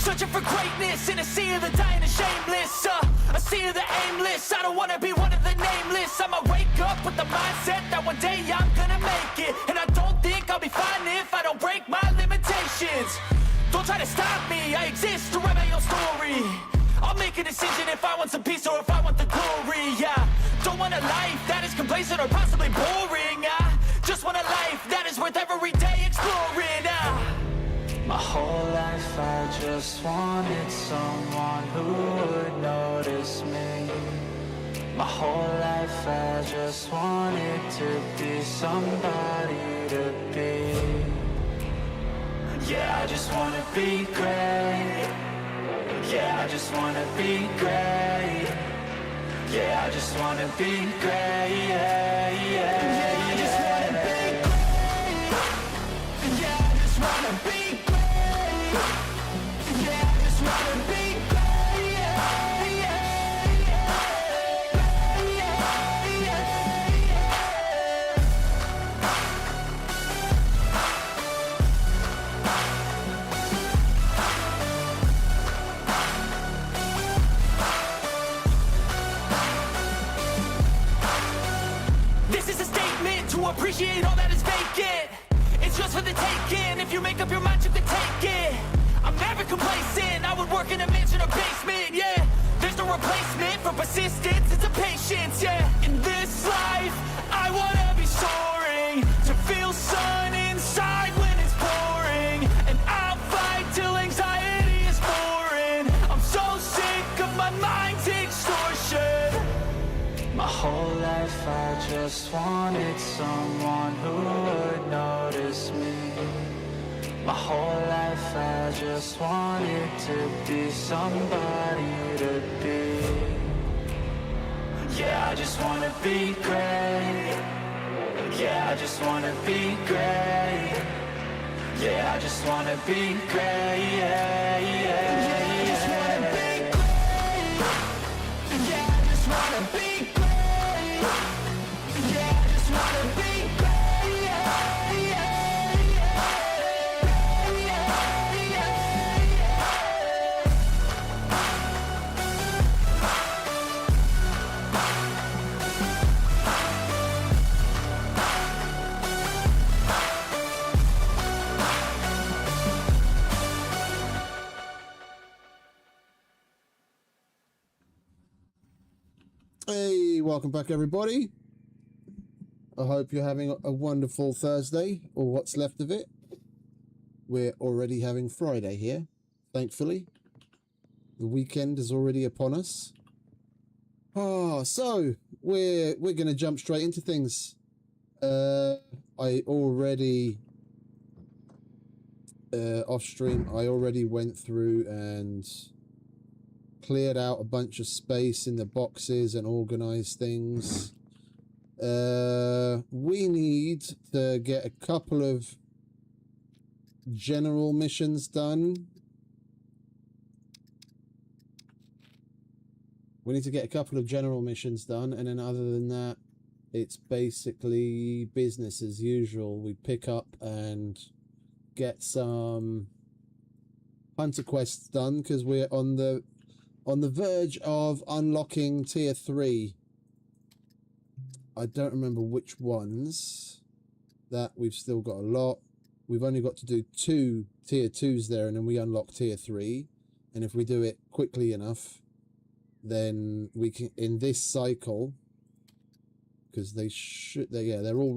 Searching for greatness in a sea of the dying and shameless, a sea of the aimless. I don't wanna be one of the nameless. I'ma wake up with the mindset that one day I'm gonna make it. And I don't think I'll be fine if I don't break my limitations. Don't try to stop me, I exist to write my own story. I'll make a decision if I want some peace or if I want the glory. Yeah, don't want a life that is complacent or possibly boring. I just want a life that is worth every day exploring. My whole life I just wanted someone who would notice me. My whole life I just wanted to be somebody to be. Yeah, I just wanna be great. Yeah, I just wanna be great. Yeah, I just wanna be great. Yeah, yeah, I just wanna be great. Yeah, I just wanna be great. Yeah, I just wanna be great. Yeah, yeah, yeah, yeah, yeah. This is a statement to appreciate all that is vacant. It's just for the taking. If you make up your mind, you can take it. I'm never complacent. I would work in a mansion or basement, yeah. There's no replacement for persistence, it's a patience, yeah. In this life, I wanna be soaring, to feel sun inside when it's pouring. And I'll fight till anxiety is foreign. I'm so sick of my mind's extortion. My whole life I just wanted someone who would notice me. My whole life I just wanted to be somebody to be. Yeah, I just wanna be great. Yeah, I just wanna be great. Yeah, I just wanna be great. Yeah, yeah, yeah, I just wanna be great. Yeah, I just wanna be great. Yeah, I just wanna be great. Yeah, yeah, Hey, welcome back everybody. I hope you're having a wonderful Thursday, or what's left of it. We're already having Friday here, thankfully. The weekend is already upon us. So we're gonna jump straight into things. I already off stream, I already went through and cleared out a bunch of space in the boxes and organized things. We need to get a couple of general missions done. We need to get a couple of general missions done, and then other than that, it's basically business as usual. We pick up and get some hunter quests done, because we're on the verge of unlocking tier 3. I don't remember which ones. That we've still got a lot. We've only got to do 2 tier 2s there, and then we unlock tier 3. And if we do it quickly enough, then we can, in this cycle, because they're all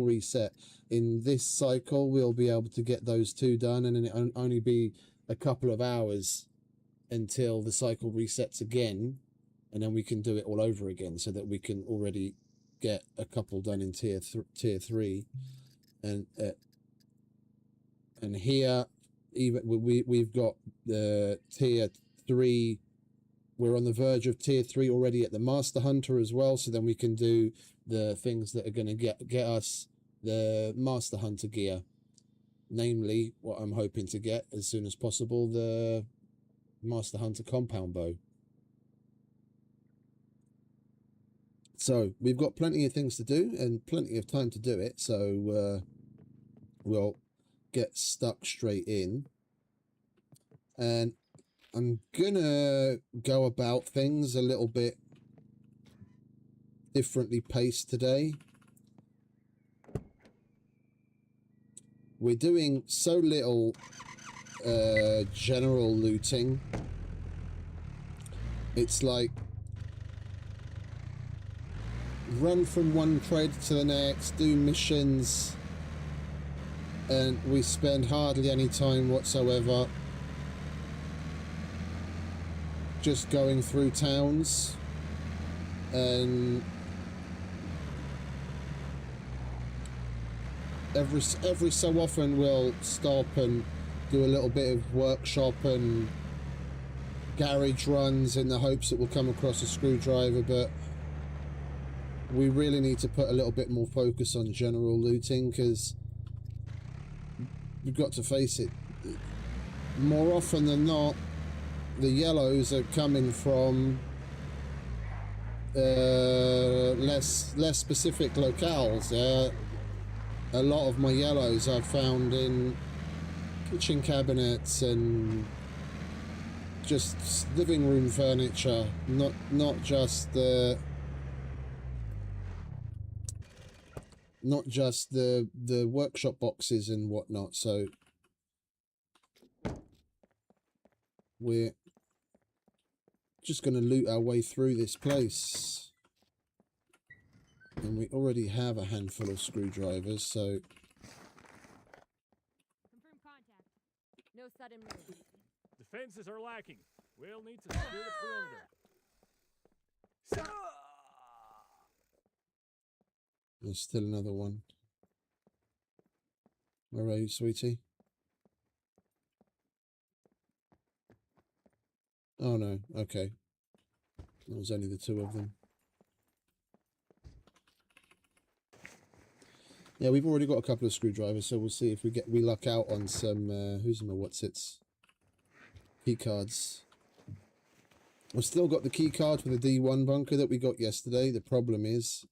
reset. In this cycle, we'll be able to get those 2 done, and then it'll only be a couple of hours until the cycle resets again, and then we can do it all over again, so that we can already get a couple done in tier 3. And here, even we've got the tier 3. We're on the verge of tier 3 already at the Master Hunter as well, so then we can do the things that are going to get us the Master Hunter gear, namely what I'm hoping to get as soon as possible, the Master Hunter compound bow. So we've got plenty of things to do and plenty of time to do it, so we'll get stuck straight in. And I'm gonna go about things a little bit differently paced today. We're doing so little general looting. It's like run from one trade to the next, do missions, and we spend hardly any time whatsoever just going through towns, and every so often we'll stop and do a little bit of workshop and garage runs in the hopes that we'll come across a screwdriver, but we really need to put a little bit more focus on general looting, because we've got to face it, more often than not the yellows are coming from less specific locales. A lot of my yellows I've found in kitchen cabinets and just living room furniture, not just the workshop boxes and whatnot. So we're just going to loot our way through this place, and we already have a handful of screwdrivers, so Confirm contact. No sudden move. Defenses are lacking. We'll need to secure the perimeter. there's still another one. Where are you, sweetie? Oh no, okay. That was only the two of them. Yeah, we've already got a couple of screwdrivers, so we'll see if we luck out on some what's-its key cards. I've still got the key card for the D1 bunker that we got yesterday. The problem is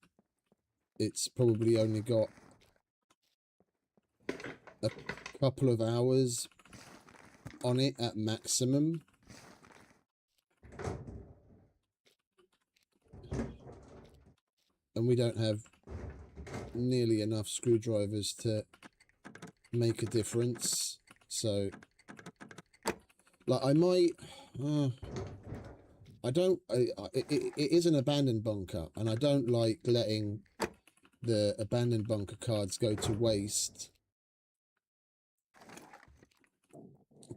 it's probably only got a couple of hours on it at maximum. And we don't have nearly enough screwdrivers to make a difference. So, like, I might... it is an abandoned bunker, and I don't like letting the abandoned bunker cards go to waste.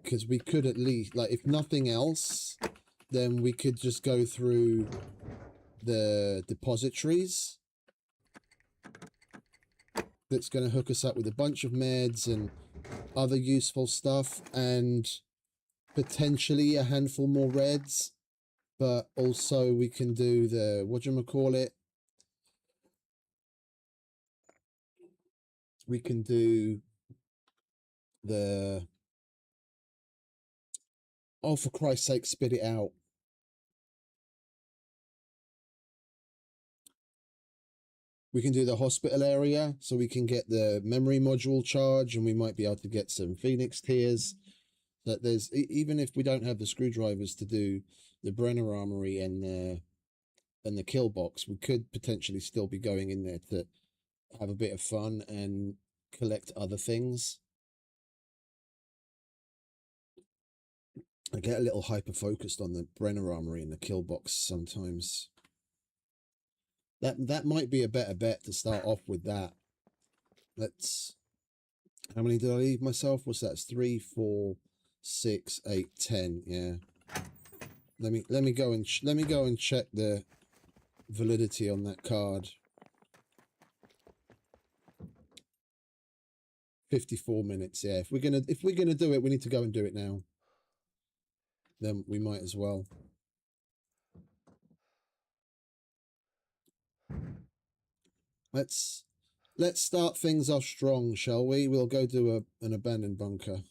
Because we could at least, like, if nothing else, then we could just go through the depositories. That's going to hook us up with a bunch of meds and other useful stuff, and potentially a handful more reds. But also we can do the, whatchamacallit, we can do the, oh, for Christ's sake, spit it out. We can do the hospital area, so we can get the memory module charge, and we might be able to get some Phoenix tears. That there's, even if we don't have the screwdrivers to do the Brenner Armory and the kill box, we could potentially still be going in there to have a bit of fun and collect other things. I get a little hyper focused on the Brenner Armory and the kill box sometimes. That might be a better bet to start off with that. Let's, how many did I leave myself? What's that? It's 3, 4, 6, 8, 10. Yeah. Let me go and check the validity on that card. 54 minutes. Yeah. If we're gonna do it, we need to go and do it now. Then we might as well. Let's start things off strong, shall we? We'll go do an abandoned bunker.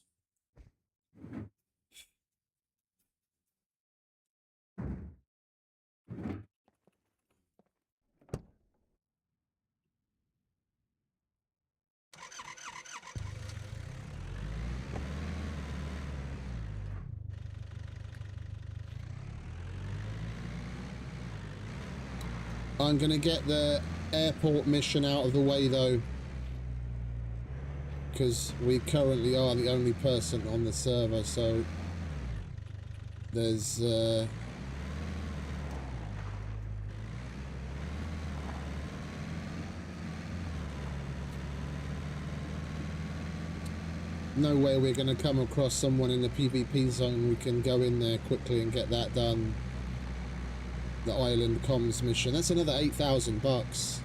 I'm going to get the airport mission out of the way, though, because we currently are the only person on the server, so there's no way we're going to come across someone in the PvP zone. We can go in there quickly and get that done. The island comms mission. That's another 8,000 bucks.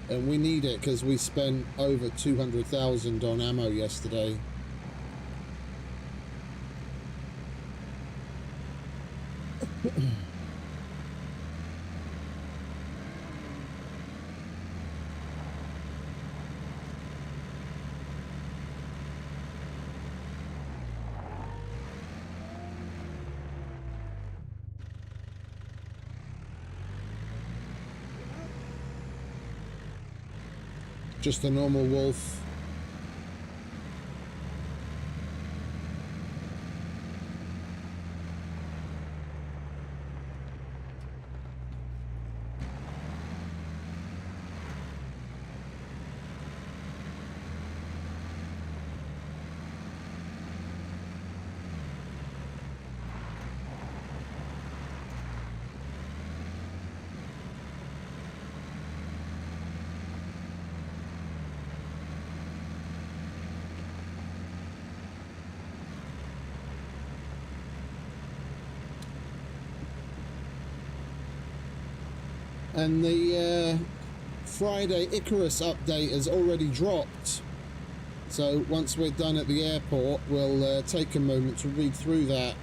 And we need it because we spent over 200,000 on ammo yesterday. Just a normal wolf. And the Friday Icarus update has already dropped. So once we're done at the airport, we'll take a moment to read through that.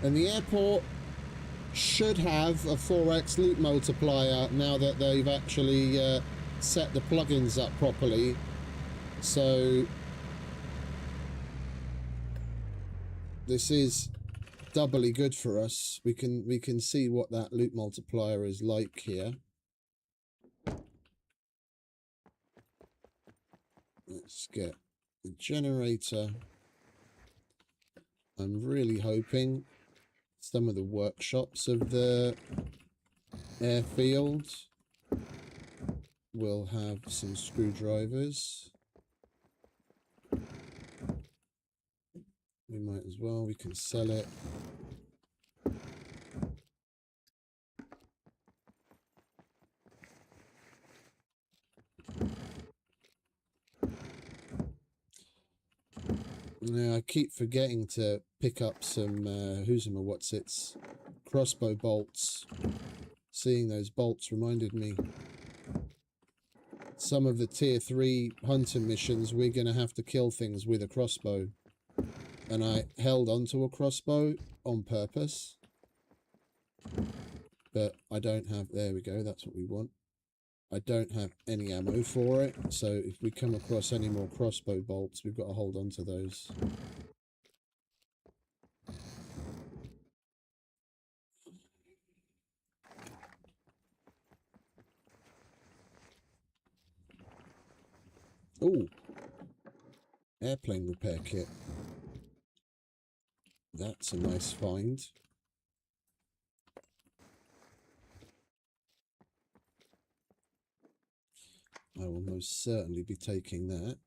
And the airport should have a 4x loot multiplier now that they've actually set the plugins up properly. So this is doubly good for us. We can see what that loot multiplier is like here. Let's get the generator. I'm really hoping some of the workshops of the airfield will have some screwdrivers. We might as well, we can sell it. Now I keep forgetting to pick up some what's-its crossbow bolts. Seeing those bolts reminded me some of the tier 3 hunter missions we're going to have to kill things with a crossbow. And I held onto a crossbow on purpose. But I don't have, there we go, that's what we want. I don't have any ammo for it, so if we come across any more crossbow bolts, we've got to hold on to those. Ooh, airplane repair kit. That's a nice find. I will most certainly be taking that.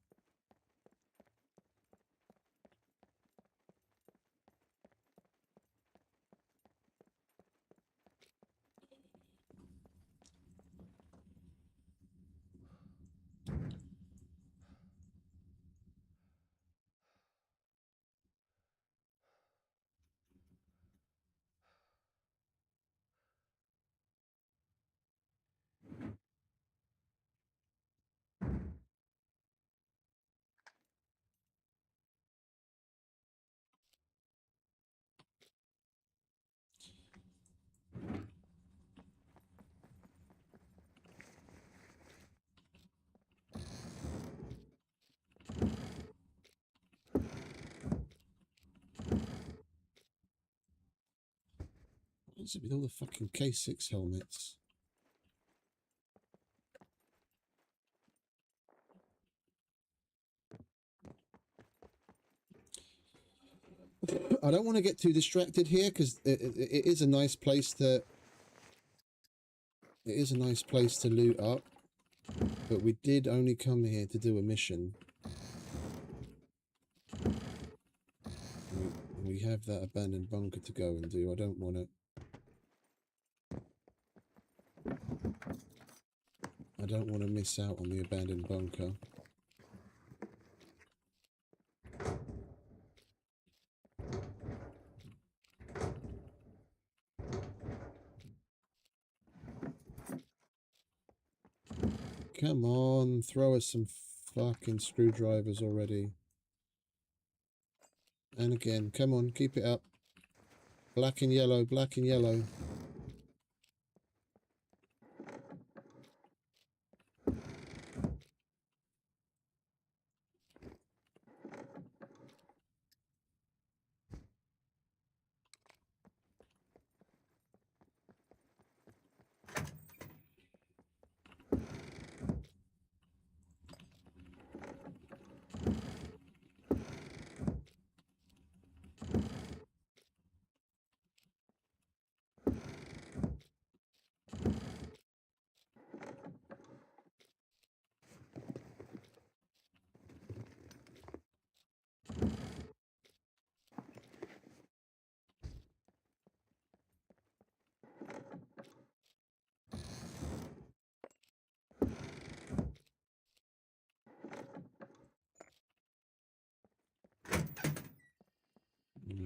What's it with all the fucking K6 helmets? I don't want to get too distracted here because it is a nice place to. It is a nice place to loot up, but we did only come here to do a mission. We have that abandoned bunker to go and do. I don't want to. I don't want to miss out on the abandoned bunker. Come on, throw us some fucking screwdrivers already. And again, come on, keep it up. Black and yellow, black and yellow.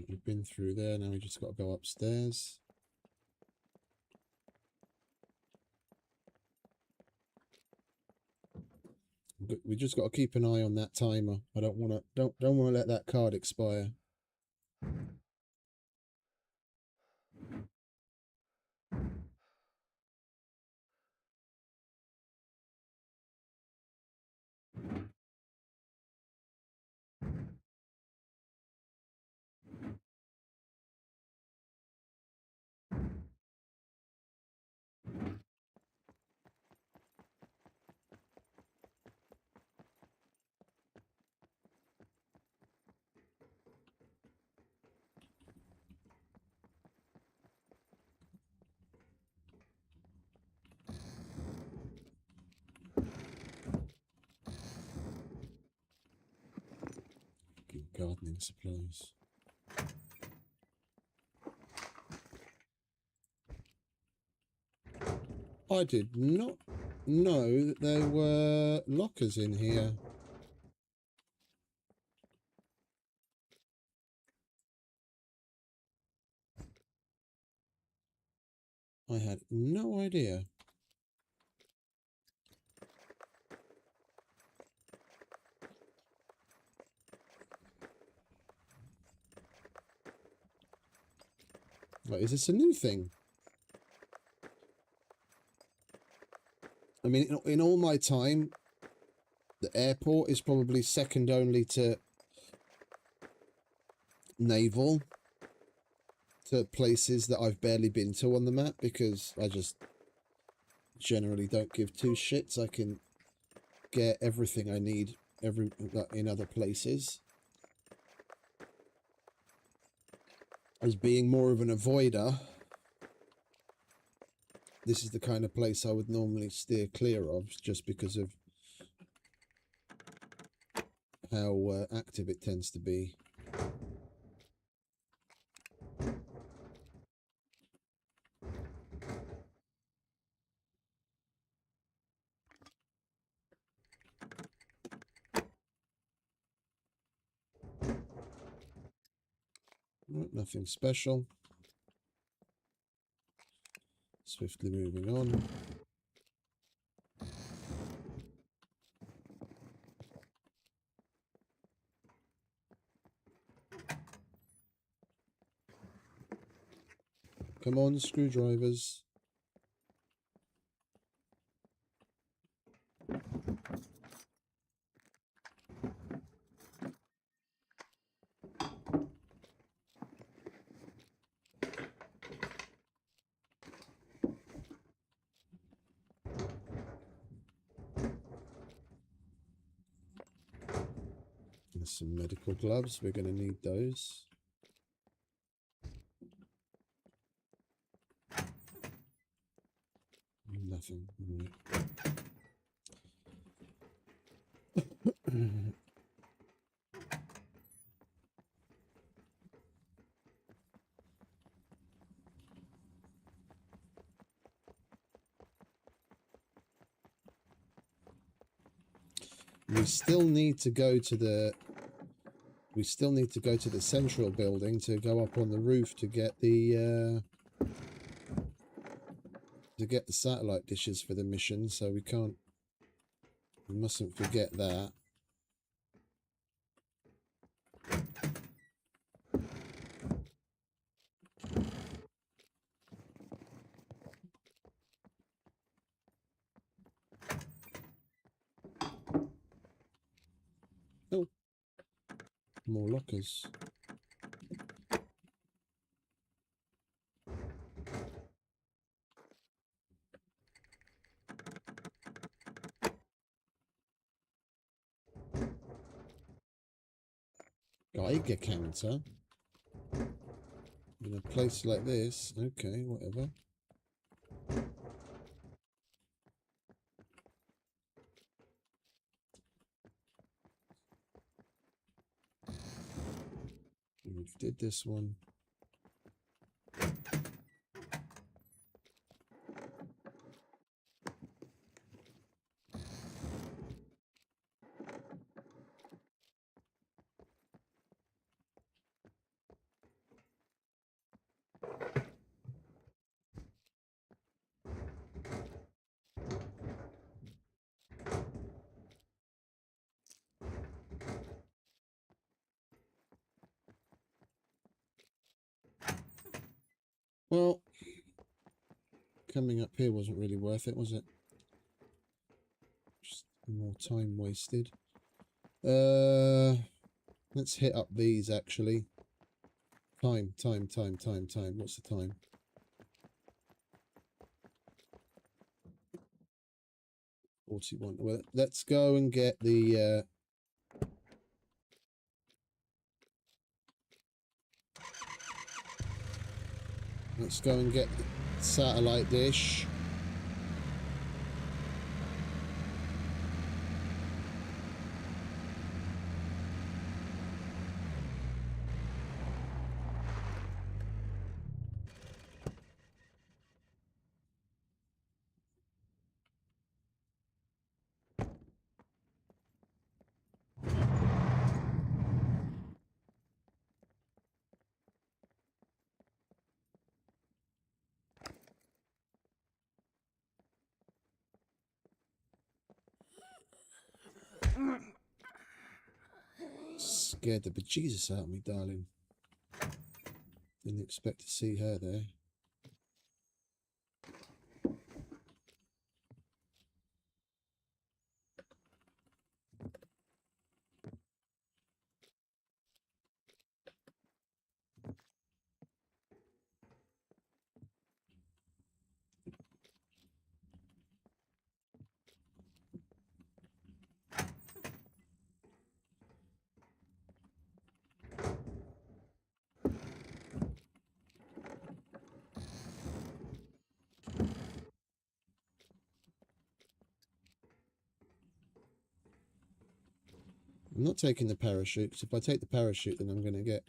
We've been through there, now we just got to go upstairs. We just got to keep an eye on that timer. I don't want to don't want to let that card expire. Gardening supplies. I did not know that there were lockers in here. I had no idea. Like, is this a new thing? I mean, in all my time, the airport is probably second only to naval, to places that I've barely been to on the map, because I just generally don't give two shits. I can get everything I need in other places. As being more of an avoider, this is the kind of place I would normally steer clear of, just because of how active it tends to be. Nothing special. Swiftly moving on. Come on, screwdrivers. There's some medical gloves. We're going to need those. Nothing. Right. We still need to go to the central building to go up on the roof to get the satellite dishes for the mission, so we mustn't forget that. Oh, more lockers. Geiger counter in a place like this. Okay, whatever. We did this one. Well, coming up here wasn't really worth it, was it? Just more time wasted. Let's hit up these actually. Time. What's the time? 41. Well, let's go and get the let's go and get the satellite dish. Scared the bejesus out of me, darling. Didn't expect to see her there. I'm not taking the parachute, because if I take the parachute, then I'm going to get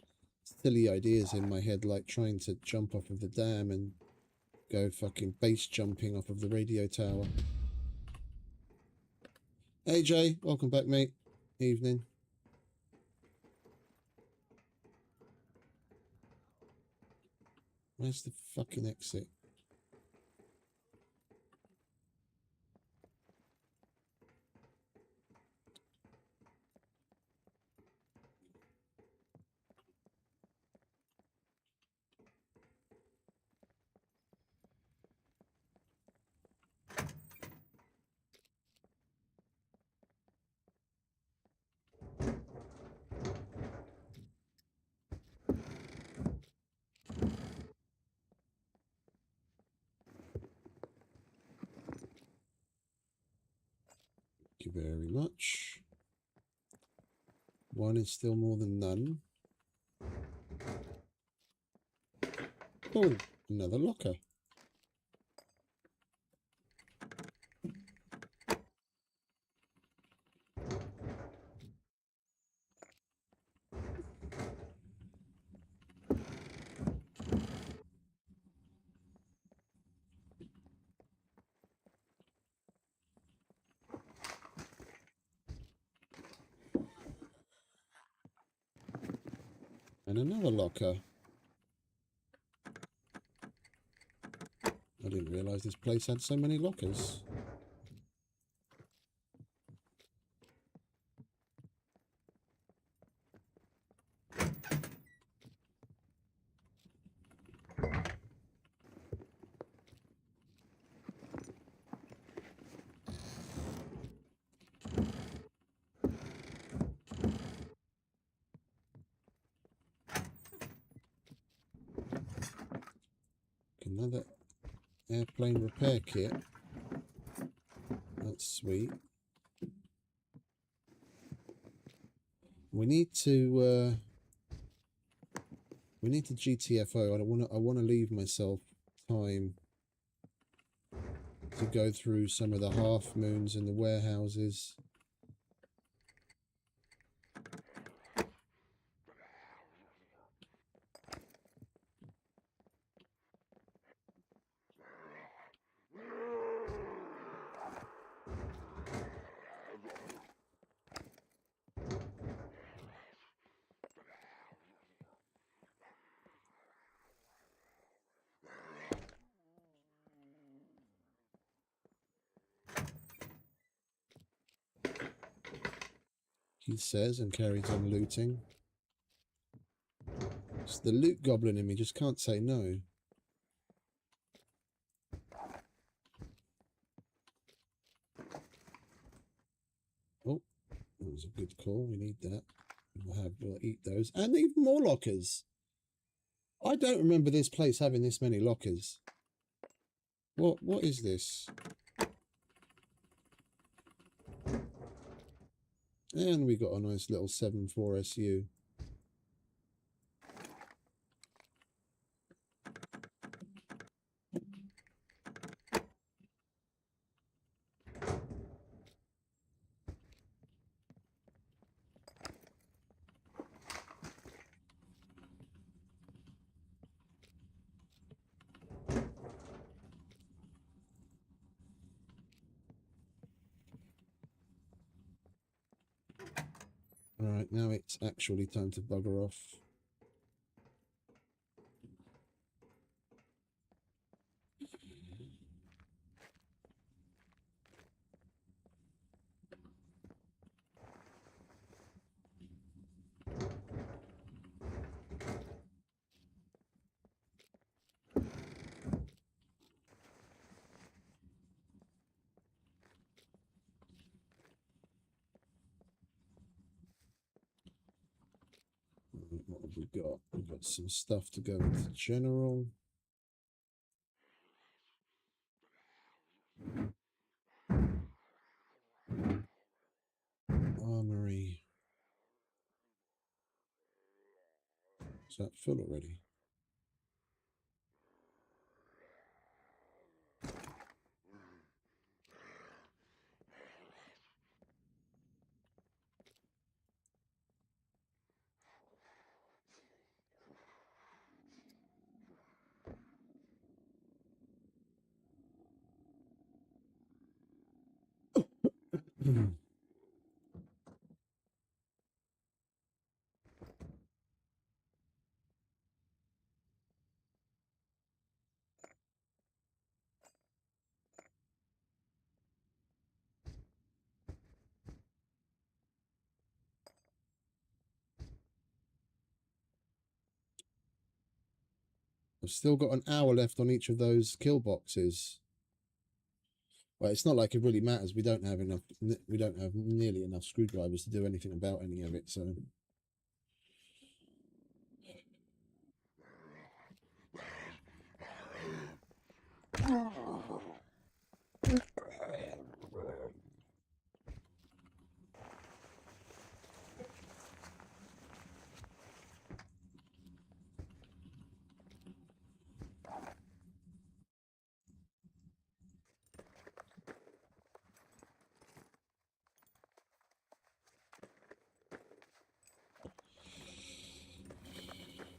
silly ideas in my head, like trying to jump off of the dam and go fucking base jumping off of the radio tower. Hey Jay, welcome back, mate. Evening. Where's the fucking exit? Thank you very much. One is still more than none. Oh, another locker. And another locker. I didn't realise this place had so many lockers. Another airplane repair kit. That's sweet. We need to GTFO. I want to leave myself time to go through some of the half moons and the warehouses. He says, and carries on looting. It's the loot goblin in me, just can't say no. Oh, that was a good call. We need that. We'll eat those. And even more lockers. I don't remember this place having this many lockers. What is this? And we got a nice little 7.4 SU. Alright, now it's actually time to bugger off. What have we got? We've got some stuff to go into general. Armory. Is that full already? I've still got an hour left on each of those kill boxes. Well, it's not like it really matters. We don't have enough. We don't have nearly enough screwdrivers to do anything about any of it. So.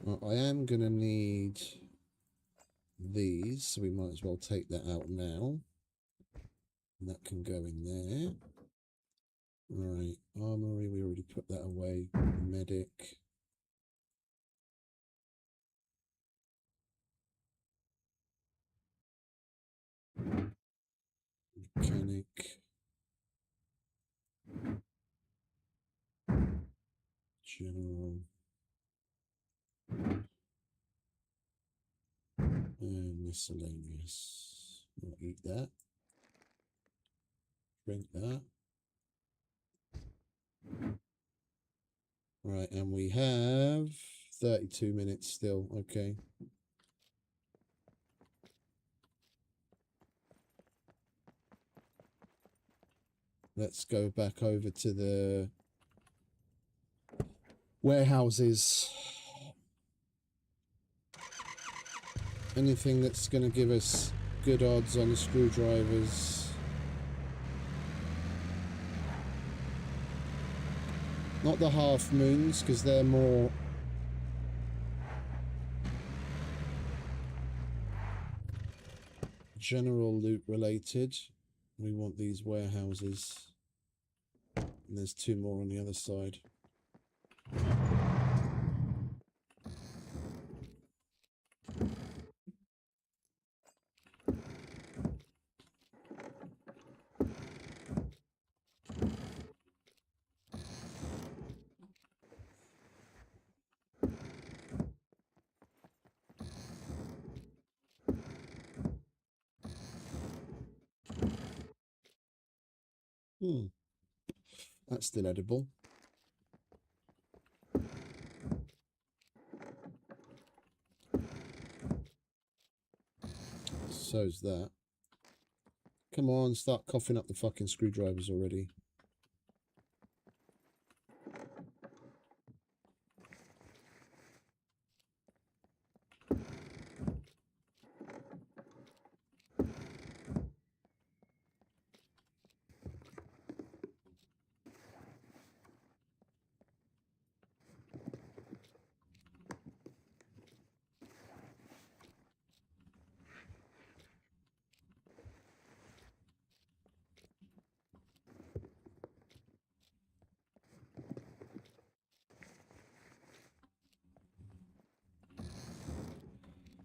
I am going to need these, so we might as well take that out now. And that can go in there. Right, armory, we already put that away. Medic. Mechanic. General. And miscellaneous. I'll eat that. Drink that. Right, and we have 32 minutes still. Okay. Let's go back over to the warehouses. Anything that's going to give us good odds on the screwdrivers. Not the half moons, because they're more general loot related. We want these warehouses. And there's 2 more on the other side. That's still edible. So's that. Come on, start coughing up the fucking screwdrivers already.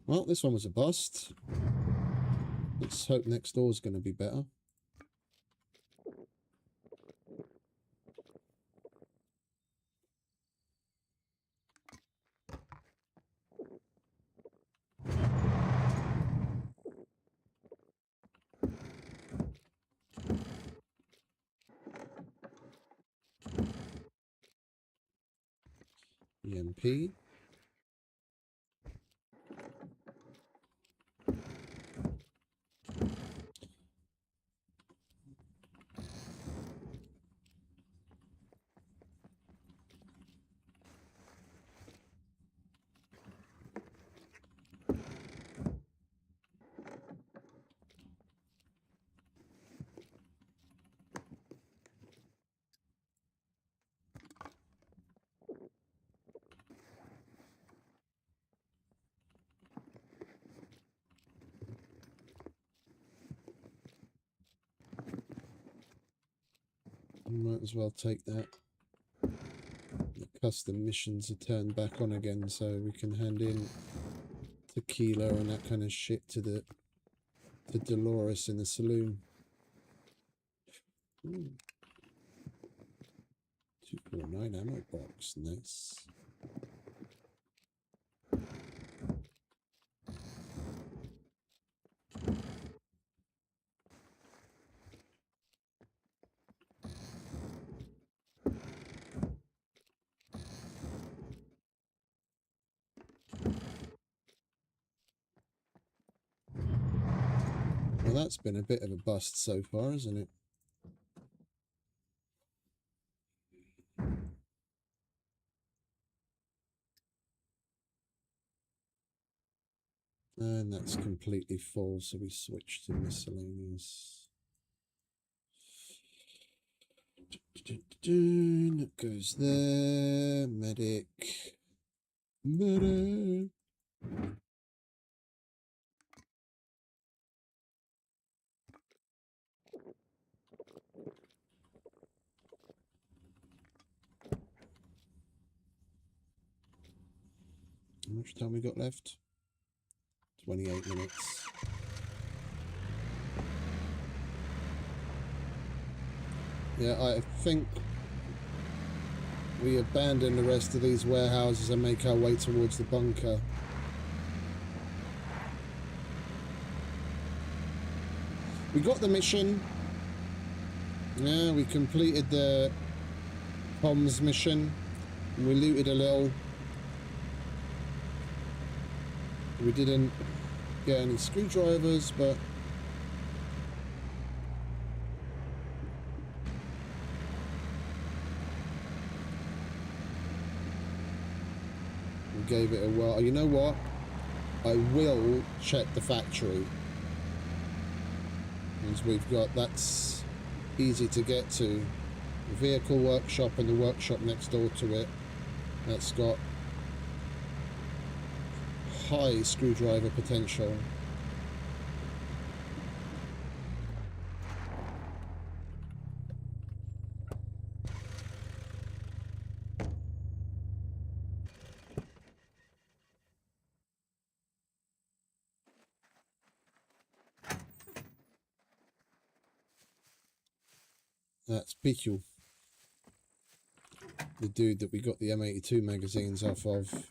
Well, this one was a bust. Let's hope next door's going to be better. EMP. Might as well take that. The custom missions are turned back on again, so we can hand in tequila and that kind of shit to Dolores in the saloon. 249 ammo box, nice. Well, that's been a bit of a bust so far, isn't it? And that's completely full, so we switch to miscellaneous. That goes there. Medic. Murder. How much time we got left? 28 minutes. Yeah, I think we abandon the rest of these warehouses and make our way towards the bunker. We got the mission. Yeah, we completed the comms mission. And we looted a little. We didn't get any screwdrivers, but we gave it a whirl. You know what? I will check the factory. As we've got, that's easy to get to. The vehicle workshop and the workshop next door to it. That's got high screwdriver potential. That's Pichu, the dude that we got the M82 magazines off of.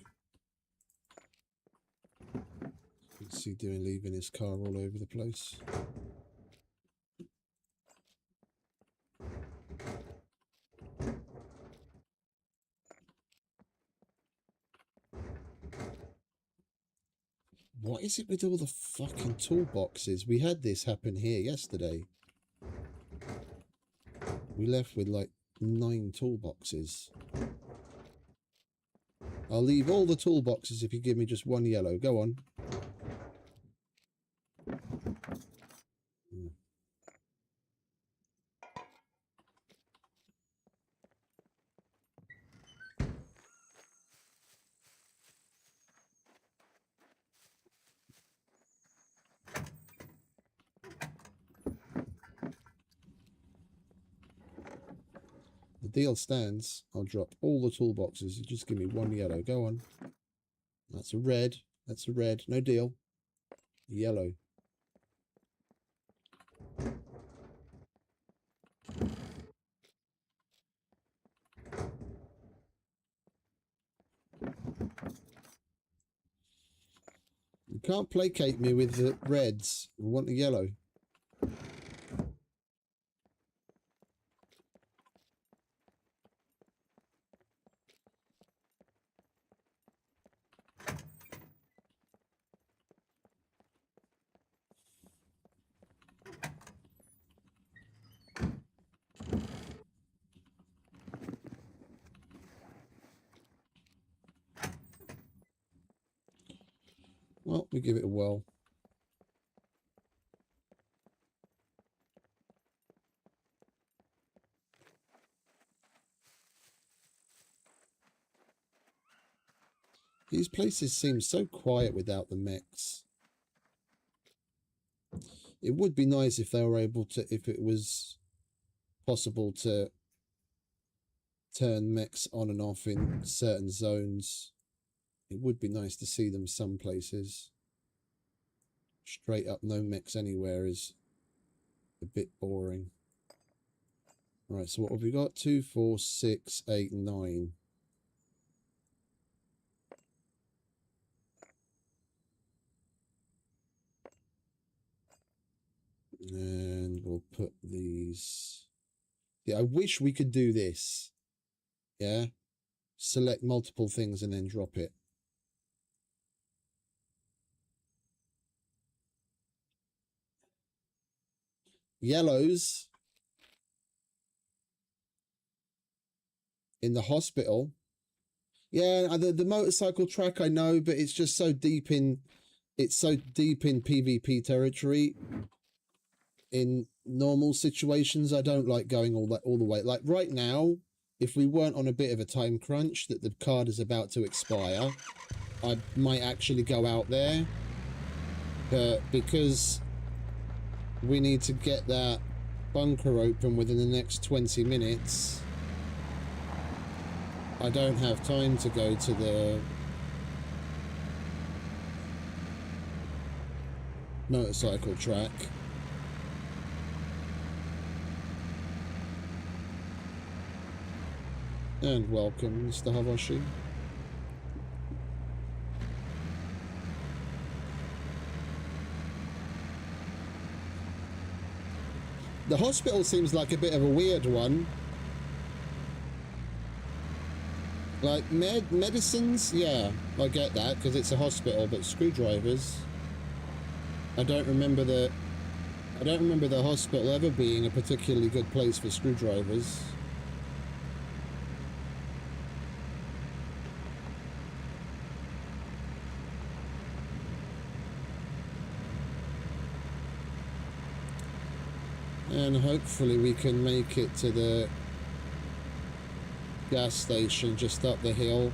What's he doing, leaving his car all over the place? What is it with all the fucking toolboxes? We had this happen here yesterday. We left with like 9 toolboxes. I'll leave all the toolboxes if you give me just 1 yellow. Go on. The deal stands. I'll drop all the toolboxes. You just give me 1 yellow. Go on. That's a red. That's a red. No deal. Yellow. You can't placate me with the reds. I want the yellow. Well, we give it a whirl. These places seem so quiet without the mechs. It would be nice if they were able to, if it was possible to turn mechs on and off in certain zones. It would be nice to see them some places. Straight up no mechs anywhere is a bit boring. Right, so what have we got? 2, 4, 6, 8, 9. And we'll put these... Yeah, I wish we could do this. Yeah? Select multiple things and then drop it. Yellows in the hospital. Yeah, the motorcycle track I know, but it's just so deep in... It's so deep in PvP territory. In normal situations, I don't like going all the way. Like right now, if we weren't on a bit of a time crunch that the card is about to expire, I might actually go out there. But because we need to get that bunker open within the next 20 minutes, I don't have time to go to the motorcycle track. And welcome, Mr. Havashi. The hospital seems like a bit of a weird one. Like, medicines, yeah, I get that, because it's a hospital, but screwdrivers... I don't remember the hospital ever being a particularly good place for screwdrivers. And hopefully we can make it to the gas station just up the hill.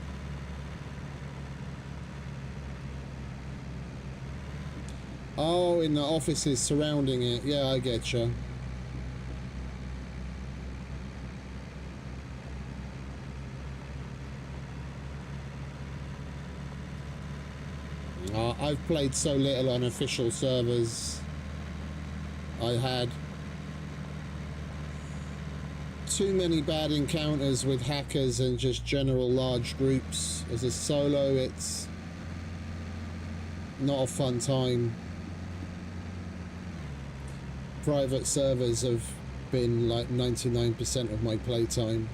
Oh, in the offices surrounding it. Yeah, I get you. I've played so little on official servers. I had too many bad encounters with hackers and just general large groups. As a solo, it's not a fun time. Private servers have been like 99% of my playtime.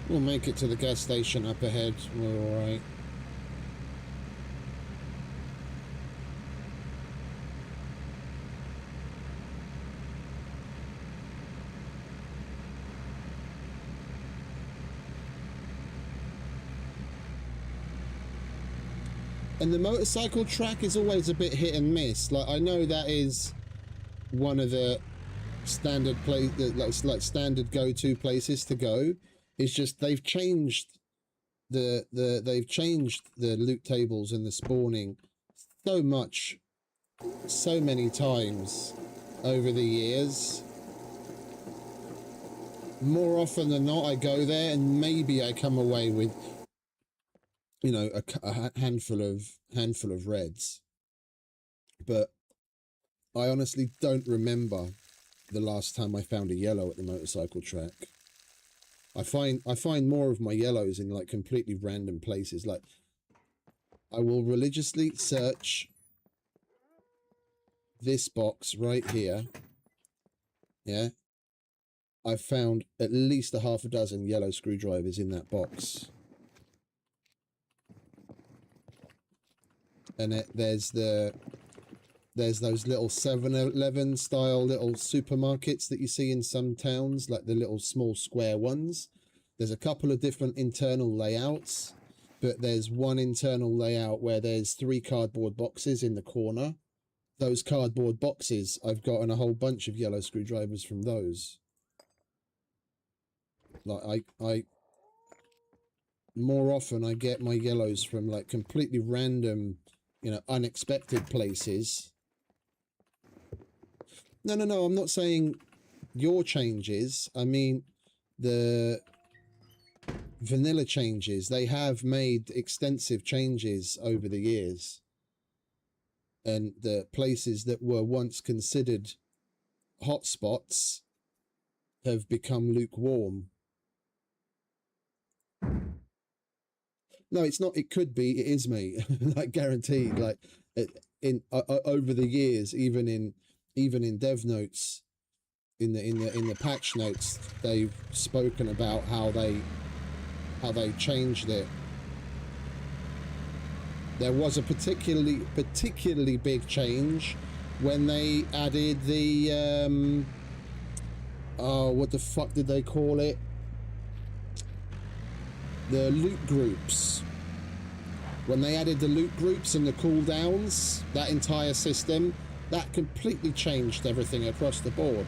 We'll make it to the gas station up ahead. We're all right. And the motorcycle track is always a bit hit and miss. Like, I know that is one of the standard like standard go-to places to go. It's just they've changed the loot tables and the spawning so much, so many times over the years. More often than not, I go there and maybe I come away with, you know, a handful of reds. But I honestly don't remember the last time I found a yellow at the motorcycle track. I find more of my yellows in like completely random places. Like, I will religiously search this box right here. Yeah. I've found at least a half a dozen yellow screwdrivers in that box. And there's those little 7-Eleven style little supermarkets that you see in some towns, like the little small square ones. There's a couple of different internal layouts, but there's one internal layout where there's 3 cardboard boxes in the corner. Those cardboard boxes, I've gotten a whole bunch of yellow screwdrivers from those. Like, I more often I get my yellows from like completely random, you know, unexpected places. No, I'm not saying your changes. I mean, the vanilla changes. They have made extensive changes over the years. And the places that were once considered hotspots have become lukewarm. No, it's not. It could be. It is me. Like, guaranteed. Like, in over the years, even in dev notes, in the patch notes, they've spoken about how they changed it. There was a particularly big change when they added the oh, what the fuck did they call it? The loot groups. When they added the loot groups and the cooldowns, that entire system, that completely changed everything across the board.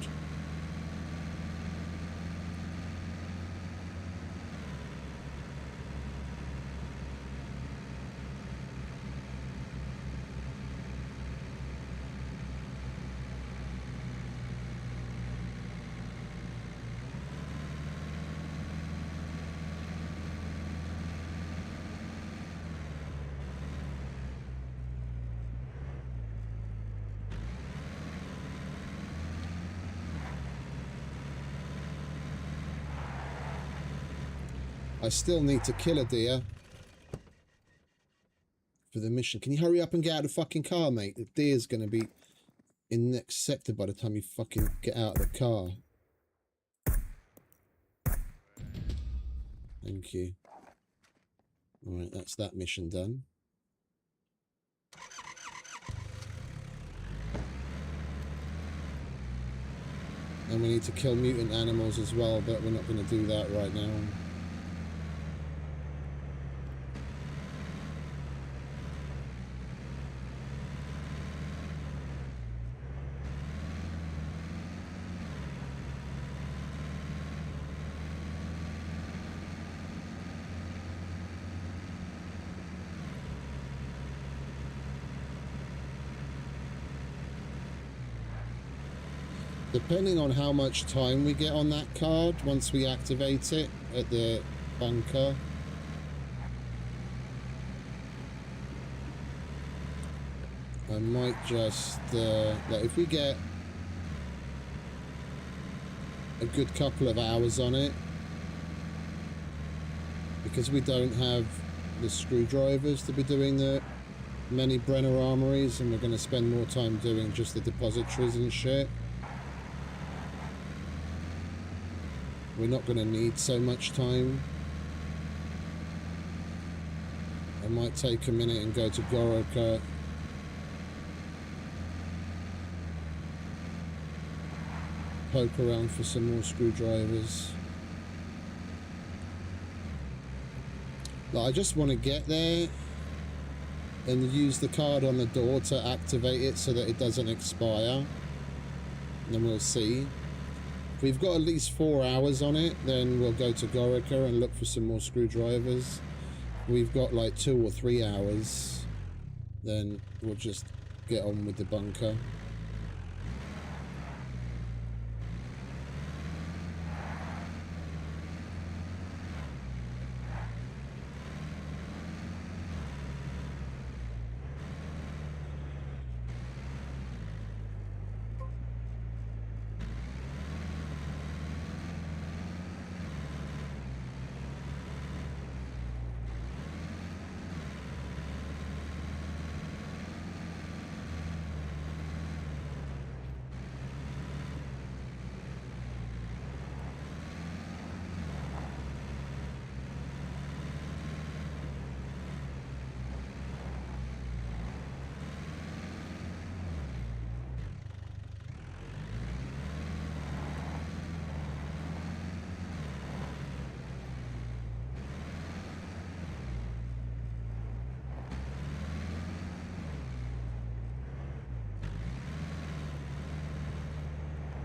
I still need to kill a deer for the mission. Can you hurry up and get out of the fucking car, mate? The deer's going to be in the next sector by the time you fucking get out of the car. Thank you. Alright, that's that mission done. And we need to kill mutant animals as well, but we're not going to do that right now. Depending on how much time we get on that card, once we activate it at the bunker, I might just, like if we get a good couple of hours on it, because we don't have the screwdrivers to be doing the many Brenner armories, and we're going to spend more time doing just the depositories and shit. We're not going to need so much time. I might take a minute and go to Gorica. Poke around for some more screwdrivers. Like, I just want to get there and use the card on the door to activate it so that it doesn't expire. And then we'll see. If we've got at least 4 hours on it, then we'll go to Gorica and look for some more screwdrivers. We've got like 2 or 3 hours, then we'll just get on with the bunker.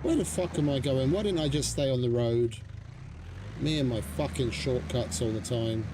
Where the fuck am I going? Why didn't I just stay on the road? Me and my fucking shortcuts all the time.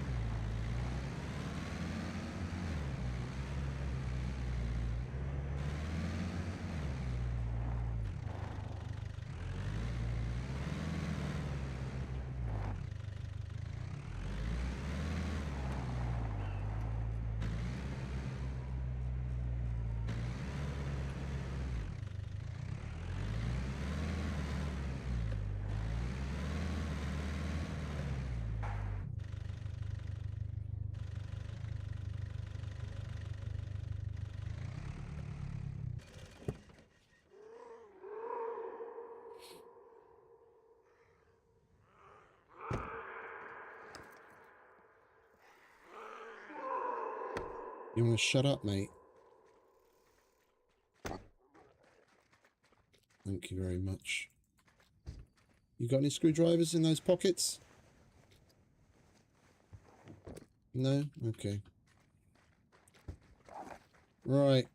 You want to shut up, mate? Thank you very much. You got any screwdrivers in those pockets? No? Okay. Right.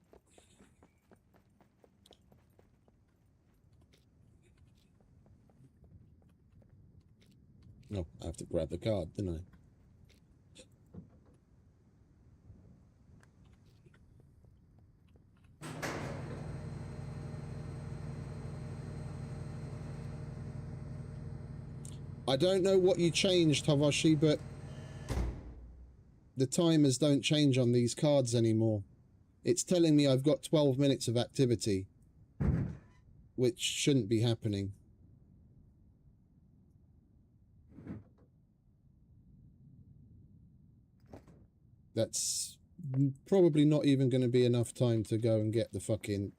Oh, I have to grab the card, didn't I? I don't know what you changed, Havashi, but the timers don't change on these cards anymore. It's telling me I've got 12 minutes of activity, which shouldn't be happening. That's probably not even going to be enough time to go and get the fucking...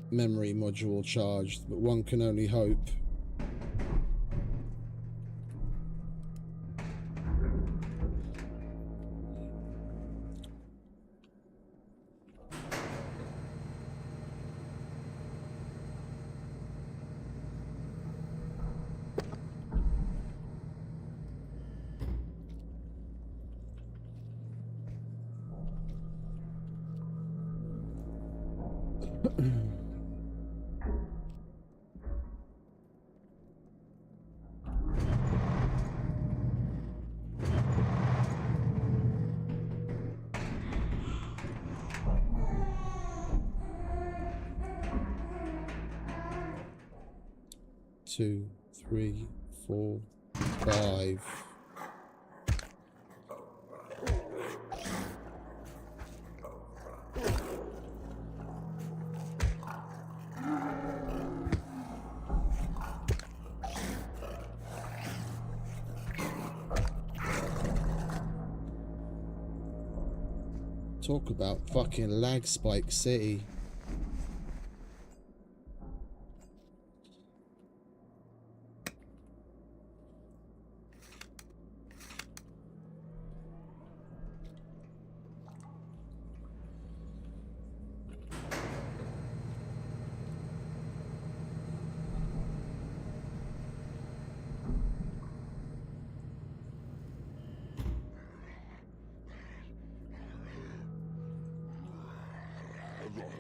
memory module charged, but one can only hope. Two, three, 4, 5. Talk about fucking lag spike city.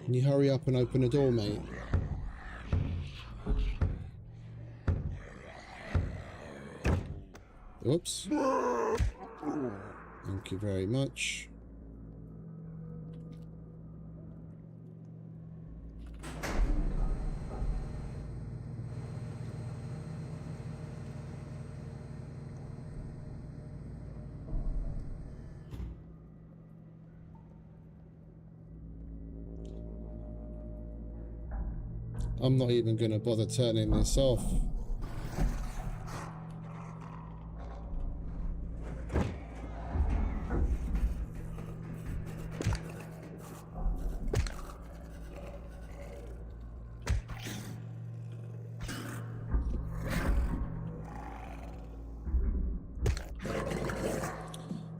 Can you hurry up and open the door, mate? Oops. Thank you very much. I'm not even going to bother turning this off.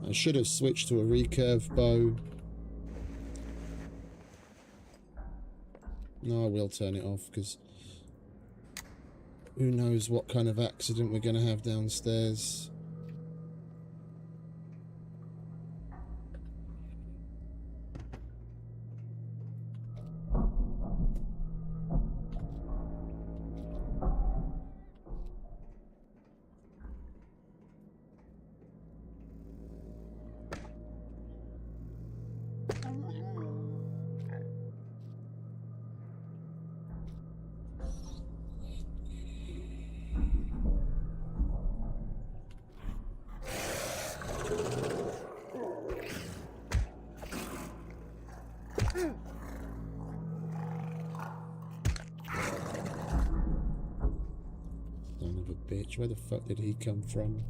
I should have switched to a recurve bow. No, I will turn it off because who knows what kind of accident we're going to have downstairs. Son of a bitch, where the fuck did he come from?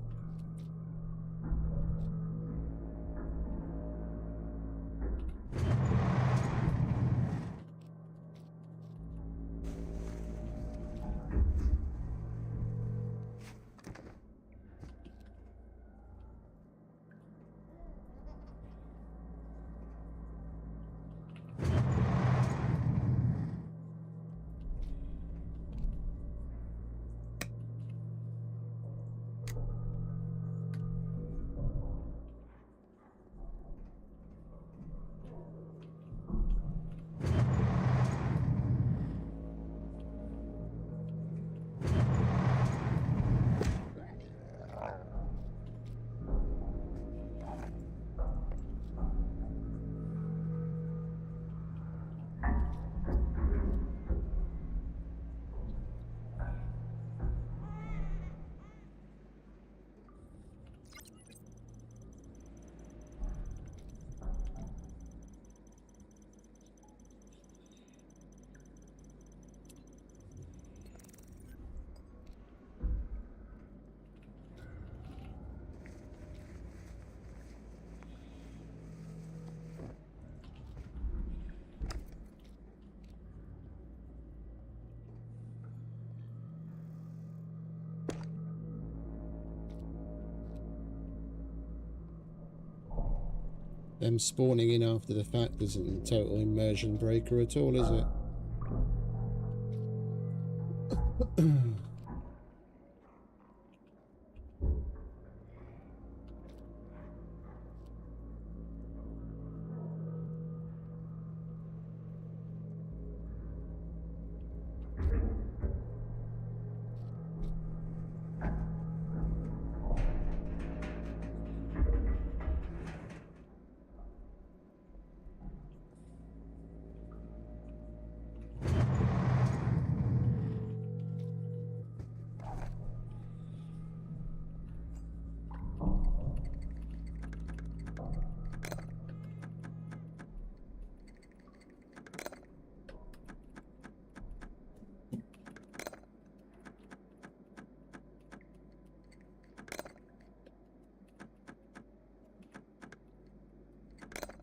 Them spawning in after the fact isn't a total immersion breaker at all, is it?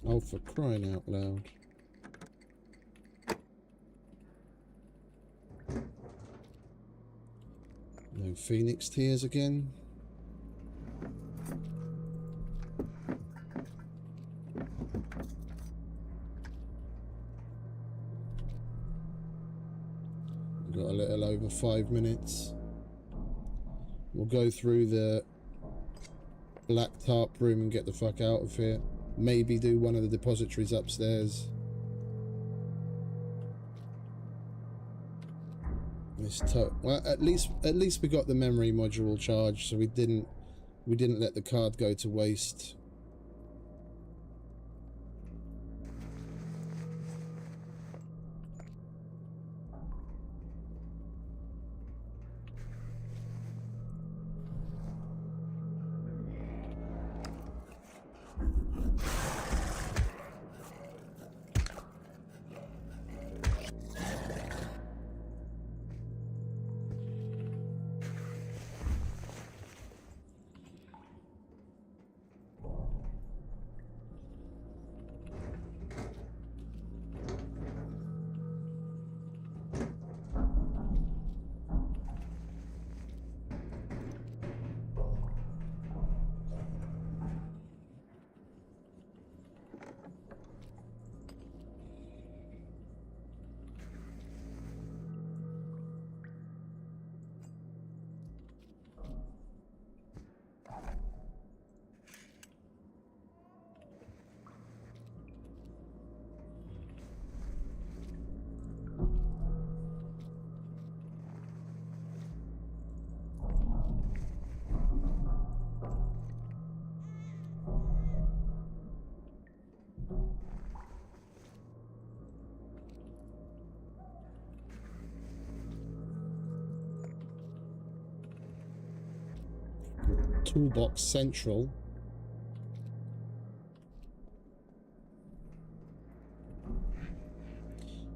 Oh, for crying out loud. No Phoenix tears again. We've got a little over 5 minutes. We'll go through the black tarp room and get the fuck out of here. Maybe do one of the depositories upstairs. Well, at least we got the memory module charged, so we didn't let the card go to waste. Toolbox central.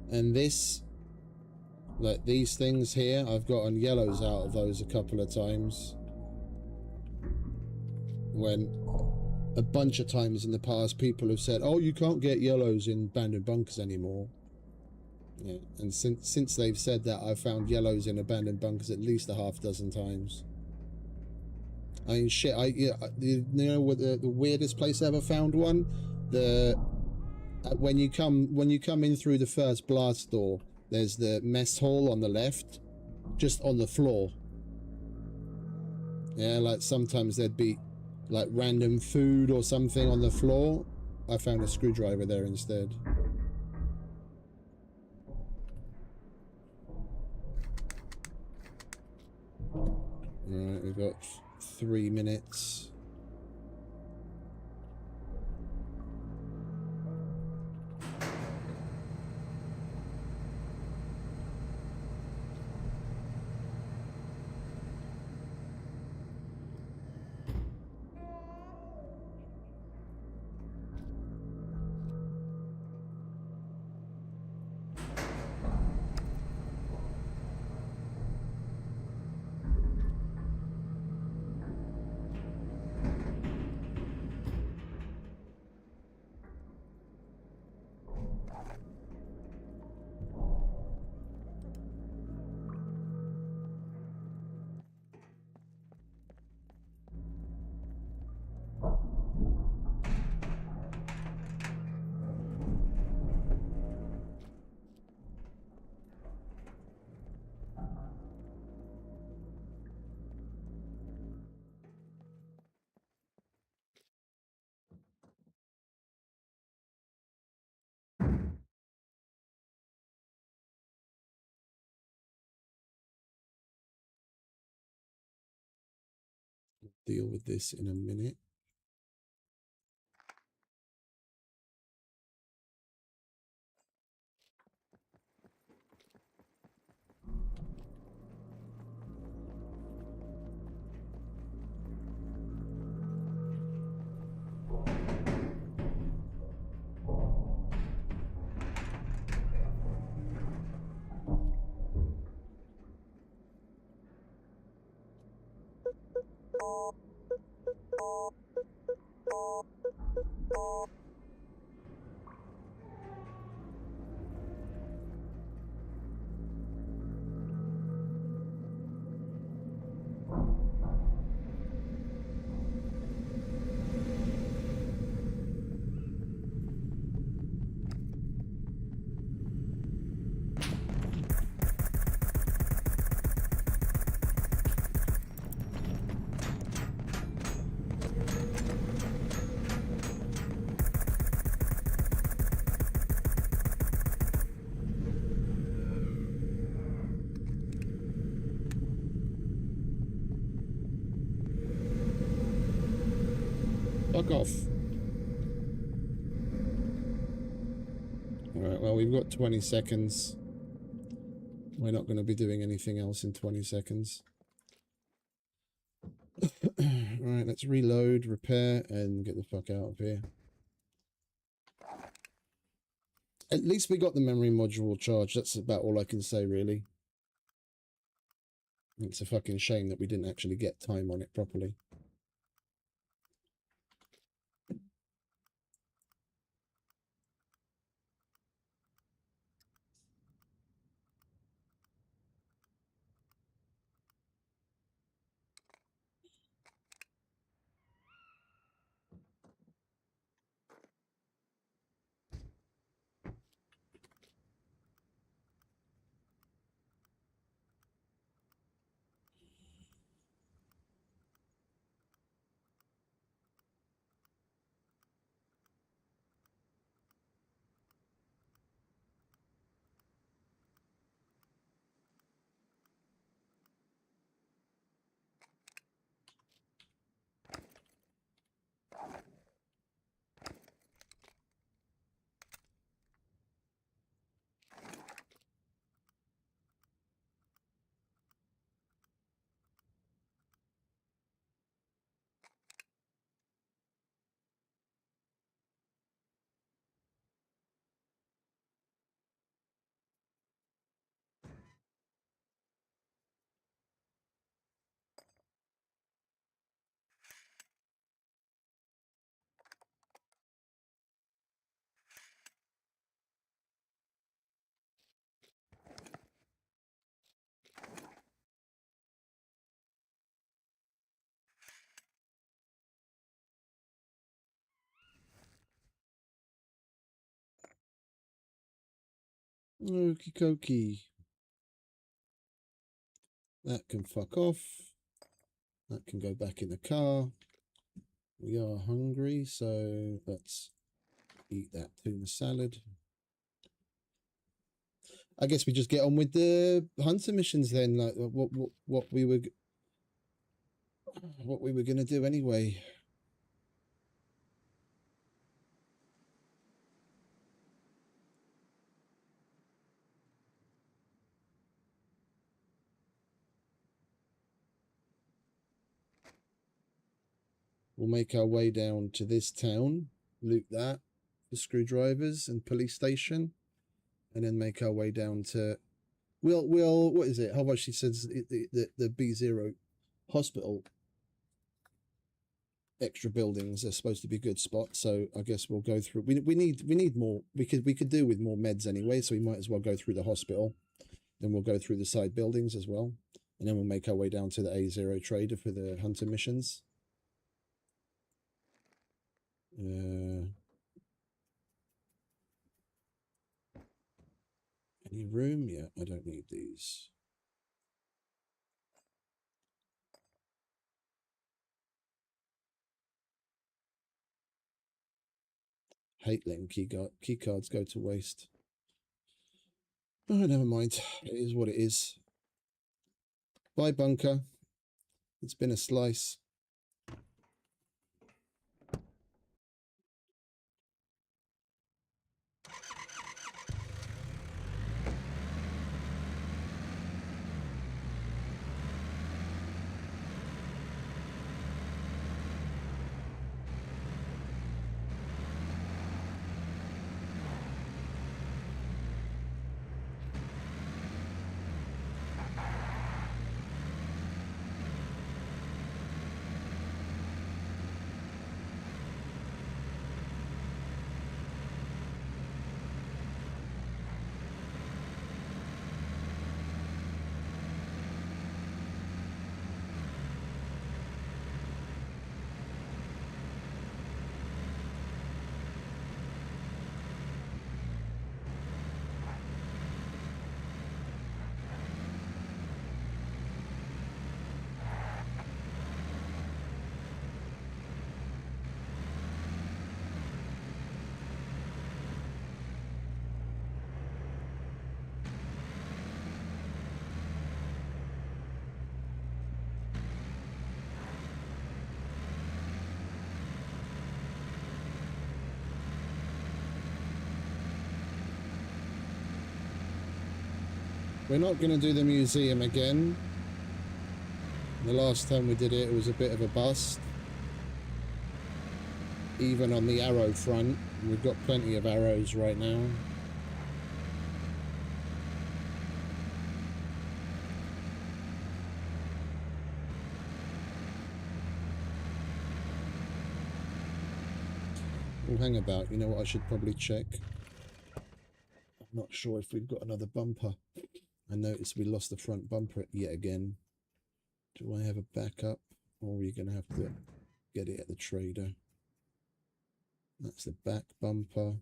And this, like these things here, I've gotten yellows out of those a couple of times. When a bunch of times in the past people have said, oh, you can't get yellows in abandoned bunkers anymore. Yeah, and since they've said that, I've found yellows in abandoned bunkers at least a half dozen times. I mean, shit, you know what the weirdest place I ever found one? When you come in through the first blast door, there's the mess hall on the left, just on the floor. Yeah, like sometimes there'd be like random food or something on the floor. I found a screwdriver there instead. Alright, we've got 3 minutes. deal with this in a minute. Fuck off. Alright, well, we've got 20 seconds. We're not going to be doing anything else in 20 seconds. Alright, let's reload, repair, and get the fuck out of here. At least we got the memory module charged. That's about all I can say, really. It's a fucking shame that we didn't actually get time on it properly. Okie dokie. That can fuck off. That can go back in the car. We are hungry, so let's eat that tuna salad. I guess we just get on with the hunter missions then, like what we were gonna do anyway. We'll make our way down to this town, loot that, the screwdrivers and police station, and then make our way down to we'll what is it? How much she says the B0 hospital extra buildings are supposed to be good spots, so I guess we'll go through. We need more. We could do with more meds anyway, so we might as well go through the hospital. Then we'll go through the side buildings as well, and then we'll make our way down to the A0 trader for the hunter missions. Any room? Yeah, I don't need these. Hate letting key cards go to waste. Oh, never mind. It is what it is. Bye, bunker. It's been a slice. We're not going to do the museum again. The last time we did it, it was a bit of a bust. Even on the arrow front, we've got plenty of arrows right now. Oh, hang about. You know what I should probably check? I'm not sure if we've got another bumper. I noticed we lost the front bumper yet again. Do I have a backup? Or are we going to have to get it at the trader? That's the back bumper.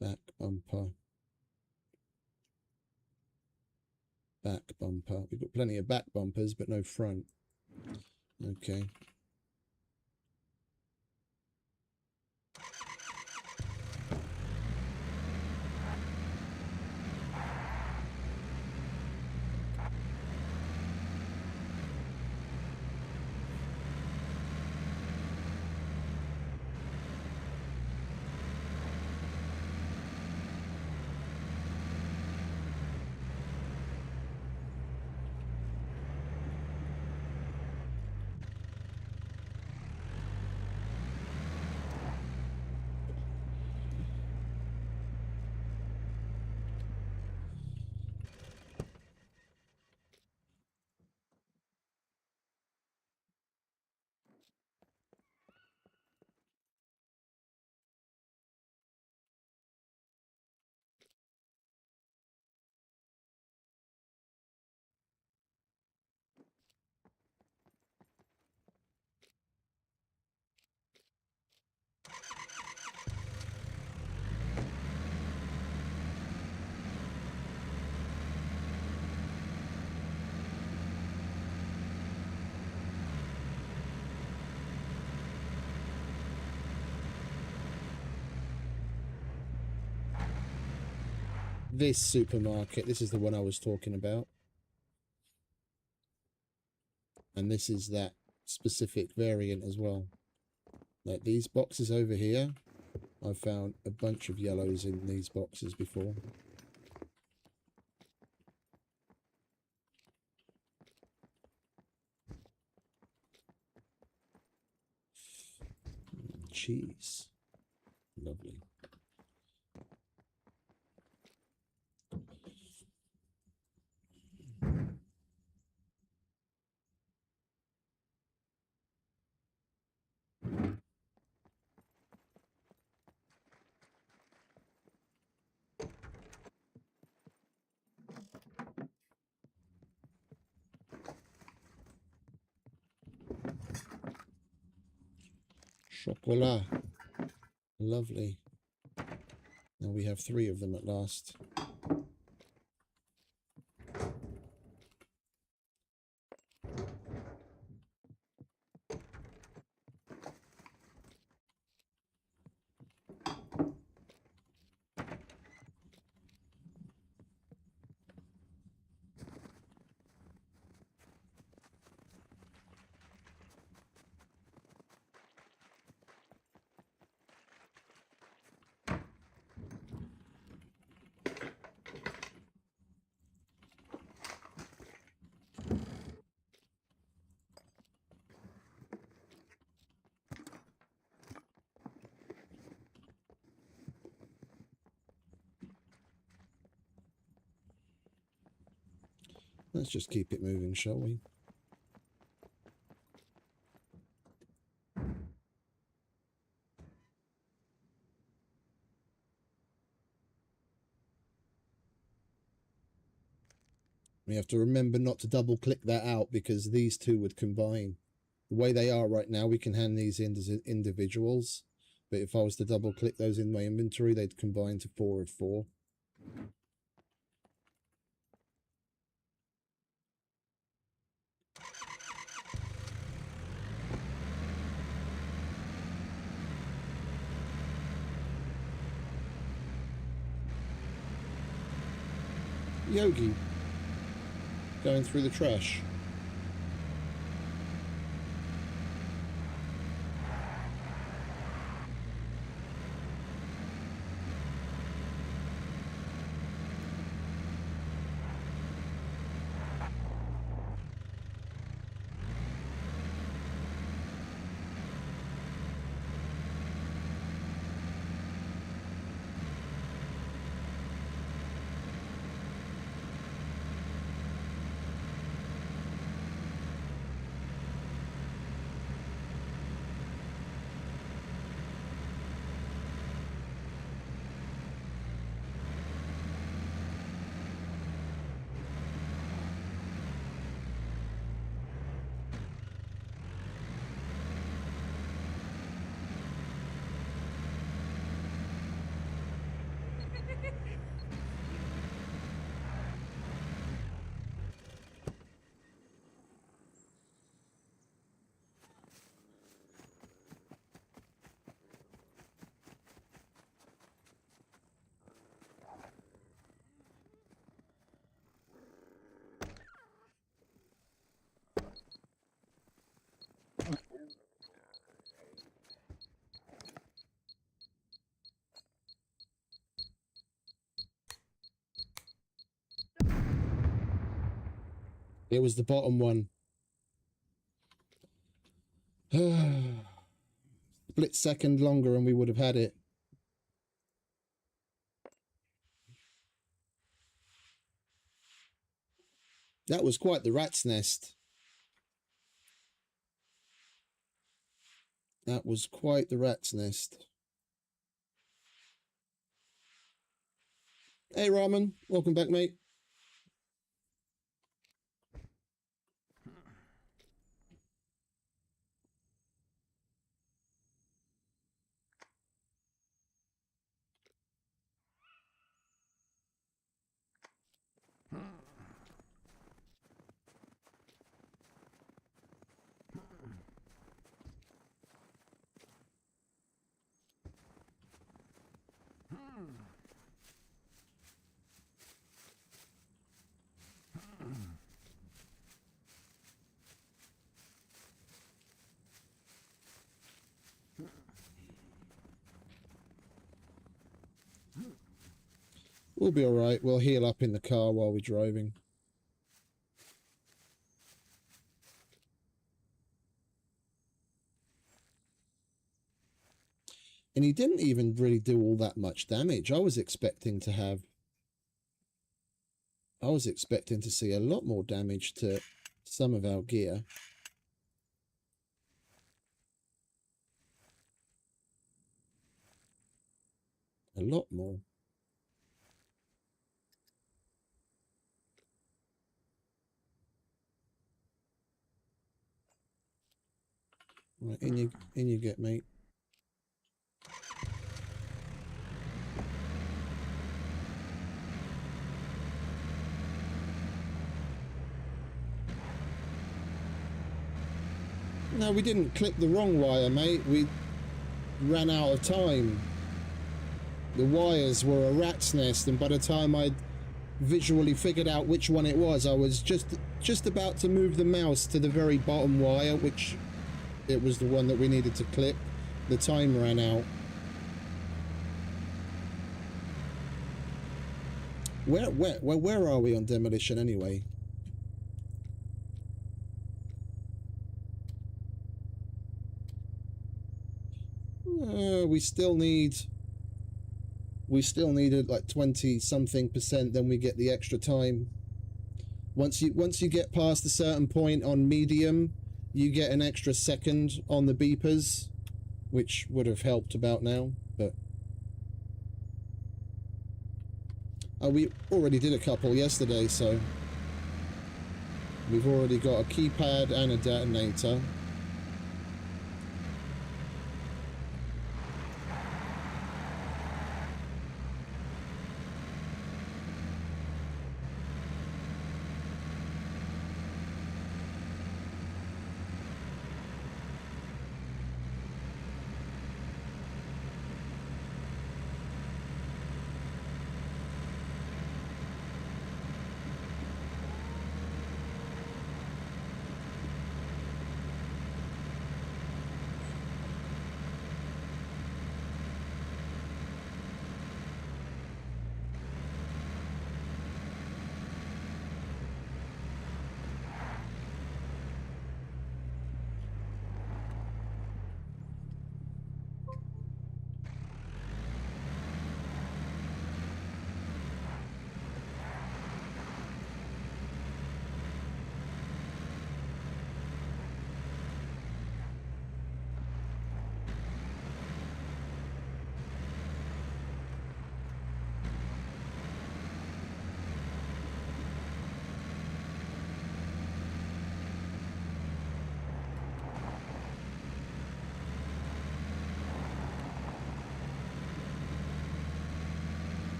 Back bumper. Back bumper. We've got plenty of back bumpers, but no front. Okay. This supermarket, this is the one I was talking about. And this is that specific variant as well. Like these boxes over here, I've found a bunch of yellows in these boxes before. Cheese. Lovely. Chocolat. Lovely. Now we have 3 of them at last. Let's just keep it moving, shall we? We have to remember not to double click that out because these two would combine. The way they are right now, we can hand these in as individuals. But if I was to double click those in my inventory, they'd combine to 4 of 4. Yogi going through the trash. It was the bottom one. Split second longer and we would have had it. That was quite the rat's nest. That was quite the rat's nest. Hey, Ramen. Welcome back, mate. We'll be all right. We'll heal up in the car while we're driving. And he didn't even really do all that much damage. I was expecting to see a lot more damage to some of our gear. A lot more. Right, in you get, mate. No, we didn't clip the wrong wire, mate. We ran out of time. The wires were a rat's nest, and by the time I'd visually figured out which one it was, I was just about to move the mouse to the very bottom wire, which it was the one that we needed to clip. The time ran out. Where are we on demolition anyway? We still needed like 20-something%, then we get the extra time. Once you get past a certain point on medium, you get an extra second on the beepers, which would have helped about now, but we already did a couple yesterday, so we've already got a keypad and a detonator.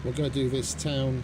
We're going to do this town.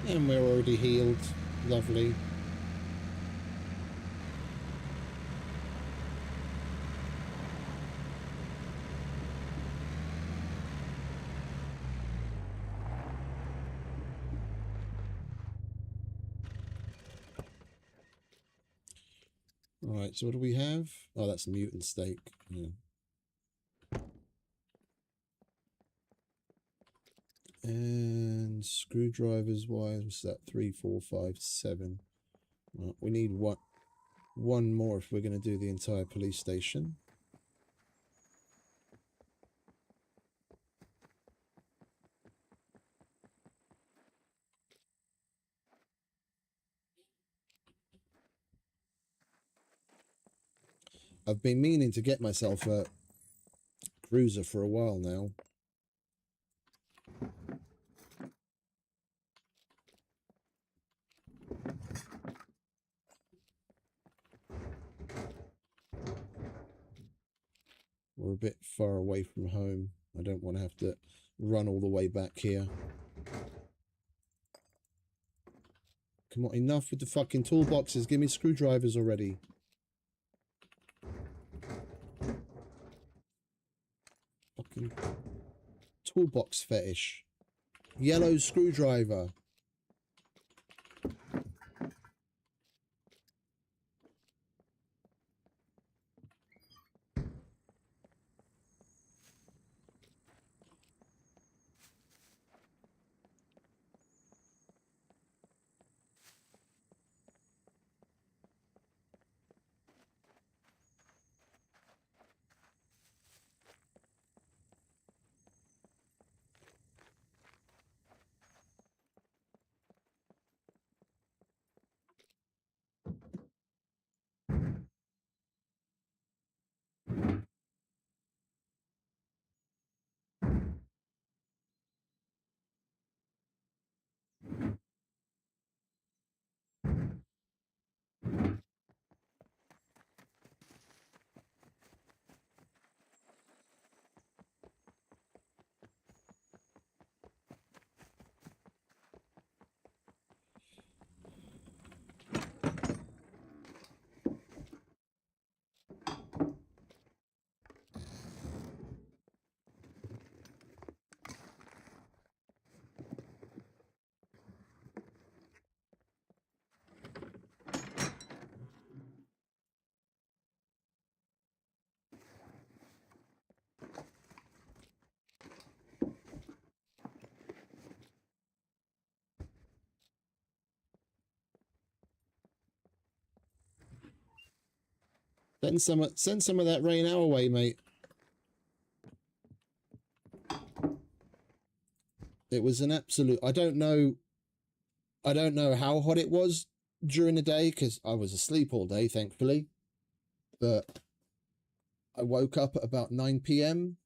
And we're already healed. Lovely. Alright, so what do we have? Oh, that's a mutant steak. Yeah. And screwdrivers wise, what's that? 3, 4, 5, 7. Well, we need one more if we're going to do the entire police station. I've been meaning to get myself a cruiser for a while now. We're a bit far away from home. I don't want to have to run all the way back here. Come on, enough with the fucking toolboxes. Give me screwdrivers already. Fucking toolbox fetish. Yellow screwdriver. Send some of that rain our way, mate. It was an absolute... I don't know how hot it was during the day because I was asleep all day, thankfully. But I woke up at about 9 p.m.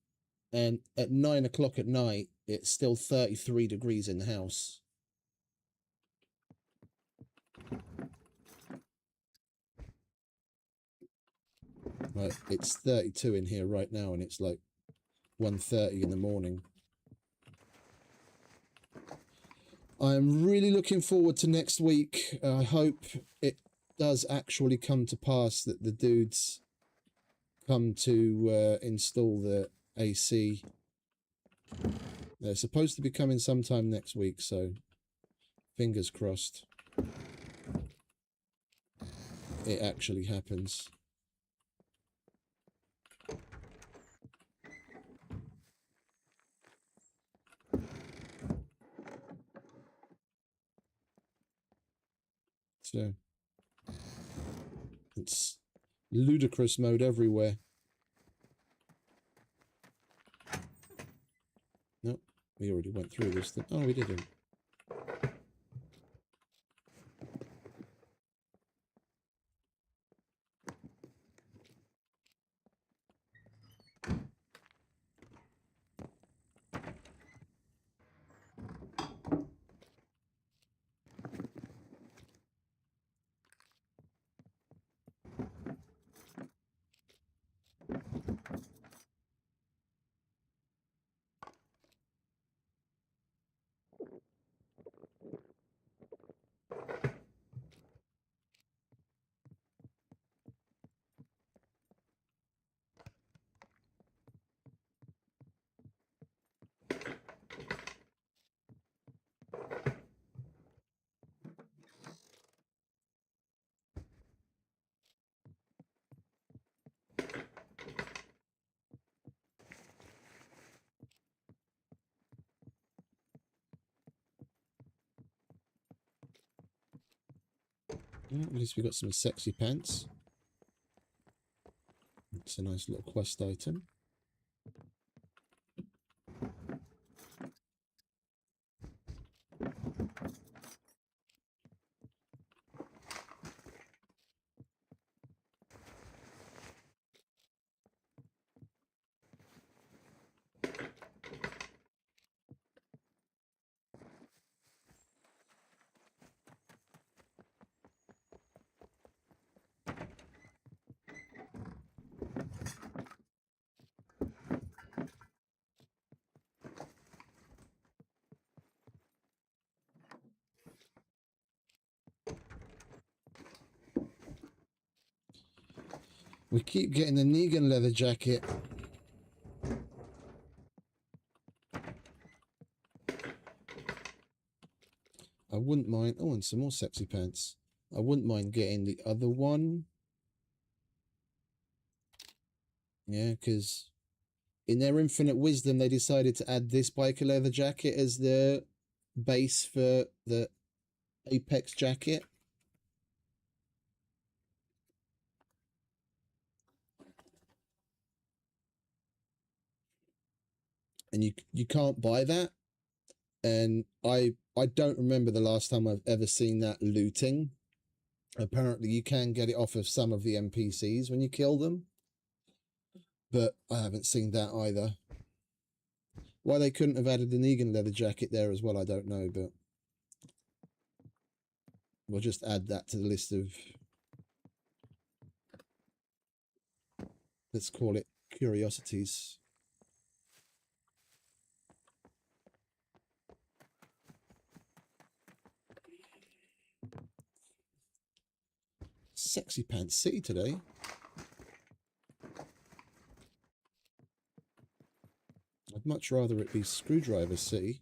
and at 9 o'clock at night, it's still 33 degrees in the house. Right, it's 32 in here right now, and it's like 1:30 in the morning. I'm really looking forward to next week. I hope it does actually come to pass that the dudes come to install the AC. They're supposed to be coming sometime next week, so fingers crossed it actually happens. So it's ludicrous mode everywhere. Nope, we already went through this thing. Oh, we didn't. Oh, at least we got some sexy pants. It's a nice little quest item. We keep getting the Negan leather jacket. I wouldn't mind... Oh, and some more sexy pants. I wouldn't mind getting the other one. Yeah, because in their infinite wisdom, they decided to add this biker leather jacket as the base for the Apex jacket. And you can't buy that. And I don't remember the last time I've ever seen that looting. Apparently you can get it off of some of the NPCs when you kill them. But I haven't seen that either. Why they couldn't have added the Negan leather jacket there as well, I don't know, but we'll just add that to the list of, let's call it, curiosities. Sexy Pants City today. I'd much rather it be Screwdriver City.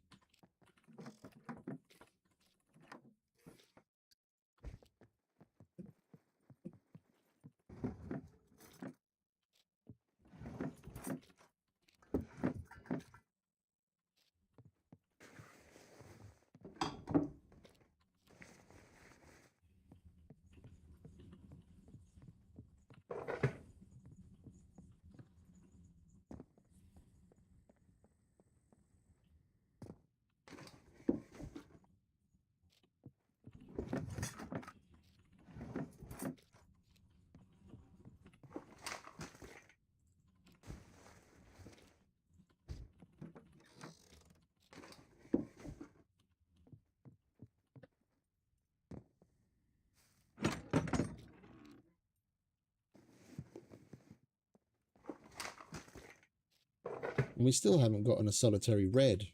And we still haven't gotten a solitary red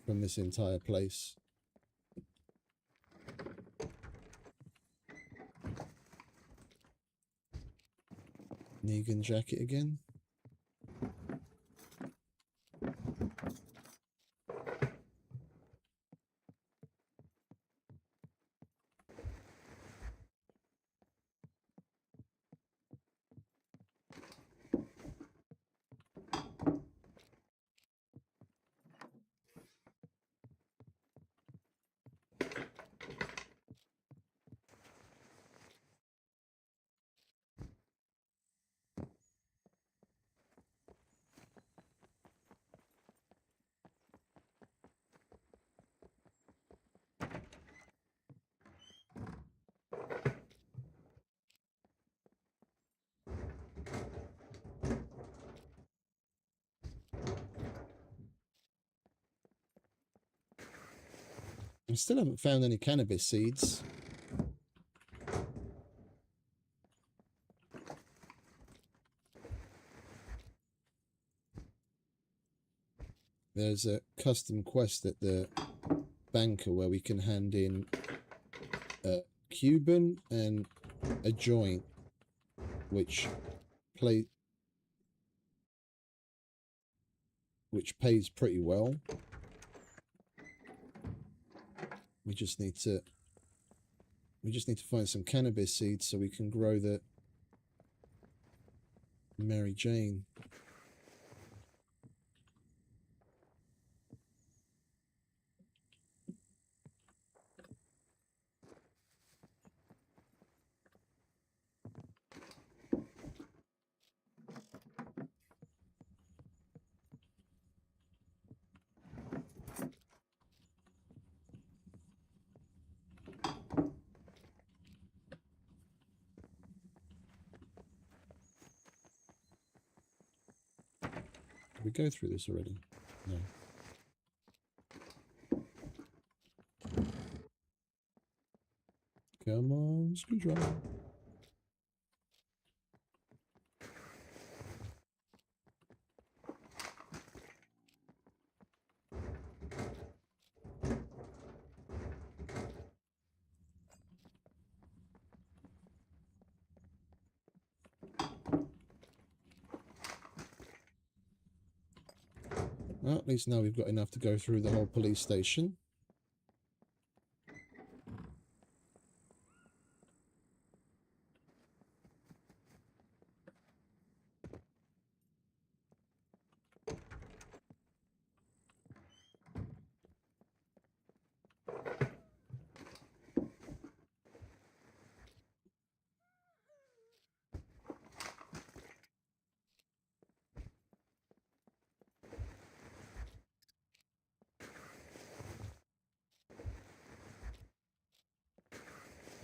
from this entire place. Negan jacket again. I still haven't found any cannabis seeds. There's a custom quest at the banker where we can hand in a Cuban and a joint, which pays pretty well. We just need to find some cannabis seeds so we can grow the Mary Jane. Did we go through this already? No. Come on, screwdriver. Well, at least now we've got enough to go through the whole police station.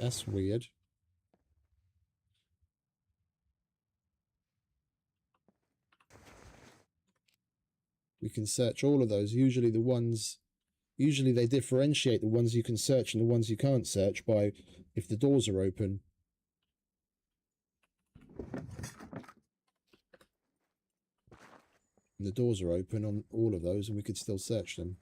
That's weird. We can search all of those. Usually they differentiate the ones you can search and the ones you can't search by if the doors are open. And the doors are open on all of those and we could still search them.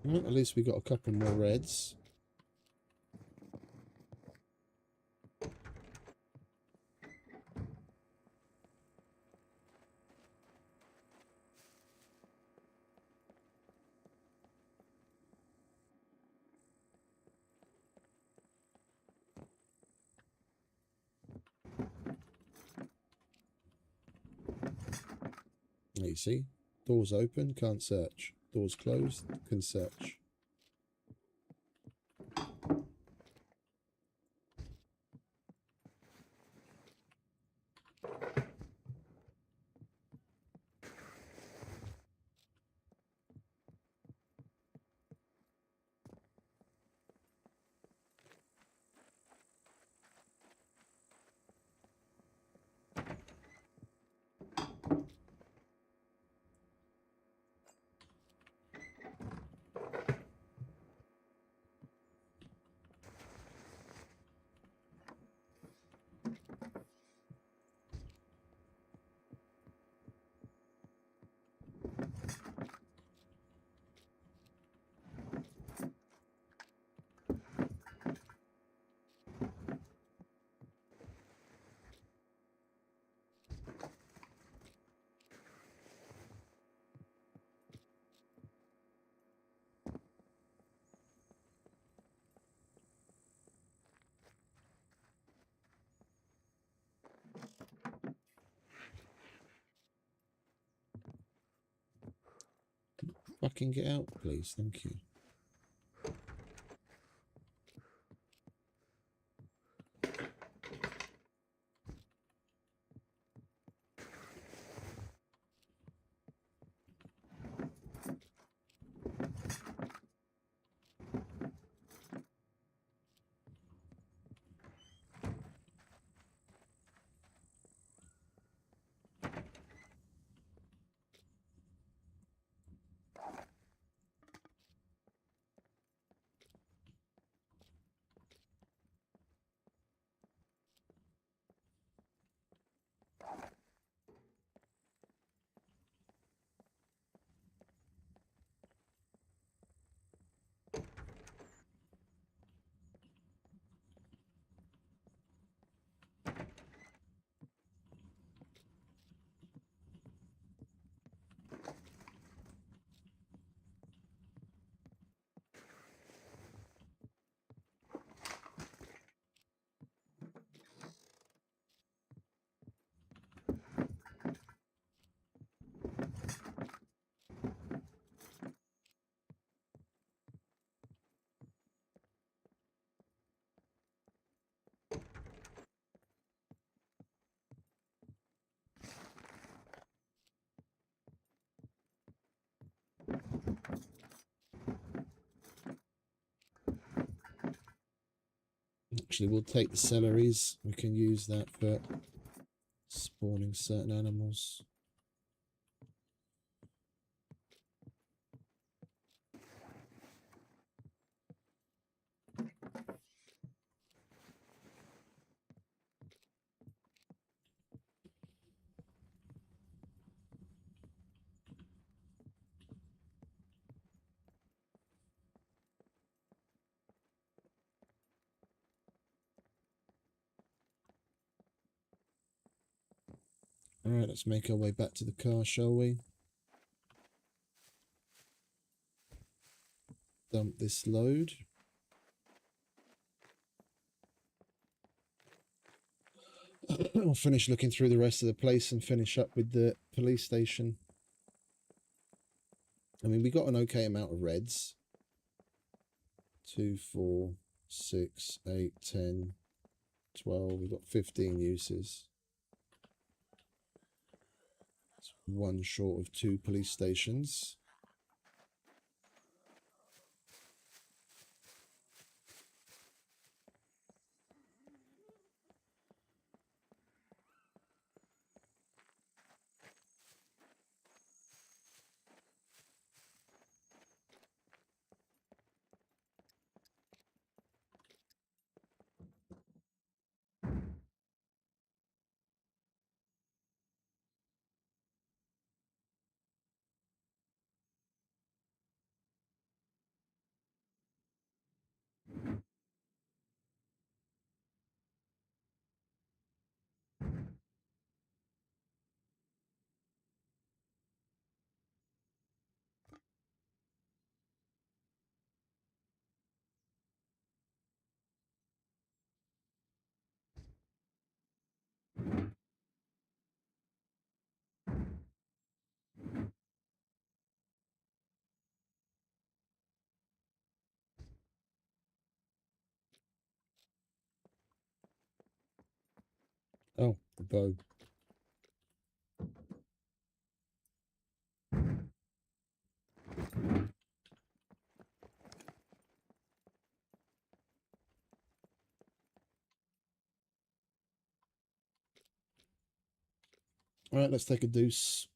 Well, at least we got a couple more reds. You see, doors open, can't search. Doors closed, can search. fucking get out, please? Thank you. Actually, we'll take the celeries. We can use that for spawning certain animals. Alright, let's make our way back to the car, shall we? Dump this load. I'll finish looking through the rest of the place and finish up with the police station. I mean, we got an okay amount of reds. 2, 4, 6, 8, 10, 12. We've got 15 uses. It's one short of 2 police stations. Oh, the bow. Alright, let's take a deuce.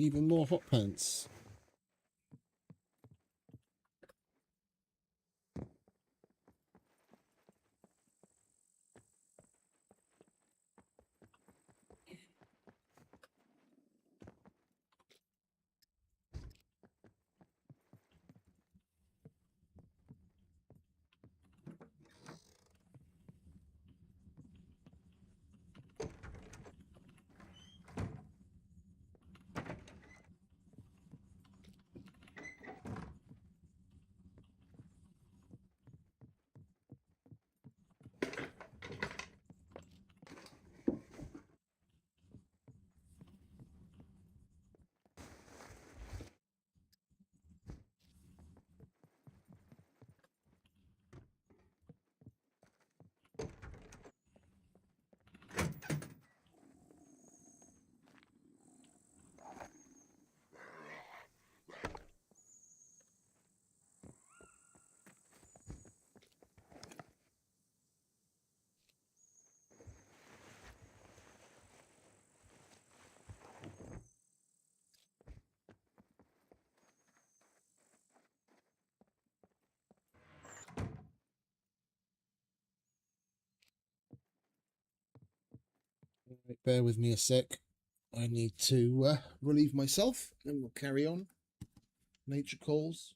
even more hot pants. Right, bear with me a sec. I need to relieve myself, and we'll carry on. Nature calls.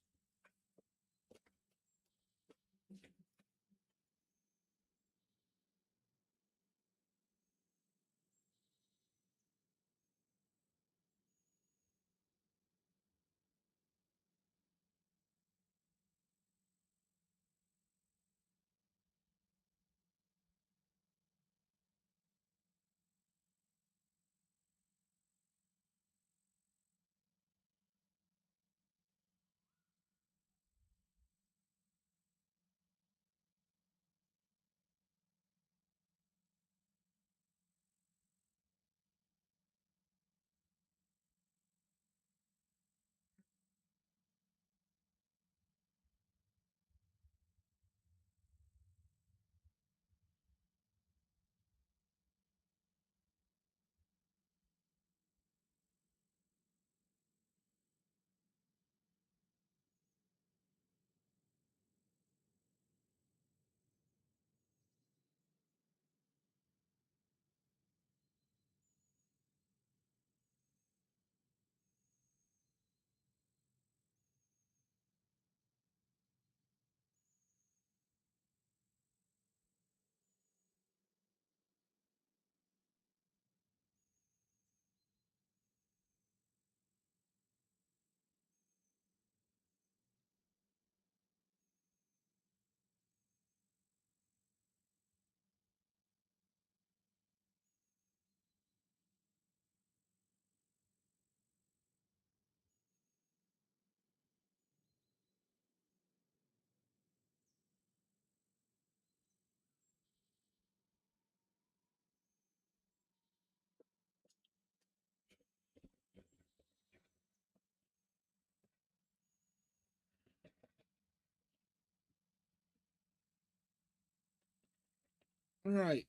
Right.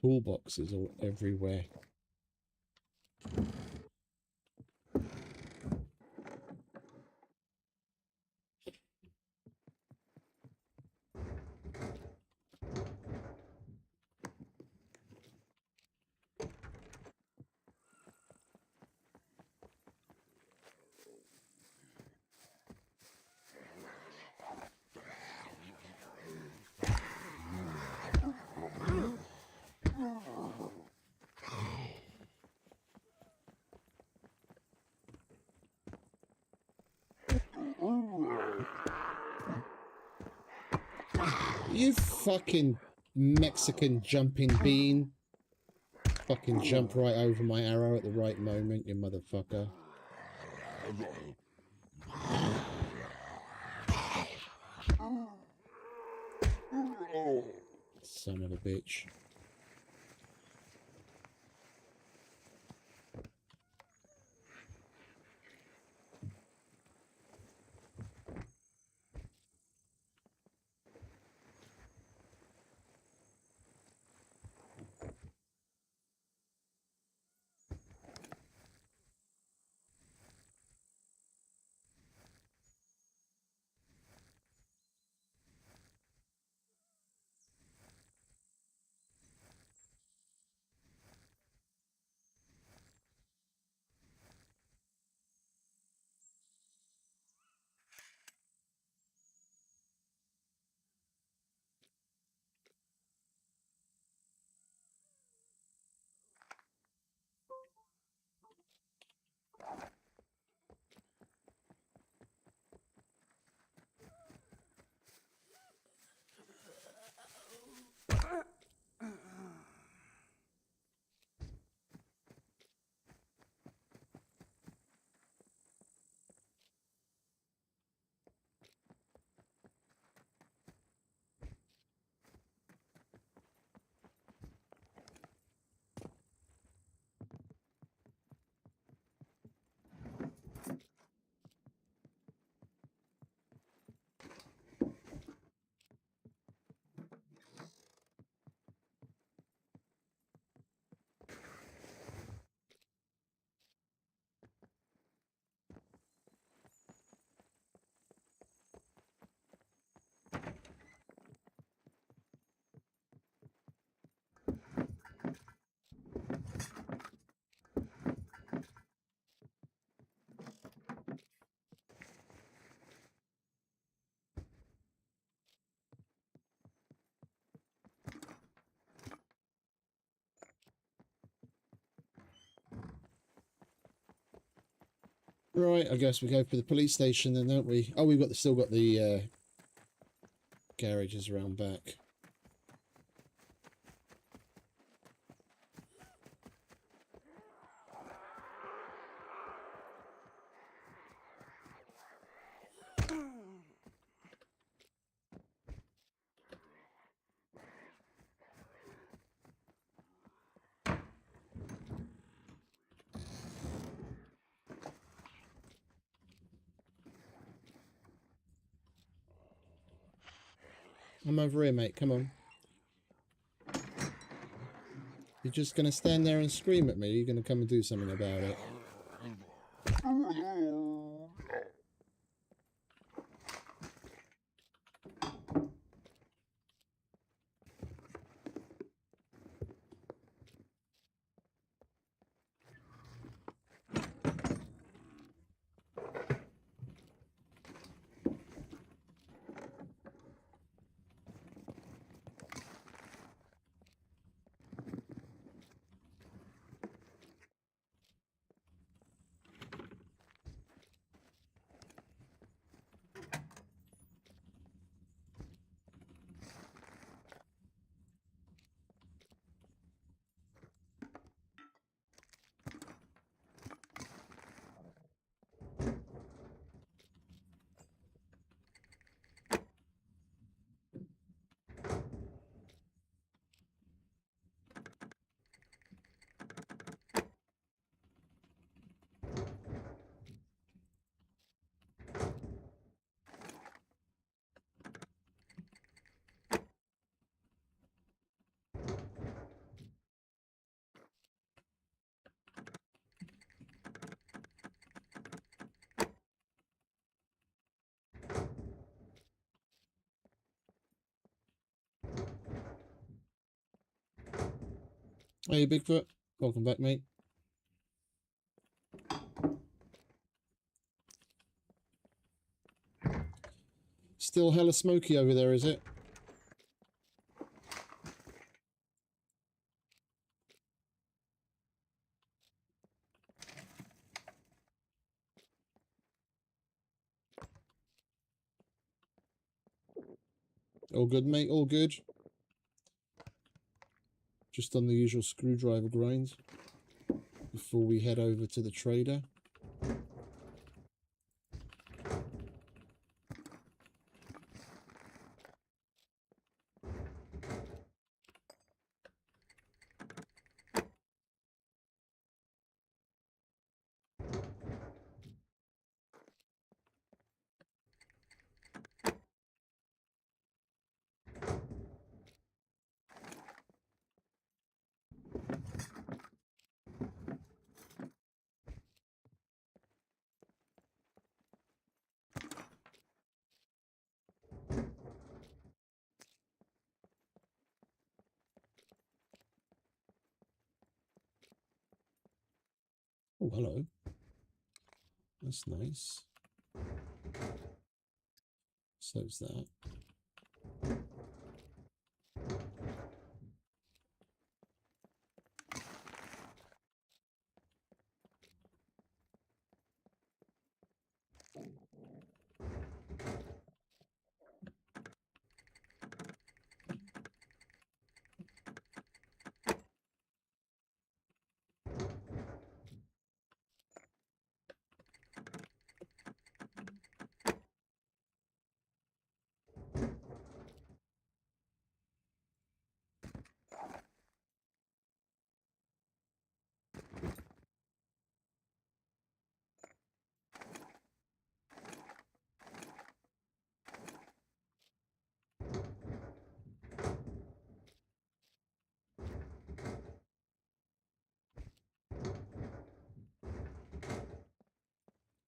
Toolboxes all everywhere. You fucking Mexican jumping bean. Fucking jump right over my arrow at the right moment, you motherfucker. Son of a bitch. Right, I guess we go for the police station then, don't we? Oh, we've got still got the garages around back. I'm over here, mate. Come on. You're just going to stand there and scream at me? You're going to come and do something about it? Hey, Bigfoot. Welcome back, mate. Still hella smoky over there, is it? All good, mate. All good. Just on the usual screwdriver grind before we head over to the trader. Oh, hello. That's nice. So's that.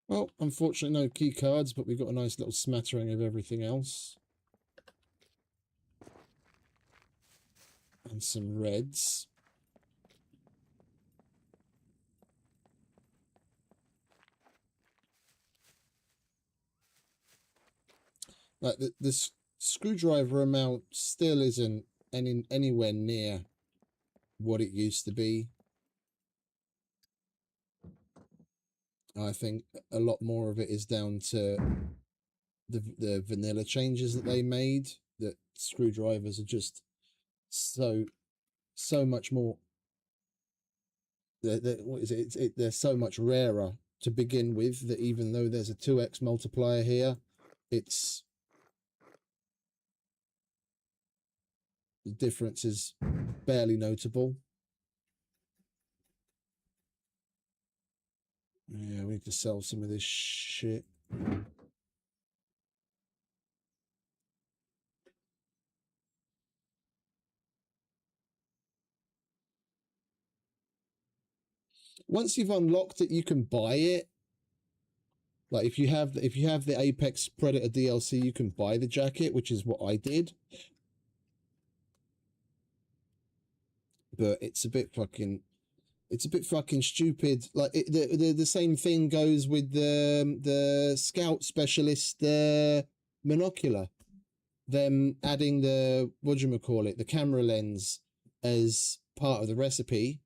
Well, unfortunately, no key cards, but we've got a nice little smattering of everything else. And some reds. Like this screwdriver amount still isn't anywhere near what it used to be. I think a lot more of it is down to the vanilla changes that they made. That screwdrivers are just so much more. What is it? They're so much rarer to begin with that even though there's a 2x multiplier here, it's the difference is barely notable. Yeah, we need to sell some of this shit. Once you've unlocked it, you can buy it. Like if you have the Apex Predator DLC, you can buy the jacket, which is what I did. But it's a bit fucking stupid. Like the same thing goes with the Scout Specialist monocular. Them adding the the camera lens as part of the recipe,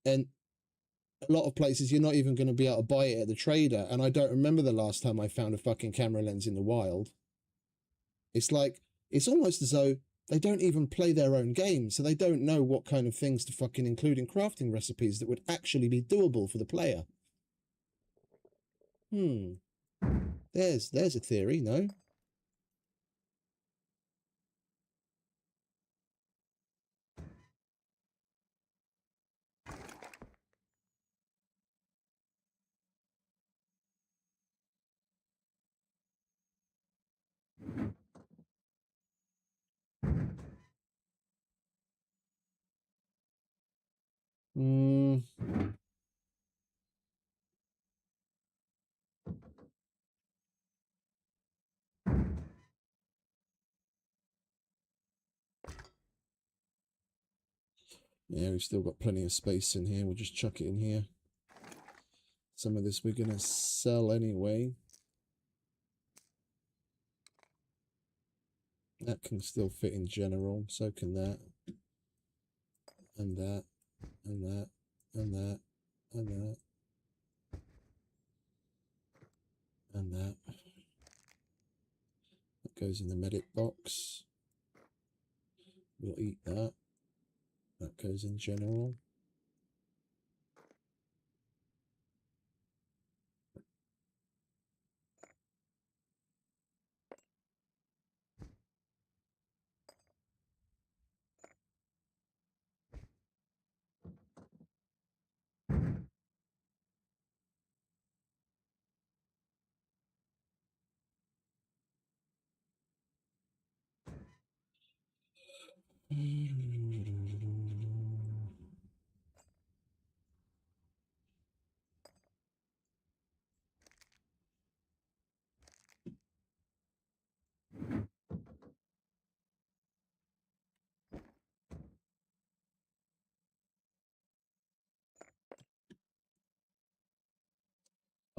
and a lot of places you're not even going to be able to buy it at the trader. And I don't remember the last time I found a fucking camera lens in the wild. It's like, it's almost as though they don't even play their own game, so they don't know what kind of things to fucking include in crafting recipes that would actually be doable for the player. There's a theory, no? Hmm. Yeah, we've still got plenty of space in here. We'll just chuck it in here. Some of this we're going to sell anyway. That can still fit in general. So can that. And that. And that. And that. And that. And that. That goes in the medic box. We'll eat that. That goes in general.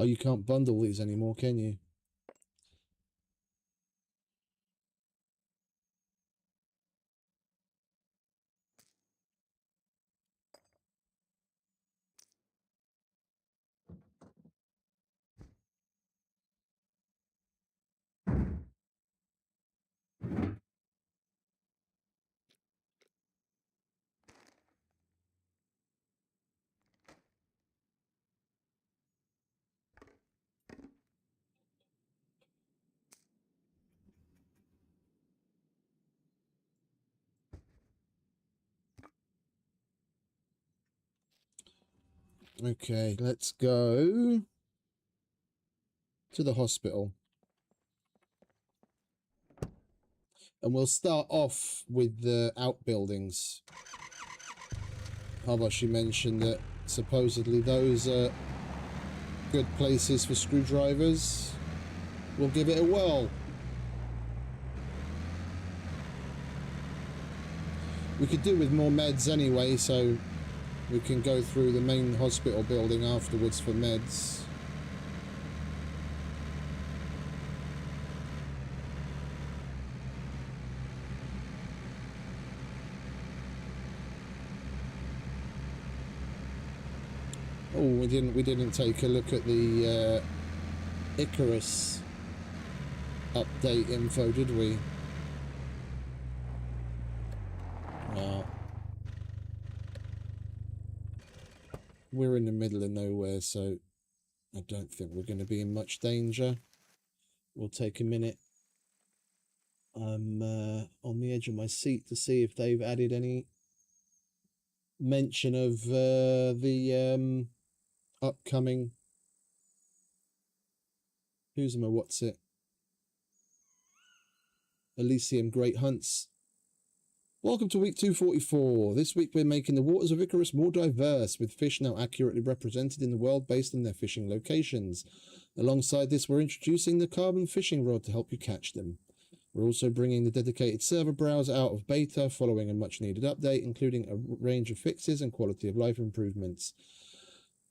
Oh, you can't bundle these anymore, can you? Okay, let's go to the hospital. And we'll start off with the outbuildings. Habashi mentioned that supposedly those are good places for screwdrivers. We'll give it a whirl. We could do with more meds anyway, so we can go through the main hospital building afterwards for meds. Oh, we didn't take a look at the Icarus update info, did we? No. We're in the middle of nowhere, so I don't think we're going to be in much danger. We'll take a minute. I'm on the edge of my seat to see if they've added any mention of the upcoming what's it? Elysium Great Hunts. Welcome to week 244. This week we're making the waters of Icarus more diverse, with fish now accurately represented in the world based on their fishing locations. Alongside this, we're introducing the carbon fishing rod to help you catch them. We're also bringing the dedicated server browser out of beta following a much needed update, including a range of fixes and quality of life improvements.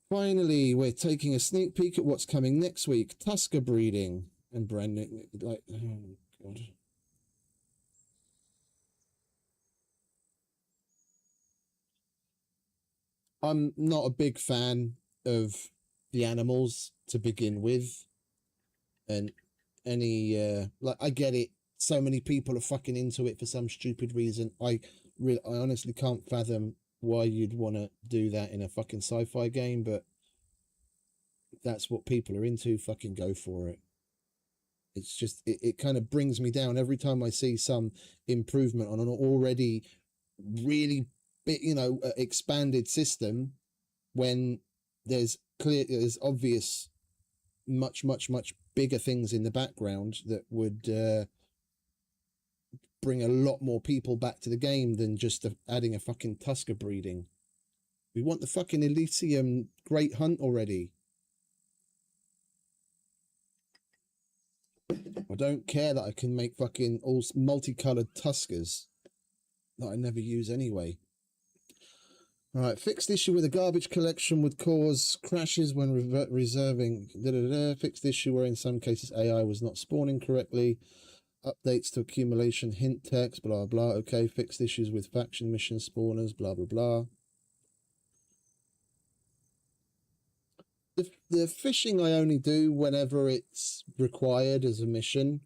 Finally, we're taking a sneak peek at what's coming next week. Tusker breeding and brand new, like, oh god. I'm not a big fan of the animals to begin with, and any like, I get it. So many people are fucking into it for some stupid reason. I honestly can't fathom why you'd want to do that in a fucking sci-fi game, but that's what people are into. Fucking go for it. It's just, it kind of brings me down every time I see some improvement on an already really bit, expanded system, when there's obvious much bigger things in the background that would bring a lot more people back to the game than just adding a fucking Tusker breeding. We want the fucking Elysium Great Hunt already. I don't care that I can make fucking all multicolored Tuskers that I never use anyway. All right, fixed issue with the garbage collection would cause crashes when reserving. Fixed issue where in some cases AI was not spawning correctly. Updates to accumulation hint text, blah, blah. Okay, fixed issues with faction mission spawners, blah, blah, blah. The fishing I only do whenever it's required as a mission.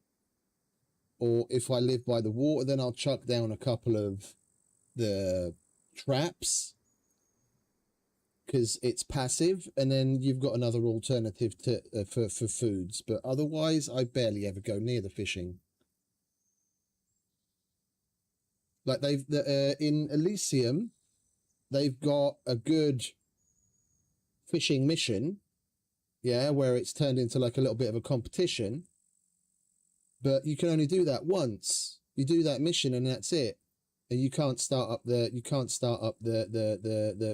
Or if I live by the water, then I'll chuck down a couple of the traps. Because it's passive, and then you've got another alternative to for foods. But otherwise, I barely ever go near the fishing. Like they've in Elysium, they've got a good fishing mission, yeah, where it's turned into like a little bit of a competition. But you can only do that once. You do that mission, and that's it. And you can't start up the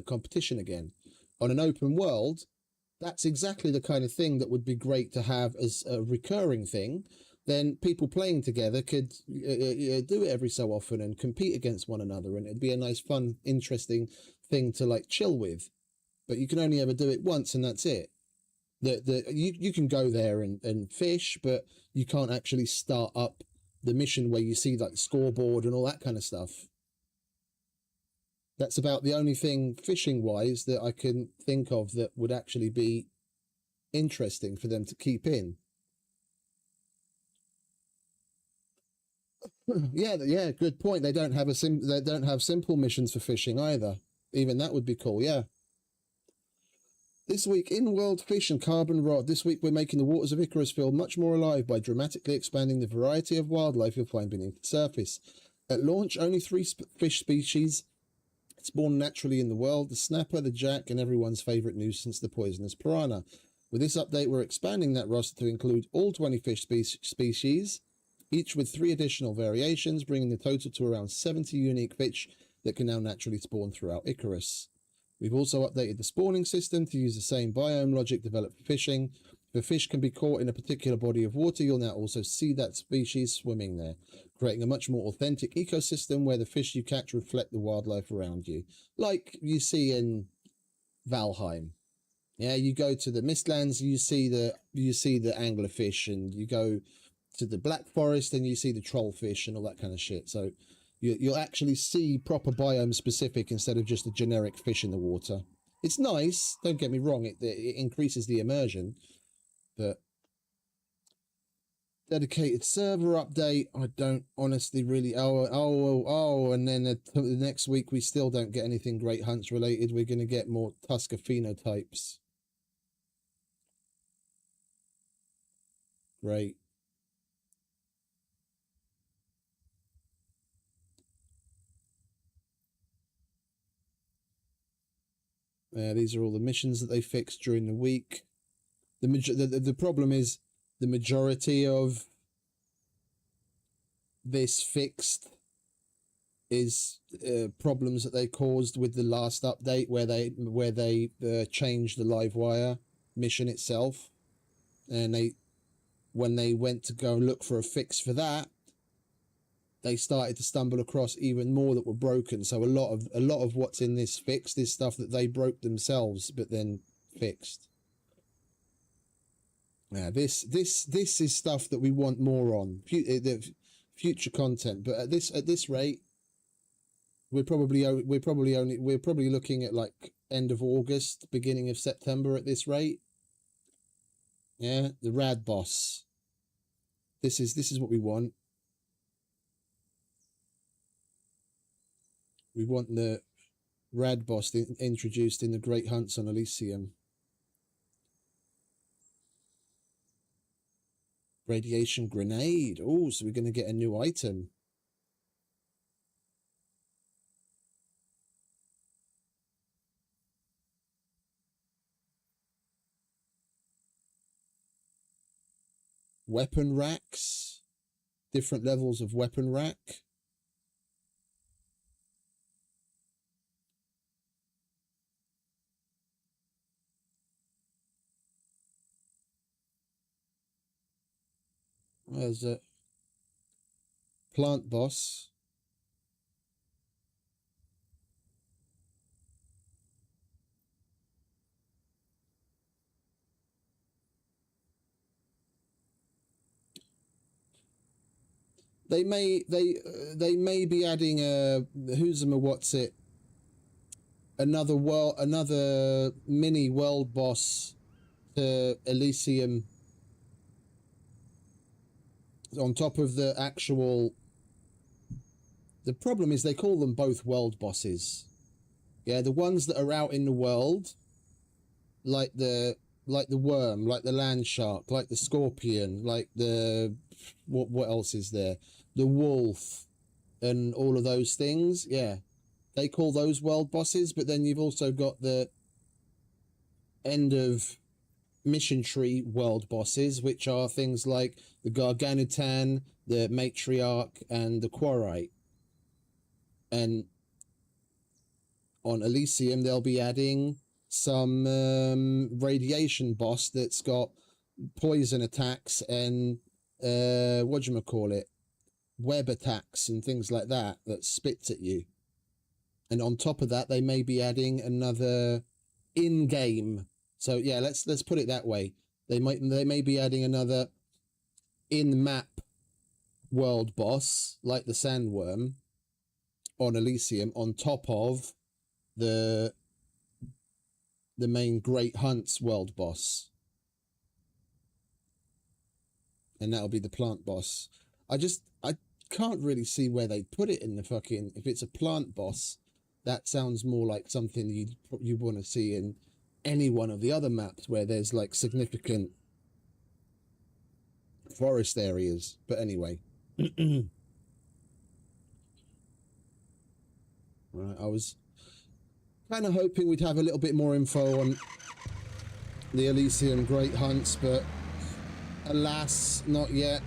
competition again. On an open world, that's exactly the kind of thing that would be great to have as a recurring thing. Then people playing together could do it every so often and compete against one another, and it'd be a nice, fun, interesting thing to like chill with. But you can only ever do it once, and that's it. You can go there and fish, but you can't actually start up the mission where you see like the scoreboard and all that kind of stuff. That's about the only thing fishing wise that I can think of that would actually be interesting for them to keep in. Yeah, good point. They don't have simple missions for fishing either. Even that would be cool, yeah. This week in World Fish and Carbon Rod. This week we're making the waters of Icarus feel much more alive by dramatically expanding the variety of wildlife you'll find beneath the surface. At launch, only 3 fish species spawn naturally in the world: the snapper, the jack, and everyone's favourite nuisance, the poisonous piranha. With this update, we're expanding that roster to include all 20 fish species, each with 3 additional variations, bringing the total to around 70 unique fish that can now naturally spawn throughout Icarus. We've also updated the spawning system to use the same biome logic developed for fishing. If a fish can be caught in a particular body of water, you'll now also see that species swimming there, creating a much more authentic ecosystem where the fish you catch reflect the wildlife around you, like you see in Valheim. Yeah, you go to the Mistlands, you see the anglerfish, and you go to the Black Forest and you see the trollfish and all that kind of shit. So you'll actually see proper biome specific instead of just a generic fish in the water. It's nice, don't get me wrong, it increases the immersion, but dedicated server update, I don't honestly really, and then the next week we still don't get anything Great Hunts related. We're going to get more Tusker phenotypes. Great. These are all the missions that they fixed during the week. The problem is the majority of this fixed is problems that they caused with the last update where they changed the live wire mission itself, and when they went to go look for a fix for that, they started to stumble across even more that were broken. So a lot of what's in this fixed is stuff that they broke themselves but then fixed. Yeah, this is stuff that we want more on, future content. But at this rate, we're probably looking at like end of August, beginning of September at this rate. Yeah, the rad boss. This is what we want. We want the rad boss introduced in the Great Hunts on Elysium. Radiation grenade. Oh, so we're going to get a new item. Weapon racks. Different levels of weapon rack. There's a plant boss. They may be adding a what's it, another mini world boss to Elysium on top of the actual. The problem is they call them both world bosses. Yeah, the ones that are out in the world, like the worm, like the land shark, like the scorpion, like the what else is there? The wolf and all of those things. Yeah, they call those world bosses, but then you've also got the end of mission tree world bosses, which are things like the Garganutan, the Matriarch, and the Quarite. And on Elysium, they'll be adding some radiation boss that's got poison attacks and whatchamacallit, web attacks and things like that spits at you. And on top of that, they may be adding another in-game. So yeah, let's put it that way. They may be adding another in-map world boss like the Sandworm on Elysium on top of the main Great Hunts world boss, and that'll be the plant boss. I can't really see where they put it in the fucking. If it's a plant boss, that sounds more like something you want to see in any one of the other maps where there's like significant forest areas. But anyway. Right, I was kind of hoping we'd have a little bit more info on the Elysium Great Hunts, but alas, not yet.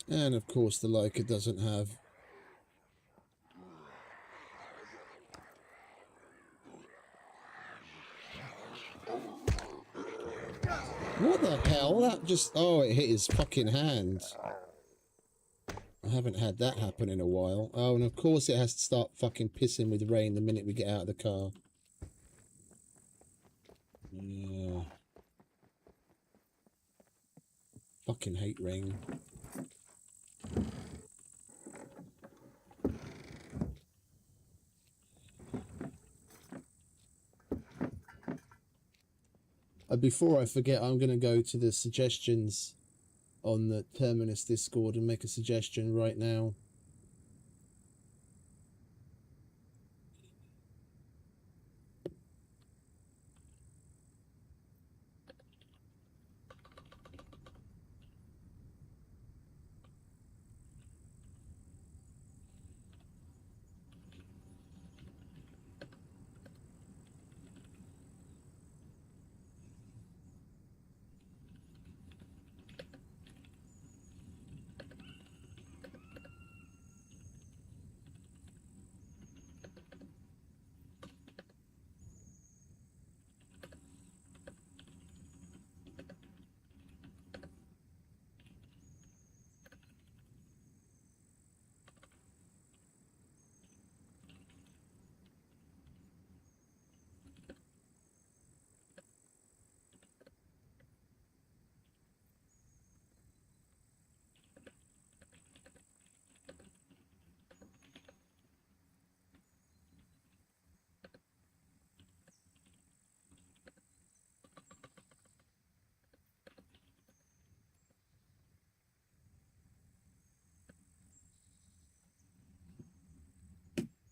And of course the Leica doesn't have what the hell? That just oh, it hit his fucking hand. I haven't had that happen in a while. Oh, and of course it has to start fucking pissing with rain the minute we get out of the car. Yeah. Fucking hate rain. Before I forget, I'm going to go to the suggestions on the Terminus Discord and make a suggestion right now.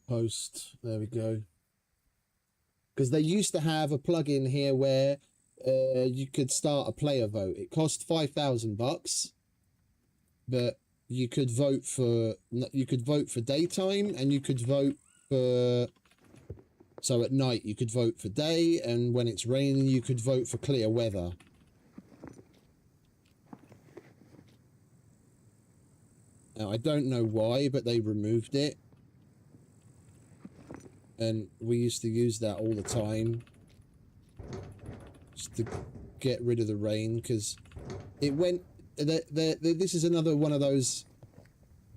Post. There we go. Because they used to have a plugin here where you could start a player vote. It cost $5,000, but you could vote for daytime, and you could vote for. So at night you could vote for day, and when it's raining you could vote for clear weather. Now, I don't know why, but they removed it. And we used to use that all the time. Just to get rid of the rain, because it went... This is another one of those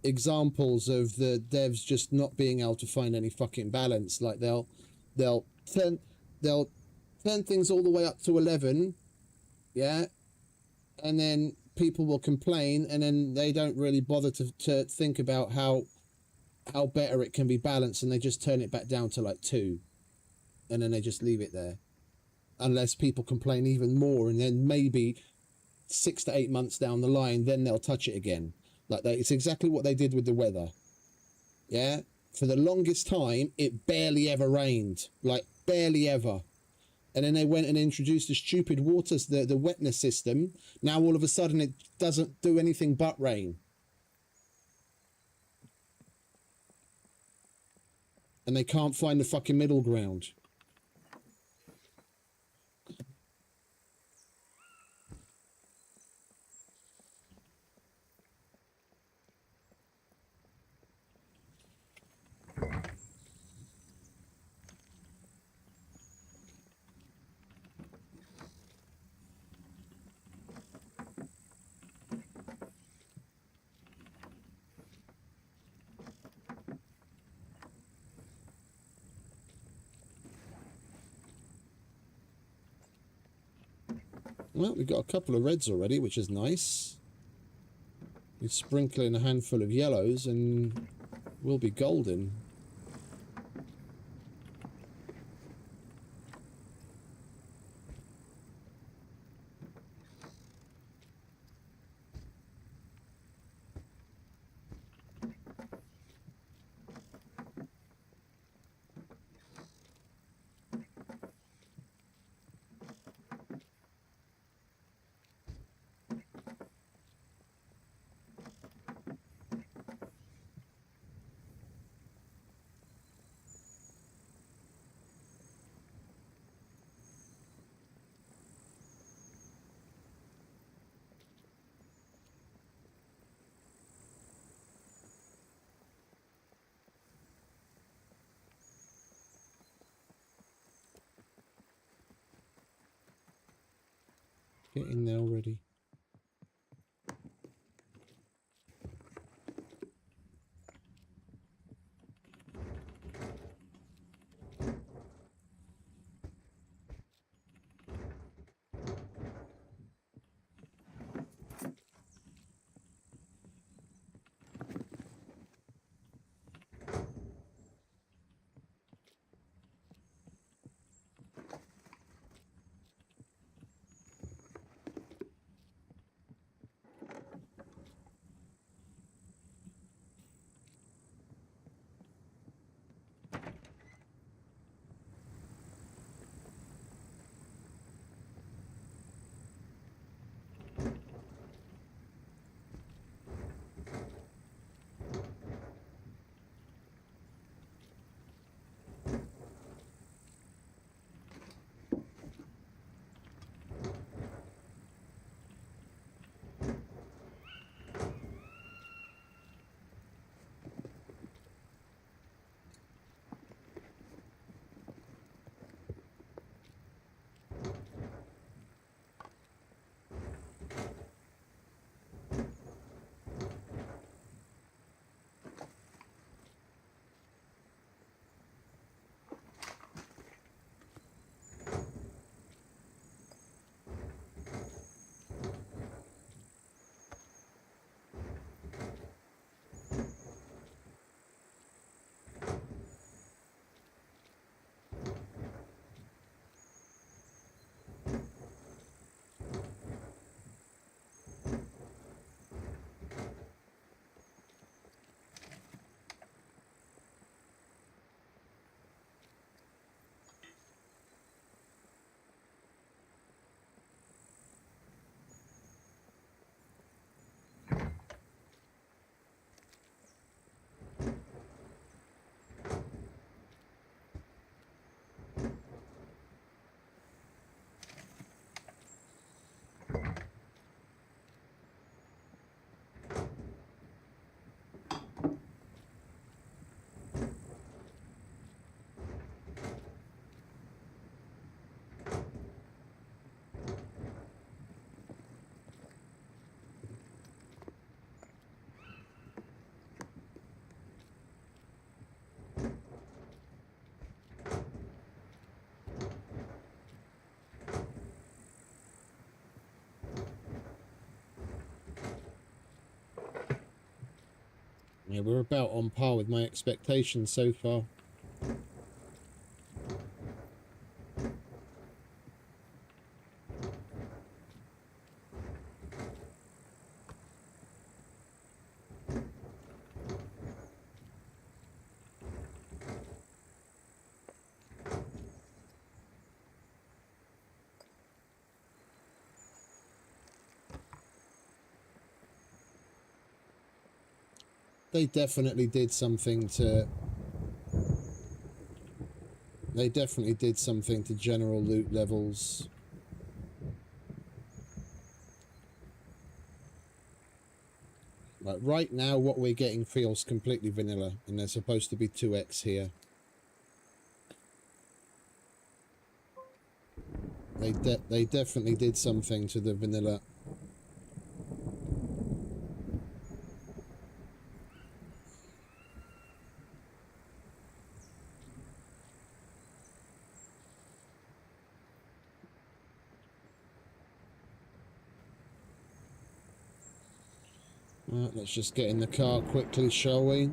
examples of the devs just not being able to find any fucking balance. Like, they'll turn things all the way up to 11, yeah, and then people will complain, and then they don't really bother to think about how better it can be balanced, and they just turn it back down to like 2, and then they just leave it there, unless people complain even more, and then maybe 6 to 8 months down the line, then they'll touch it again. Like that, it's exactly what they did with the weather. Yeah, for the longest time, it barely ever rained, like barely ever. And then they went and introduced the stupid the wetness system. Now all of a sudden it doesn't do anything but rain. And they can't find the fucking middle ground. Well, we've got a couple of reds already, which is nice. We sprinkle in a handful of yellows and we'll be golden. Get in there already. Yeah, we're about on par with my expectations so far. They definitely did something to... They definitely did something to general loot levels. Like right now, what we're getting feels completely vanilla, and there's supposed to be 2x here. They definitely did something to the vanilla. Right, let's just get in the car quickly, shall we?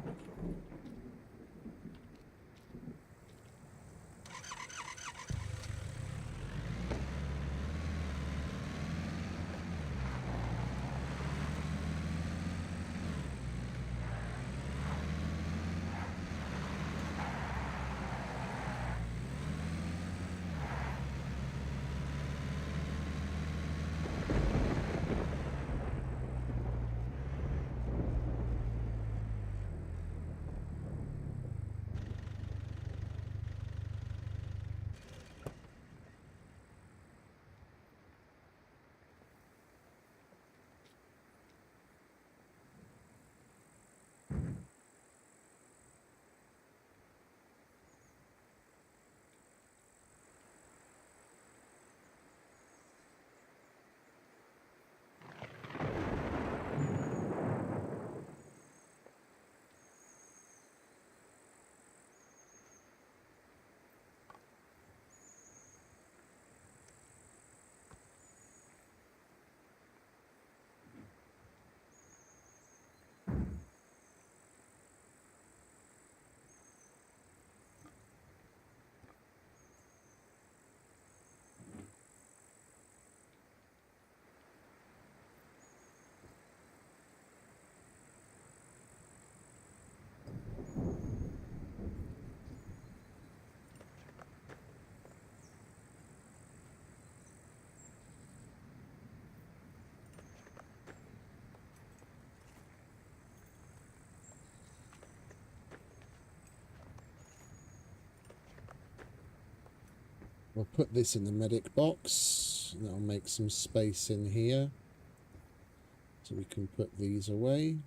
We'll put this in the medic box. That'll make some space in here. So we can put these away.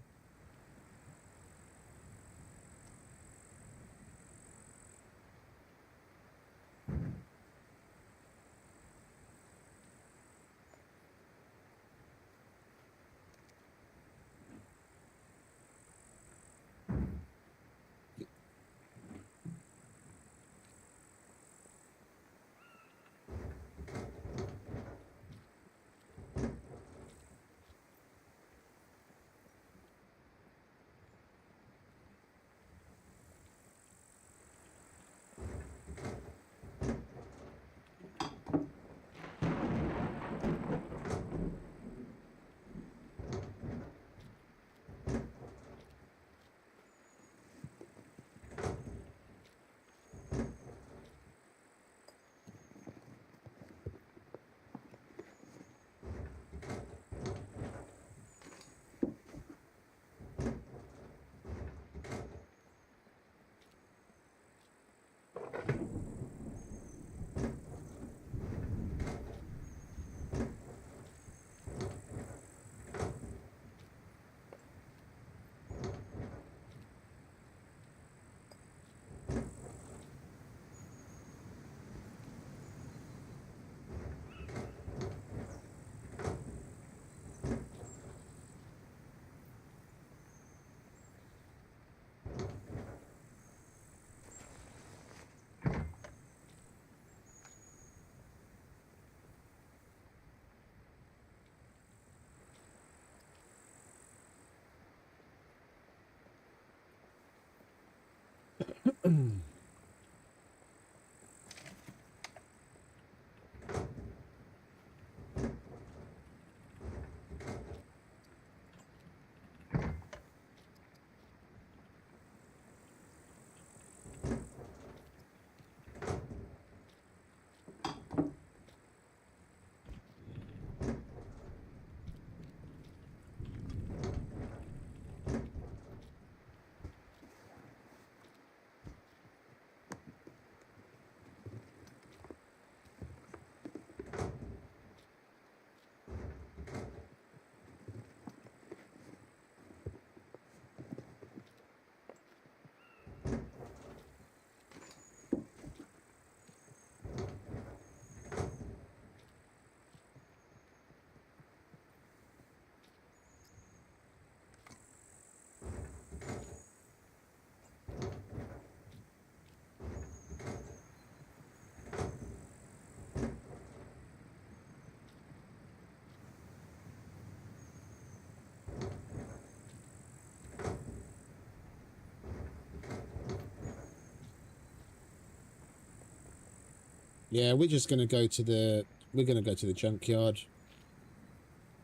Yeah, we're just going to go to the... We're going to go to the junkyard.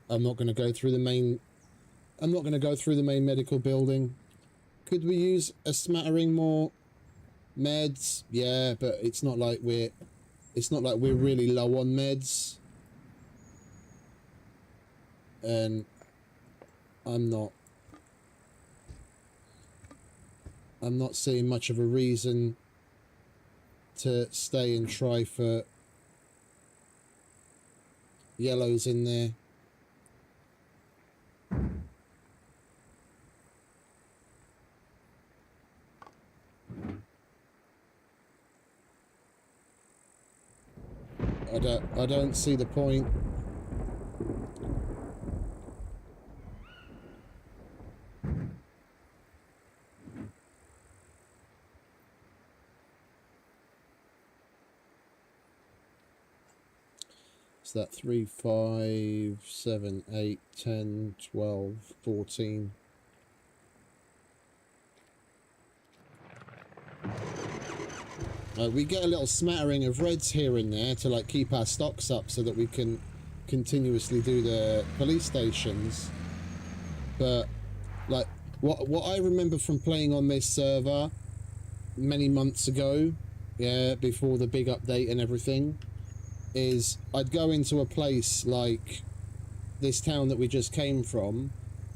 I'm not going to go through the main... I'm not going to go through the main medical building. Could we use a smattering more meds? Yeah, but it's not like we're... It's not like we're really low on meds. And I'm not seeing much of a reason to stay and try for yellows in there. I don't see the point. So that 3, 5, 7, 8, 10, 12, 14. We get a little smattering of reds here and there to like keep our stocks up so that we can continuously do the police stations. But like what I remember from playing on this server many months ago, yeah, before the big update and everything, is I'd go into a place like this town that we just came from,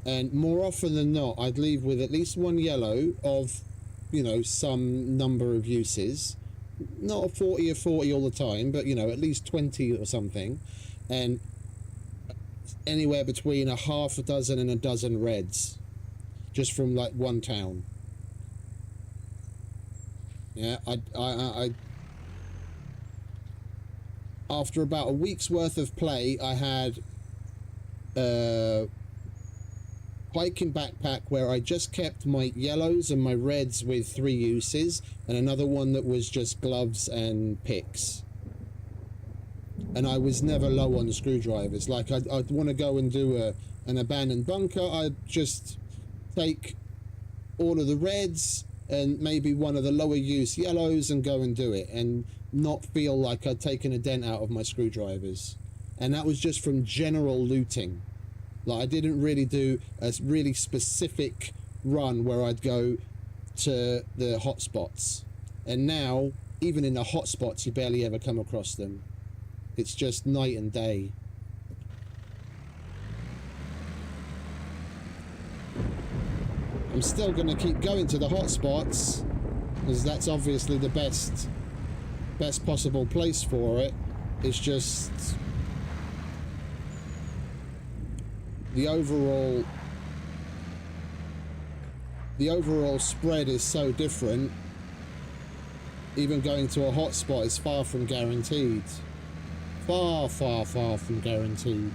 and more often than not I'd leave with at least one yellow of, you know, some number of uses. Not a 40 or 40 all the time, but, you know, at least 20 or something. And anywhere between a half a dozen and a dozen reds. Just from, like, one town. Yeah, I after about a week's worth of play, I had a hiking backpack where I just kept my yellows and my reds with 3 uses, and another one that was just gloves and picks. And I was never low on screwdrivers. Like I'd want to go and do an abandoned bunker, I'd just take all of the reds and maybe one of the lower use yellows and go and do it, and not feel like I'd taken a dent out of my screwdrivers. And that was just from general looting. Like, I didn't really do a really specific run where I'd go to the hotspots. And now, even in the hotspots, you barely ever come across them. It's just night and day. I'm still going to keep going to the hotspots, because that's obviously the best possible place for it. It's just... the overall spread is so different. Even going to a hotspot is far from guaranteed. Far, far, far from guaranteed.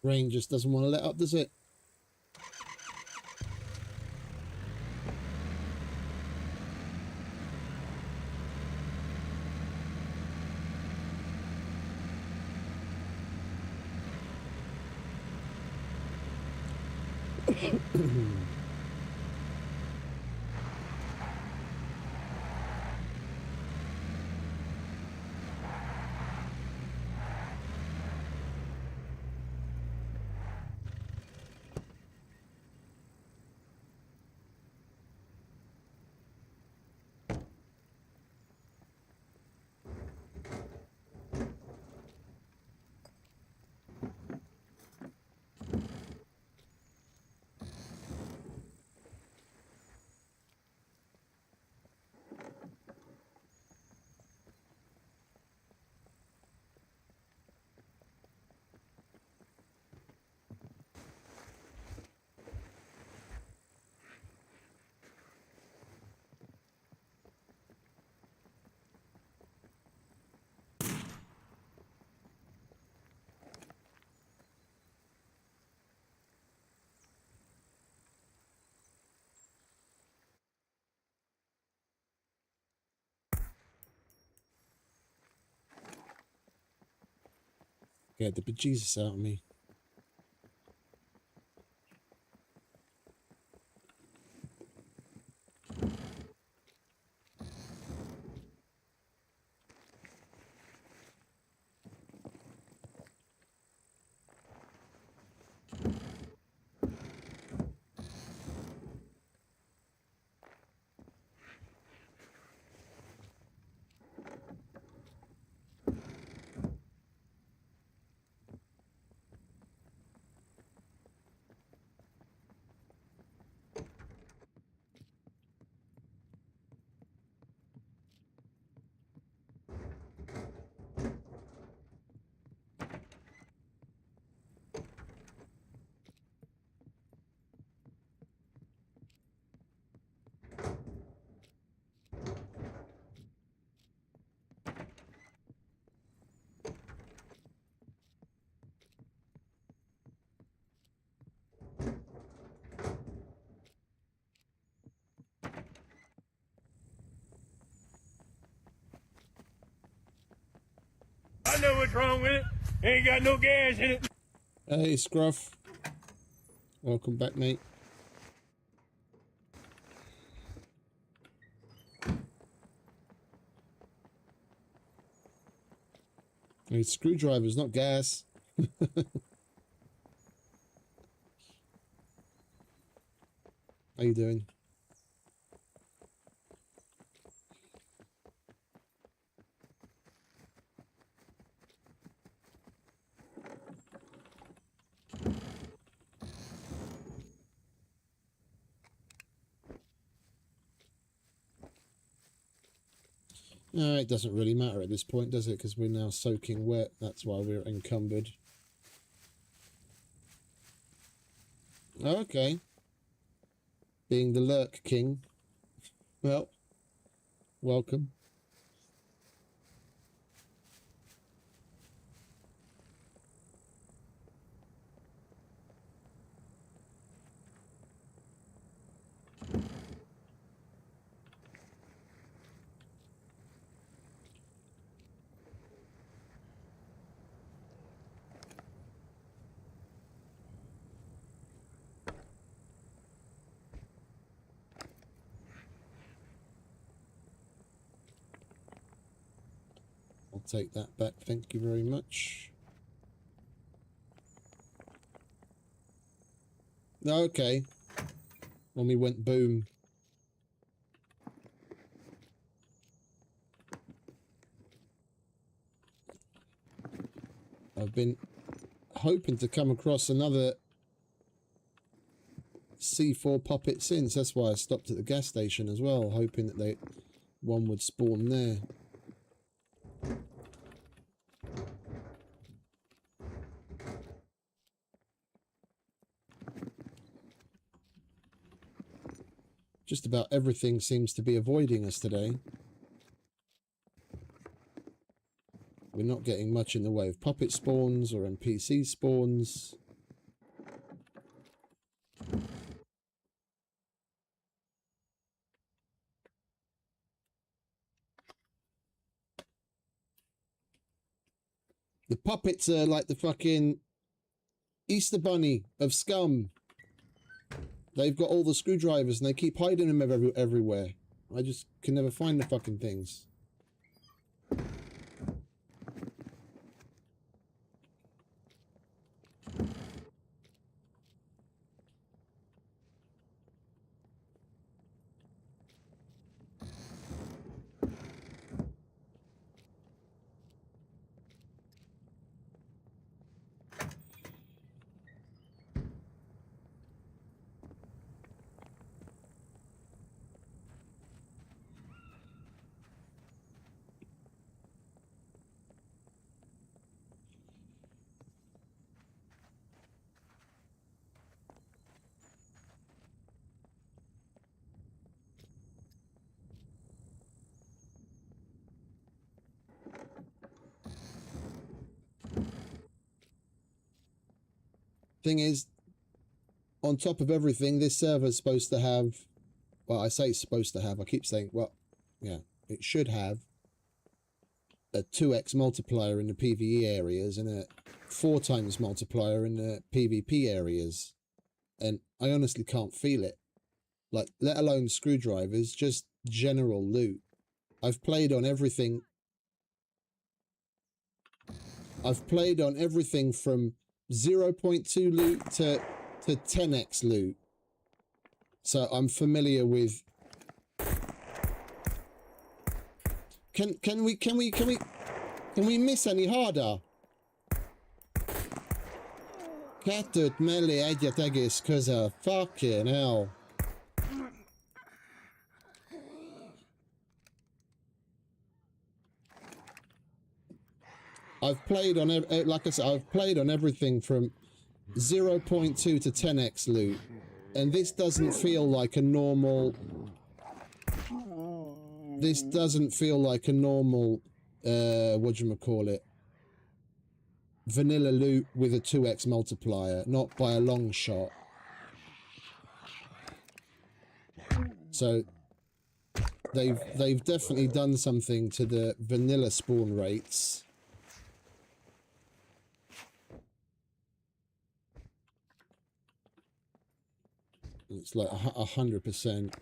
Rain just doesn't want to let up, does it? Get the bejesus out of me. I know what's wrong with it. Ain't got no gas in it. Hey, Scruff. Welcome back, mate. It's screwdrivers, not gas. How you doing? No, it doesn't really matter at this point, does it? Because we're now soaking wet. That's why we're encumbered. Okay. Being the Lurk King. Well, welcome. I'll take that back, thank you very much. Okay. When we went boom. I've been hoping to come across another C4 puppet since. That's why I stopped at the gas station as well, hoping that one would spawn there. Just about everything seems to be avoiding us today. We're not getting much in the way of puppet spawns or NPC spawns. The puppets are like the fucking Easter Bunny of SCUM. They've got all the screwdrivers and they keep hiding them everywhere. I just can never find the fucking things. Thing is, on top of everything, this server is supposed to have, well, I say it's supposed to have, I keep saying, well, yeah, it should have a 2x multiplier in the PvE areas and a 4 times multiplier in the PvP areas. And I honestly can't feel it. Like, let alone screwdrivers, just general loot. I've played on everything. I've played on everything from 0.2 loot to 10x loot. So I'm familiar with. Can we miss any harder? Kätut meli äidä tegis cause fucking hell. I've played on, like I said, I've played on everything from 0.2 to 10x loot, and this doesn't feel like a normal. This doesn't feel like a normal, whatchamacallit, vanilla loot with a 2x multiplier, not by a long shot. So they've definitely done something to the vanilla spawn rates. It's like 100%.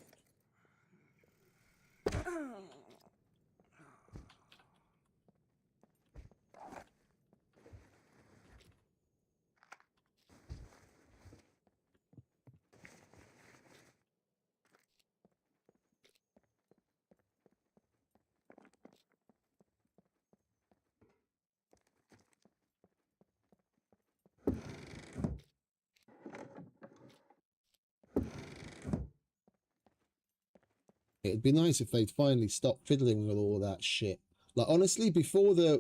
It'd be nice if they'd finally stop fiddling with all that shit. Like, honestly, before this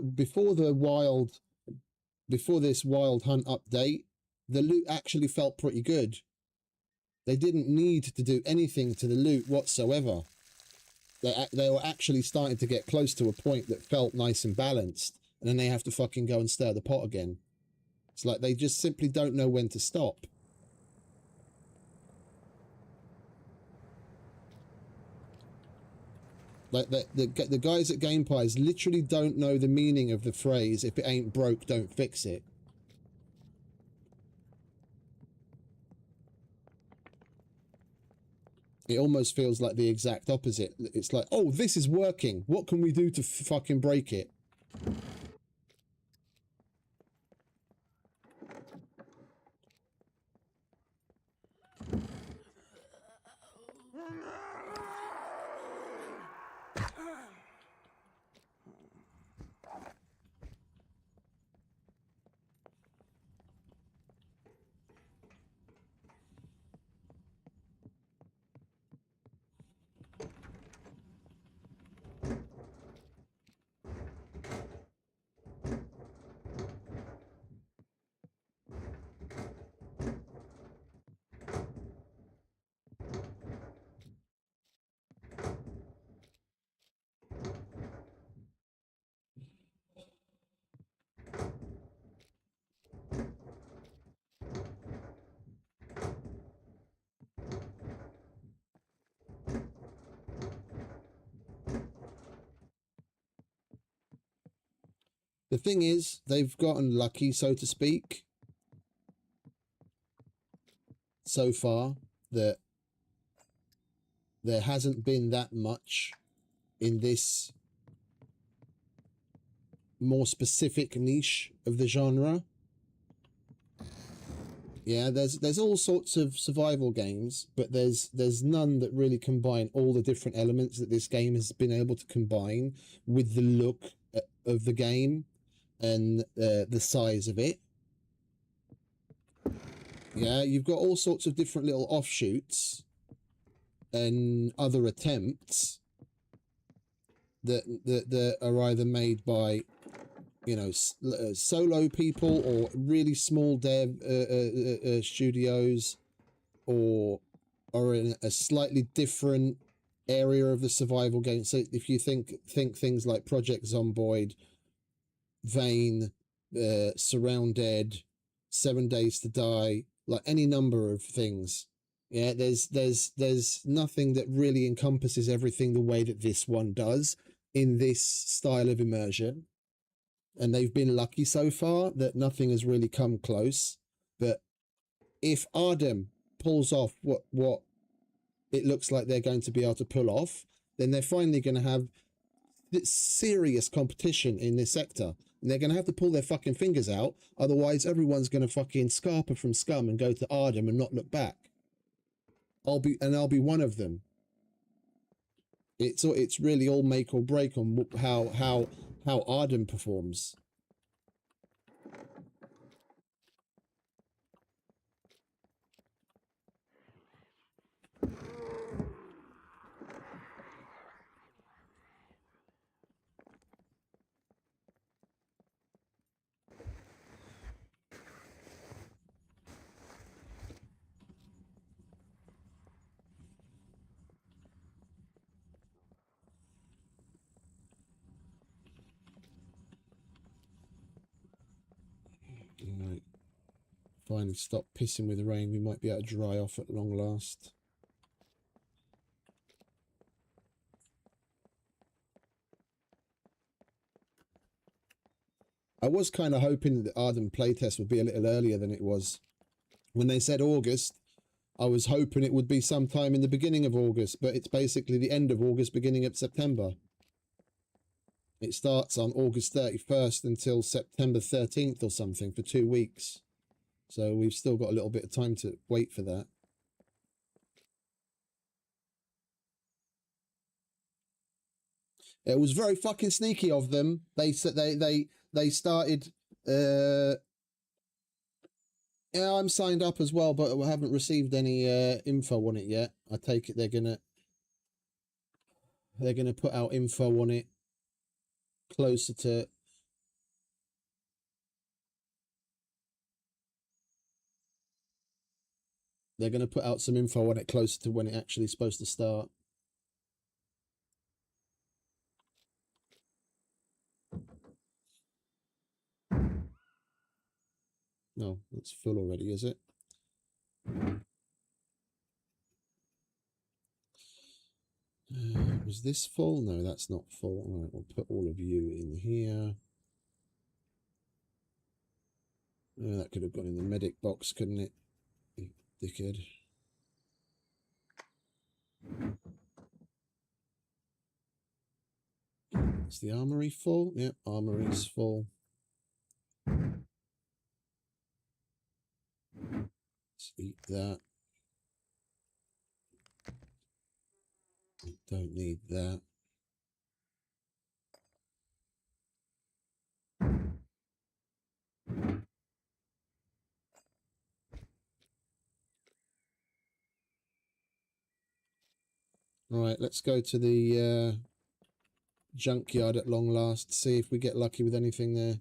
Wild Hunt update, the loot actually felt pretty good. They didn't need to do anything to the loot whatsoever. They were actually starting to get close to a point that felt nice and balanced, and then they have to fucking go and stir the pot again. It's like they just simply don't know when to stop. Like, the guys at Game Pies literally don't know the meaning of the phrase, if it ain't broke, don't fix it. It almost feels like the exact opposite. It's like, oh, this is working. What can we do to fucking break it? The thing is, they've gotten lucky, so to speak, so far, that there hasn't been that much in this more specific niche of the genre. Yeah, there's all sorts of survival games, but there's none that really combine all the different elements that this game has been able to combine with the look of the game and the size of it. Yeah, you've got all sorts of different little offshoots and other attempts that are either made by, you know, solo people or really small dev studios, or in a slightly different area of the survival game. So if you think things like Project Zomboid, Vane, Surrounded, 7 Days to Die, like any number of things. Yeah, there's nothing that really encompasses everything the way that this one does in this style of immersion. And they've been lucky so far that nothing has really come close. But if Ardem pulls off what it looks like they're going to be able to pull off, then they're finally going to have serious competition in this sector. And they're going to have to pull their fucking fingers out. Otherwise, everyone's going to fucking scarper from SCUM and go to Ardem and not look back. I'll be one of them. It's really all make or break on how Ardem performs. Right. Finally stop pissing with the rain. We might be able to dry off at long last. I was kind of hoping that the Ardem playtest would be a little earlier than it was. When they said August, I was hoping it would be sometime in the beginning of August, but it's basically the end of August, beginning of September. It starts on August 31st until September 13th or something for 2 weeks. So we've still got a little bit of time to wait for that. It was very fucking sneaky of them. They said they started. Yeah, I'm signed up as well, but I haven't received any info on it yet. I take it they're gonna put out info on it closer to. They're going to put out some info on it closer to when it actually is supposed to start. No, it's full already, is it? Was this full? No, that's not full. All right, we'll put all of you in here. Oh, that could have gone in the medic box, couldn't it? You dickhead. Is the armory full? Yep, armory's full. Let's eat that. Don't need that. All right, let's go to the junkyard at long last, see if we get lucky with anything there.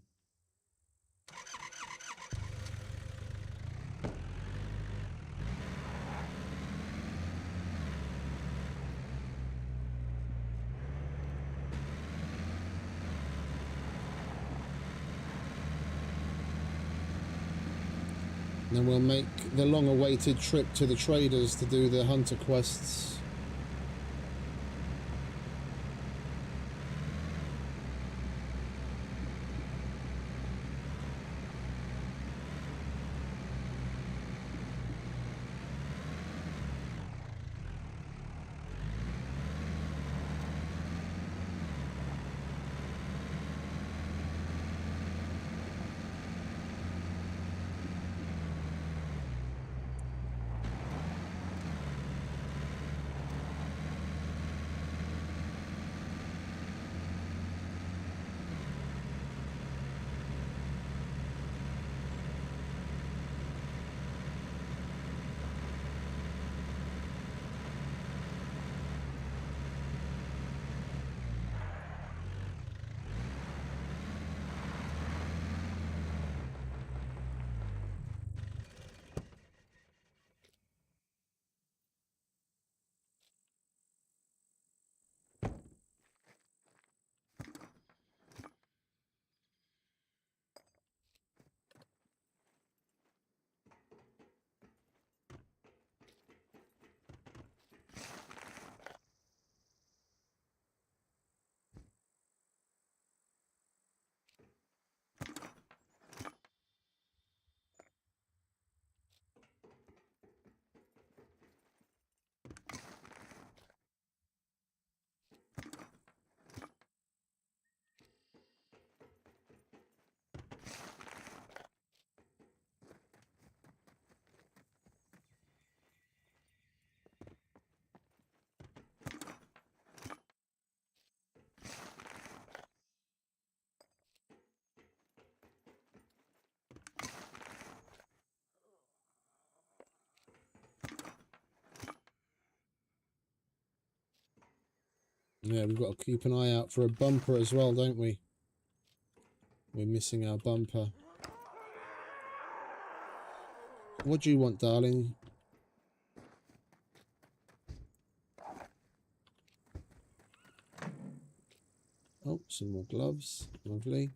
Then we'll make the long-awaited trip to the traders to do the hunter quests. Yeah, we've got to keep an eye out for a bumper as well, don't we? We're missing our bumper. What do you want, darling? Oh, some more gloves. Lovely.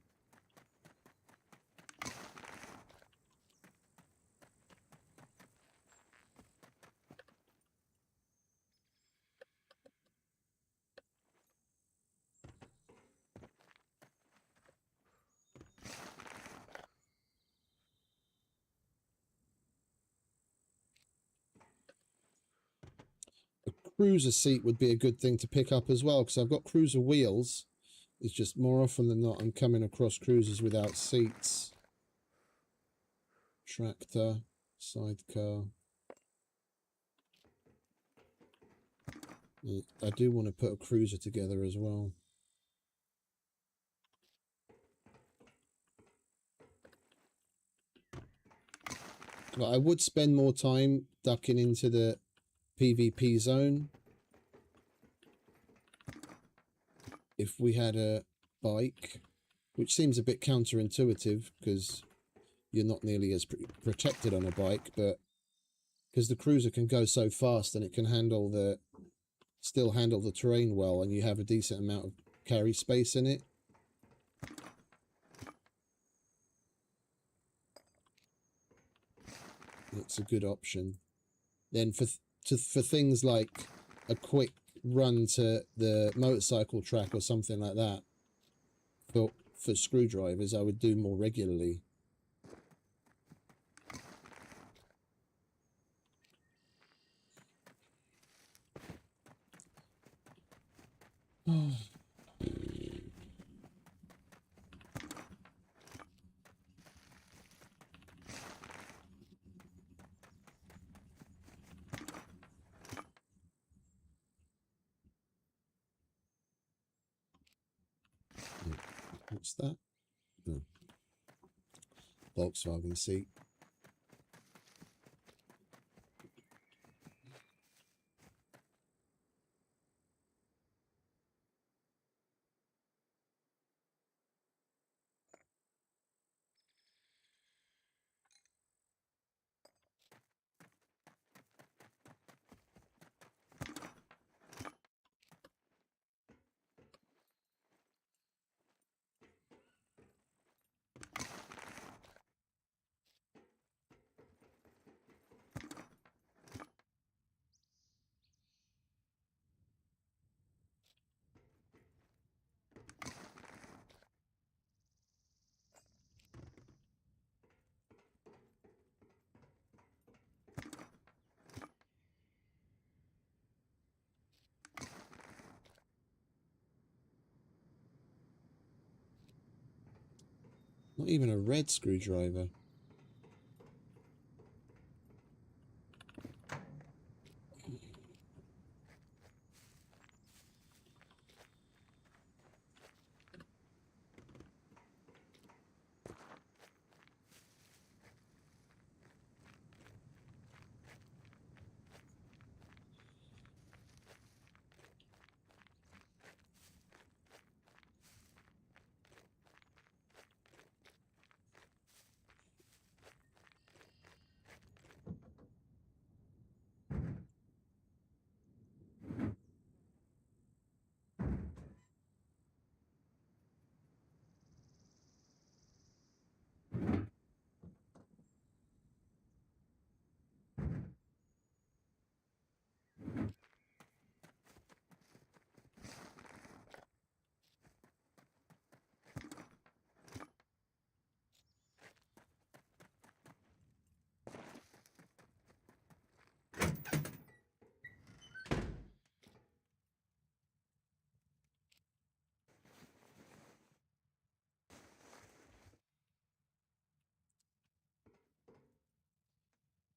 Cruiser seat would be a good thing to pick up as well, because I've got cruiser wheels. It's just more often than not I'm coming across cruisers without seats. Tractor, sidecar. I do want to put a cruiser together as well. But I would spend more time ducking into the PvP zone if we had a bike, which seems a bit counterintuitive because you're not nearly as protected on a bike, but because the cruiser can go so fast and it can handle still handle the terrain well, and you have a decent amount of carry space in it. It's a good option. Then for things like a quick run to the motorcycle track or something like that, for screwdrivers, I would do more regularly. What's that? Oh. Volkswagen seat. Not even a red screwdriver.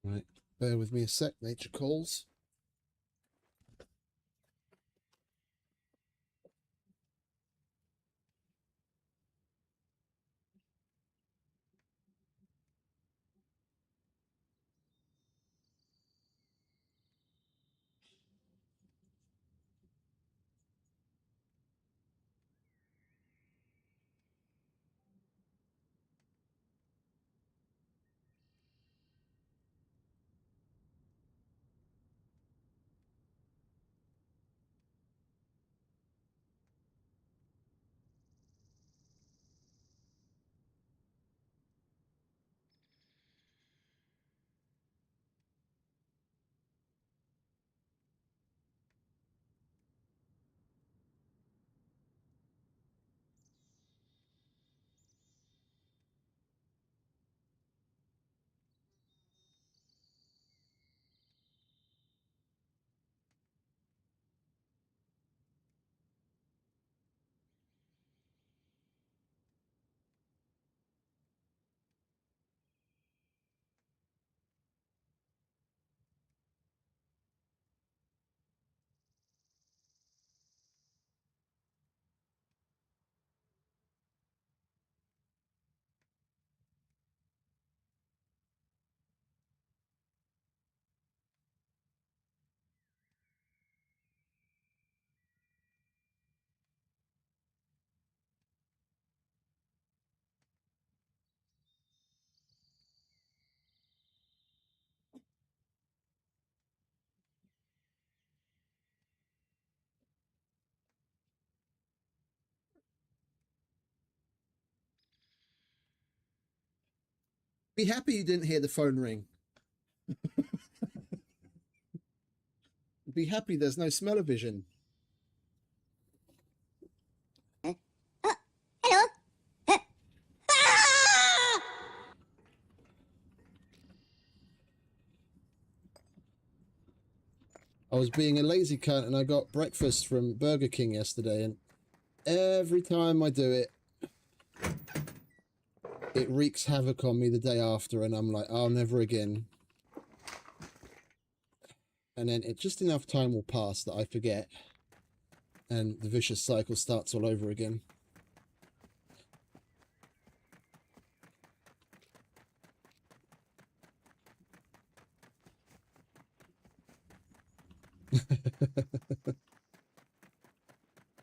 Right, bear with me a sec, nature calls. Be happy you didn't hear the phone ring. Be happy there's no smell-o-vision. Hello? I was being a lazy cunt and I got breakfast from Burger King yesterday, and every time I do it, it wreaks havoc on me the day after, and I'm like, oh, never again. And then just enough time will pass that I forget, and the vicious cycle starts all over again.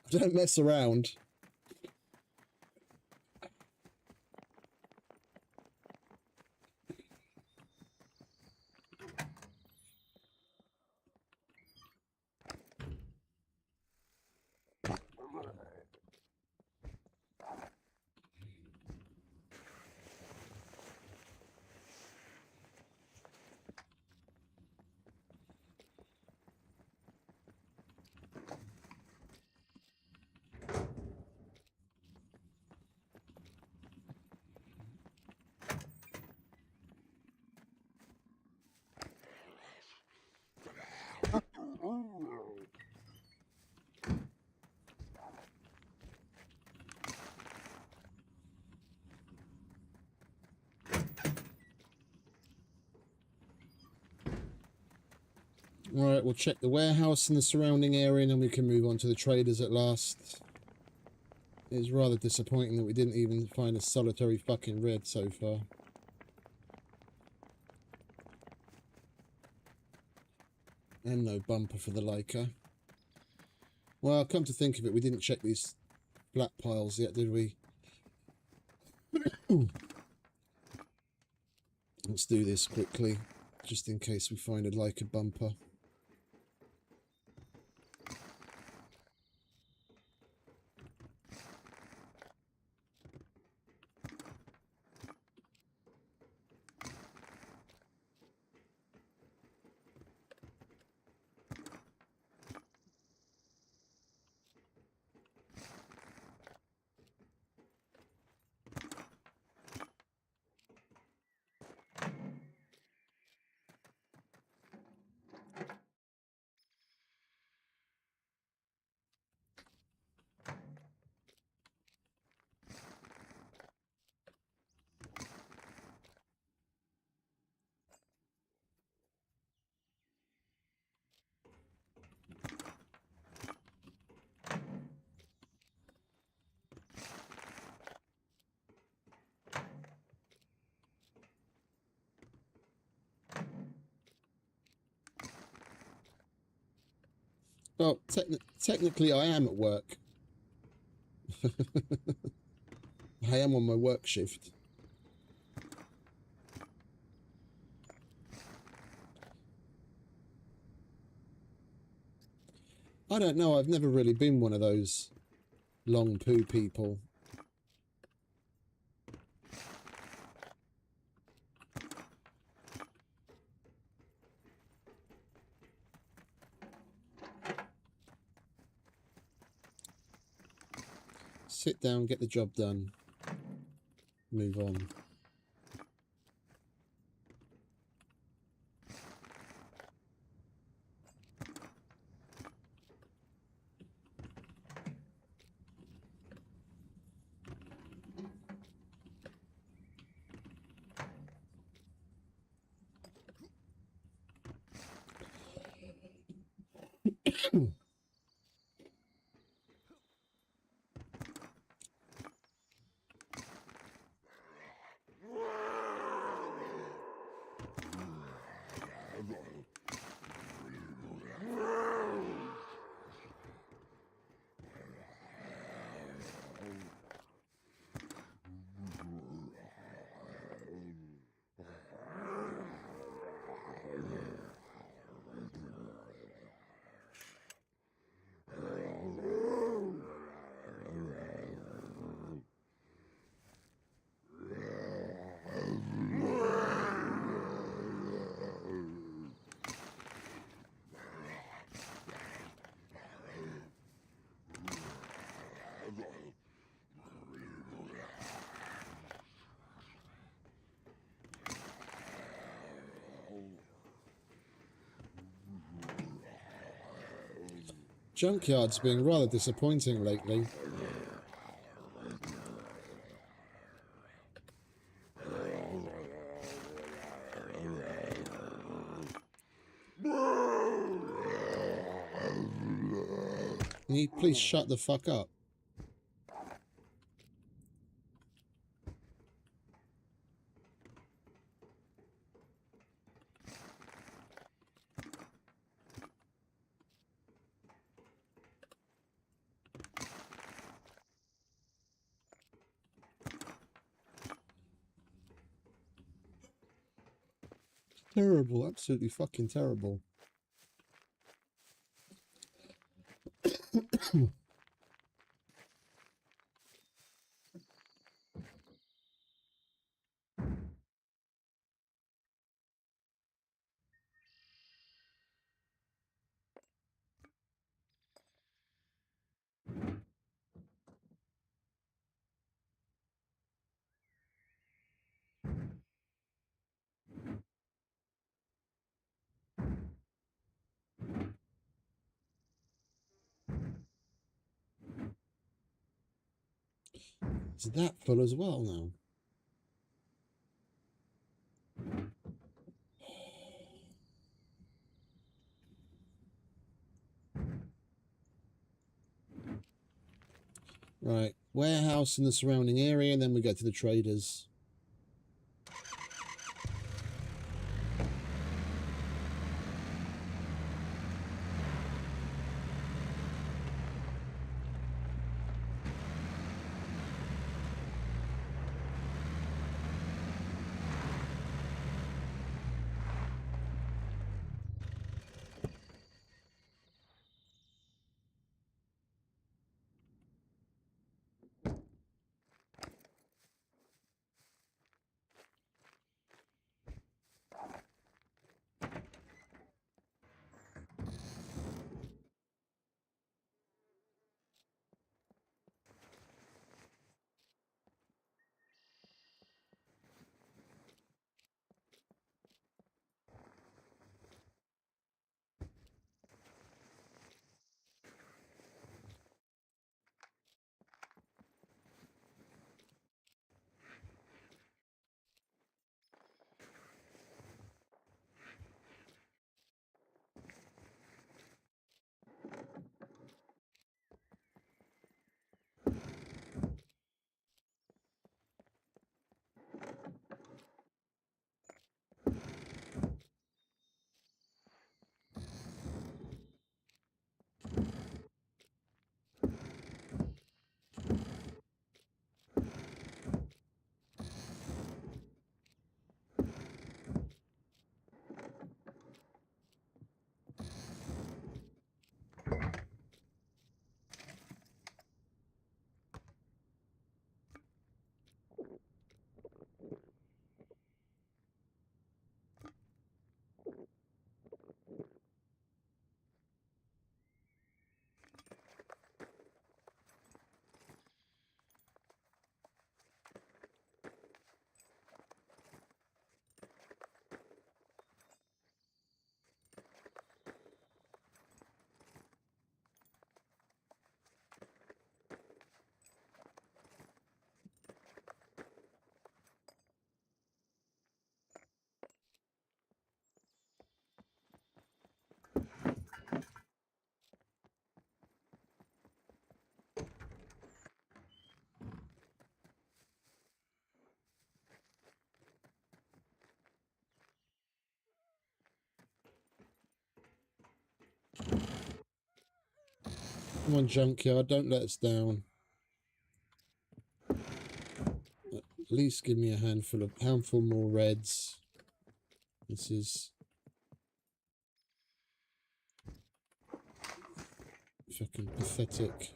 Don't mess around. Alright, we'll check the warehouse and the surrounding area, and then we can move on to the traders at last. It's rather disappointing that we didn't even find a solitary fucking red so far. And no bumper for the Leica. Well, come to think of it, we didn't check these flat piles yet, did we? Let's do this quickly, just in case we find a Leica bumper. Well, technically I am at work. I am on my work shift. I don't know, I've never really been one of those long poo people. Sit down, get the job done, move on. Junkyard's being rather disappointing lately. Can you please shut the fuck up? Terrible, absolutely fucking terrible. Is that full as well now? Right, warehouse in the surrounding area, and then we get to the traders. Come on, junkyard, don't let us down. At least give me a handful more reds. This is fucking pathetic.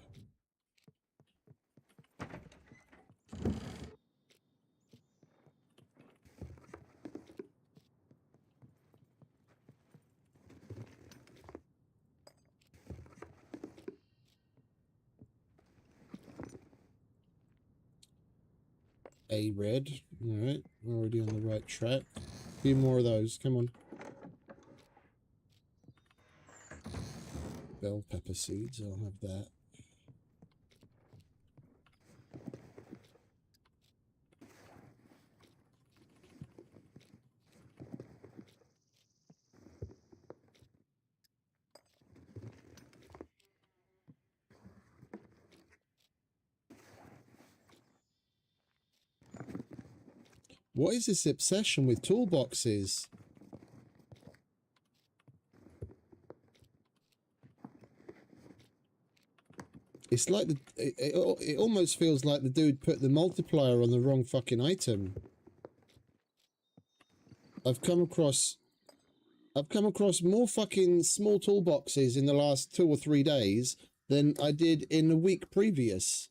A red. Alright, we're already on the right track. A few more of those, come on. Bell pepper seeds, I'll have that. What is this obsession with toolboxes? It's like it almost feels like the dude put the multiplier on the wrong fucking item. I've come across more fucking small toolboxes in the last 2 or 3 days than I did in the week previous.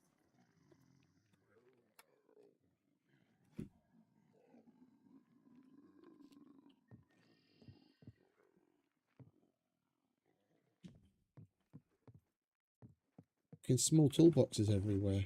Fucking small toolboxes everywhere.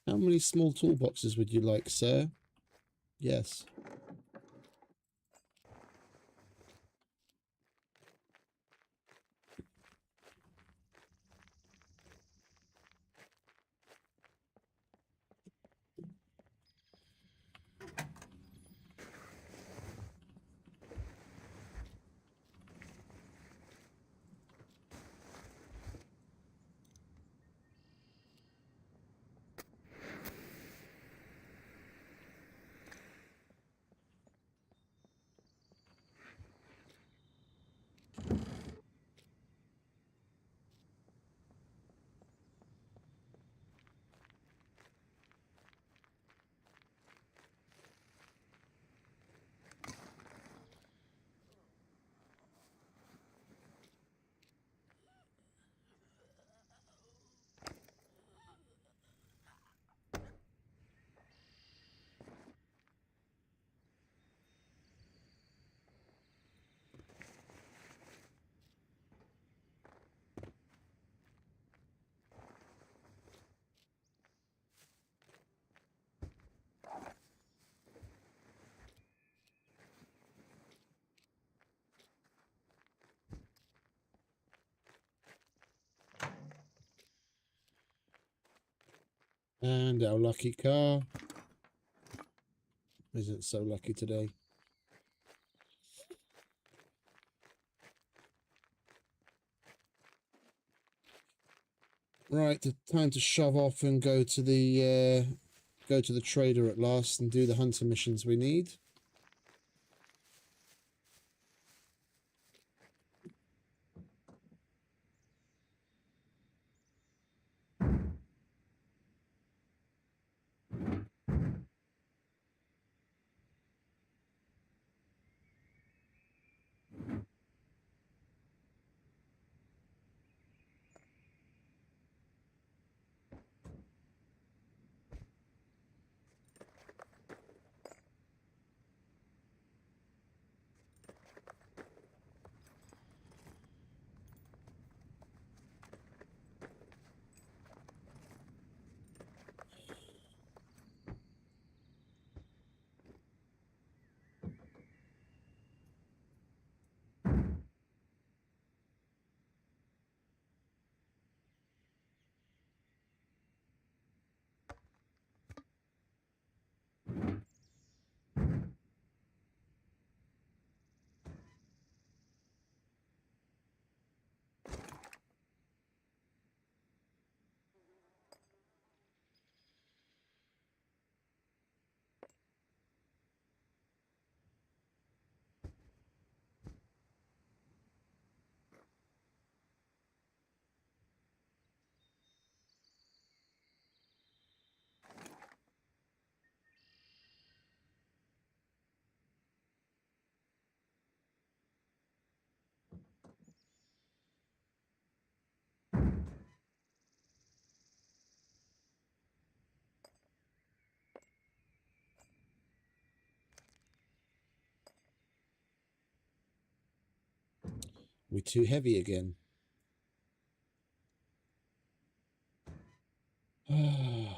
How many small toolboxes would you like, sir? Yes. And our lucky car isn't so lucky today. Right, time to shove off and go to the trader at last and do the hunter missions we need. We're too heavy again. Alright,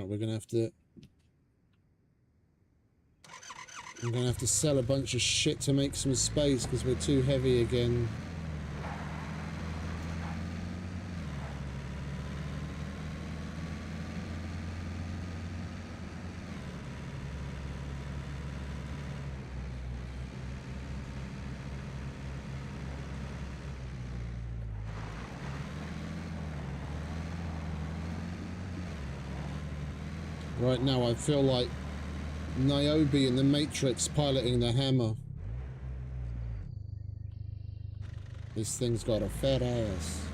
we're gonna have to... I'm gonna have to sell a bunch of shit to make some space because we're too heavy again. Right now I feel like Niobe in the Matrix piloting the hammer. This thing's got a fat ass.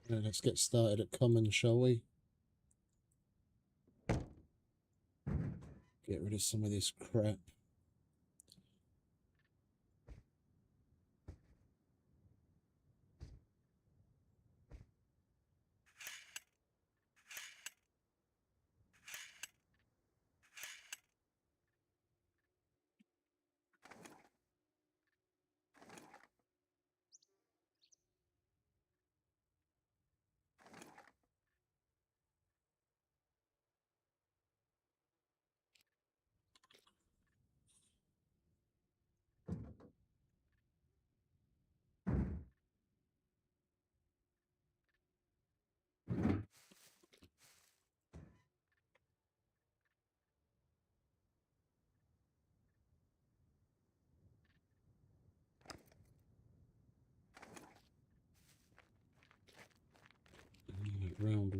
Right, let's get started at common, shall we? Get rid of some of this crap.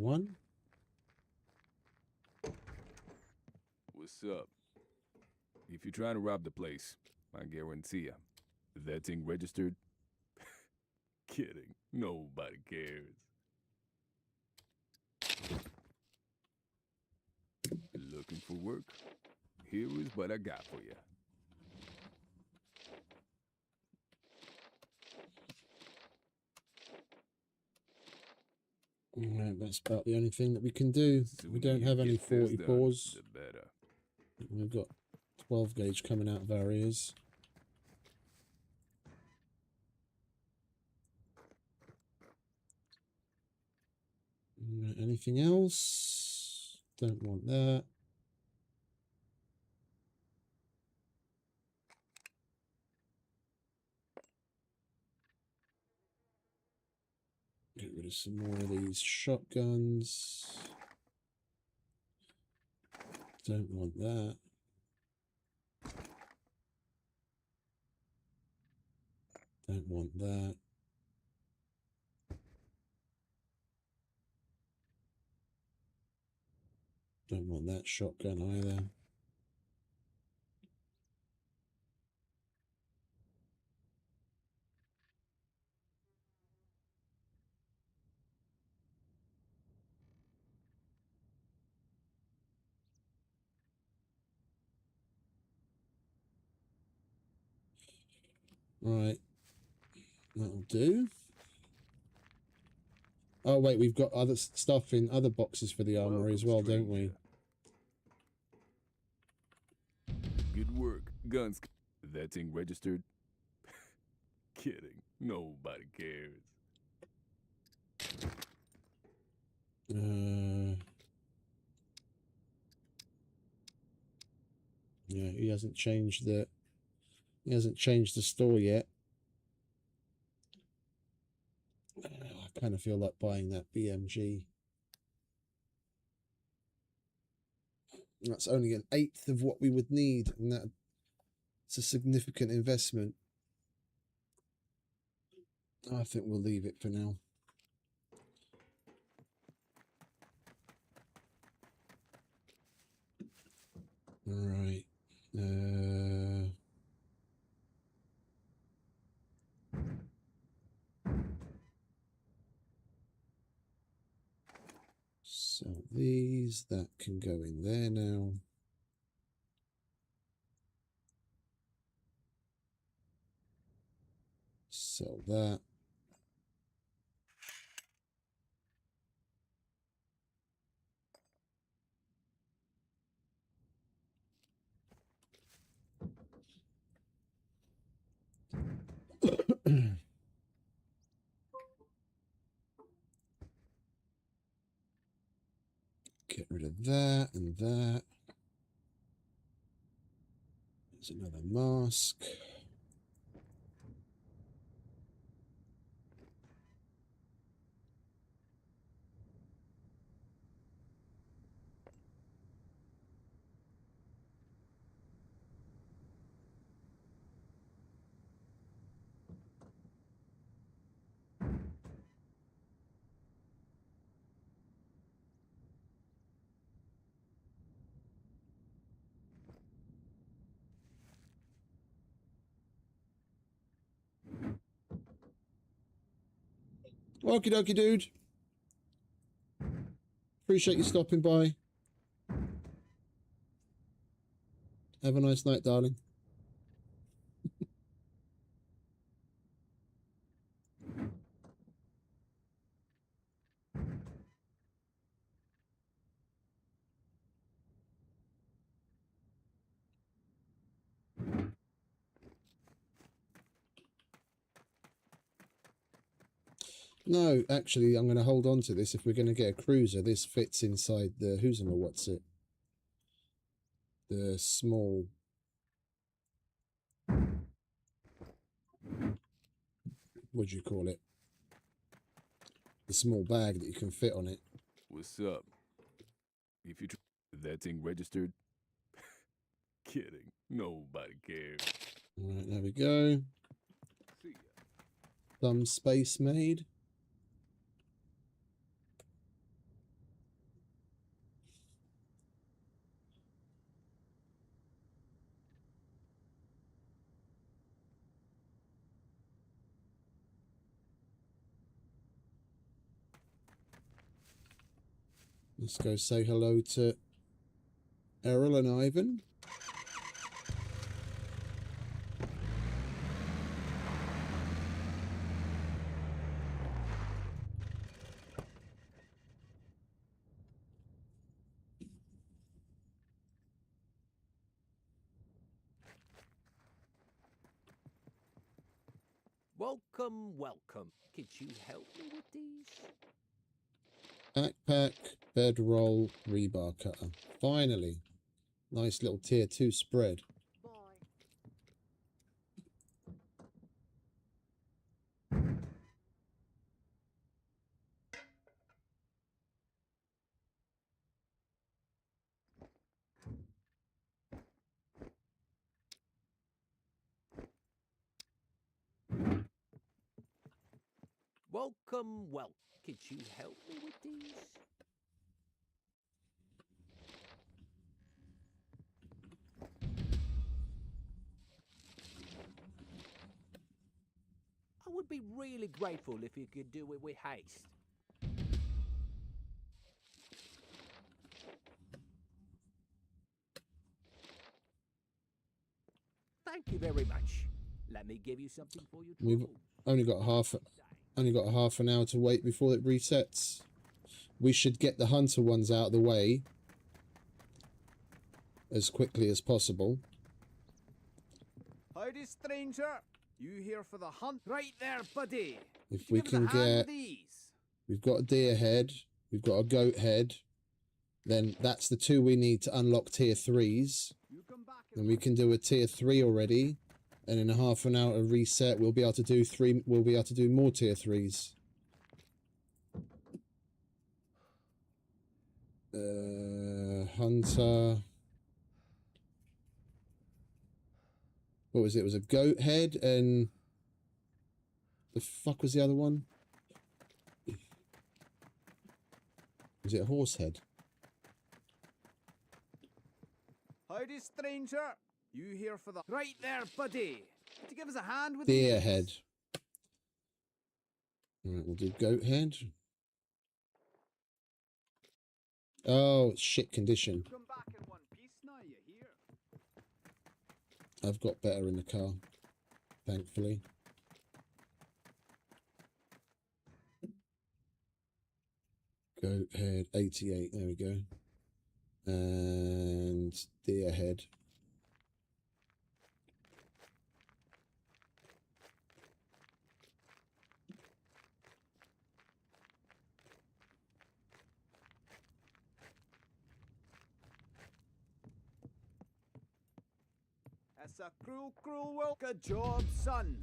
one. What's up? If you're trying to rob the place, I guarantee ya, if that thing registered, kidding, nobody cares. Looking for work? Here is what I got for you. Alright, that's about the only thing that we can do. We don't have any 44s. The better. We've got 12 gauge coming out of our ears. Right, anything else? Don't want that. Get rid of some more of these shotguns. Don't want that. Don't want that. Don't want that shotgun either. Right. That'll do. Oh, wait, we've got other stuff in other boxes for the armory as well, don't we? Good work. Guns. That thing registered? Kidding. Nobody cares. Yeah, he hasn't changed the store yet. I kind of feel like buying that BMG. That's only 1/8 of what we would need, and that's a significant investment. I think we'll leave it for now. All right. So that can go in there now. Sell that. Get rid of that and that. There's another mask. Okie dokie, dude. Appreciate you stopping by. Have a nice night, darling. No, actually, I'm going to hold on to this. If we're going to get a cruiser, this fits inside the what's it? The small. What do you call it? The small bag that you can fit on it. What's up? If you that thing registered? Kidding. Nobody cares. All right, there we go. See ya. Some space made. Let's go say hello to Errol and Ivan. Welcome, welcome. Could you help me with these? Backpack, bedroll, rebar cutter. Finally. Nice little tier 2 spread. Welcome, welcome. Could you help me with these? I would be really grateful if you could do it with haste. Thank you very much. Let me give you something for your We've trouble. only got half an hour to wait before it resets. We should get the hunter ones out of the way as quickly as possible. Howdy, stranger. You here for the hunt? Right there, buddy. If we can get... We've got a deer head. We've got a goat head. Then that's the 2 we need to unlock tier 3s. Then we can do a tier 3 already. And in a half an hour to reset, we'll be able to do 3. We'll be able to do more tier 3s. Hunter. What was it? It was a goat head and the fuck was the other one? Was it a horse head? Howdy, stranger. You here for the... Right there, buddy. Could you give us a hand with Deer these? head. Alright, we'll do goat head. Oh, it's shit condition. Come back in one piece now, you hear? I've got better in the car, thankfully. Goat head, 88, there we go. And deer head. It's a cruel, cruel world. Good job, son.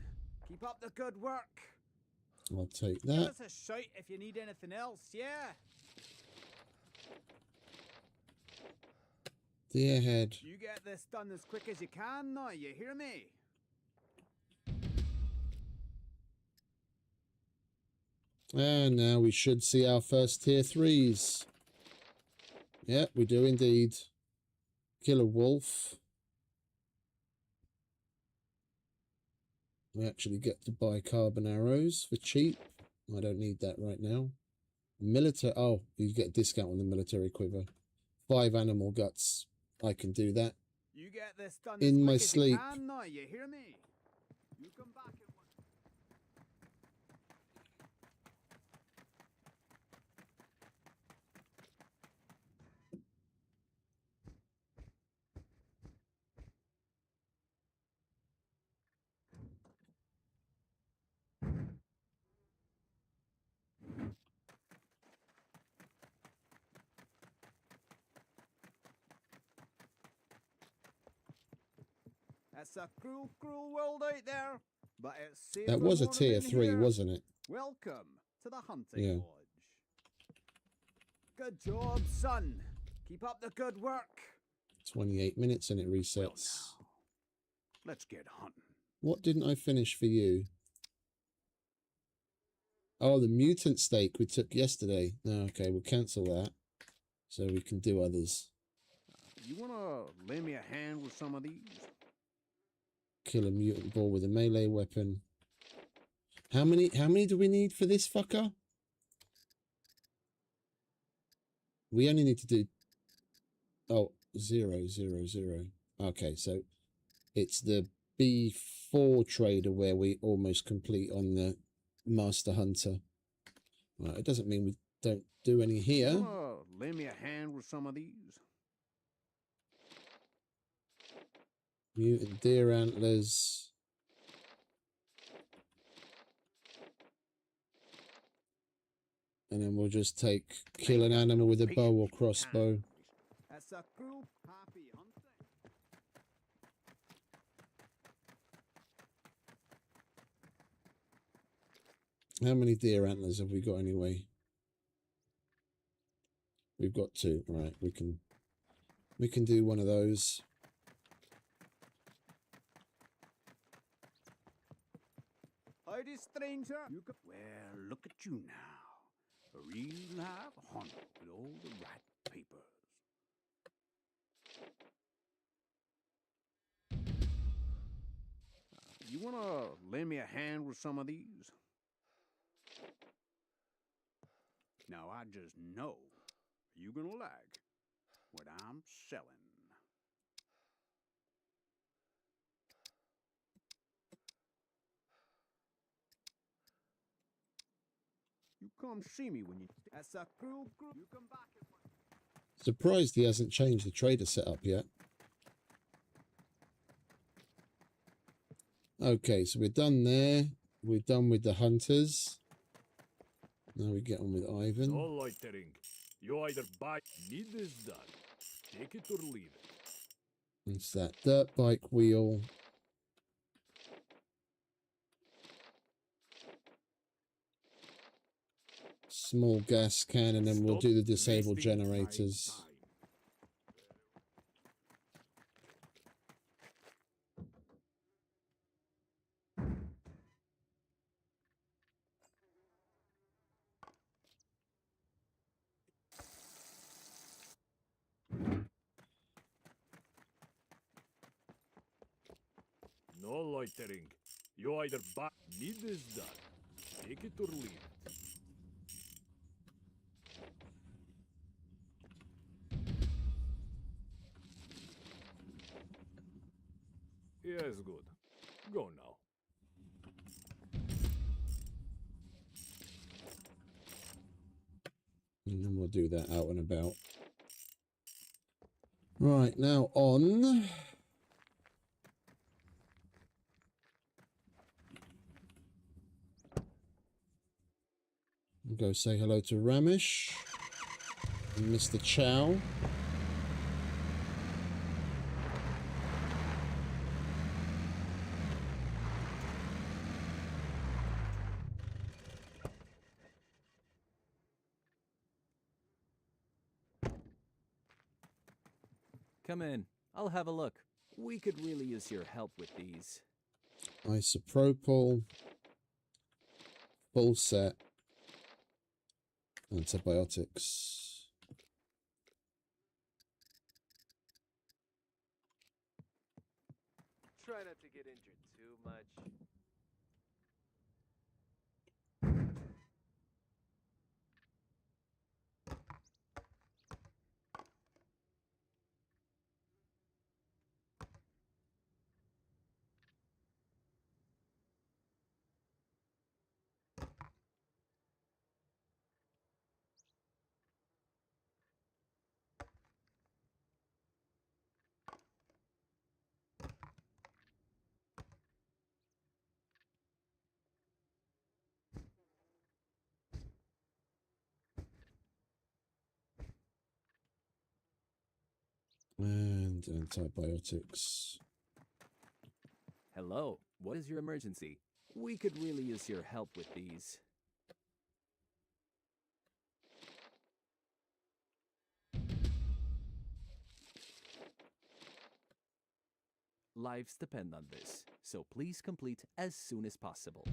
Keep up the good work. I'll take Give that. us a shout if you need anything else, yeah? Deer head. You get this done as quick as you can now, you hear me? And now we should see our first tier 3s. Yep, we do indeed. Kill a wolf. We actually get to buy carbon arrows for cheap. I don't need that right now. Military. Oh, you get a discount on the military quiver. 5 animal guts. I can do that. You get this done In as my quick as sleep. you can now, you hear me? You come back in one... It's a cruel, cruel world out there, but it's safer That was a more tier than 3, here. wasn't it? Welcome to the hunting Yeah. lodge. Good job, son. Keep up the good work. 28 minutes and it resets. Let's get hunting. What didn't I finish for you? Oh, the mutant steak we took yesterday. No, okay, we'll cancel that. So we can do others. You wanna lend me a hand with some of these? Kill a mutant ball with a melee weapon. How many do we need for this fucker? We only need to do... Oh, 0, 0, 0. Okay, so it's the B4 trader where we almost complete on the Master Hunter. Right, it doesn't mean we don't do any here. Lend me a hand with some of these? Mutant deer antlers. And then we'll just kill an animal with a bow or crossbow. That's a cruel, happy hunting. How many deer antlers have we got anyway? We've got 2. Right, we can do one of those. Howdy, stranger. Well, look at you now. A real live hunter with all the right papers. You wanna lend me a hand with some of these? Now I just know you gonna like what I'm selling. You come see me when you... That's a cruel. You come back and... Surprised he hasn't changed the trader setup yet. Okay, so we're done there. We're done with the hunters. Now we get on with Ivan. No loitering. You either buy, need this done. Take it or leave it. It's that dirt bike wheel. Small gas can, and then we'll do the disabled generators. No loitering. You either buy, need this done. Take it or leave it. Yes, good. Go now. And then we'll do that out and about. Right, now on. We'll go say hello to Ramesh and Mr. Chow. Come in. I'll have a look. We could really use your help with these. Isopropyl. Full set. Antibiotics. Try not to get injured too much. And antibiotics. Hello. What is your emergency? We could really use your help with these. Lives depend on this, so please complete as soon as possible.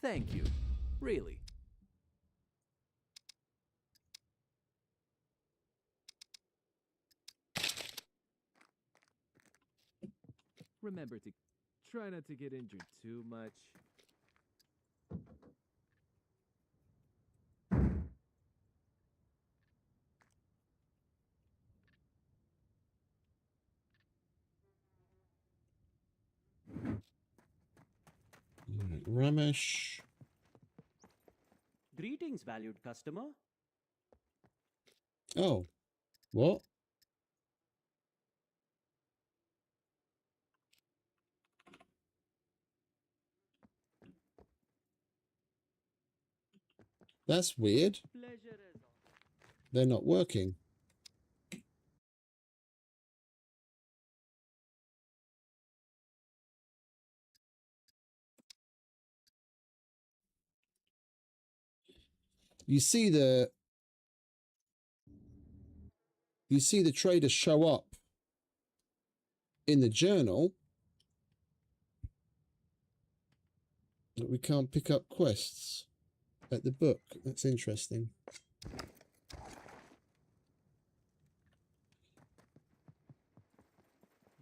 Thank you. Really. Remember to try not to get injured too much. Ramesh. Greetings, valued customer. Oh, what? That's weird. Pleasure is all. They're not working. You see the traders show up in the journal, but we can't pick up quests at the book. That's interesting.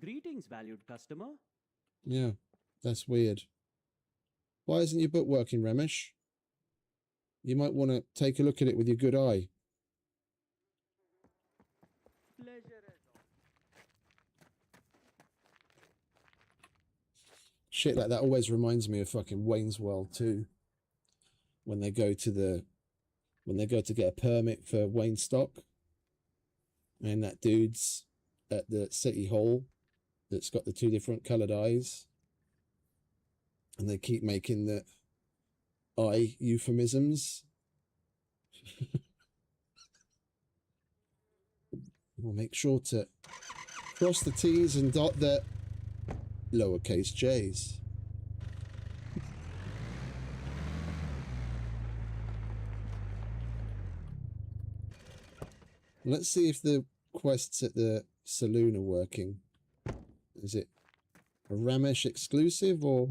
Greetings, valued customer. Yeah, that's weird. Why isn't your book working, Ramesh? You might want to take a look at it with your good eye. Pleasure is all. Shit like that always reminds me of fucking Wayne's World 2. When they go to get a permit for Wayne stock, and that dude's at the city hall that's got the two different coloured eyes, and they keep making the eye euphemisms. We'll make sure to cross the T's and dot the lowercase j's. Let's see if the quests at the saloon are working. Is it a Ramesh exclusive or?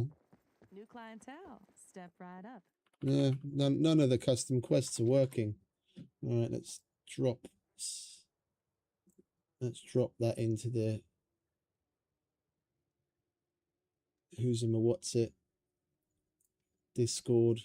New clientele. Step right up. Yeah, none of the custom quests are working. All right, let's drop that into the who's in my what's it Discord.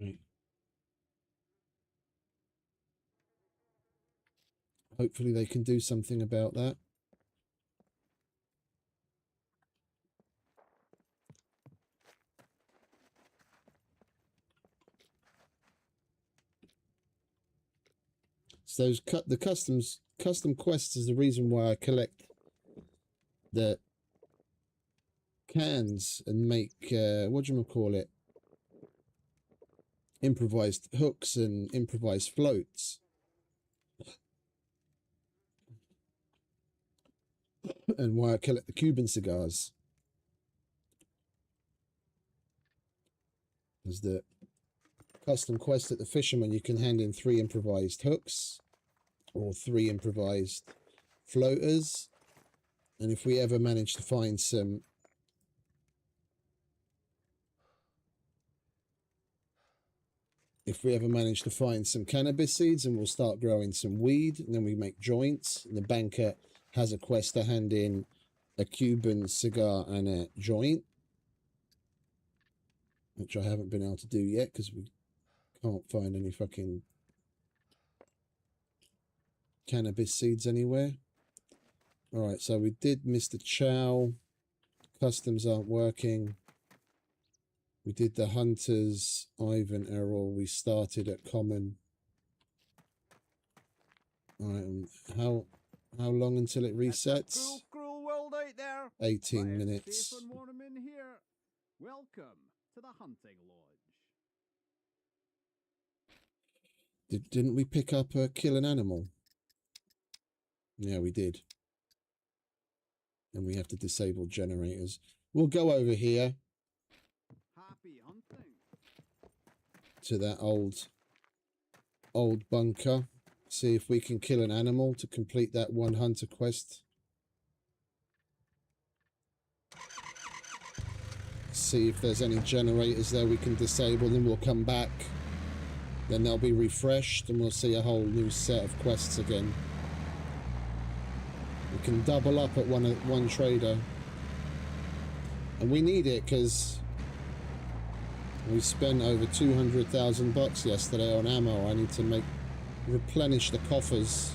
Right. Hopefully they can do something about that. So the custom quests is the reason why I collect the cans and make what do you call it? Improvised hooks and improvised floats. And why I collect the Cuban cigars. There's the custom quest at the fisherman. You can hand in 3 improvised hooks or 3 improvised floaters. And if we ever manage to find some cannabis seeds, and we'll start growing some weed, and then we make joints, and the banker has a quest to hand in a Cuban cigar and a joint, which I haven't been able to do yet because we can't find any fucking cannabis seeds anywhere. All right, so we did Mr. Chow. Customs aren't working. We did the Hunters, Ivan Errol. We started at Common. All right, how long until it resets? Cruel, cruel world I right there. 18 Quiet, minutes. Safe and warm in here. Welcome to the hunting lodge. Didn't we pick up a kill an animal? Yeah, we did. And we have to disable generators. We'll go over here Happy hunting. to that old bunker. See if we can kill an animal to complete that one hunter quest. See if there's any generators there we can disable, then we'll come back. Then they'll be refreshed and we'll see a whole new set of quests again. We can double up at one trader. And we need it because we spent over 200,000 bucks yesterday on ammo. I need to replenish the coffers.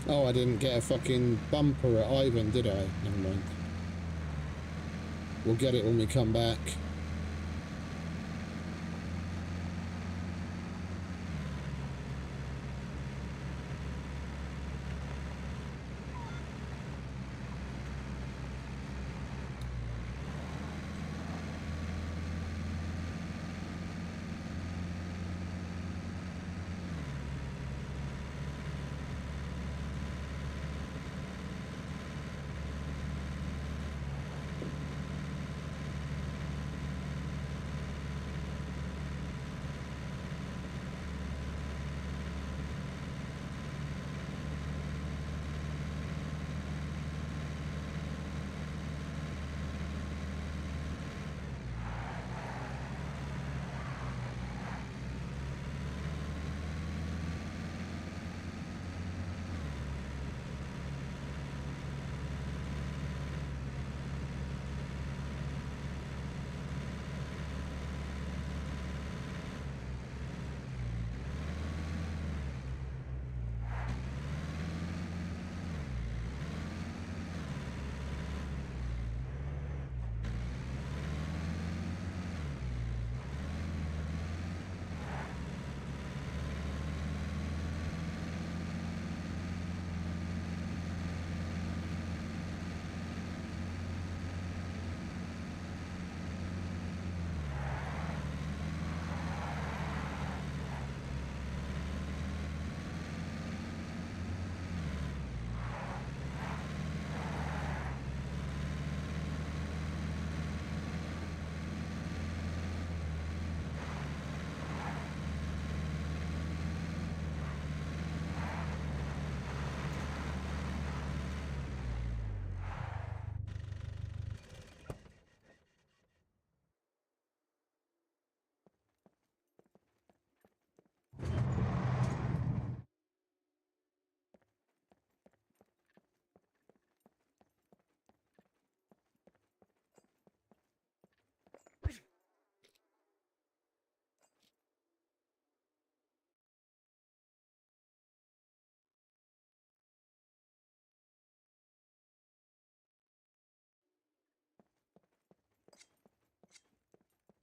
Oh, I didn't get a fucking bumper at Ivan, did I? Never mind. We'll get it when we come back.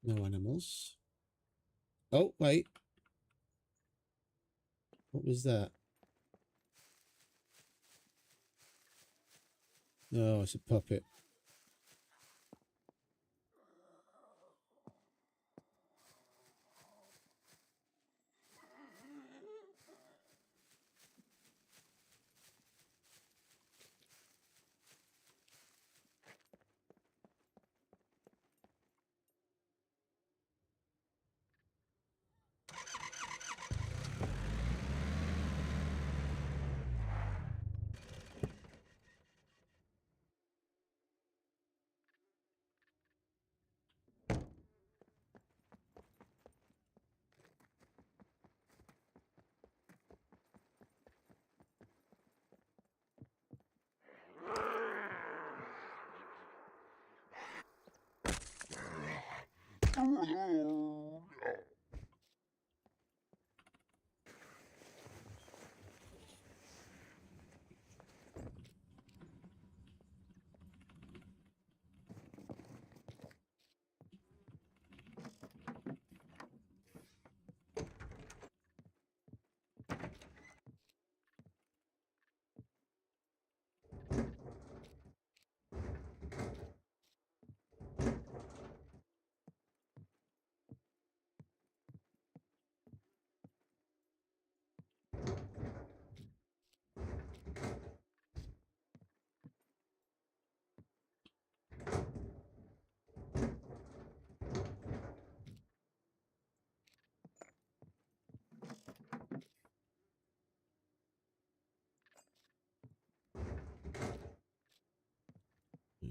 No animals. Oh, wait. What was that? Oh, it's a puppet.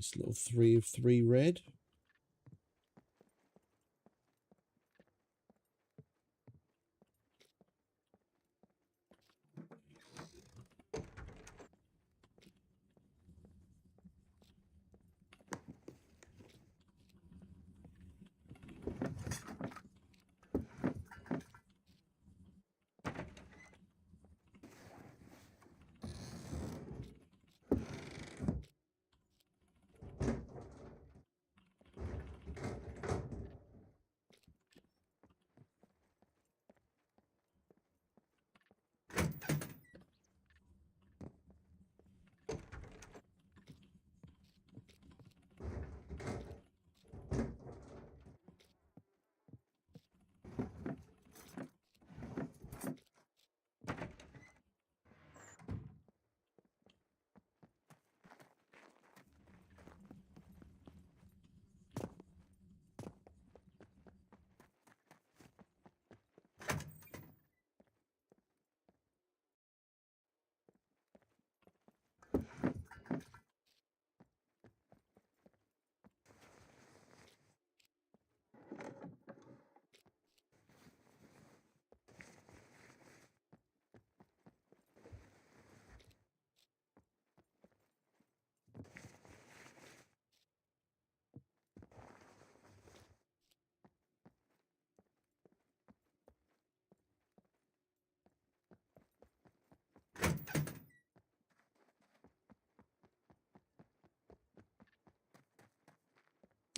Nice little 3 of 3 red.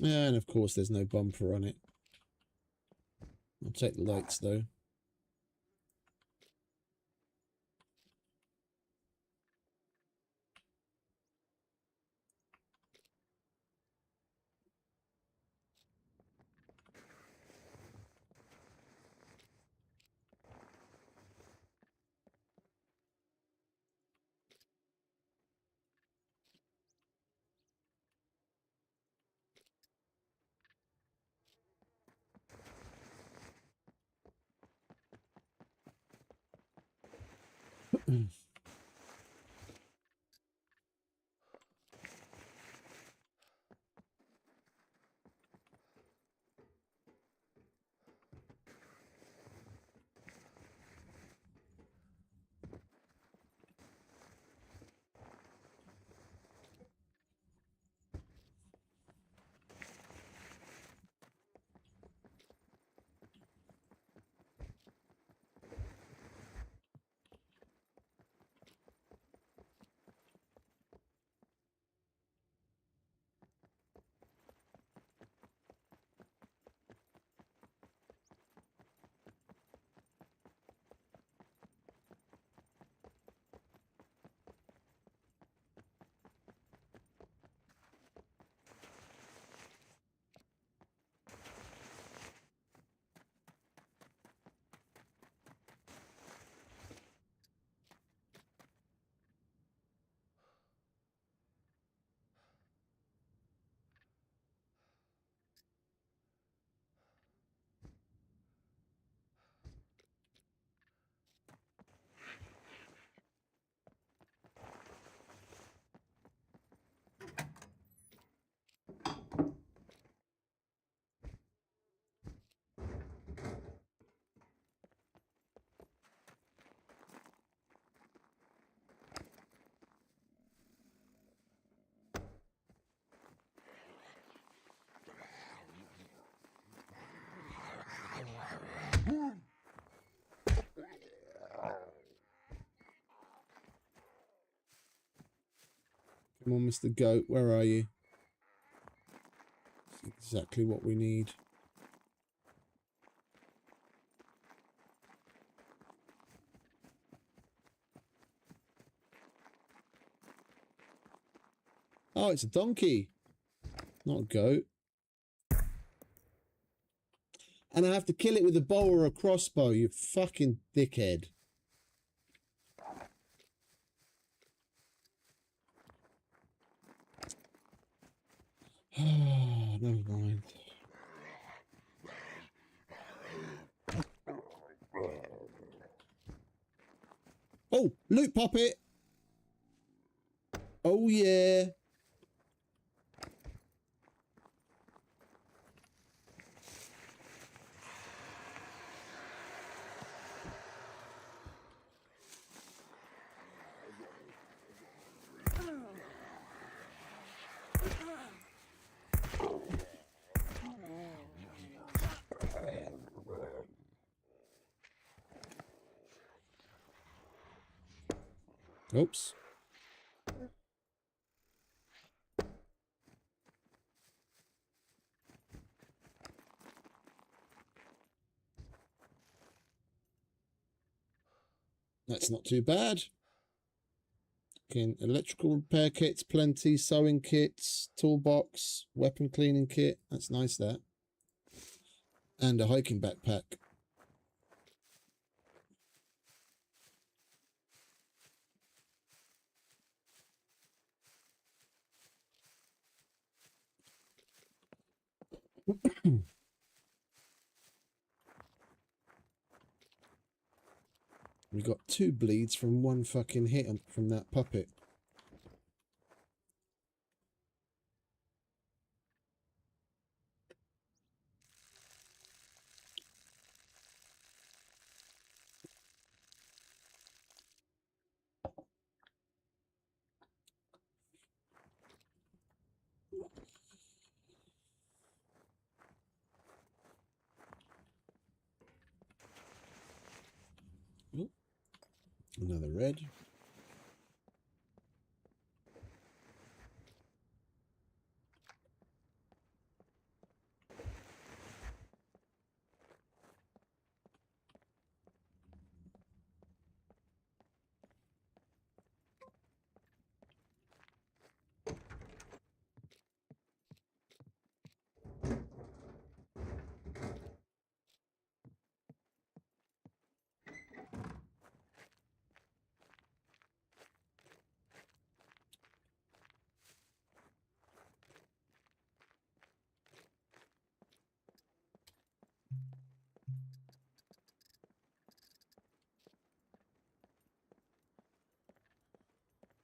And of course there's no bumper on it. I'll take the lights though. Come on, Mr. Goat, where are you? That's exactly what we need. Oh, it's a donkey, not a goat. And I have to kill it with a bow or a crossbow, you fucking dickhead. Never mind. Oh, loot puppet. Oh yeah. Oops. That's not too bad. Okay, electrical repair kits, plenty, sewing kits, toolbox, weapon cleaning kit. That's nice, that. And a hiking backpack. We got 2 bleeds from 1 fucking hit from that puppet. Oh, another red.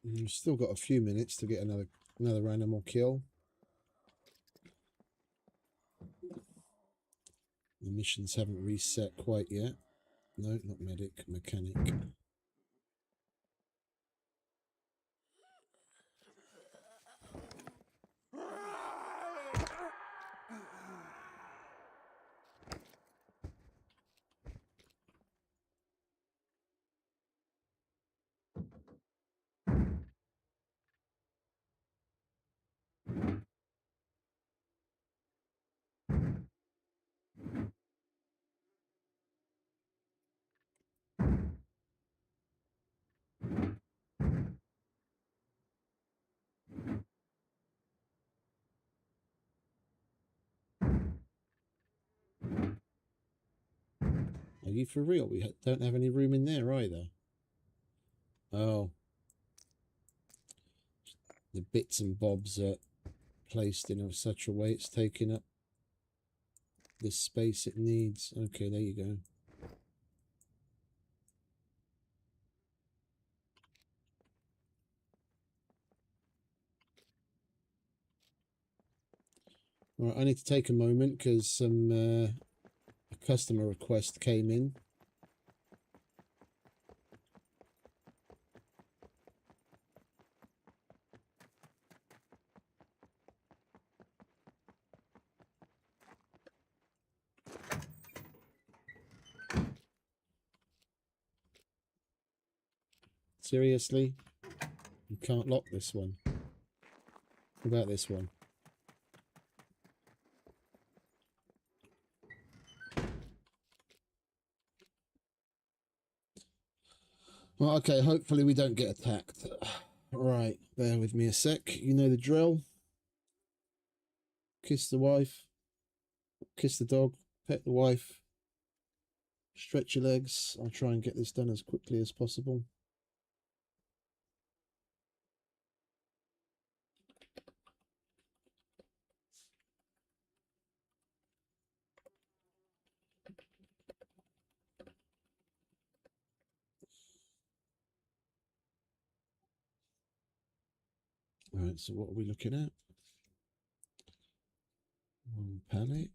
We've still got a few minutes to get another animal kill. The missions haven't reset quite yet. No, not medic, mechanic. Are you for real? We don't have any room in there either. Oh. The bits and bobs are placed in such a way it's taking up the space it needs. Okay, there you go. All right, I need to take a moment because a customer request came in. Seriously? You can't lock this one. What about this one? Well, okay, hopefully we don't get attacked. Right, bear with me a sec. You know the drill. Kiss the wife. Kiss the dog. Pet the wife. Stretch your legs. I'll try and get this done as quickly as possible. Alright, so what are we looking at? One pallet.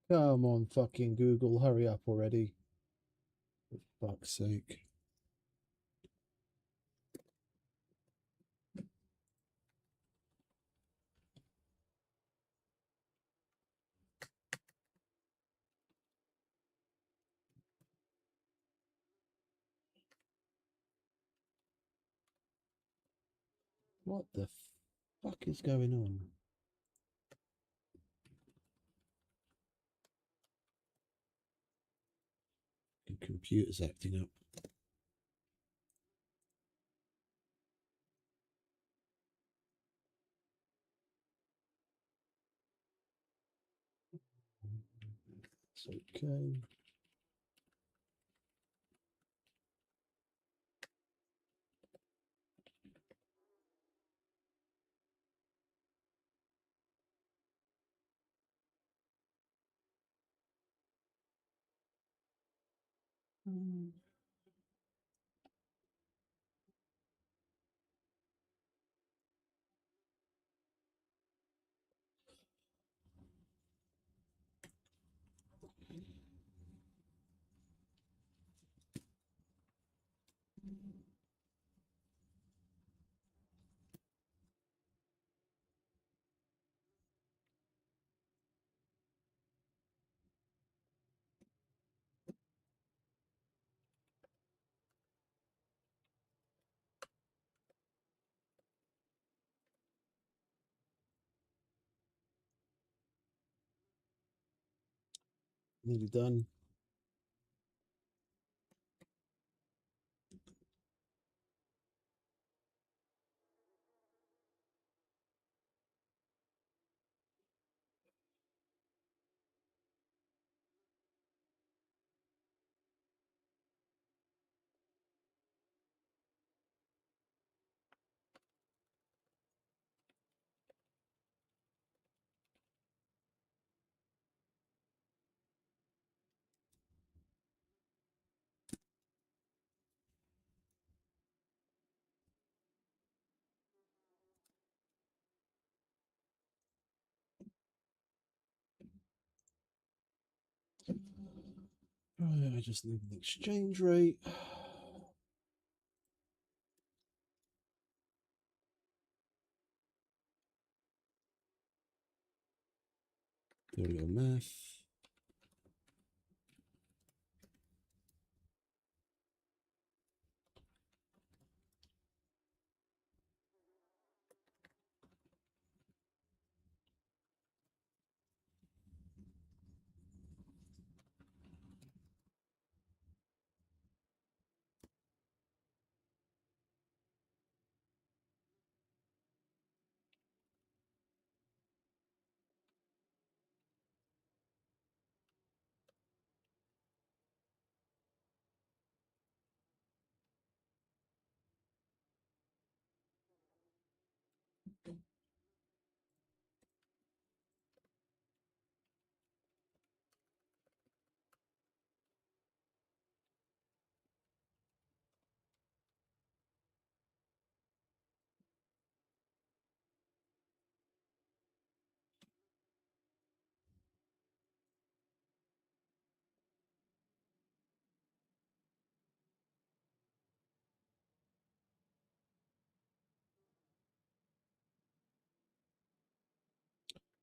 Come on, fucking Google, hurry up already. For fuck's sake. What the fuck is going on? The computer's acting up. It's okay. Nearly done. Right, I just need an exchange rate. Do a little math.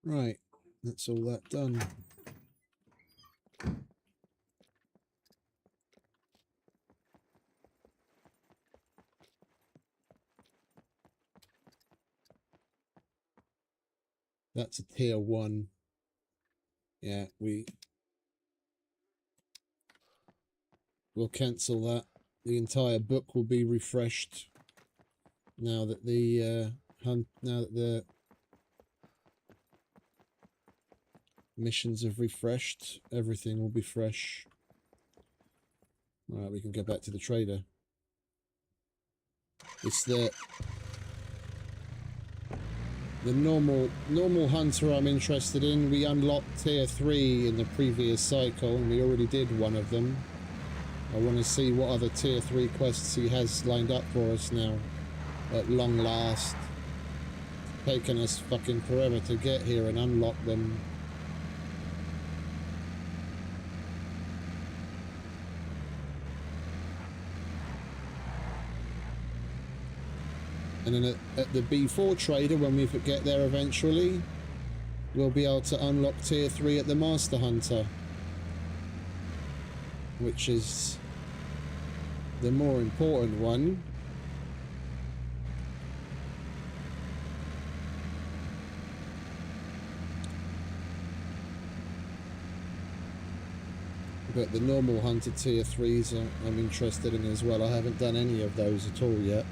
Right, that's all that done. That's a tier 1. Yeah, we'll cancel that. The entire book will be refreshed now that the missions have refreshed. Everything will be fresh. All right, we can go back to the trader. It's the normal hunter I'm interested in. We unlocked tier 3 in the previous cycle, and we already did one of them. I want to see what other tier 3 quests he has lined up for us now. At long last. It's taken us fucking forever to get here and unlock them. And then at the B4 trader, when we get there eventually, we'll be able to unlock tier 3 at the Master Hunter, which is the more important one. But the normal hunter tier 3s I'm interested in as well. I haven't done any of those at all yet.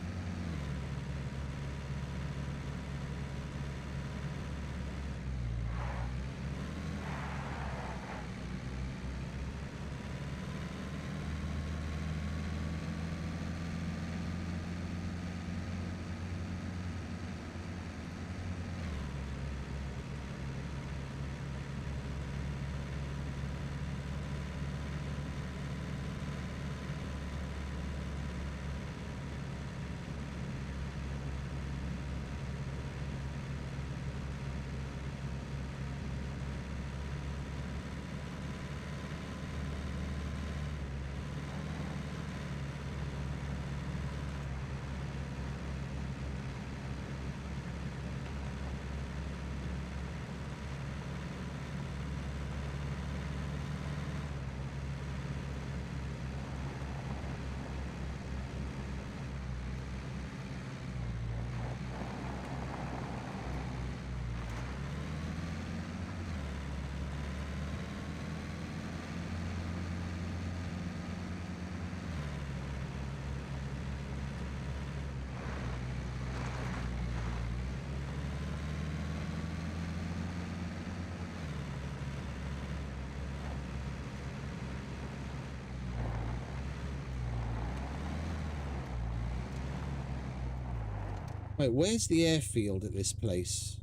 Wait, where's the airfield at this place?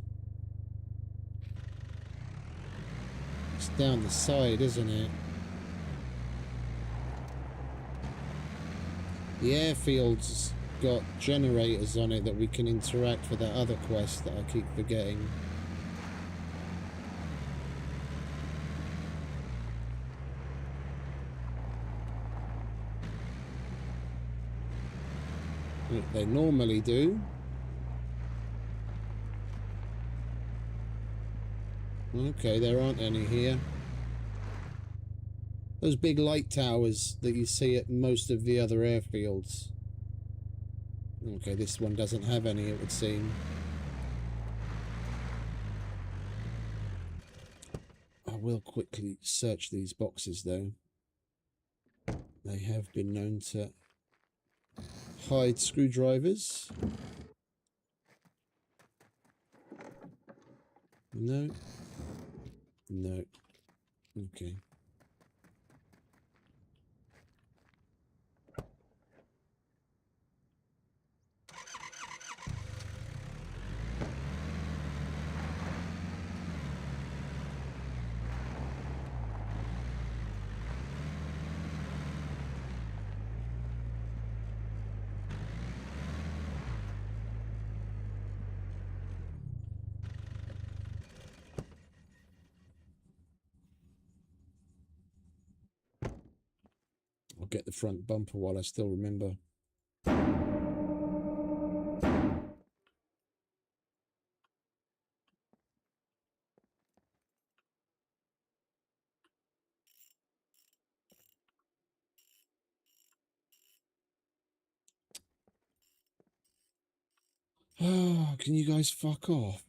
It's down the side, isn't it? The airfield's got generators on it that we can interact for that other quest that I keep forgetting. They normally do. Okay, there aren't any here. Those big light towers that you see at most of the other airfields. Okay, this one doesn't have any, it would seem. I will quickly search these boxes, though. They have been known to hide screwdrivers. No. No. Okay. I'll get the front bumper while I still remember. Oh, can you guys fuck off?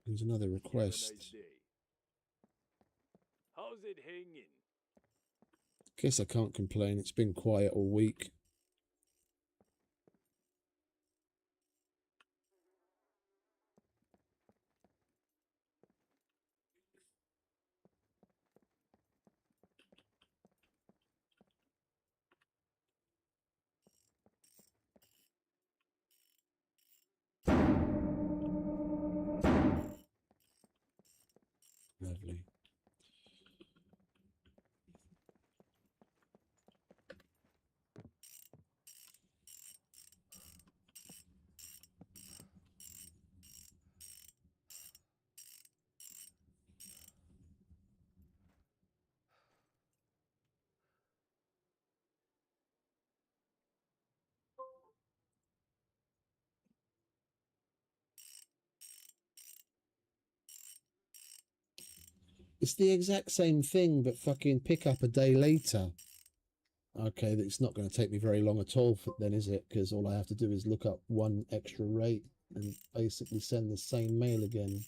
There's another request. Nice day. How's it hanging? Guess I can't complain. It's been quiet all week. Lovely. It's the exact same thing, but fucking pick up a day later. Okay, it's not going to take me very long at all then, is it? Because all I have to do is look up one extra rate and basically send the same mail again.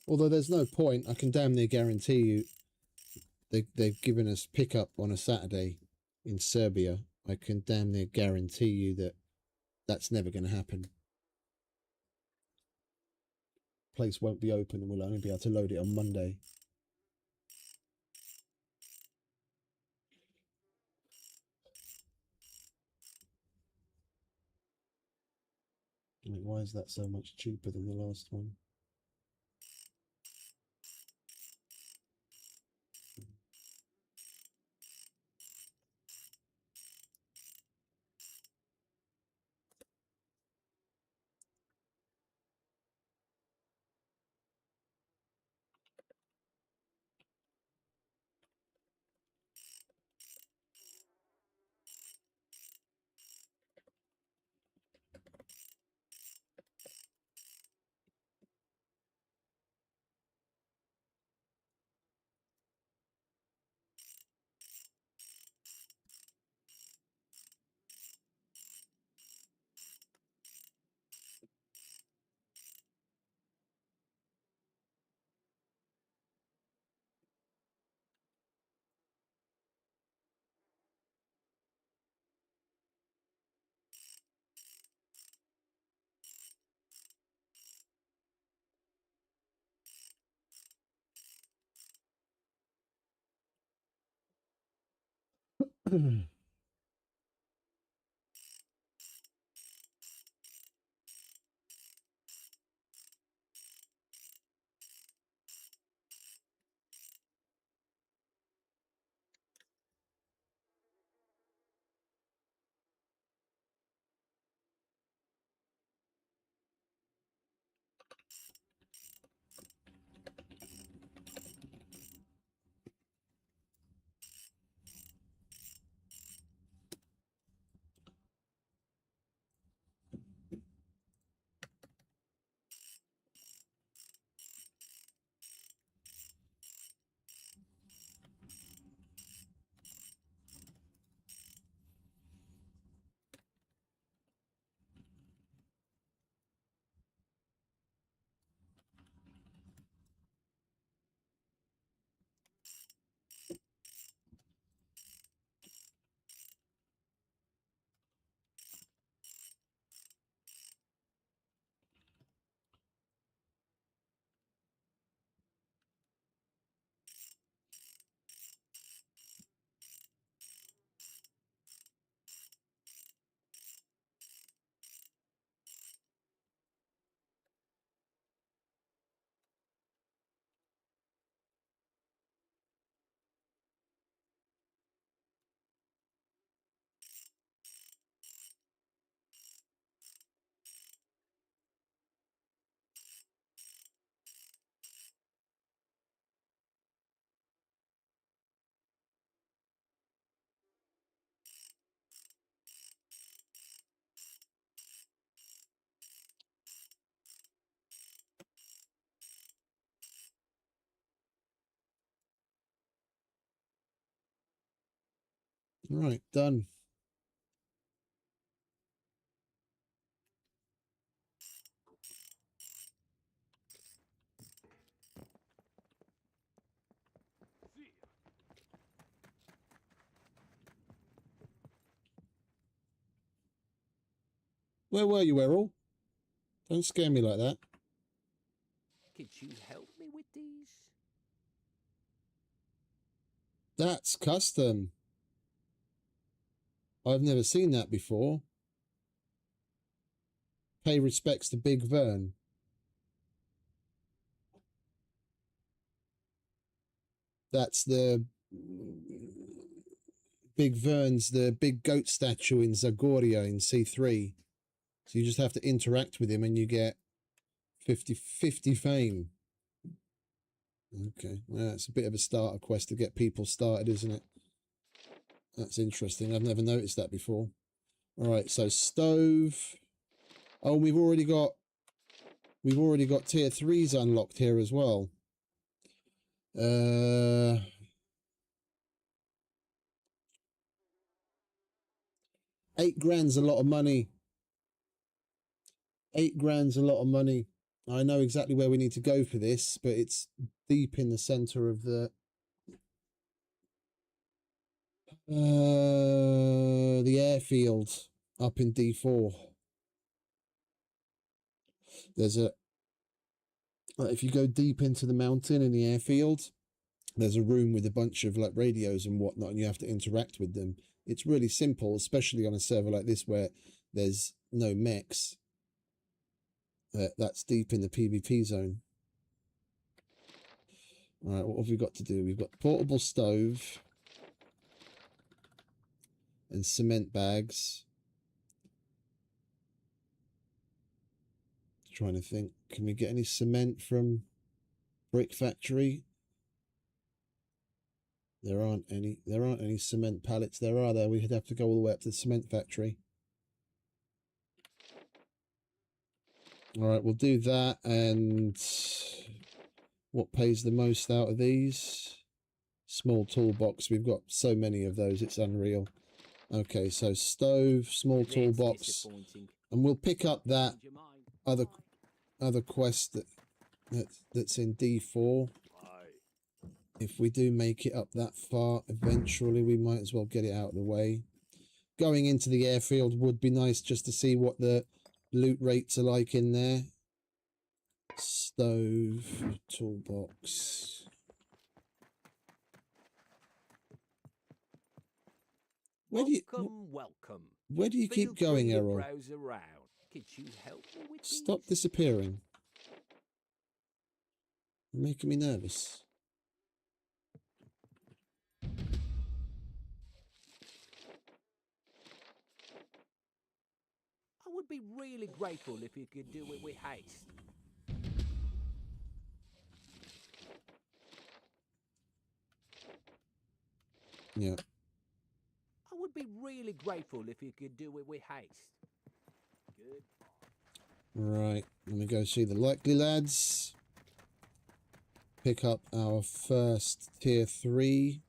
Although there's no point, I can damn near guarantee you they've given us pickup on a Saturday in Serbia. I can damn near guarantee you that that's never going to happen. Place won't be open and we'll only be able to load it on Monday. I mean, why is that so much cheaper than the last one? Right, done. Where were you, Errol? Don't scare me like that. Could you help me with these? That's custom. I've never seen that before. Pay respects to Big Vern. That's the Big Vern's the big goat statue in Zagoria in C3. So you just have to interact with him and you get 50 fame. Okay, well, it's a bit of a starter quest to get people started, isn't it? That's interesting. I've never noticed that before. All right, so stove. Oh, we've already got tier 3s unlocked here as well. 8 grand's a lot of money. 8 grand's a lot of money. I know exactly where we need to go for this, but it's deep in the center of the airfield up in D4. There's a if you go deep into the mountain in the airfield, there's a room with a bunch of like radios and whatnot, and you have to interact with them. It's really simple, especially on a server like this where there's no mechs. That's deep in the PvP zone. All right, what have we got to do? We've got portable stove and cement bags. Trying to think, can we get any cement from Brick Factory? There aren't any cement pallets there, are there? We'd have to go all the way up to the cement factory. All right, we'll do that. And what pays the most out of these? Small toolbox. We've got so many of those, it's unreal. Okay, so stove, small toolbox, and we'll pick up that other quest that's in D4. If we do make it up that far, eventually we might as well get it out of the way. Going into the airfield would be nice just to see what the loot rates are like in there. Stove, toolbox. Where do you Welcome. where do you Feel keep going, free to Errol? browse around. Could you help me with Stop these? disappearing. You're making me nervous. I would be really grateful if you could do it with haste. Yeah. I would be really grateful if you could do it with haste. Good. Right. Let me go see the likely lads. Pick up our first tier 3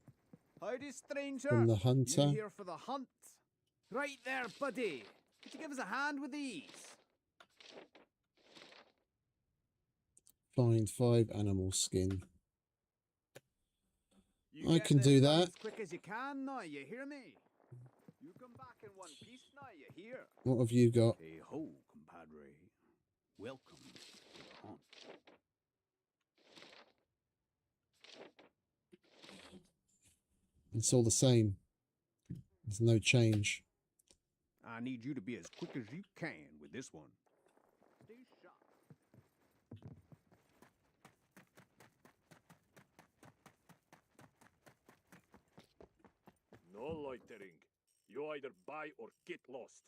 Howdy, stranger. from the hunter. You here for the hunt? Right there, buddy. Could you give us a hand with these? Find 5 animal skin. You I get can this do done that. as quick as you can now, you hear me? You come back in one piece now, you hear? What have you got? Hey ho, compadre. Welcome to the hunt. It's all the same. There's no change. I need you to be as quick as you can with this one. Stay sharp. No loitering. You either buy or get lost.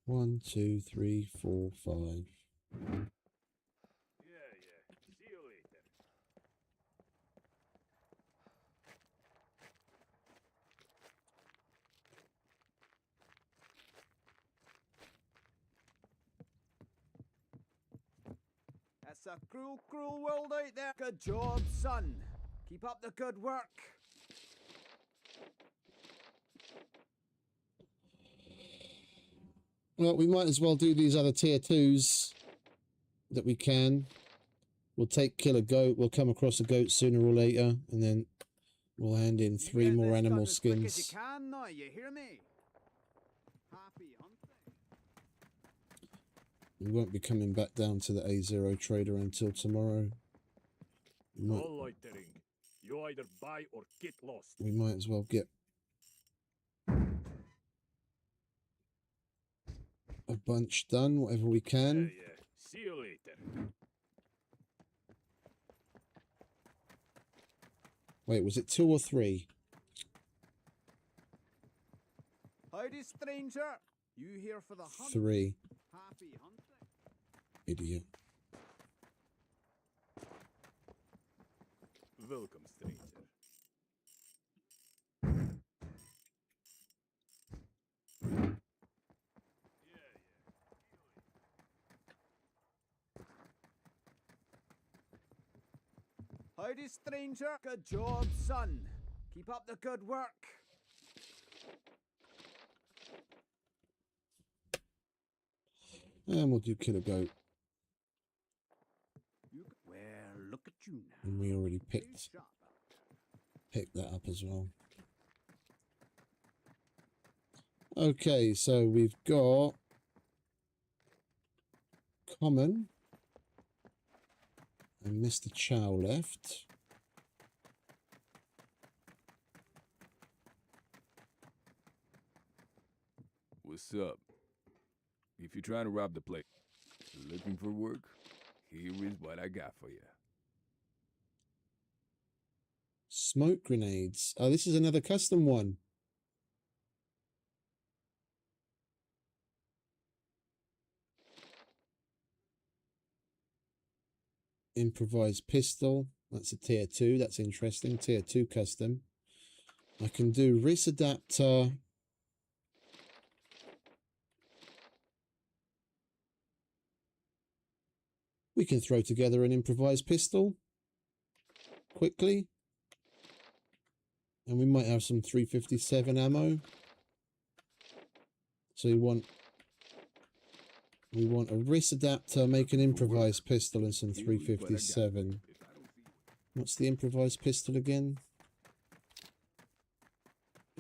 1, 2, 3, 4, 5. Yeah. See you later. That's a cruel, cruel world out there. Good job, son. Keep up the good work. Well, we might as well do these other tier 2s that we can. We'll kill a goat. We'll come across a goat sooner or later, and then we'll hand in 3 more animal skins. As quick as you can now, you hear me? Happy hunting. We won't be coming back down to the A0 trader until tomorrow. No loitering. You either buy or get lost. We might as well get a bunch done, whatever we can. Yeah. See you later. Wait, was it 2 or 3? Howdy, stranger. You here for the hunt? 3. Happy hunting. Idiot. Welcome, stranger. Howdy, stranger. Good job, son. Keep up the good work. And we'll do kill a goat. Well, look at you now. And we already Stay picked sharp out there. that up as well. Okay, so we've got Common and Mr. Chow left. What's up? If you're trying to rob the place, looking for work, here is what I got for you. Smoke grenades. Oh, this is another custom one. Improvised pistol. That's a tier 2. That's interesting. Tier 2 custom. I can do wrist adapter. We can throw together an improvised pistol quickly. And we might have some 357 ammo. So we want a wrist adapter, make an improvised pistol and some 357. What's the improvised pistol again?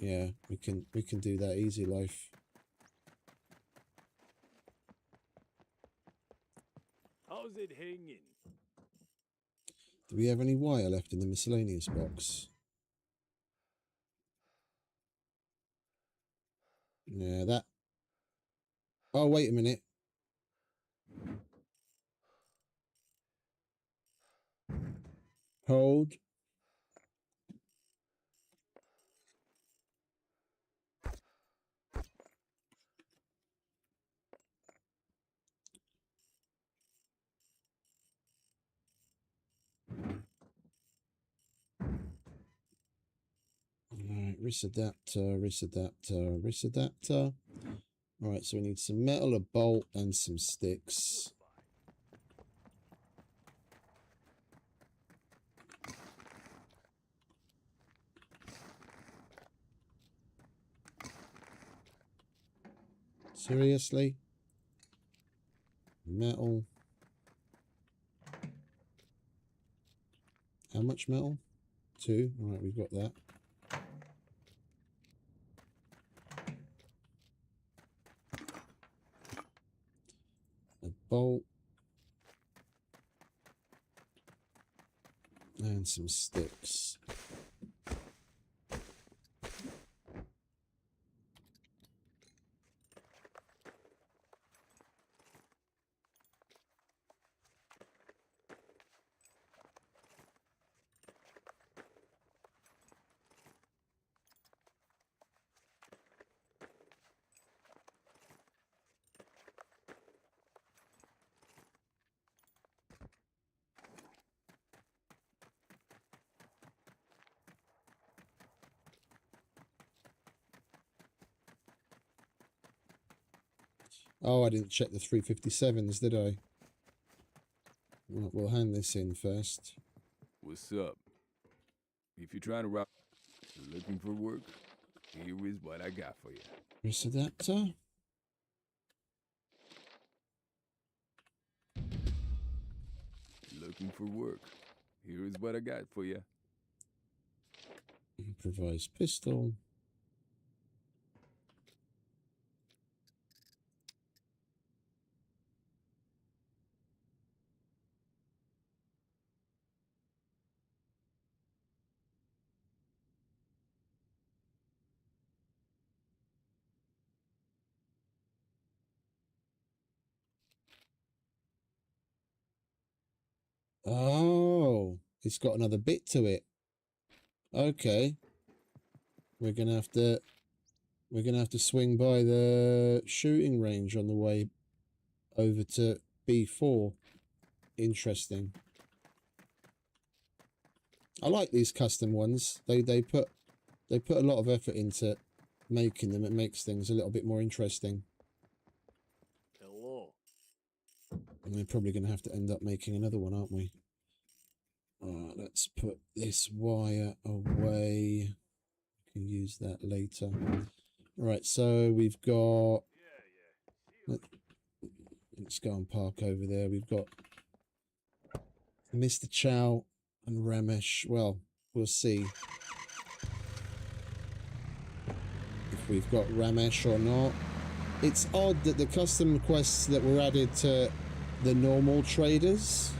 Yeah, we can do that easy life. How's it hanging? Do we have any wire left in the miscellaneous box? Yeah, that. Oh, wait a minute. Hold. Alright, wrist adapter, wrist adapter, wrist adapter. Alright, so we need some metal, a bolt, and some sticks. Seriously? Metal. How much metal? 2. Alright, we've got that. A bolt. And some sticks. Oh, I didn't check the 357s, did I? Right, we'll hand this in first. What's up? If you're trying to rob, looking for work, here is what I got for you. Wrist adapter. Looking for work, here is what I got for you. Improvised pistol. Oh, it's got another bit to it. Okay. We're gonna have to swing by the shooting range on the way over to B4. Interesting. I like these custom ones. They put a lot of effort into making them. It makes things a little bit more interesting. Hello. And we're probably going to have to end up making another one, aren't we? Let's put this wire away. We can use that later. Right, so we've got... Let's go and park over there. We've got Mr. Chow and Ramesh. Well, we'll see if we've got Ramesh or not. It's odd that the custom quests that were added to the normal traders,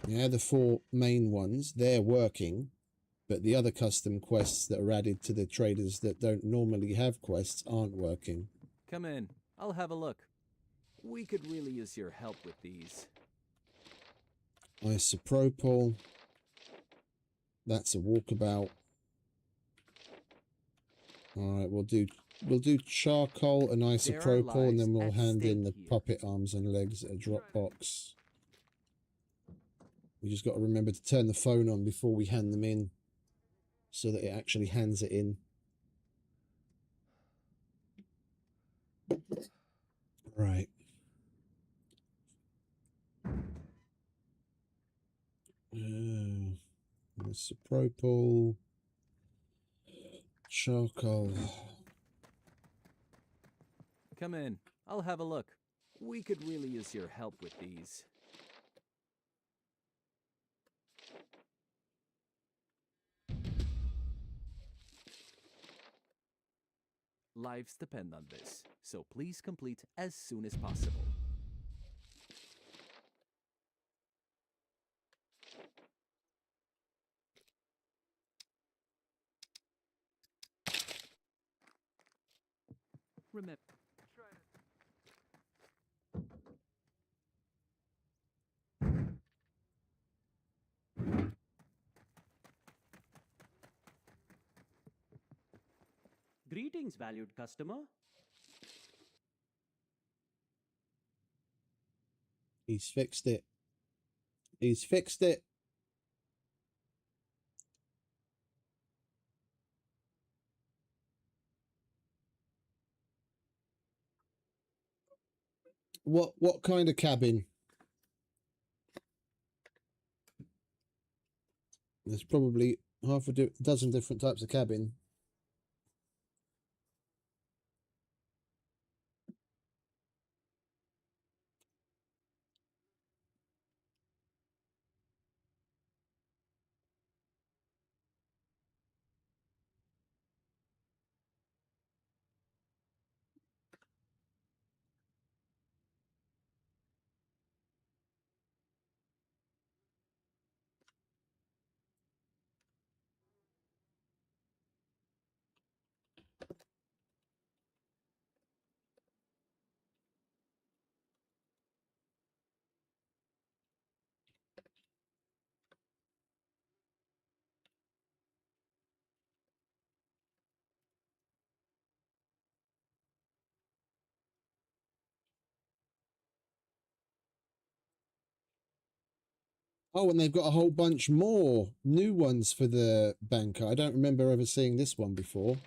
yeah, the 4 main ones, they're working, but the other custom quests that are added to the traders that don't normally have quests aren't working. Come in. I'll have a look. We could really use your help with these. Isopropyl. That's a walkabout. Alright, we'll do charcoal and isopropyl, and then we'll hand in the puppet arms and legs at a drop box. We just got to remember to turn the phone on before we hand them in, so that it actually hands it in. Right. Isopropyl. Charcoal. Come in. I'll have a look. We could really use your help with these. Lives depend on this, so please complete as soon as possible. Remember. Greetings, valued customer. He's fixed it. He's fixed it. What kind of cabin? There's probably half a dozen different types of cabin. Oh, and they've got a whole bunch more new ones for the banker. I don't remember ever seeing this one before.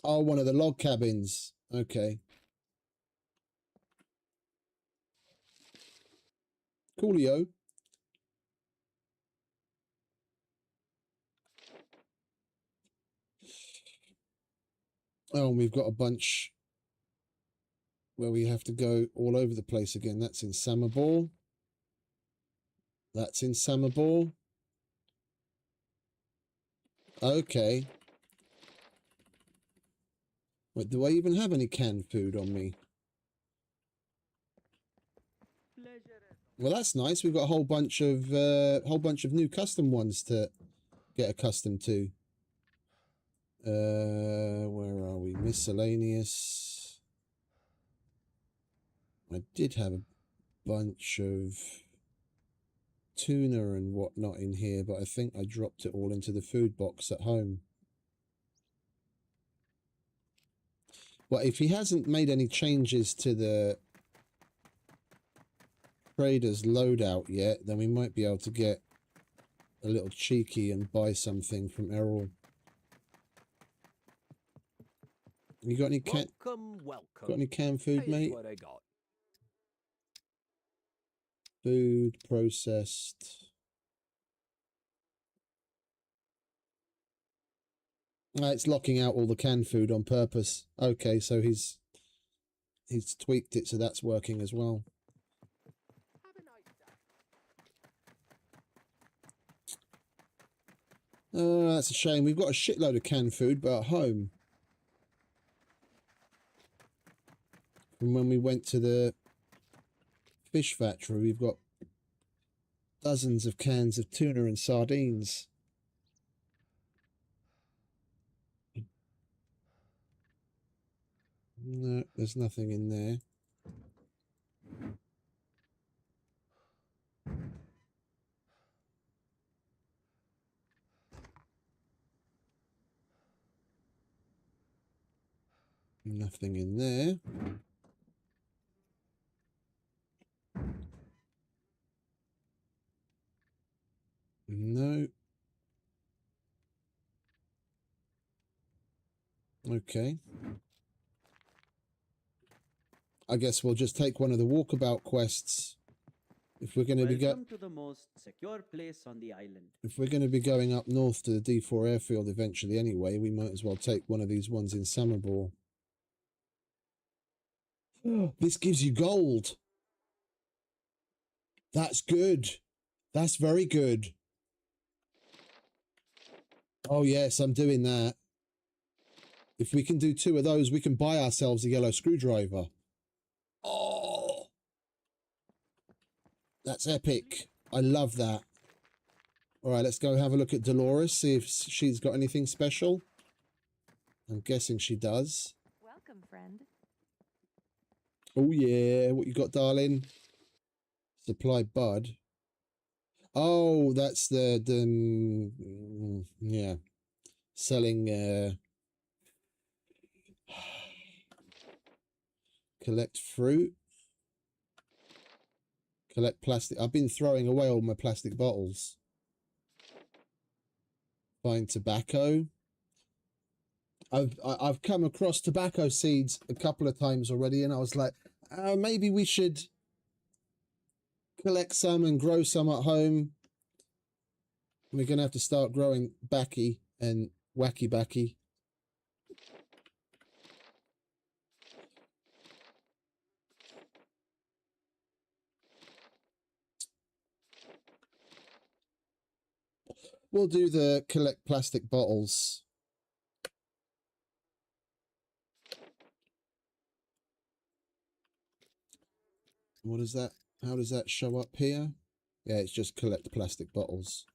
Oh, one of the log cabins. Okay. Coolio. Oh, and we've got a bunch where we have to go all over the place again. That's in Samabor. That's in Samabor. Okay. Wait, do I even have any canned food on me? Well, that's nice. We've got a whole bunch of new custom ones to get accustomed to. Where are we? Miscellaneous. I did have a bunch of tuna and whatnot in here, but I think I dropped it all into the food box at home. Well, if he hasn't made any changes to the trader's loadout yet, then we might be able to get a little cheeky and buy something from Errol. You got any Welcome. got any canned food, Here's mate? what I got. Food processed. It's locking out all the canned food on purpose. Okay, so he's tweaked it so that's working as well. Oh, that's a shame. We've got a shitload of canned food, but at home. From when we went to the fish factory, we've got dozens of cans of tuna and sardines. No, there's nothing in there. Nothing in there. No. Okay. I guess we'll just take one of the walkabout quests. If we're going to be to the most secure place on the island. If we're going to be going up north to the D4 airfield eventually anyway, we might as well take one of these ones in Samabor. This gives you gold. That's good. That's very good. Oh yes, I'm doing that. If we can do 2 of those, we can buy ourselves a yellow screwdriver. Oh, that's epic. I love that. All right, let's go have a look at Dolores, see if she's got anything special. I'm guessing she does. Welcome, friend. Oh, yeah. What you got, darling? Supply bud. Oh, that's the yeah. Selling, collect fruit. Collect plastic. I've been throwing away all my plastic bottles. Find tobacco. I've come across tobacco seeds a couple of times already, and I was like, maybe we should collect some and grow some at home. We're gonna have to start growing backy and wacky backy. We'll do the collect plastic bottles. What is that? How does that show up here? Yeah, it's just collect plastic bottles.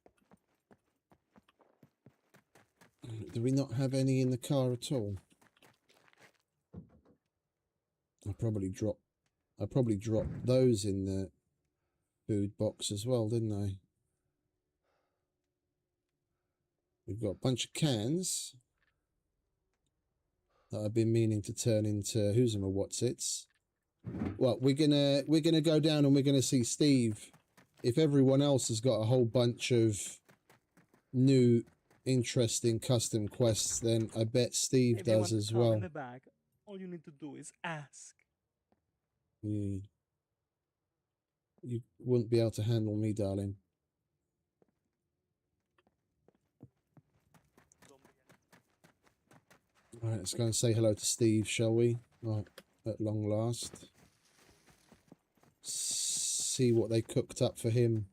Do we not have any in the car at all? I probably dropped those in the food box as well, didn't I? We've got a bunch of cans that I've been meaning to turn into who's and what's its. Well, we're gonna go down and we're gonna see Steve. If everyone else has got a whole bunch of new interesting custom quests, then I bet Steve does as well. In the bag. All you need to do is ask. You wouldn't be able to handle me, darling. Alright, let's go and say hello to Steve, shall we? Right, at long last. See what they cooked up for him.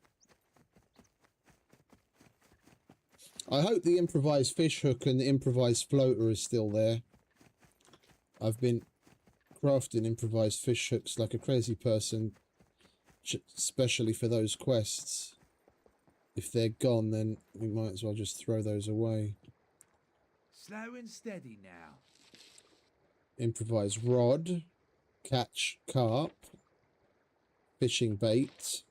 I hope the improvised fish hook and the improvised floater is still there. I've been crafting improvised fish hooks like a crazy person, especially for those quests. If they're gone, then we might as well just throw those away. Slow and steady now. Improvised rod, catch carp, fishing bait.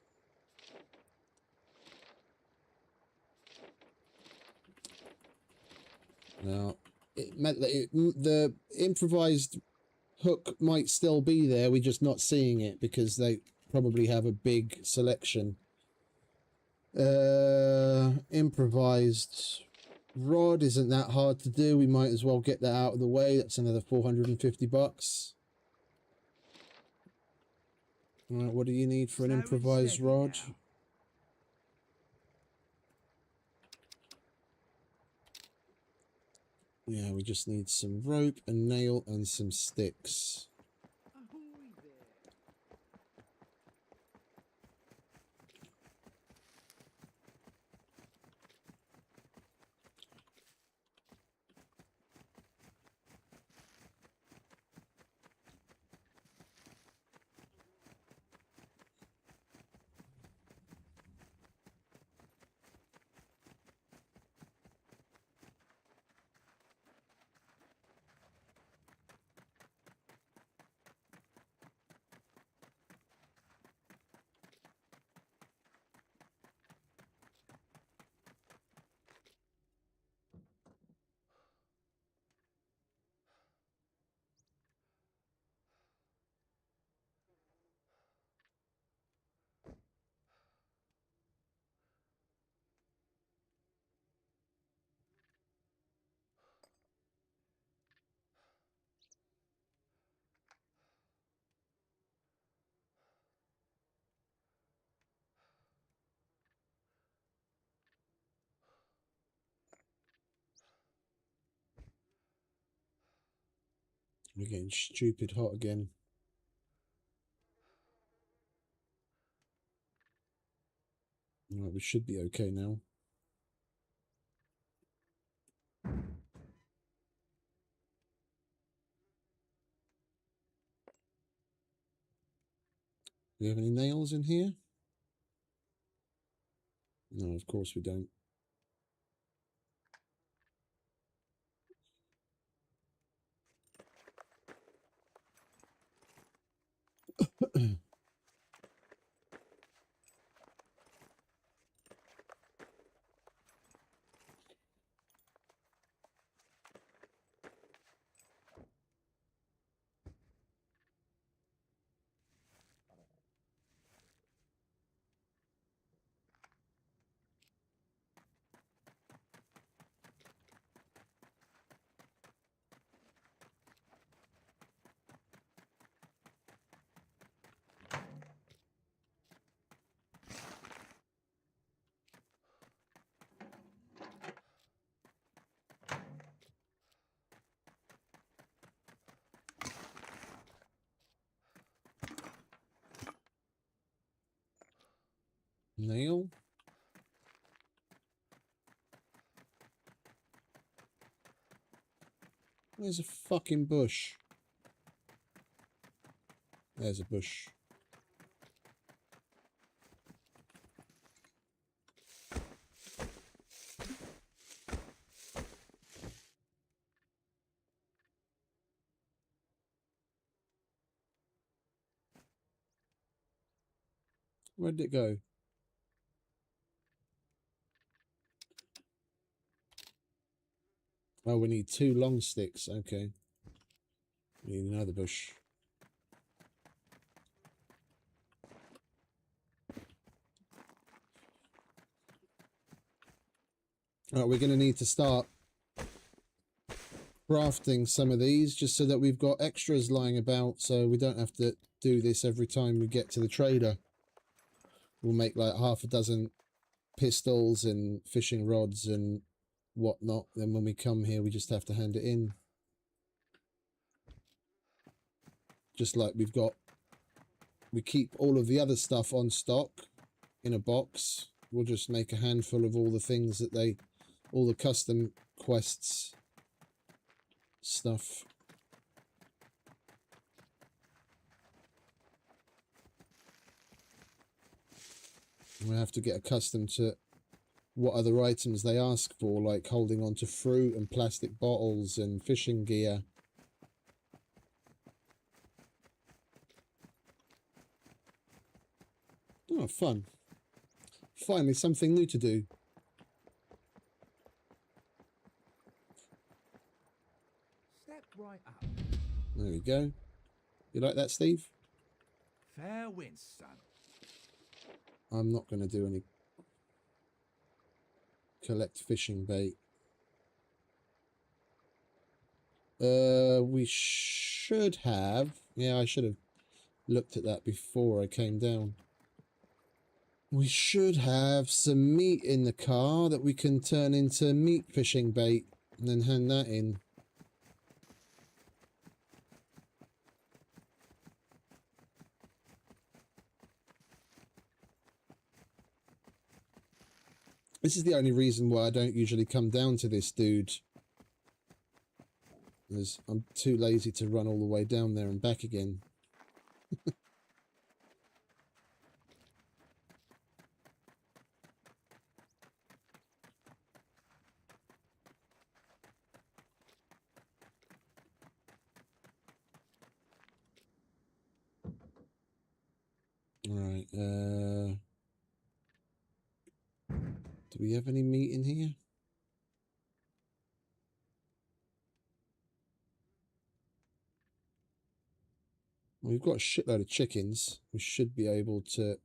Now, the improvised hook might still be there. We're just not seeing it because they probably have a big selection. Improvised rod isn't that hard to do. We might as well get that out of the way. That's another 450 bucks. All right, what do you need for an improvised rod? Now. Yeah, we just need some rope, a nail, and some sticks. We're getting stupid hot again. Alright, we should be okay now. Do you have any nails in here? No, of course we don't. Nail. Where's a fucking bush? There's a bush. Where did it go? Oh, we need 2 long sticks. Okay. We need another bush. Alright, we're going to need to start crafting some of these just so that we've got extras lying about, so we don't have to do this every time we get to the trader. We'll make like half a dozen pistols and fishing rods and whatnot. Then when we come here, we just have to hand it in. Just like we keep all of the other stuff on stock in a box. We'll just make a handful of all the things that all the custom quests stuff. We have to get accustomed to what other items they ask for, like holding on to fruit and plastic bottles and fishing gear. Oh, fun. Finally, something new to do. Step right up. There we go. You like that, Steve? Fair winds, son. I'm not going to do any collect fishing bait. We should have. Yeah, I should have looked at that before I came down. We should have some meat in the car that we can turn into meat fishing bait and then hand that in. This is the only reason why I don't usually come down to this dude. Because I'm too lazy to run all the way down there and back again. Alright, do we have any meat in here? We've got a shitload of chickens. We should be able to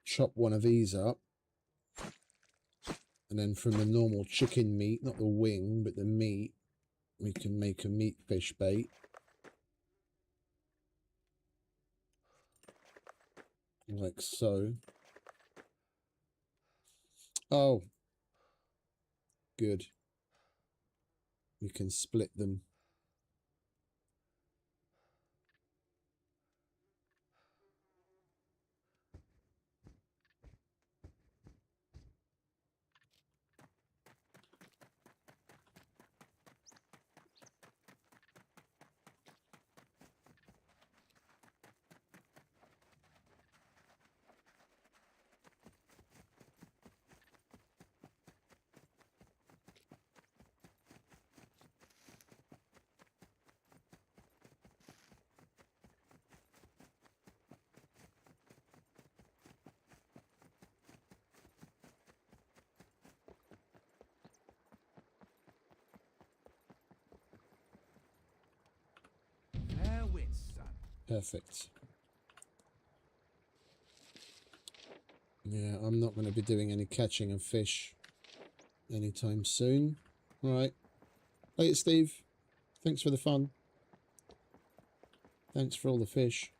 chop one of these up. And then from the normal chicken meat, not the wing, but the meat, we can make a meat fish bait. Like so. Oh. Good. We can split them. Perfect. Yeah, I'm not going to be doing any catching of fish anytime soon. All right. Later, Steve. Thanks for the fun. Thanks for all the fish.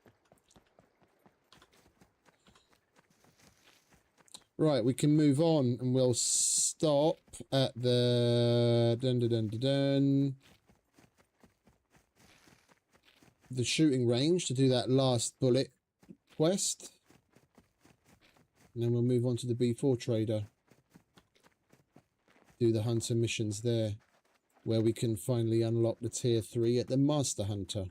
Right, we can move on and we'll stop at the the shooting range to do that last bullet quest. And then we'll move on to the B4 trader. Do the hunter missions there, where we can finally unlock the tier 3 at the Master Hunter.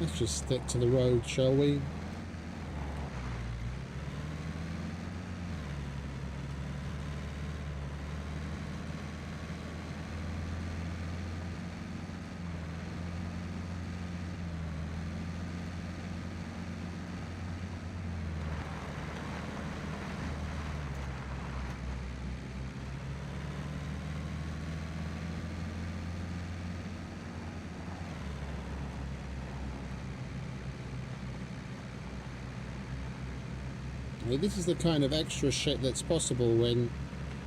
Let's just stick to the road, shall we? This is the kind of extra shit that's possible when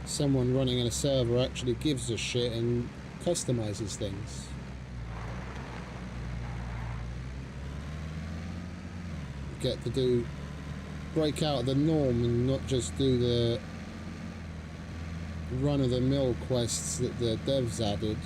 someone running in a server actually gives a shit and customizes things. Get to break out of the norm and not just do the run-of-the-mill quests that the devs added.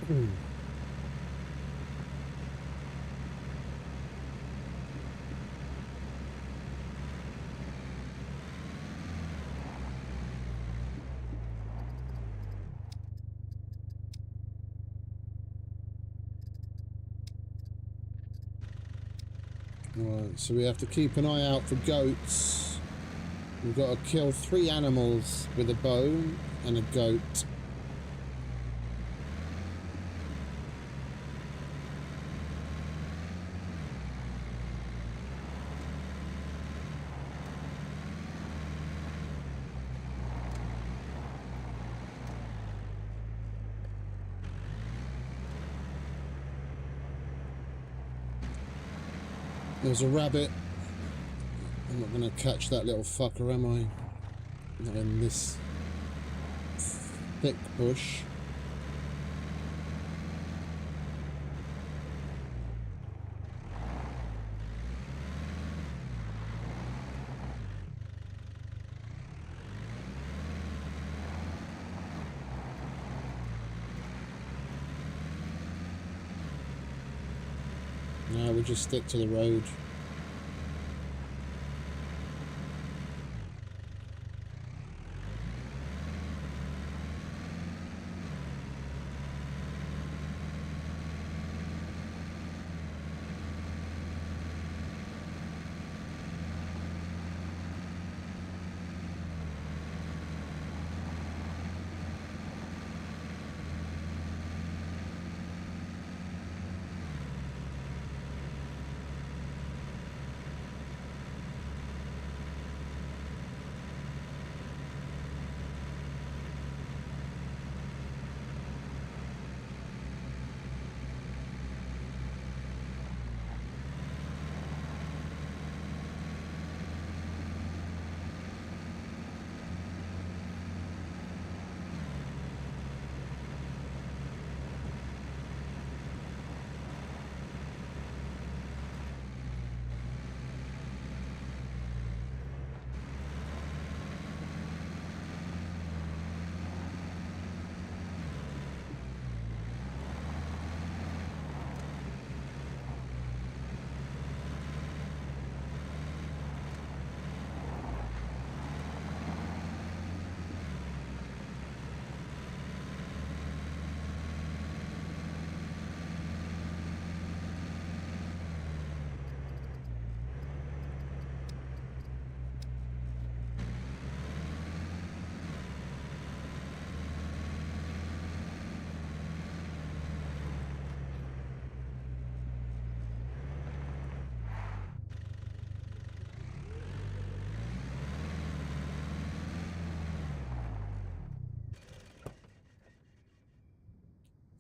Right, so we have to keep an eye out for goats. We've got to kill 3 animals with a bow and a goat. There's a rabbit. I'm not going to catch that little fucker, am I? Not in this thick bush. No, we'll just stick to the road.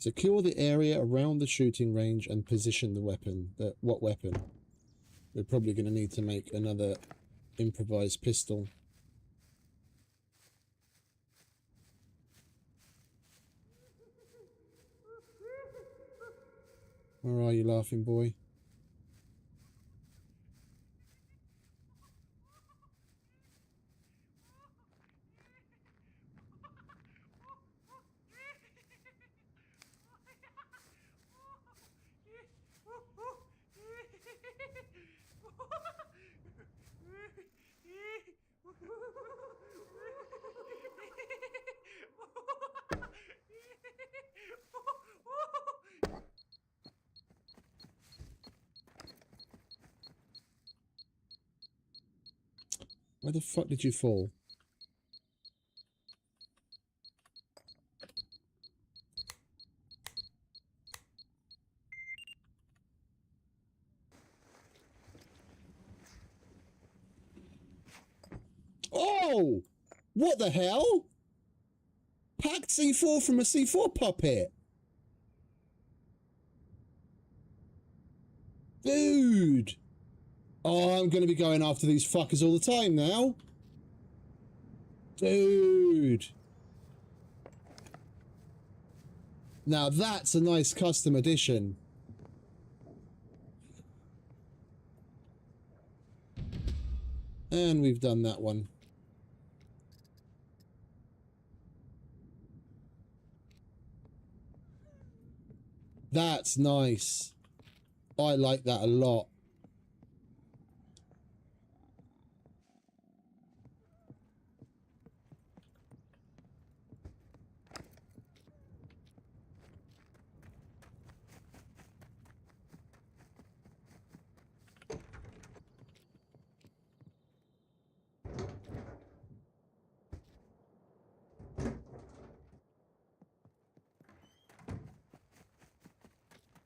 Secure the area around the shooting range and position the weapon. What weapon? We're probably going to need to make another improvised pistol. Where are you, laughing boy? Where the fuck did you fall? Oh! What the hell? Packed C4 from a C4 puppet. Dude! Oh, I'm going to be going after these fuckers all the time now. Dude! Now that's a nice custom edition. And we've done that one. That's nice. I like that a lot.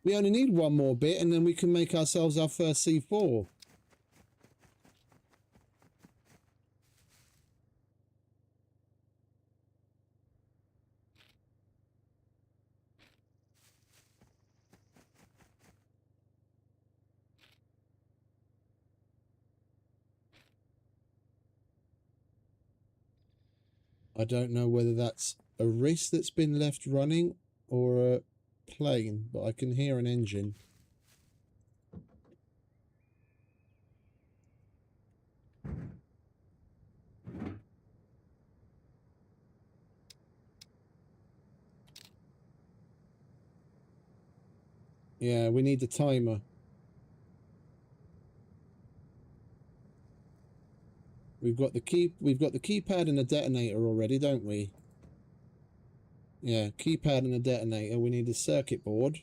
We only need one more bit and then we can make ourselves our first C4. I don't know whether that's a wrist that's been left running or a plane, but I can hear an engine. Yeah, we need the timer. We've got the keypad and the detonator already, don't we? Yeah, keypad and a detonator. We need a circuit board.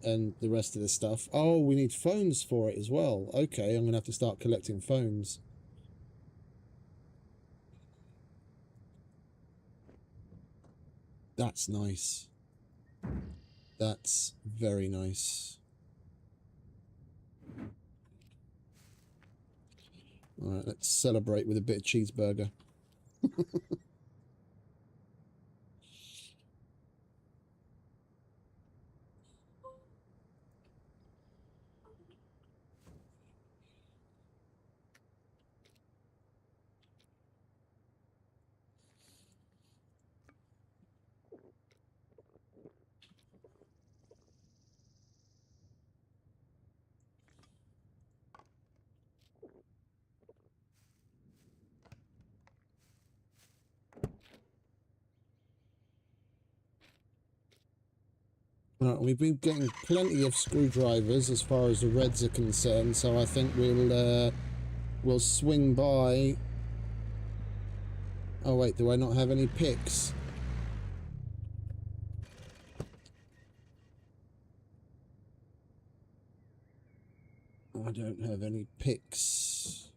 And the rest of the stuff. Oh, we need phones for it as well. Okay, I'm going to have to start collecting phones. That's nice. That's very nice. Alright, let's celebrate with a bit of cheeseburger. Right, we've been getting plenty of screwdrivers as far as the reds are concerned, so I think we'll swing by. Oh wait, do I not have any picks? I don't have any picks.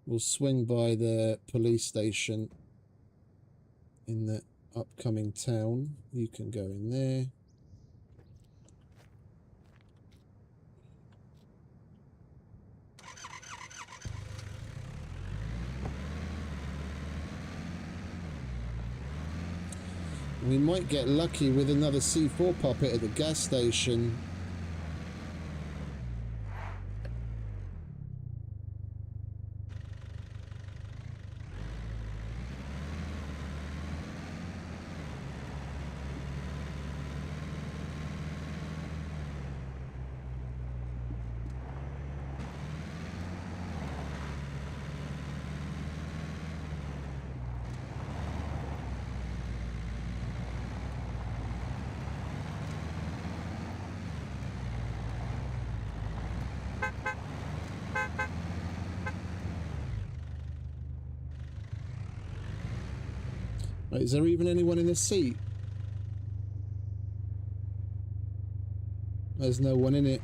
We'll swing by the police station in the upcoming town. You can go in there. We might get lucky with another C4 puppet at the gas station. Wait, is there even anyone in the seat? There's no one in it.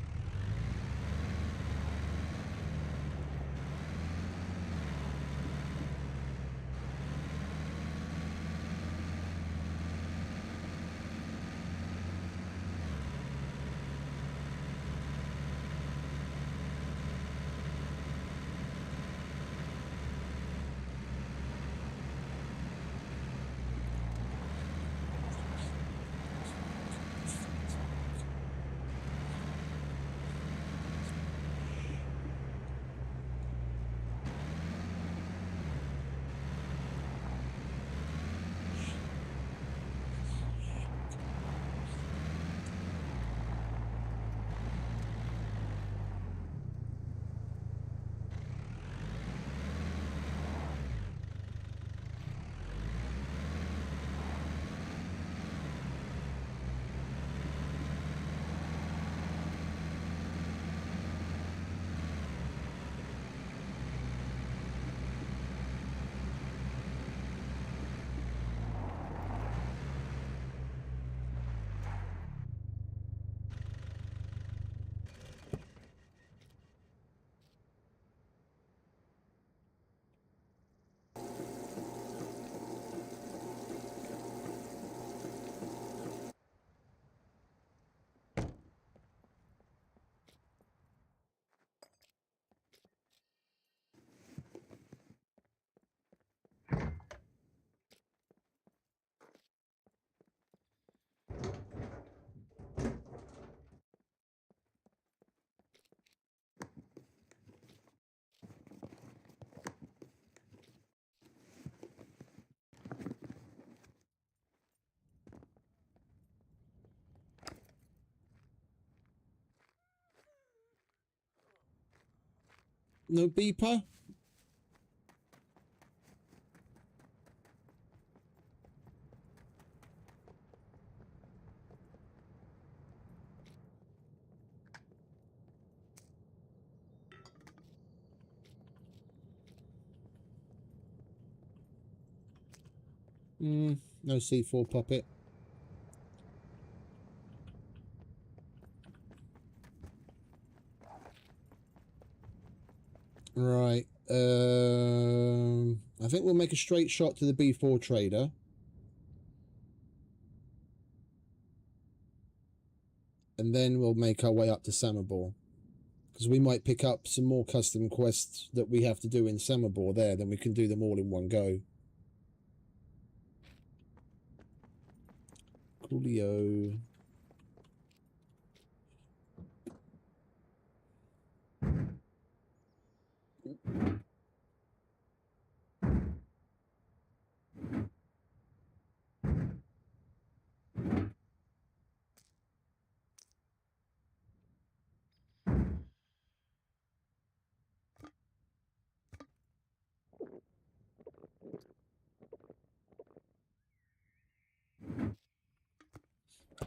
No beeper? No C4 puppet. Right. I think we'll make a straight shot to the B4 trader. And then we'll make our way up to Samobor. Because we might pick up some more custom quests that we have to do in Samobor there. Then we can do them all in one go. Coolio.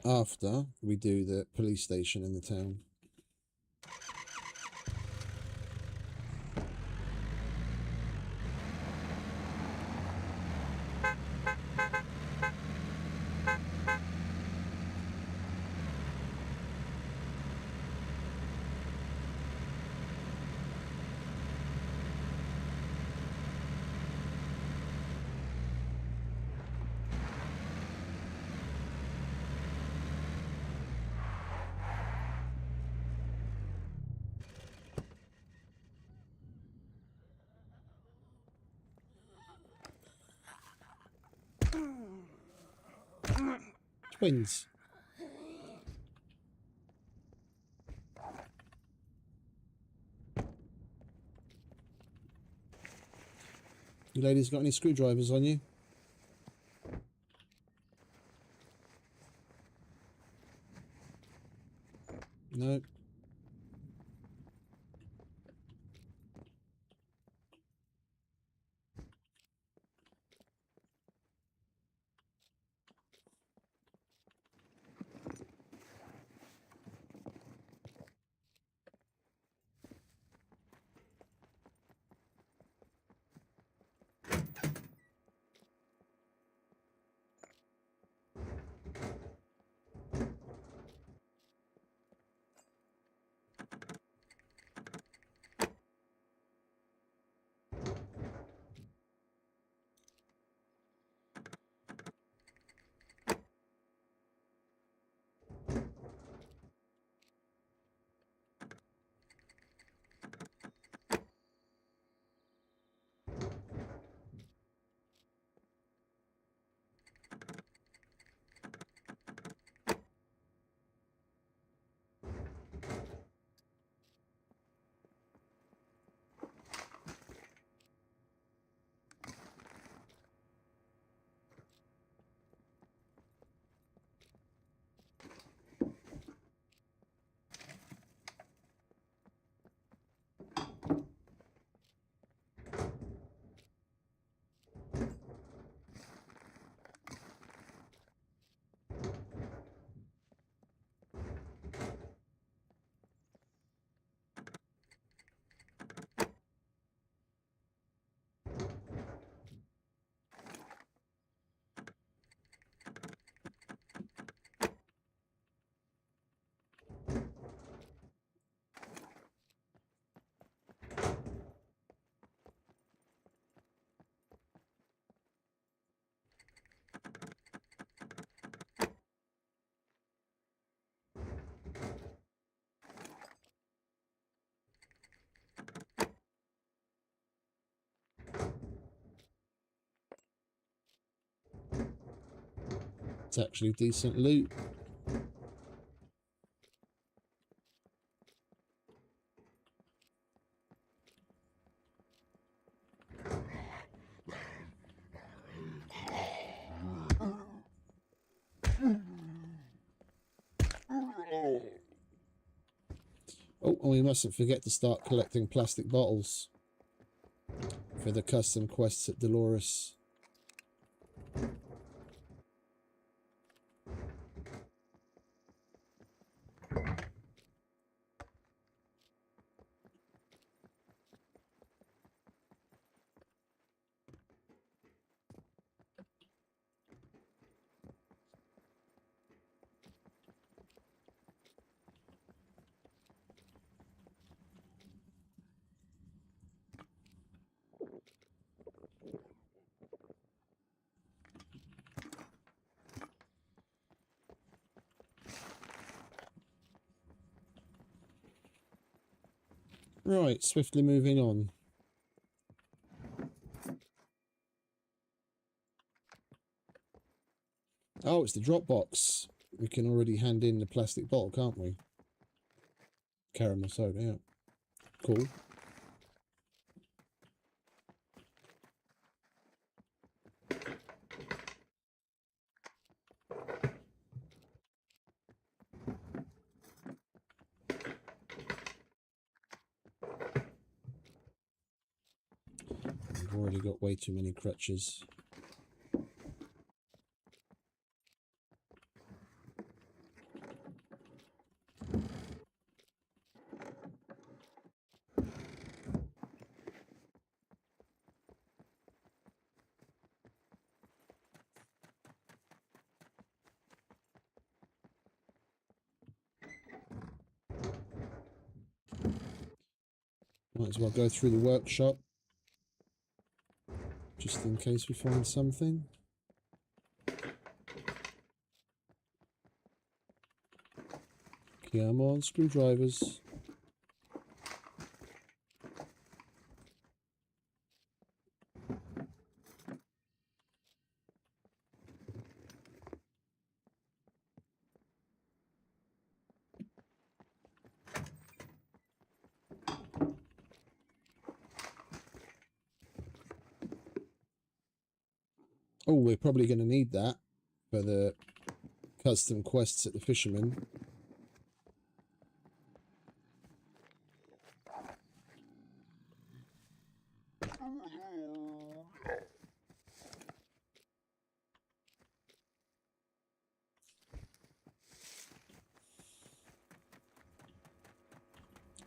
After we do the police station in the town. Twins. You ladies got any screwdrivers on you? No. It's actually decent loot. Oh, and we mustn't forget to start collecting plastic bottles for the custom quests at Dolores. Right, swiftly moving on. Oh, it's the drop box. We can already hand in the plastic bottle, can't we? Caramel soda, yeah. Cool. We've already got way too many crutches. Might as well go through the workshop, just in case we find something. Come on, screwdrivers. Oh, we're probably going to need that for the custom quests at the fisherman.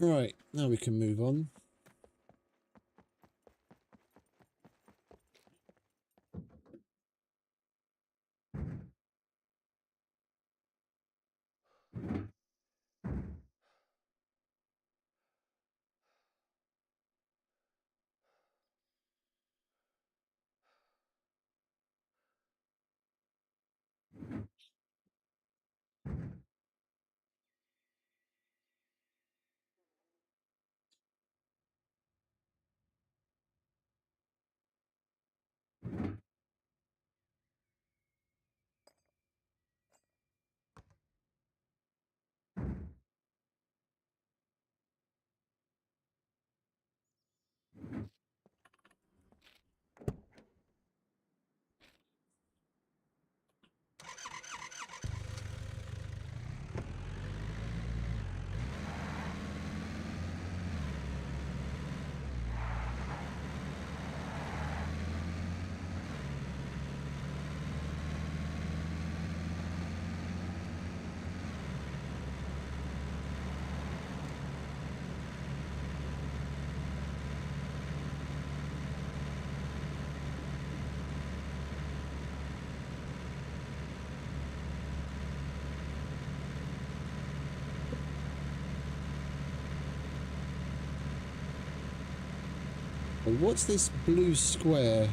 Right, now we can move on. Well, what's this blue square?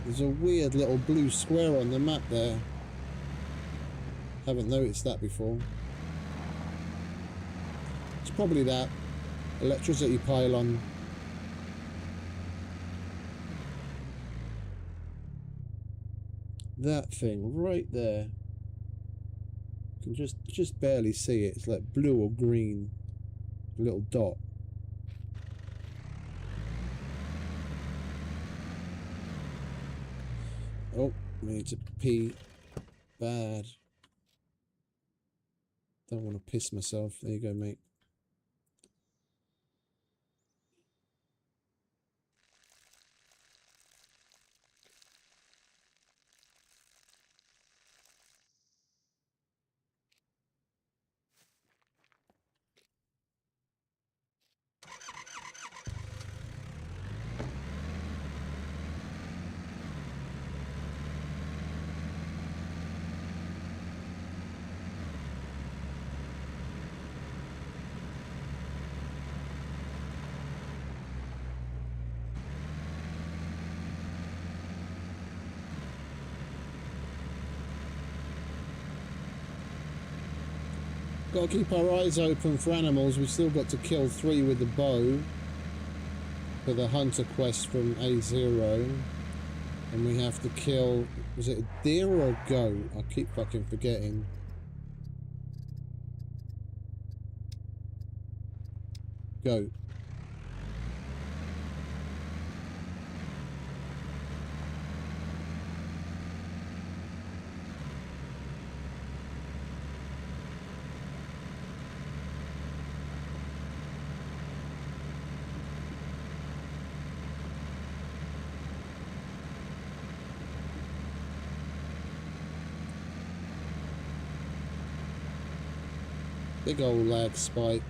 There's a weird little blue square on the map there. Haven't noticed that before. It's probably that electricity pylon. That thing right there. You can just barely see it. It's like blue or green, a little dot. Oh, we need to pee bad. Don't want to piss myself. There you go, mate. Got to keep our eyes open for animals. We've still got to kill 3 with the bow for the hunter quest from A0. And we have to kill, was it a deer or a goat? I keep fucking forgetting. Goat. Big old lag spike.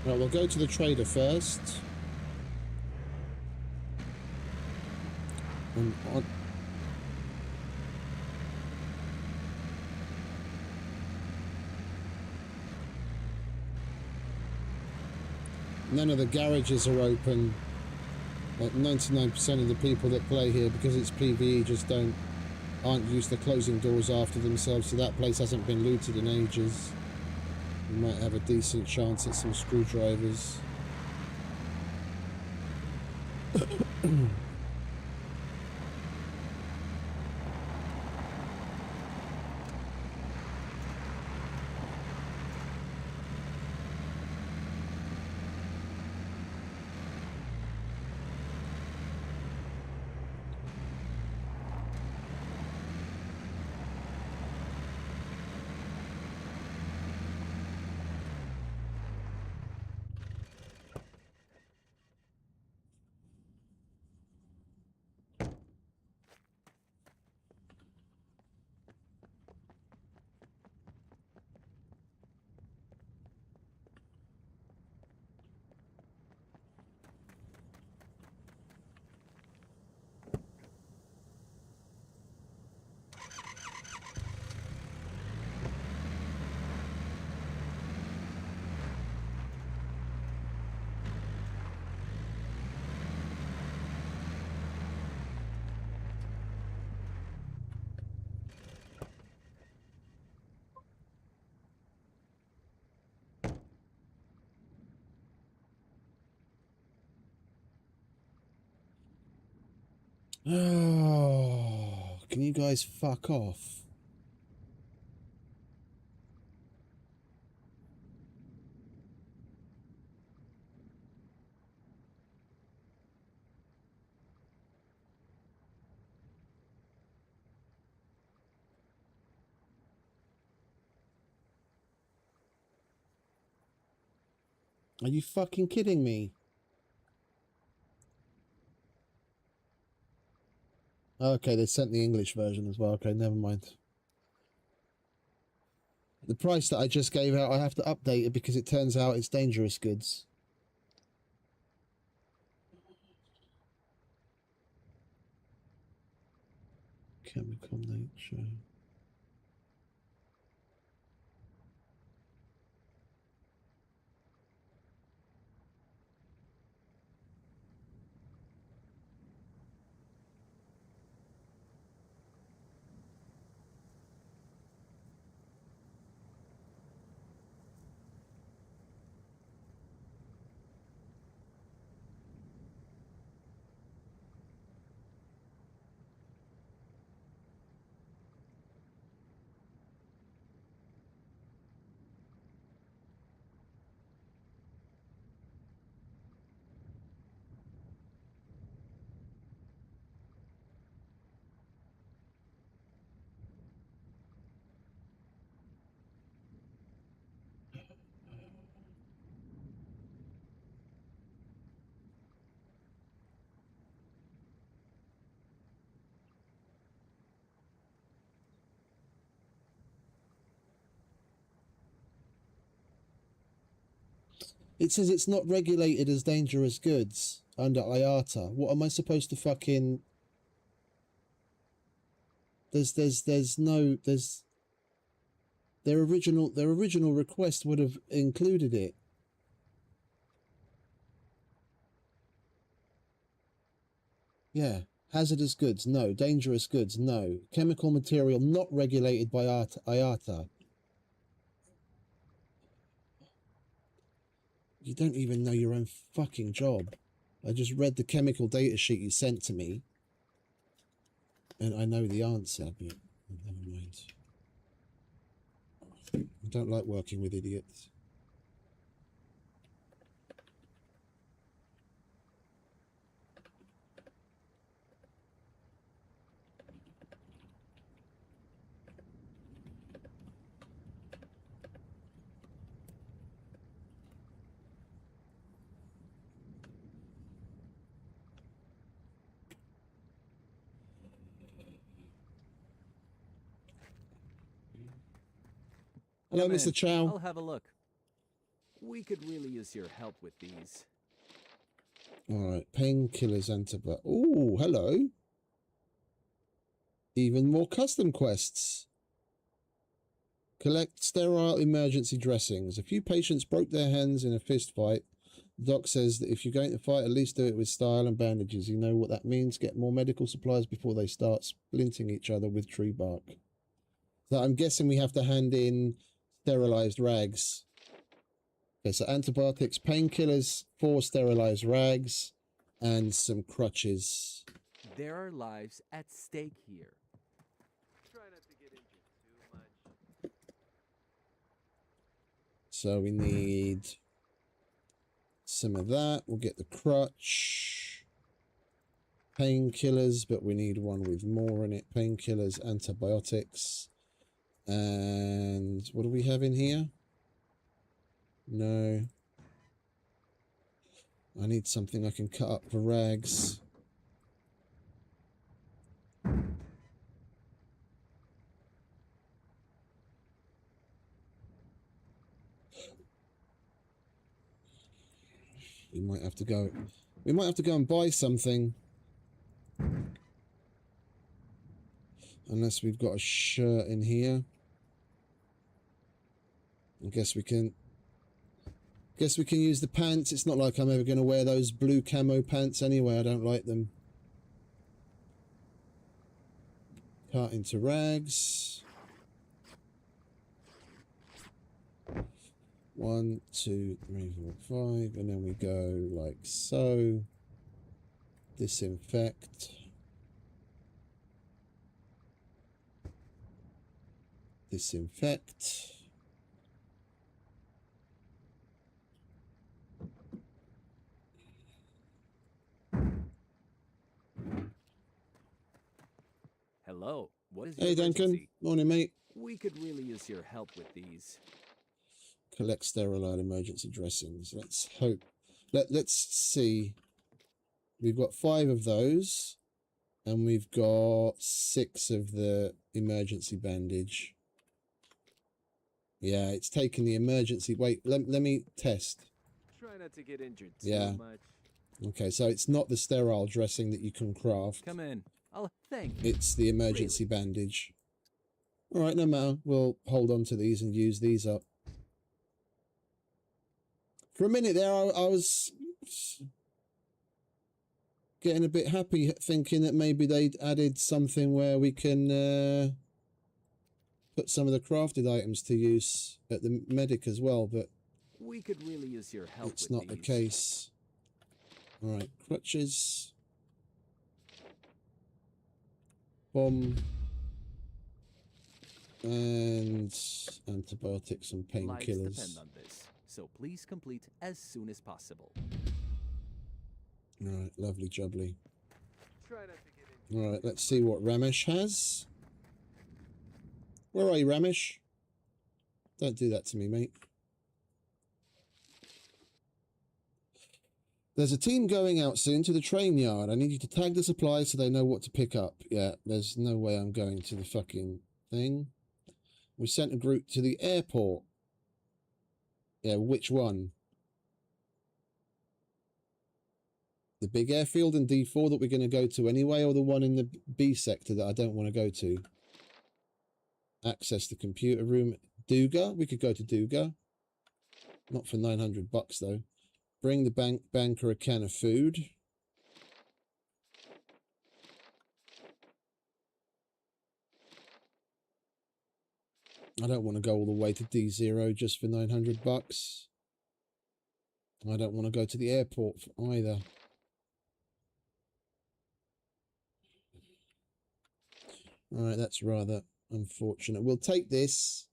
Right, we'll go to the trader first. None of the garages are open. Like 99% of the people that play here, because it's PvE, just aren't used to closing doors after themselves, so that place hasn't been looted in ages. We might have a decent chance at some screwdrivers. Oh, can you guys fuck off? Are you fucking kidding me? Okay, they sent the English version as well. Okay, never mind. The price that I just gave out, I have to update it because it turns out it's dangerous goods. Chemical nature. It says it's not regulated as dangerous goods under IATA. What am I supposed to fucking... There's no... Their original request would have included it. Yeah. Hazardous goods, no. Dangerous goods, no. Chemical material not regulated by IATA. You don't even know your own fucking job. I just read the chemical data sheet you sent to me. And I know the answer, but never mind. I don't like working with idiots. Hello, Mr. Chow. I'll have a look. We could really use your help with these. Alright, painkillers, antibiotics. Oh, hello. Even more custom quests. Collect sterile emergency dressings. A few patients broke their hands in a fist fight. The doc says that if you're going to fight, at least do it with style and bandages. You know what that means? Get more medical supplies before they start splinting each other with tree bark. So I'm guessing we have to hand in sterilized rags. Okay, so antibiotics, painkillers, 4 sterilized rags, and some crutches. There are lives at stake here. Try not to get injured too much. So we need some of that. We'll get the crutch. Painkillers, but we need one with more in it. Painkillers, antibiotics. And what do we have in here? No. I need something I can cut up for rags. We might have to go and buy something. Unless we've got a shirt in here. I guess we can use the pants. It's not like I'm ever going to wear those blue camo pants anyway. I don't like them. Cut into rags. 1, 2, 3, 4, 5, and then we go like so. Disinfect. Disinfect. Hello. What is Hey, your Duncan. emergency? Morning, mate. We could really use your help with these. Collect sterile emergency dressings. Let's hope. Let's see. We've got 5 of those, and we've got 6 of the emergency bandage. Yeah, it's taking the emergency. Wait, let me test. Try not to get injured too Yeah. much. Okay, so it's not the sterile dressing that you can craft. Come in. I'll thank you. It's the emergency bandage. All right, no matter. We'll hold on to these and use these up. For a minute there, I was getting a bit happy, thinking that maybe they'd added something where we can put some of the crafted items to use at the medic as well, but We could really use your help it's with not the these. case. All right, crutches. Bomb. And antibiotics and Lives painkillers. depend on this, so please complete as soon as possible. All right, lovely jubbly. Try not to get into All right, let's see what Ramesh has. Where are you, Ramesh? Don't do that to me, mate. There's a team going out soon to the train yard. I need you to tag the supplies so they know what to pick up. Yeah, there's no way I'm going to the fucking thing. We sent a group to the airport. Yeah, which one? The big airfield in D4 that we're going to go to anyway, or the one in the B sector that I don't want to go to? Access the computer room. Duga? We could go to Duga. Not for 900 bucks though. Bring the banker a can of food. I don't want to go all the way to D0 just for 900 bucks. I don't want to go to the airport either. Alright, that's rather unfortunate. We'll take this.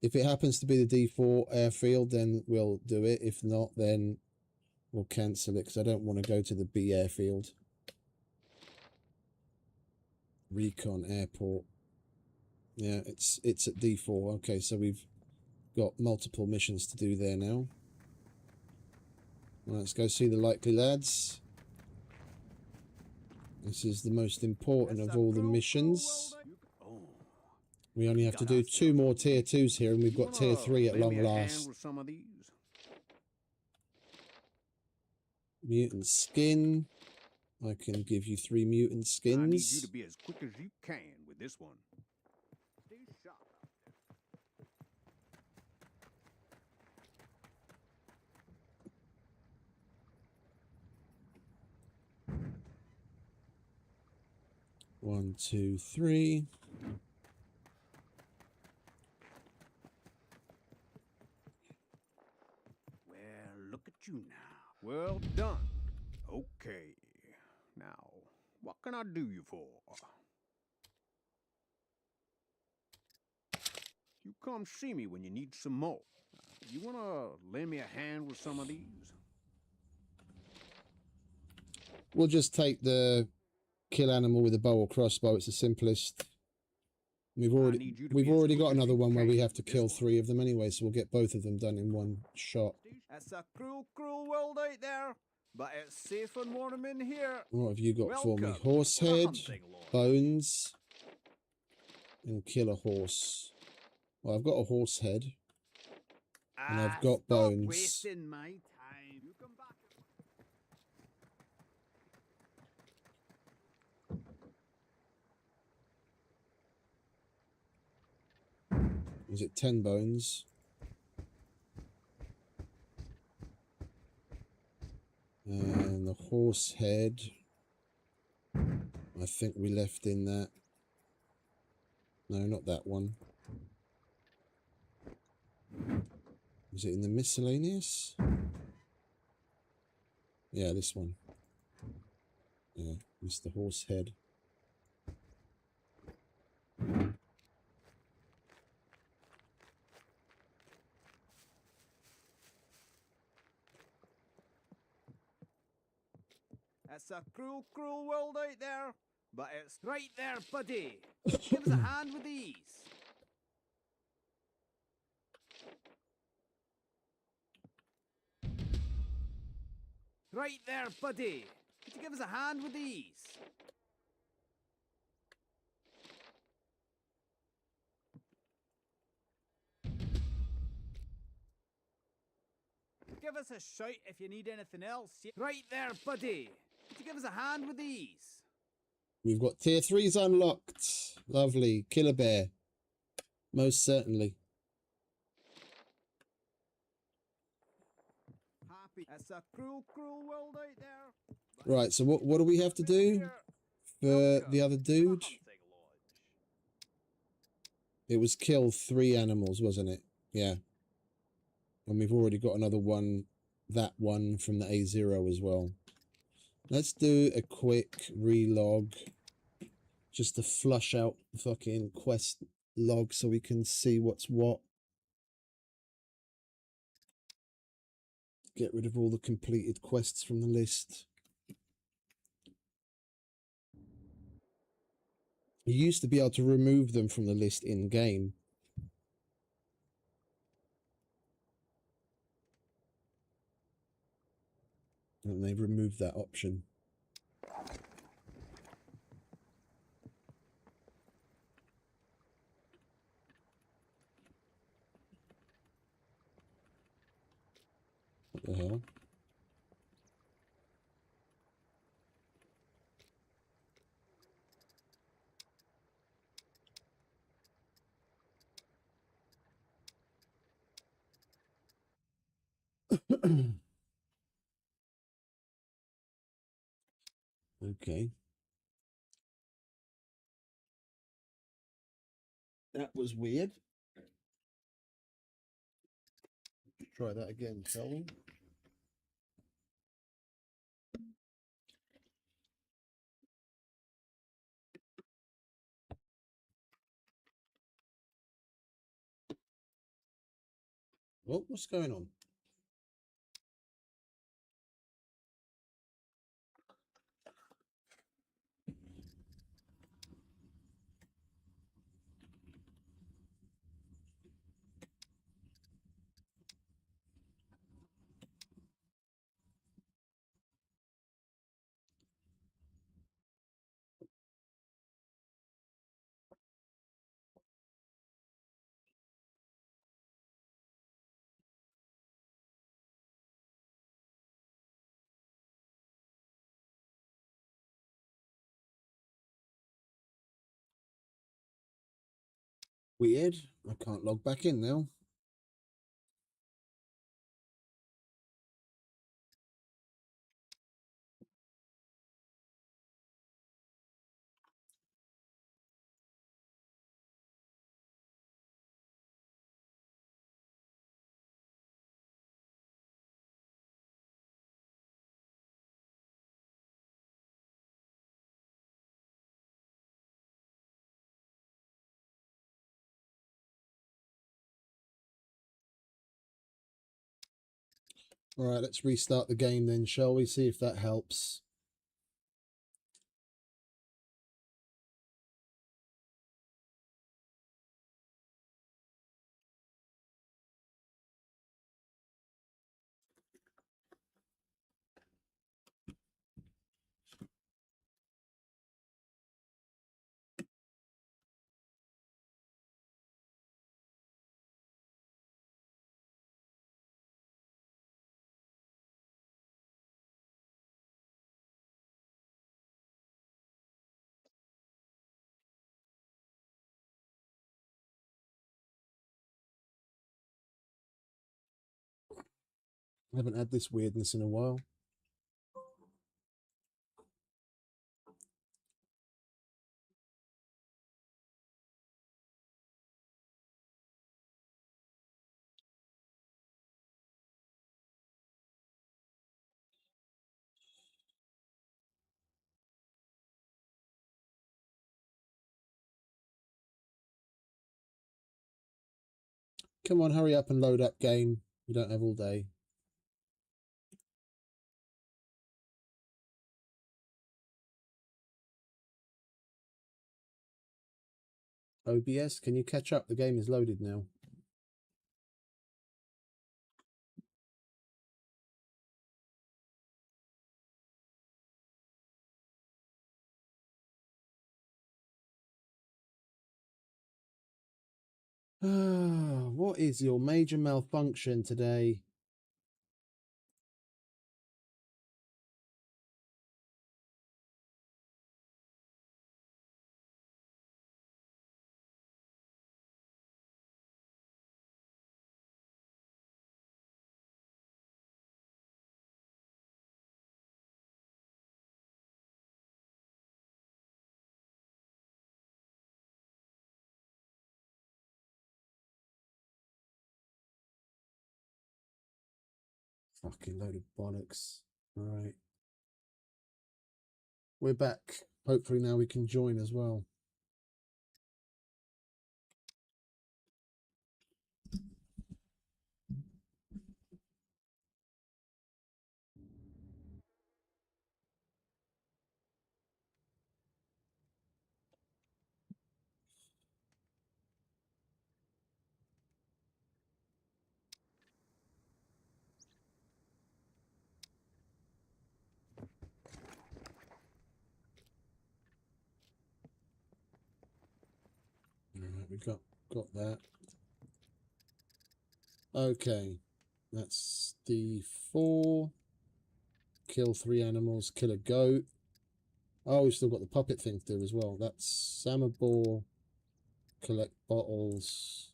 If it happens to be the D4 airfield, then we'll do it. If not, then we'll cancel it because I don't want to go to the B airfield. Recon Airport. Yeah, it's at D4. Okay, so we've got multiple missions to do there now. Well, let's go see the likely lads. This is the most important of all the missions. We only have to do 2 more tier 2s here, and we've got tier 3 at long last. Mutant skin. I can give you 3 mutant skins. I need you to be as quick as you can with this one. Stay sharp out there. 1, 2, 3. Well, look at you now. Well done. Okay. Now, what can I do you for? You come see me when you need some more. You want to lend me a hand with some of these? We'll just take the kill animal with a bow or crossbow. It's the simplest. We've already got another one where we have to kill 3 of them anyway, so we'll get both of them done in one shot. It's a cruel, cruel world out there, but it's safe and warm in here. What have you got for me? Welcome Horse to the head, hunting lodge. bones, and kill a horse. Well, I've got a horse head, and I've got Stop bones. wasting my time. You come back. Is it 10 bones? And the horse head, I think we left in that. No, not that one. Is it in the miscellaneous? Yeah, this one. Yeah, it's the horse head. It's a cruel, cruel world out there, but it's right there, buddy. Give us a hand with these. Right there, buddy. Could you give us a hand with these? Give us a shout if you need anything else. Right there, buddy. Could you give us a hand with these? We've got tier 3s unlocked. Lovely. Killer bear. Most certainly. Happy. It's a cruel, cruel world out there. Right, so what do we have to do for the other dude? It was kill 3 animals, wasn't it? Yeah. And we've already got another one, that one from the A0 as well. Let's do a quick relog just to flush out the fucking quest log so we can see what's what. Get rid of all the completed quests from the list. You used to be able to remove them from the list in game. And they've removed that option. What the hell? Okay. That was weird. Try that again, shall we? Oh, what's going on? Weird. I can't log back in now. All right, let's restart the game then, shall we? See if that helps. I haven't had this weirdness in a while. Come on, hurry up and load up game. We don't have all day. OBS, can you catch up? The game is loaded now. What is your major malfunction today? Fucking load of bollocks. All right. We're back. Hopefully now we can join as well. All right, we've got that. Okay. That's the 4. Kill 3 animals, kill a goat. Oh, we've still got the puppet thing to do as well. That's Samabor, collect bottles.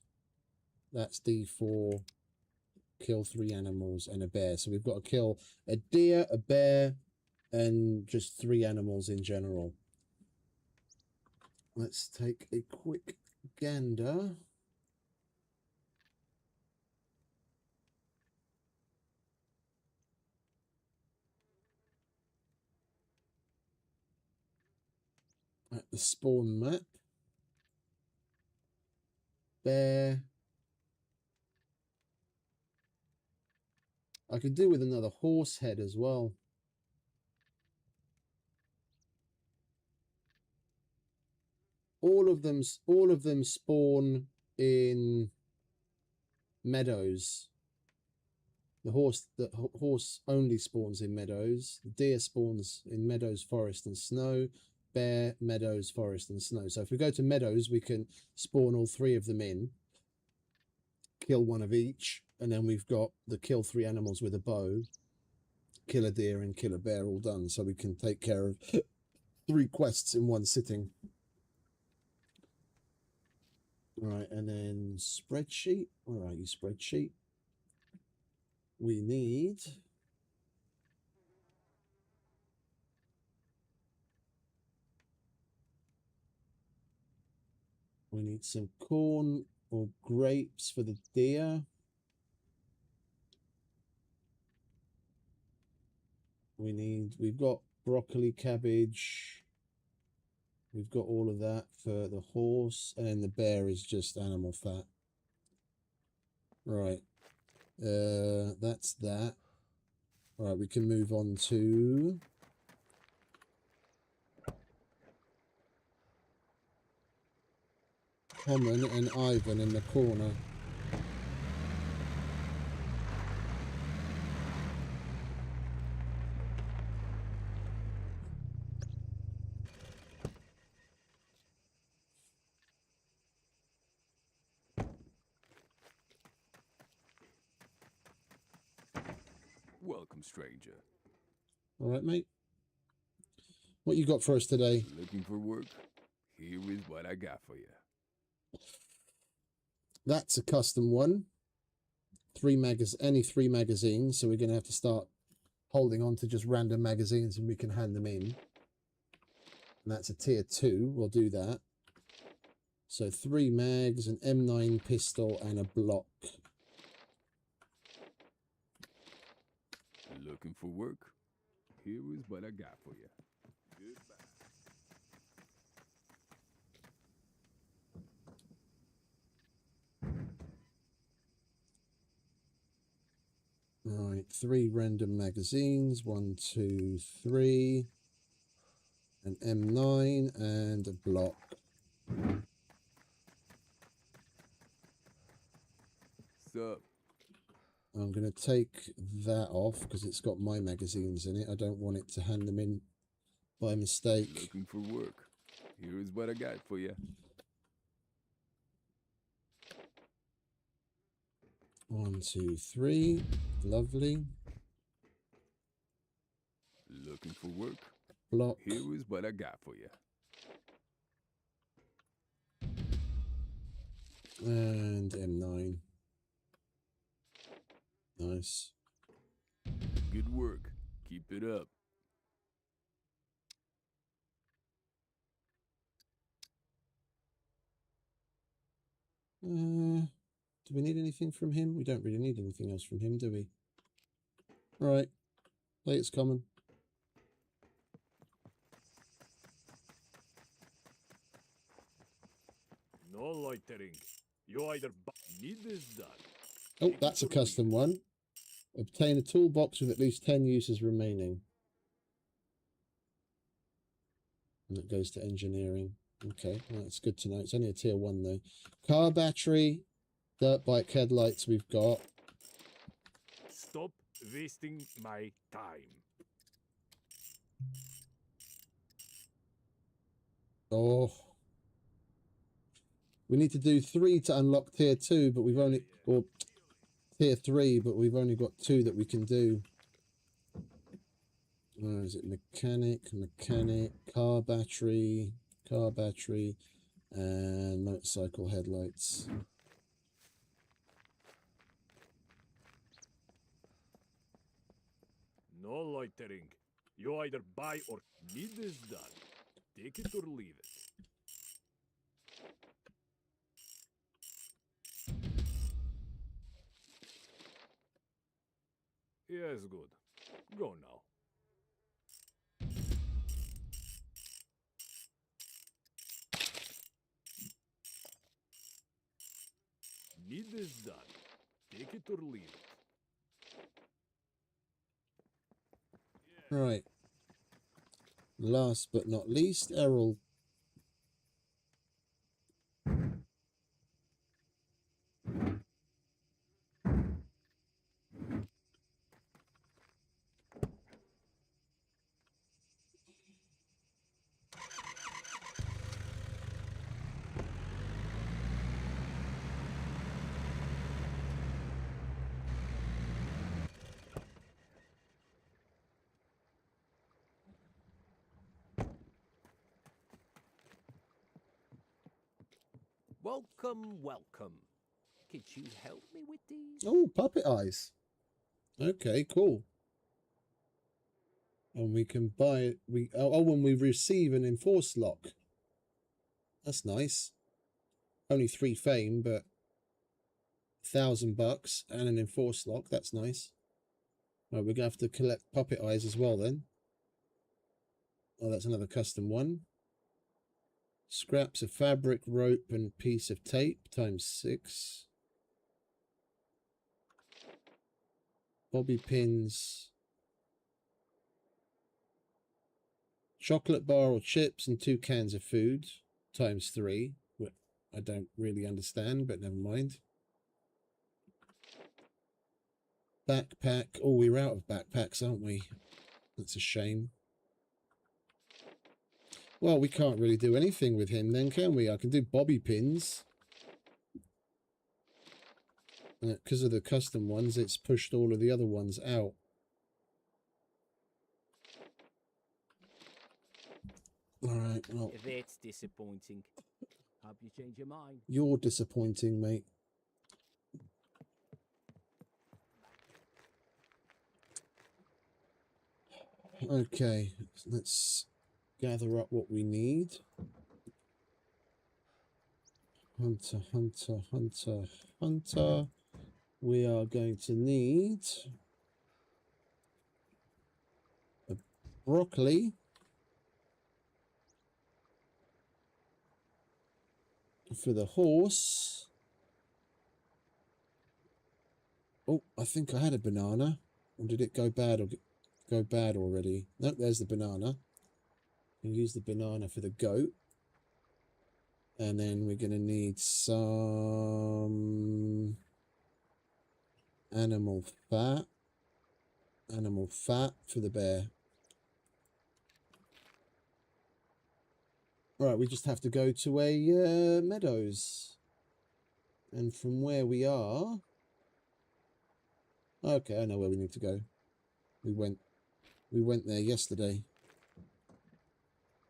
That's D4, kill 3 animals and a bear. So we've got to kill a deer, a bear, and just 3 animals in general. Let's take a quick gander. At the spawn map. Bear. I could do with another horse head as well. All of them spawn in meadows. The horse only spawns in meadows. The deer spawns in meadows, forest, and snow. Bear, meadows, forest, and snow. So if we go to meadows, we can spawn all 3 of them in. Kill 1 of each, and then we've got the kill 3 animals with a bow. Kill a deer and kill a bear, all done. So we can take care of 3 quests in 1 sitting. All right, and then spreadsheet. Where are you, spreadsheet? We need some corn or grapes for the deer. We've got broccoli, cabbage. We've got all of that for the horse, and then the bear is just animal fat. Right. That's that. All right, we can move on to Common and Ivan in the corner. Welcome, stranger. All right, mate. What you got for us today? Looking for work? Here is what I got for you. That's a custom one. Any 3 magazines, so we're going to have to start holding on to just random magazines and we can hand them in. And that's a tier 2. We'll do that. So 3 mags, an M9 pistol, and a block. Looking for work? Here is what I got for you. Goodbye. All right, 3 random magazines. 1, 2, 3. An M9 and a block. up? I'm going to take that off because it's got my magazines in it. I don't want it to hand them in by mistake. Looking for work. Here's what I got for you. 1, 2, 3. Lovely. Looking for work. Block. Here is what I got for you. And M9. Nice. Good work. Keep it up. Do we need anything from him? We don't really need anything else from him, do we? Alright. Plate's common. No loitering. You either need this done. Oh, that's a custom one. Obtain a toolbox with at least 10 uses remaining. And it goes to engineering. Okay, well, that's good to know. It's only a tier 1 though. Car battery, dirt bike headlights we've got. Stop wasting my time. Oh. We need to do 3 to unlock tier 2, but we've only... Or tier 3, but we've only got 2 that we can do. Is it mechanic, car battery, and motorcycle headlights. No loitering. You either buy or need this done. Take it or leave it. Yes, good. Go now. Need this done. Take it or leave it. Right. Last but not least, Errol. Welcome, welcome. Could you help me with these? Oh, puppet eyes. Okay, cool. And we can buy it. When we receive an enforced lock. That's nice. Only 3 fame, but $1,000 and an enforced lock. That's nice. Right, we're gonna have to collect puppet eyes as well then. Oh, that's another custom one. Scraps of fabric, rope, and piece of tape times 6. Bobby pins. Chocolate bar or chips and 2 cans of food times 3. I don't really understand, but never mind. Backpack. Oh, we're out of backpacks, aren't we? That's a shame. Well, we can't really do anything with him then, can we? I can do bobby pins. Because of the custom ones, it's pushed all of the other ones out. Alright, well. That's disappointing. Hope you change your mind. You're disappointing, mate. Okay, let's gather up what we need. Hunter, hunter, hunter, hunter. We are going to need a broccoli. For the horse. Oh, I think I had a banana. Or did it go bad or go bad already? Nope, there's the banana. We'll use the banana for the goat. And then we're going to need some Animal fat. Animal fat for the bear. Right, we just have to go to a meadows. And from where we are... Okay, I know where we need to go. We went there yesterday.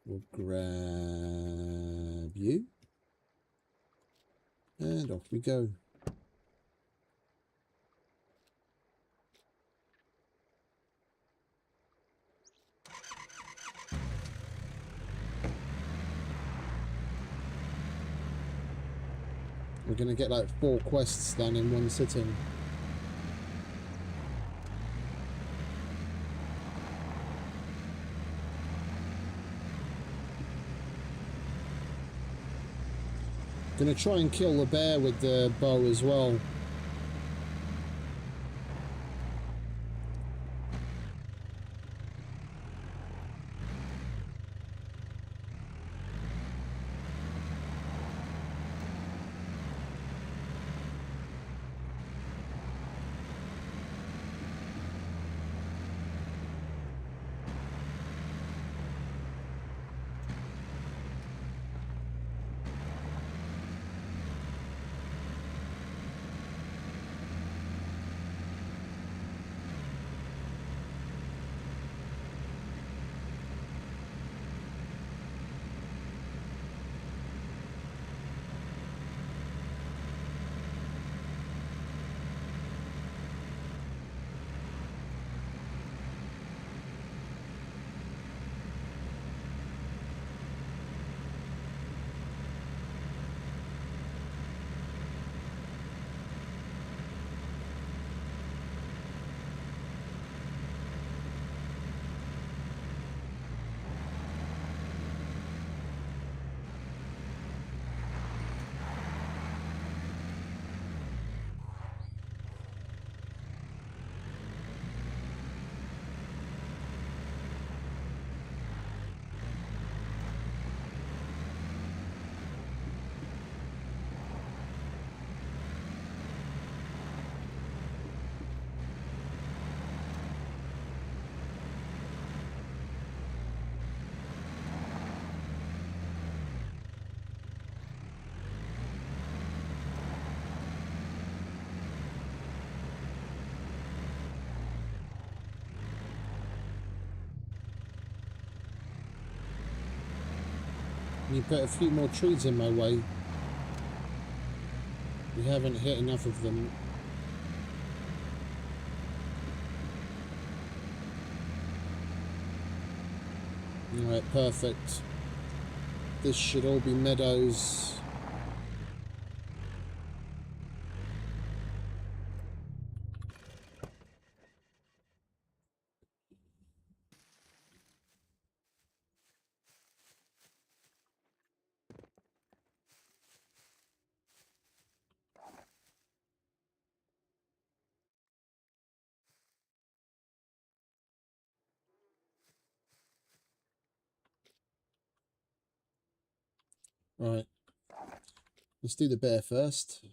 We'll grab you. And off we go. We're going to get like 4 quests done in one sitting. Gonna try and kill the bear with the bow as well. You put a few more trees in my way. We haven't hit enough of them. Alright, perfect. This should all be meadows. Right. Let's do the bear first.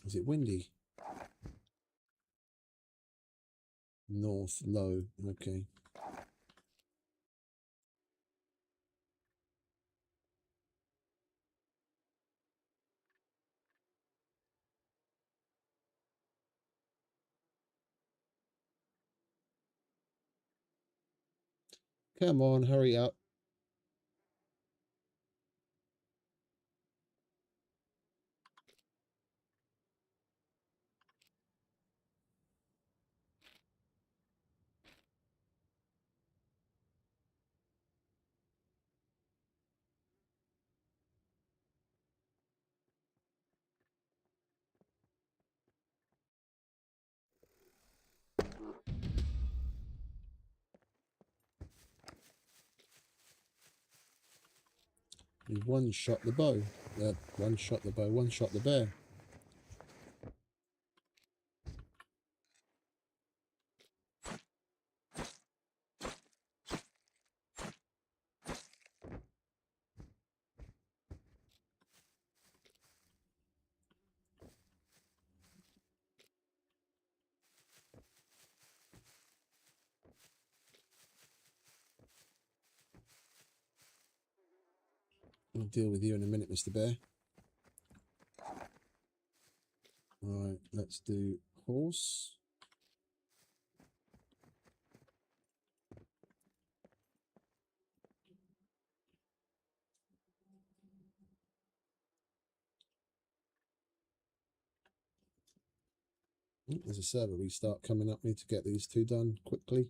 Is it windy? North, low. Okay. Come on, hurry up. We one-shot the bow. One-shot the bow, one-shot the bear. I'll deal with you in a minute, Mr. Bear. Alright, let's do horse. There's a server restart coming up. Need to get these two done quickly.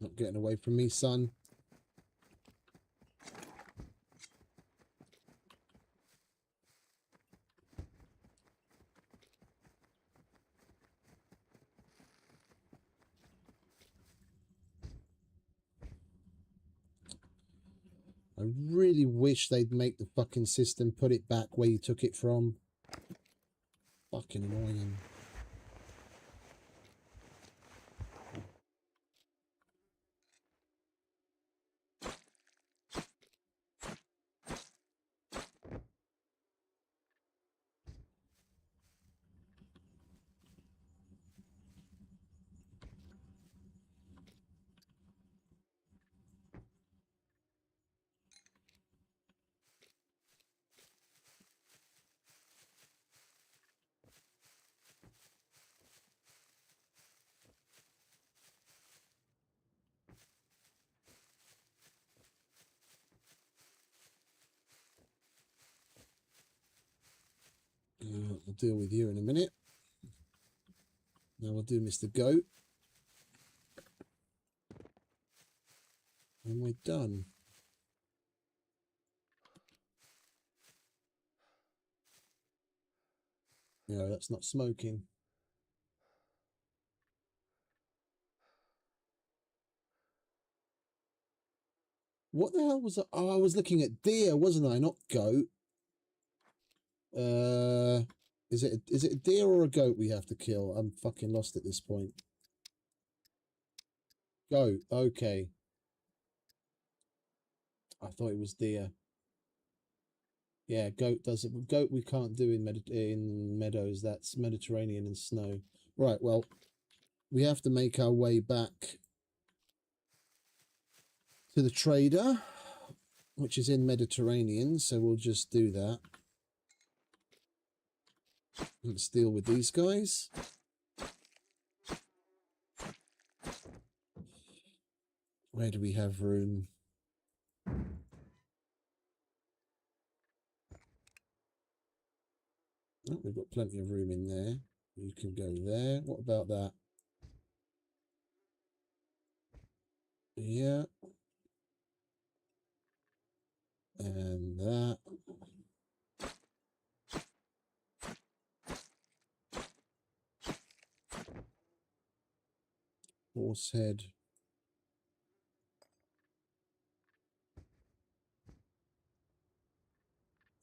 Not getting away from me, son. I really wish they'd make the fucking system put it back where you took it from. Fucking annoying. I'll deal with you in a minute. Now we'll do Mr. Goat. And we're done. No, that's not smoking. What the hell was that? Oh, I was looking at deer, wasn't I? Not goat. Is it a deer or a goat we have to kill? I'm fucking lost at this point. Goat, okay. I thought it was deer. Yeah, goat does it. Goat we can't do in meadows. That's Mediterranean and snow. Right, well, we have to make our way back to the trader, which is in Mediterranean, so we'll just do that. Let's deal with these guys. Where do we have room? Oh, we've got plenty of room in there. You can go there. What about that? Yeah. And that. Horsehead.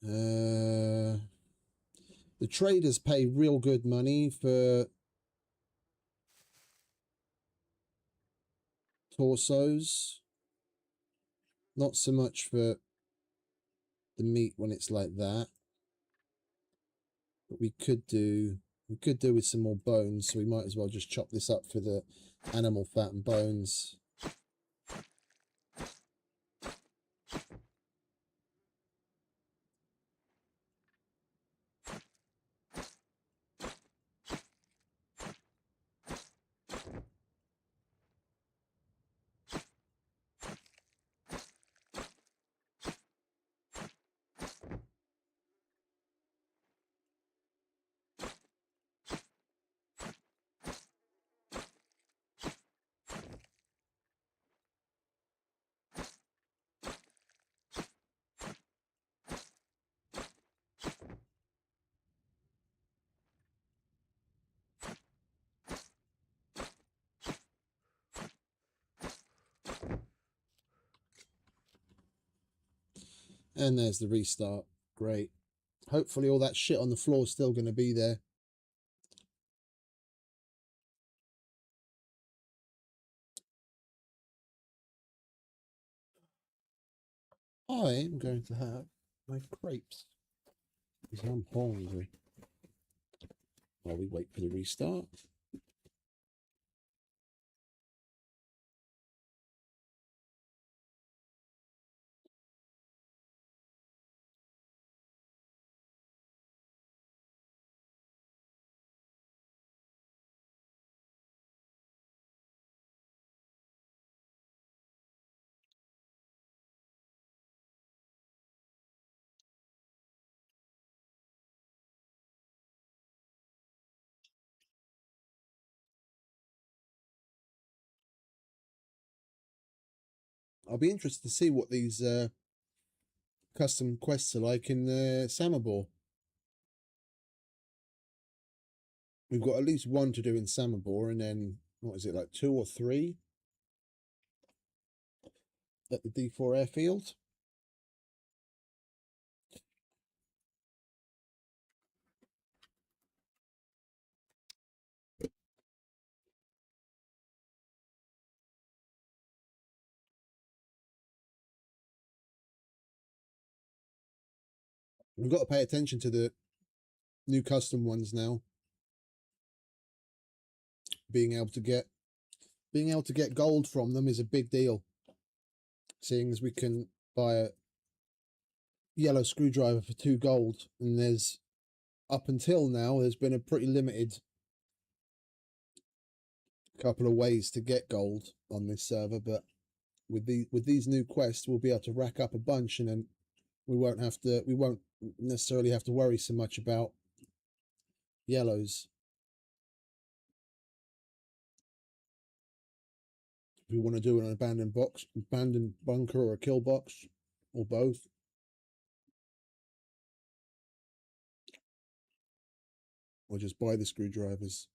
The traders pay real good money for torsos. Not so much for the meat when it's like that. But we could do We could do with some more bones, so we might as well just chop this up for the animal fat and bones. And there's the restart. Great. Hopefully all that shit on the floor is still going to be there. I am going to have my crepes because I'm hungry. While we wait for the restart. I'll be interested to see what these custom quests are like in Samobor. We've got at least one to do in Samobor, and then, what is it, like 2 or 3 at the D4 airfield? We've got to pay attention to the new custom ones now. Being able to get gold from them is a big deal. Seeing as we can buy a yellow screwdriver for 2 gold, and there's, up until now, there's been a pretty limited couple of ways to get gold on this server, but with these new quests we'll be able to rack up a bunch, and then we won't necessarily have to worry so much about yellows. If we want to do an abandoned bunker, or a kill box, or both. Or just buy the screwdrivers.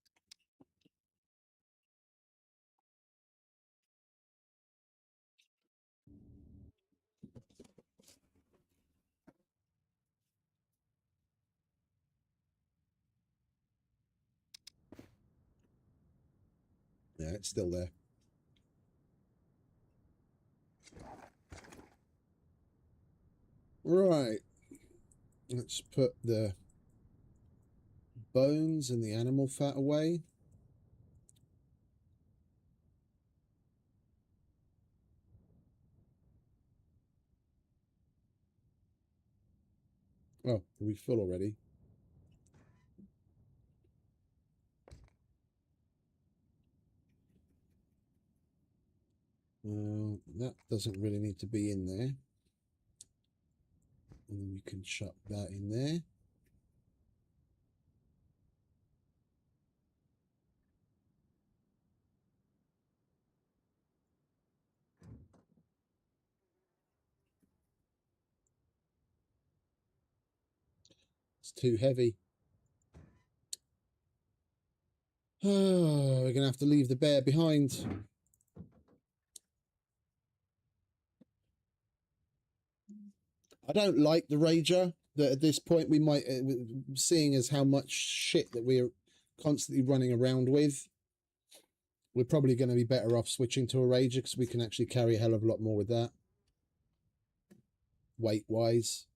Yeah, it's still there. Right. Let's put the bones and the animal fat away. Oh, are we full already? That doesn't really need to be in there. And we can chuck that in there. It's too heavy. Oh, we're going to have to leave the bear behind. I don't like the Rager. That at this point we might, seeing as how much shit that we're constantly running around with, we're probably going to be better off switching to a Rager because we can actually carry a hell of a lot more with that. Weight-wise.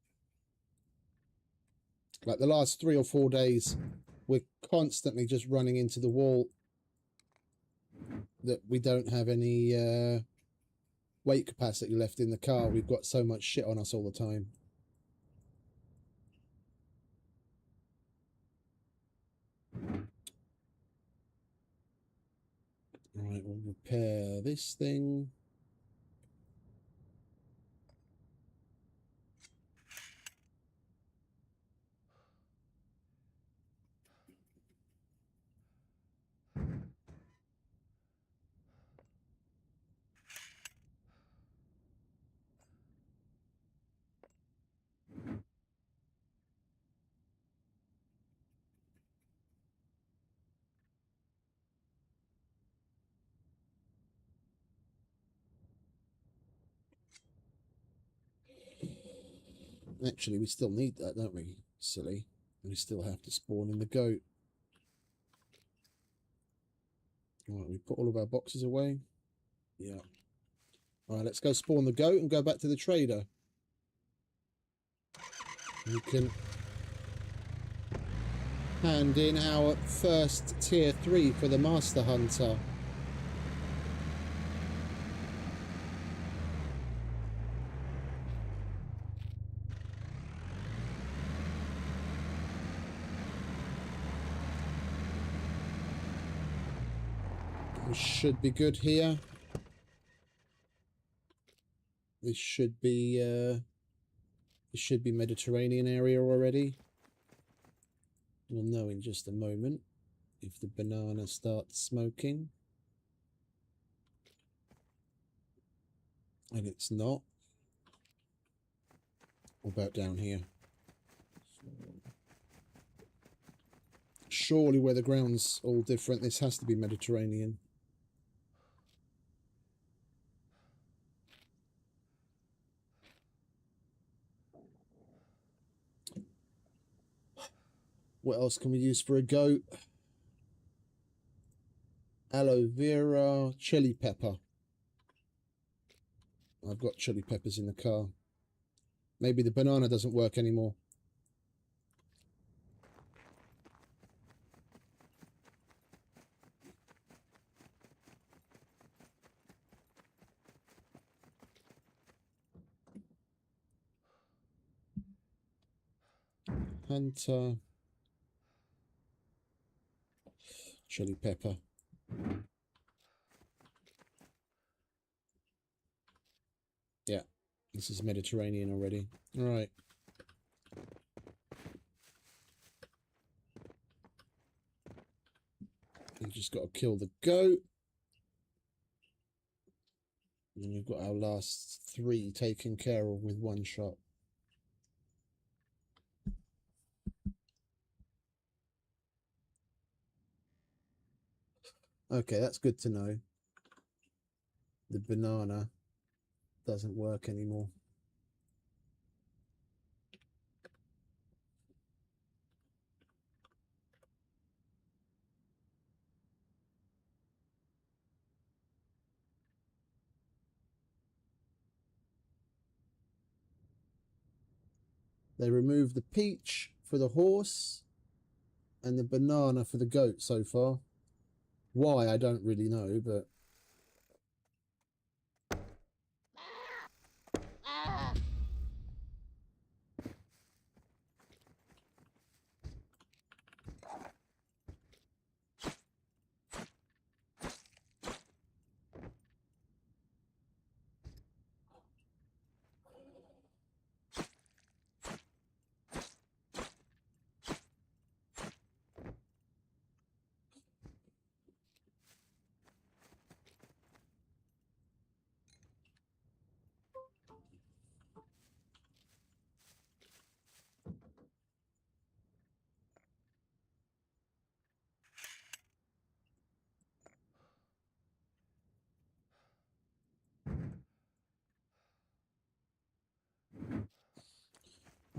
Like the last 3 or 4 days, we're constantly just running into the wall that we don't have any weight capacity left in the car. We've got so much shit on us all the time. Right, we'll repair this thing. Actually, we still need that, don't we? Silly. We still have to spawn in the goat. Alright, we put all of our boxes away. Yeah. Alright, let's go spawn the goat and go back to the trader. We can hand in our first tier 3 for the Master Hunter. We should be good here. This should be Mediterranean area already. We'll know in just a moment if the banana starts smoking. And it's not. What about down here? Surely where the ground's all different, this has to be Mediterranean. What else can we use for a goat? Aloe vera, chili pepper. I've got chili peppers in the car. Maybe the banana doesn't work anymore. Hunter. Chili pepper. Yeah, this is Mediterranean already. All right. We've just got to kill the goat. And we've got our last 3 taken care of with 1 shot. Okay, that's good to know. The banana doesn't work anymore. They removed the peach for the horse and the banana for the goat so far. Why, I don't really know, but...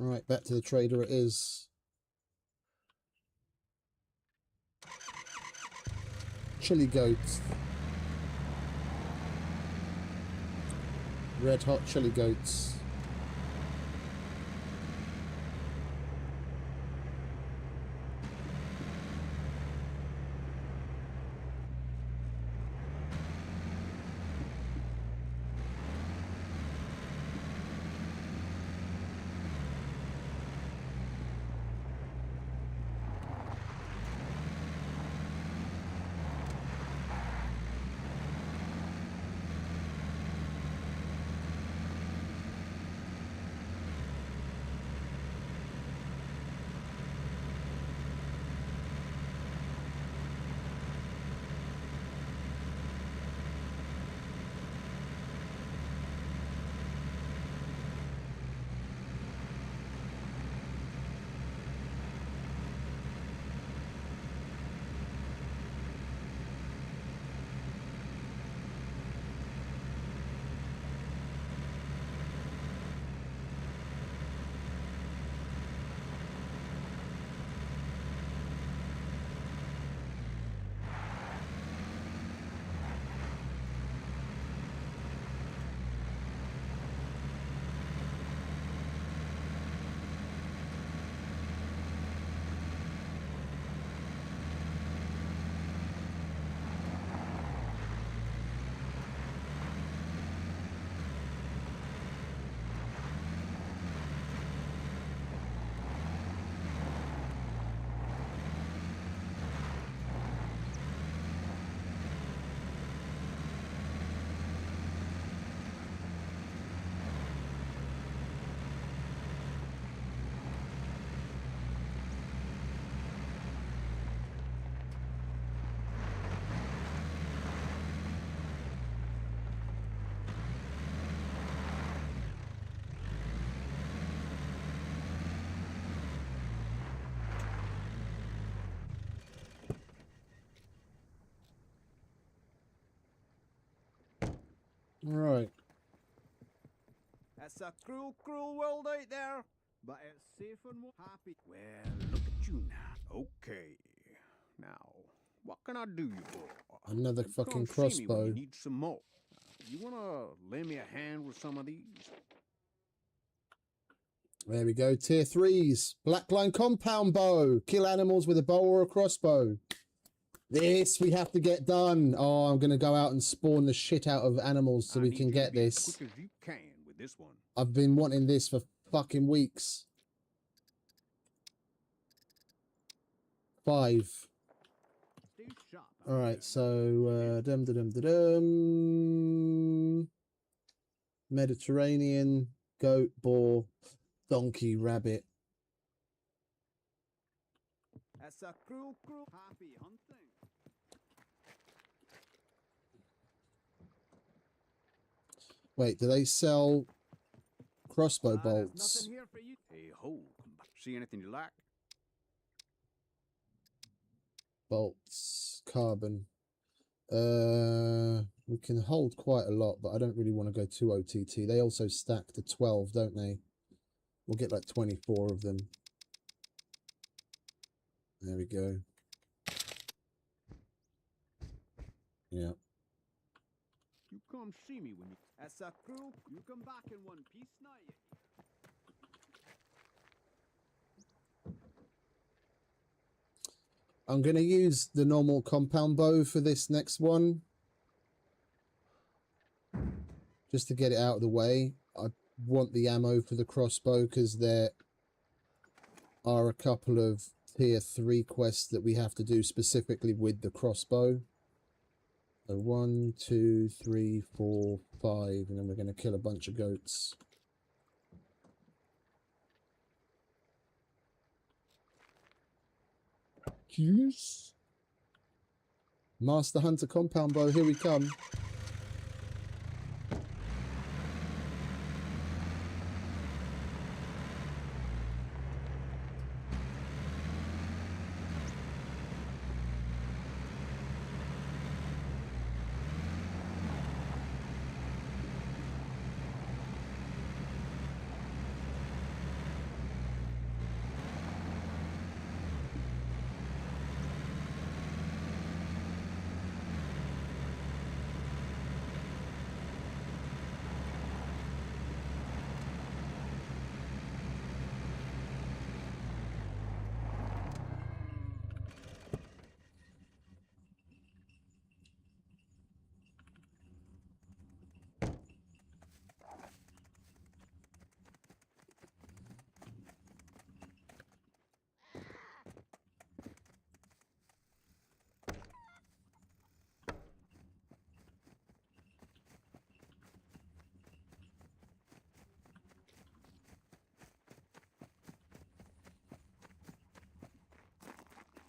Alright, back to the trader it is. Chili goats. Red hot chili goats. Right. It's a cruel, cruel world out there, but it's safe and happy. Well, look at you now. Okay. Now, what can I do you for? Another You fucking come see me when you crossbow. need some more. You wanna lend me a hand with some of these? There we go. Tier 3s. Blackline compound bow. Kill animals with a bow or a crossbow. This we have to get done. Oh, I'm going to go out and spawn the shit out of animals so I we need can you to get be as this. quick as you can with this one. I've been wanting this for fucking weeks. 5. Stay sharp. All right, so Mediterranean, goat, boar, donkey, rabbit. That's a cruel, cruel happy hunting. Wait, do they sell crossbow There's bolts? nothing here for you. Hey ho, see anything you like? Bolts, carbon. We can hold quite a lot, but I don't really want to go too OTT. They also stack to 12, don't they? We'll get like 24 of them. There we go. Yeah. You come see me when you. That's a cruel. You come back in one piece now. I'm going to use the normal compound bow for this next one. Just to get it out of the way. I want the ammo for the crossbow because there are a couple of tier 3 quests that we have to do specifically with the crossbow. So 1, 2, 3, 4, 5, and then we're going to kill a bunch of goats. Yes. Master Hunter compound bow, here we come.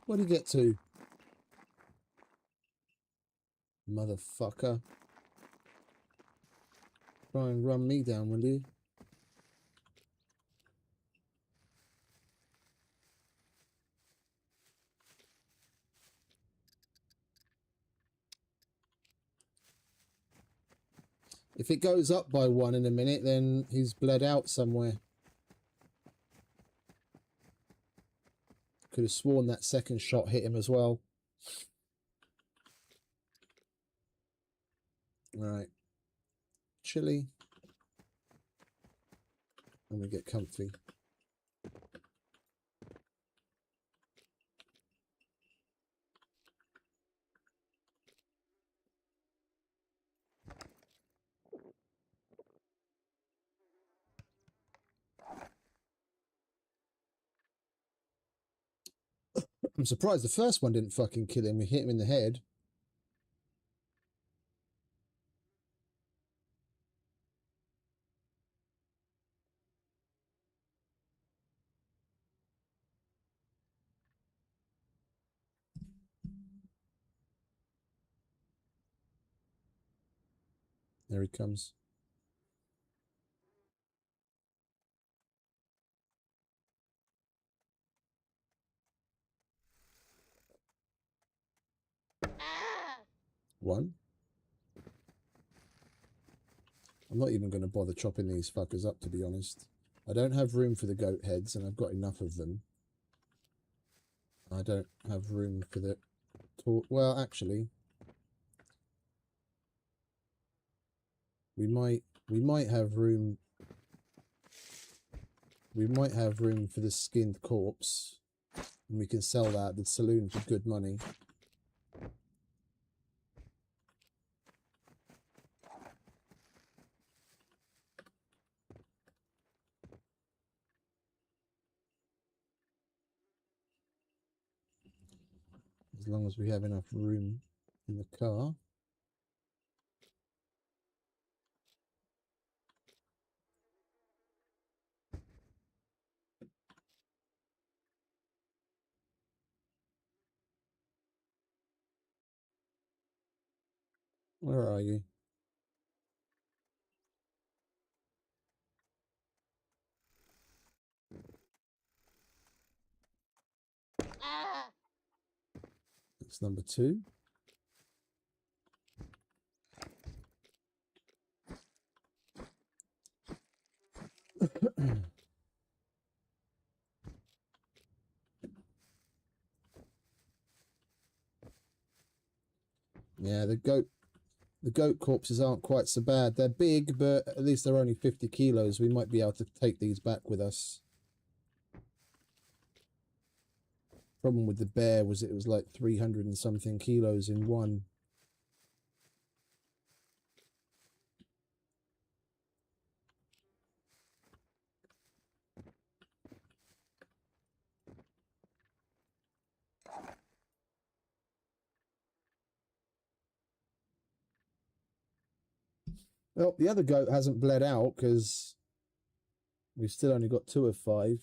What do you get to? Motherfucker. Try and run me down, will you? If it goes up by 1 in a minute, then he's bled out somewhere. Could have sworn that second shot hit him as well. Right. Chilly. And we get comfy. I'm surprised the first one didn't fucking kill him. We hit him in the head. There he comes. One. I'm not even going to bother chopping these fuckers up, to be honest. I don't have room for the goat heads, and I've got enough of them. I don't have room for the... Well, actually... We might have room... We might have room for the skinned corpse. And we can sell that at the saloon for good money. As long as we have enough room in the car. Where are you? That's number 2. Yeah, the goat corpses aren't quite so bad. They're big, but at least they're only 50 kilos. We might be able to take these back with us. Problem with the bear was it was like 300 and something kilos in one. Well, the other goat hasn't bled out because we've still only got 2 of 5.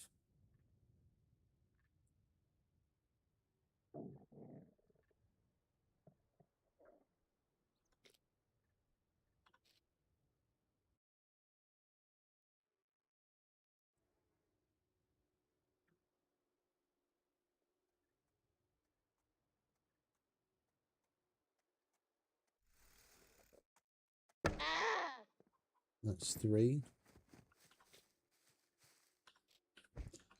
That's 3.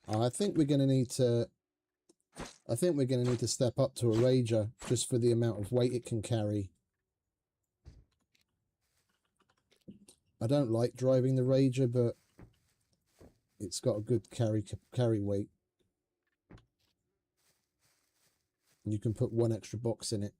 I think we're going to need to... I think we're going to need to step up to a Rager just for the amount of weight it can carry. I don't like driving the Rager, but it's got a good carry weight. And you can put 1 extra box in it.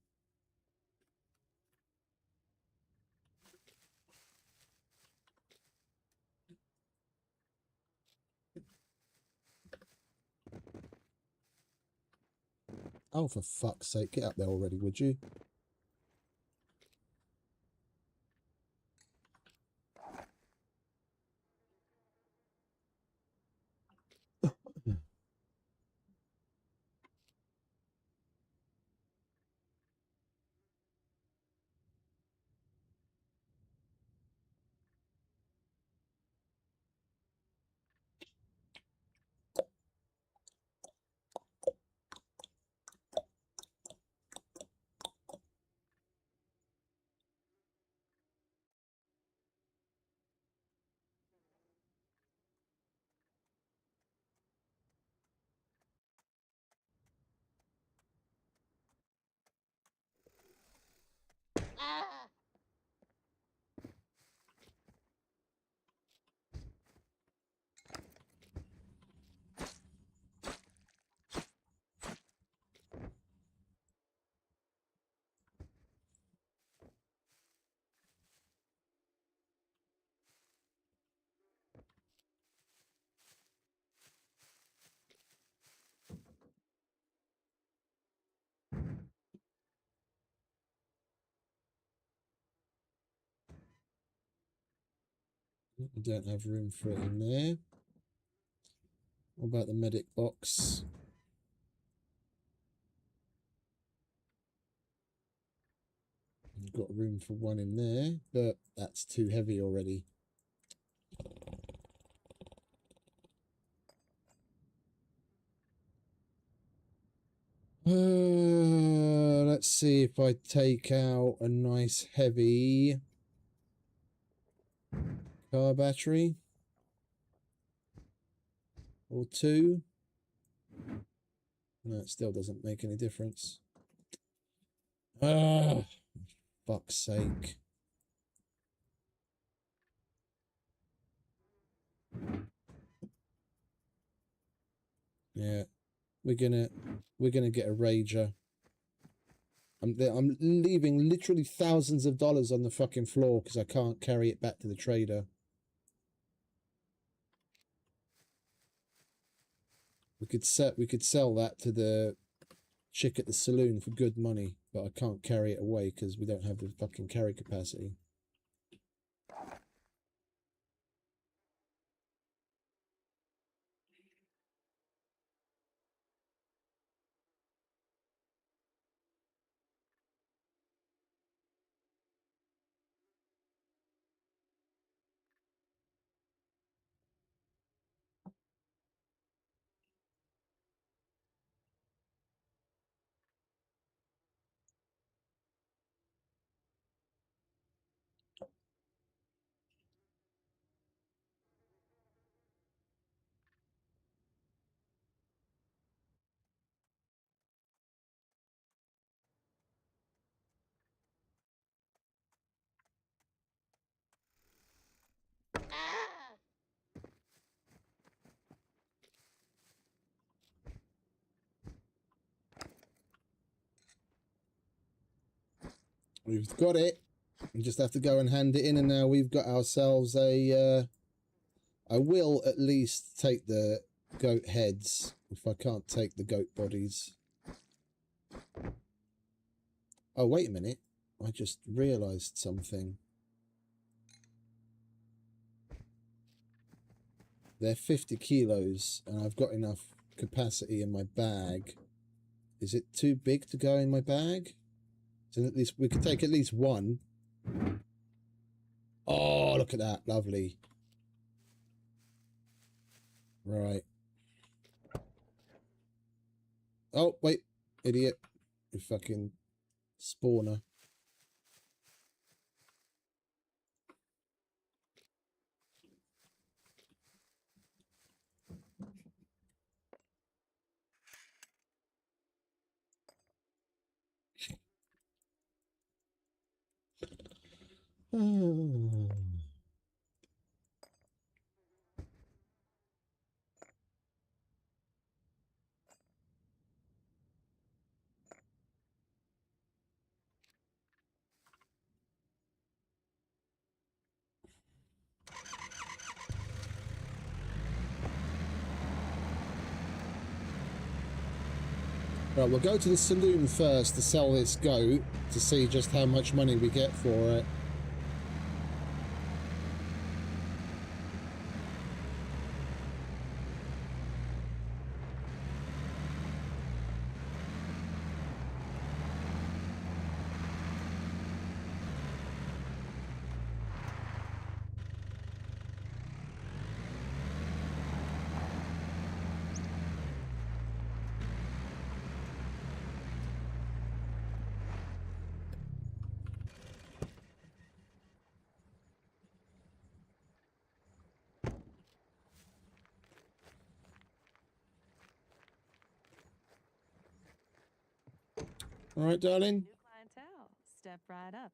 Oh, for fuck's sake, get up there already, would you? We don't have room for it in there. What about the medic box? We've got room for 1 in there, but that's too heavy already. Let's see if I take out a nice heavy... Car battery. Or 2. No, it still doesn't make any difference. Ah, fuck's sake. Yeah, we're gonna get a rager. I'm leaving literally thousands of dollars on the fucking floor because I can't carry it back to the trader. We could sell that to the chick at the saloon for good money, but I can't carry it away because we don't have the fucking carry capacity. We've got it. We just have to go and hand it in, and now we've got ourselves a... I will at least take the goat heads if I can't take the goat bodies. Oh, wait a minute. I just realised something. They're 50 kilos, and I've got enough capacity in my bag. Is it too big to go in my bag? So at least we could take at least one. Oh, look at that. Lovely. Right. Oh, wait. Idiot. You fucking spawner. Right, we'll go to the saloon first to sell this goat to see just how much money we get for it. All right, darling. New clientele. Step right up.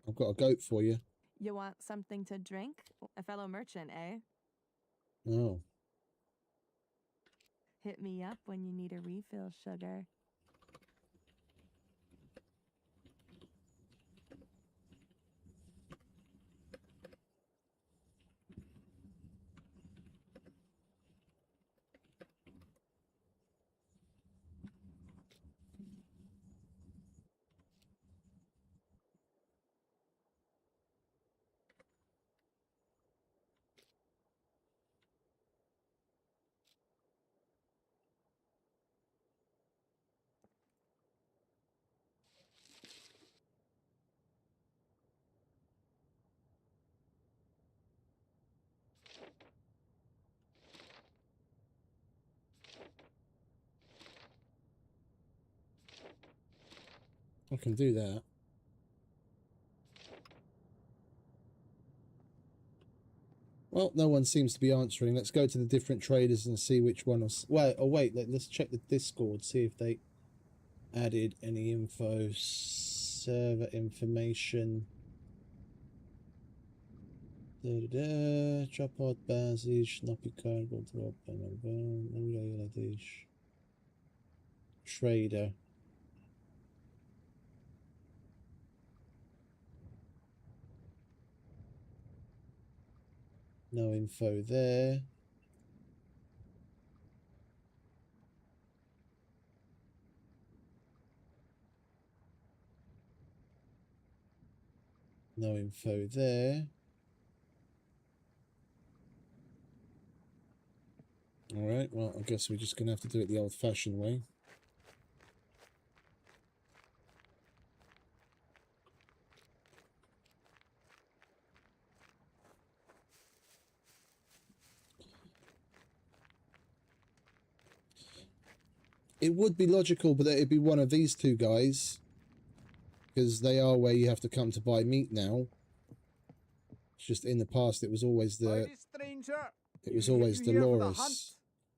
I've got a goat for you. You want something to drink? A fellow merchant, eh? Oh. Hit me up when you need a refill, sugar. I can do that. Well, no one seems to be answering. Let's go to the different traders and see which one was... Well, oh wait, let's check the Discord, see if they added any info. Server information. Csapat, bázis, napi cargo drop, trader. No info there. No info there. Alright, well, I guess we're just going to have to do it the old-fashioned way. It would be logical, but it'd be one of these two guys. Because they are where you have to come to buy meat now. It's just in the past it was always the... It was always Dolores.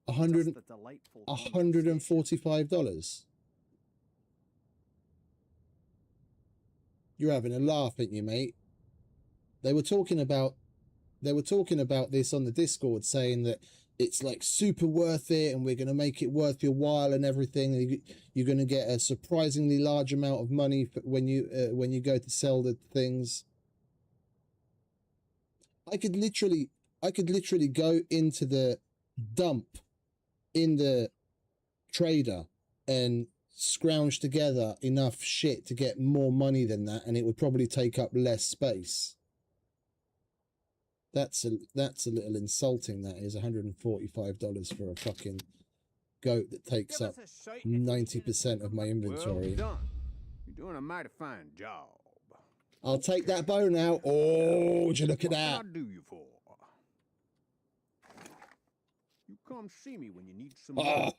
$145. You're having a laugh, ain't you, mate? They were talking about this on the Discord, saying that it's like super worth it and we're going to make it worth your while and everything. You're going to get a surprisingly large amount of money when you go to sell the things. I could literally go into the dump in the trader and scrounge together enough shit to get more money than that, and it would probably take up less space. That's a little insulting. That is $145 for a fucking goat that takes up 90% of my inventory. Well done. You're doing a mighty fine job. I'll take that bow now. Oh, would you look at that? What can I do you for? You come see me when you need some more.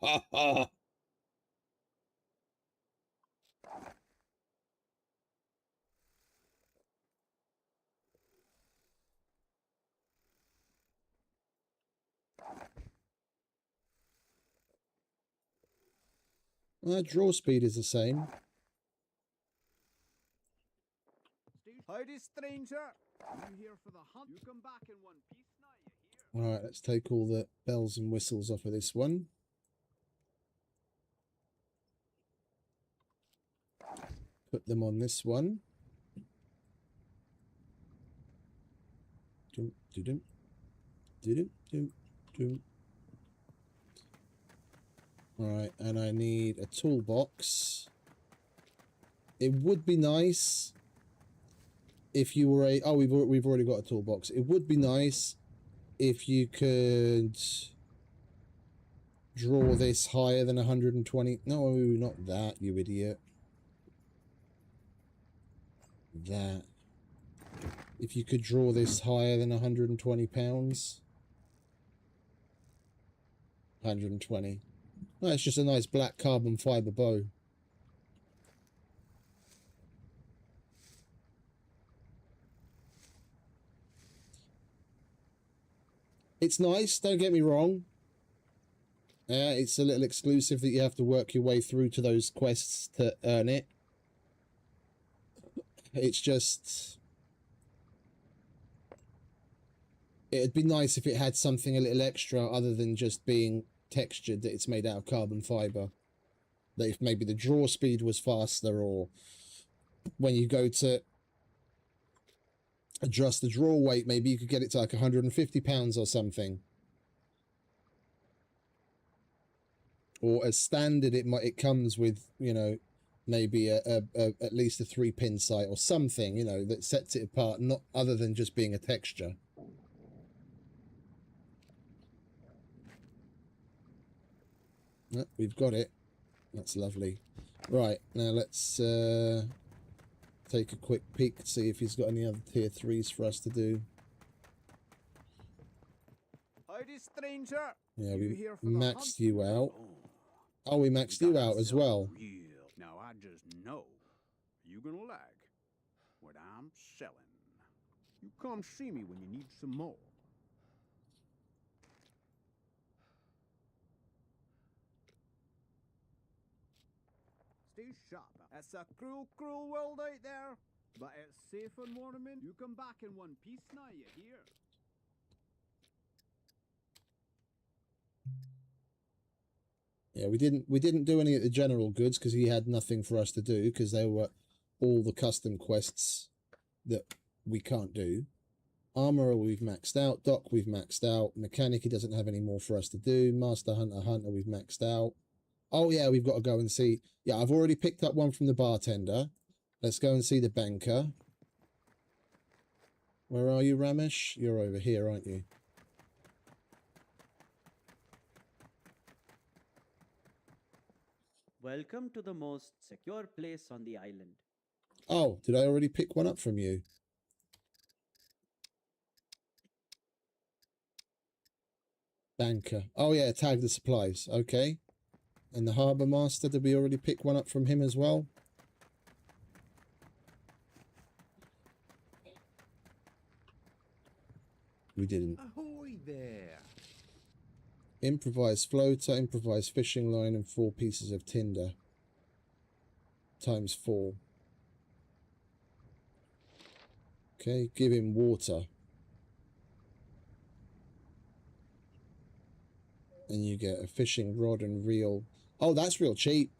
Draw speed is the same. Howdy, stranger. You here for the hunt? You come back in one piece now, you hear? Alright, let's take all the bells and whistles off of this one. Put them on this one. Dum, dum, dum, dum, dum. Alright, and I need a toolbox. It would be nice if you were we've already got a toolbox. It would be nice if you could draw this higher than 120. No, not that, you idiot. That. If you could draw this higher than 120 pounds. 120. Oh, it's just a nice black carbon fiber bow. It's nice, don't get me wrong. Yeah, it's a little exclusive that you have to work your way through to those quests to earn it. It's just... It'd be nice if it had something a little extra other than just being textured, that it's made out of carbon fiber. That if maybe the draw speed was faster, or when you go to adjust the draw weight, maybe you could get it to like 150 pounds or something. Or as standard, it comes with, you know, maybe at least a 3-pin sight or something, you know, that sets it apart, not other than just being a texture. Oh, we've got it. That's lovely. Right, now let's take a quick peek to see if he's got any other tier 3s for us to do. Howdy, stranger. Yeah, we maxed you out. Oh, we maxed you out as well. Now I just know you're gonna like what I'm selling. You come see me when you need some more. is sharp. It's a cruel, cruel world out there, but it's safe and warm. You come back in one piece now, you hear? Yeah, we didn't do any of the general goods because he had nothing for us to do because they were all the custom quests that we can't do. Armorer we've maxed out, Doc we've maxed out, Mechanic he doesn't have any more for us to do, Master Hunter we've maxed out. Oh yeah, we've got to go and see. Yeah, I've already picked up one from the bartender. Let's go and see the banker. Where are you, Ramesh? You're over here, aren't you? Welcome to the most secure place on the island. Oh, did I already pick one up from you? Banker. Oh yeah, tag the supplies. Okay. And the harbour master, did we already pick one up from him as well? We didn't. Ahoy there! Improvised floater, improvised fishing line, and 4 pieces of tinder. Times 4. Okay, give him water. And you get a fishing rod and reel. Oh, that's real cheap.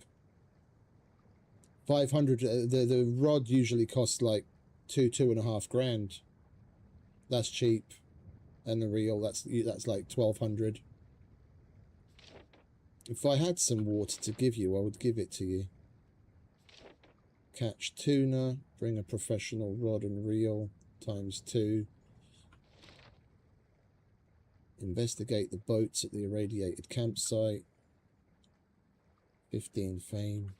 500. The rod usually costs like 2.5 grand. That's cheap. And the reel, that's like 1,200. If I had some water to give you, I would give it to you. Catch tuna, bring a professional rod and reel, times 2. Investigate the boats at the irradiated campsite. 15 fame.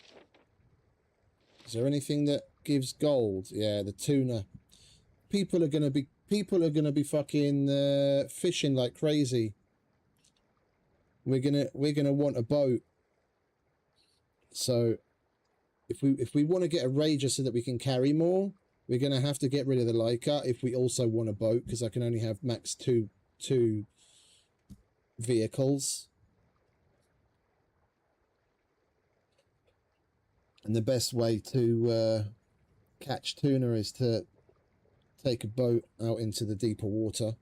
Is there anything that gives gold? Yeah, the tuna. People are gonna be fucking fishing like crazy. We're gonna want a boat. So if we want to get a Rager so that we can carry more, we're gonna have to get rid of the Leica if we also want a boat, because I can only have max two vehicles. And the best way to catch tuna is to take a boat out into the deeper water.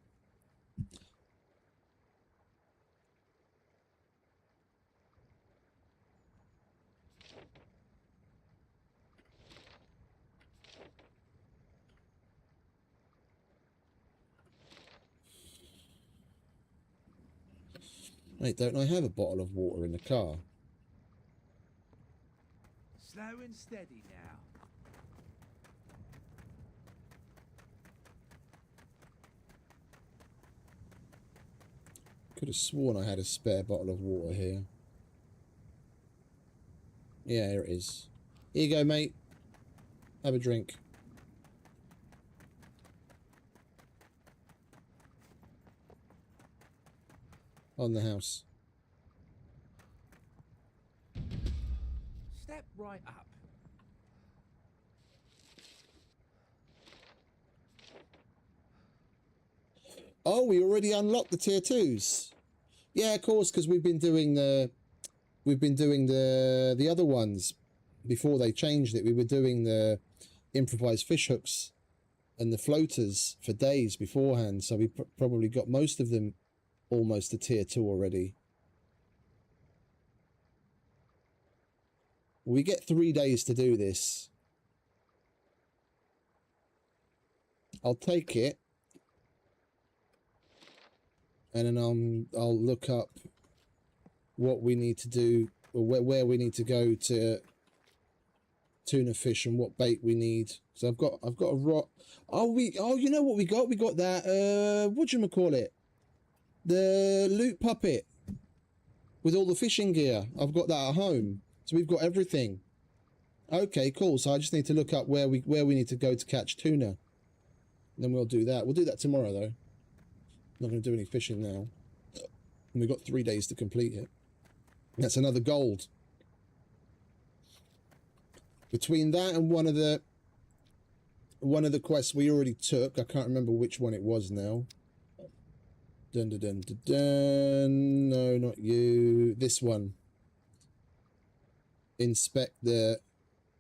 Wait, don't I have a bottle of water in the car? Slow and steady now. Could have sworn I had a spare bottle of water here. Yeah, here it is. Here you go, mate. Have a drink. On the house. Step right up. Oh, we already unlocked the tier 2s. Yeah, of course, because we've been doing the other ones before they changed it. We were doing the improvised fish hooks and the floaters for days beforehand, so we probably got most of them almost to tier 2 already. We get 3 days to do this. I'll take it. And then I'll look up what we need to do, or where we need to go to tuna fish and what bait we need. So I've got a rod. Oh, you know what we got? We got that whatchamacallit? The loot puppet with all the fishing gear. I've got that at home. So we've got everything. Okay, cool. So I just need to look up where we need to go to catch tuna. And then we'll do that. We'll do that tomorrow though. Not going to do any fishing now. And we've got 3 days to complete it. That's another gold. Between that and one of the quests we already took, I can't remember which one it was now. Dun dun dun dun dun. No, not you. This one. Inspect the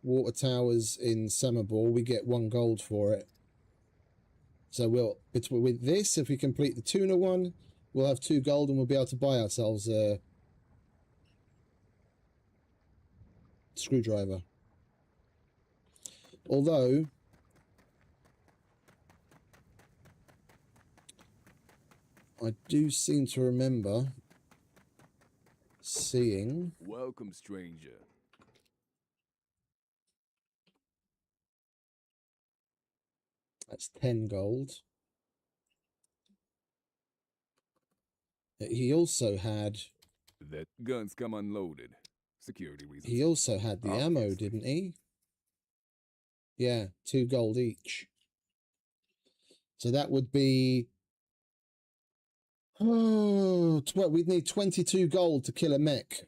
water towers in Samabor, we get 1 gold for it. So we'll, with this, if we complete the tuna one, we'll have 2 gold and we'll be able to buy ourselves a screwdriver. Although, I do seem to remember seeing... Welcome, stranger. That's 10 gold. He also had... That guns come unloaded. Security reasons. He also had the ammo, Obviously. didn't he? Yeah, 2 gold each. So that would be... Oh, we'd need 22 gold to kill a mech.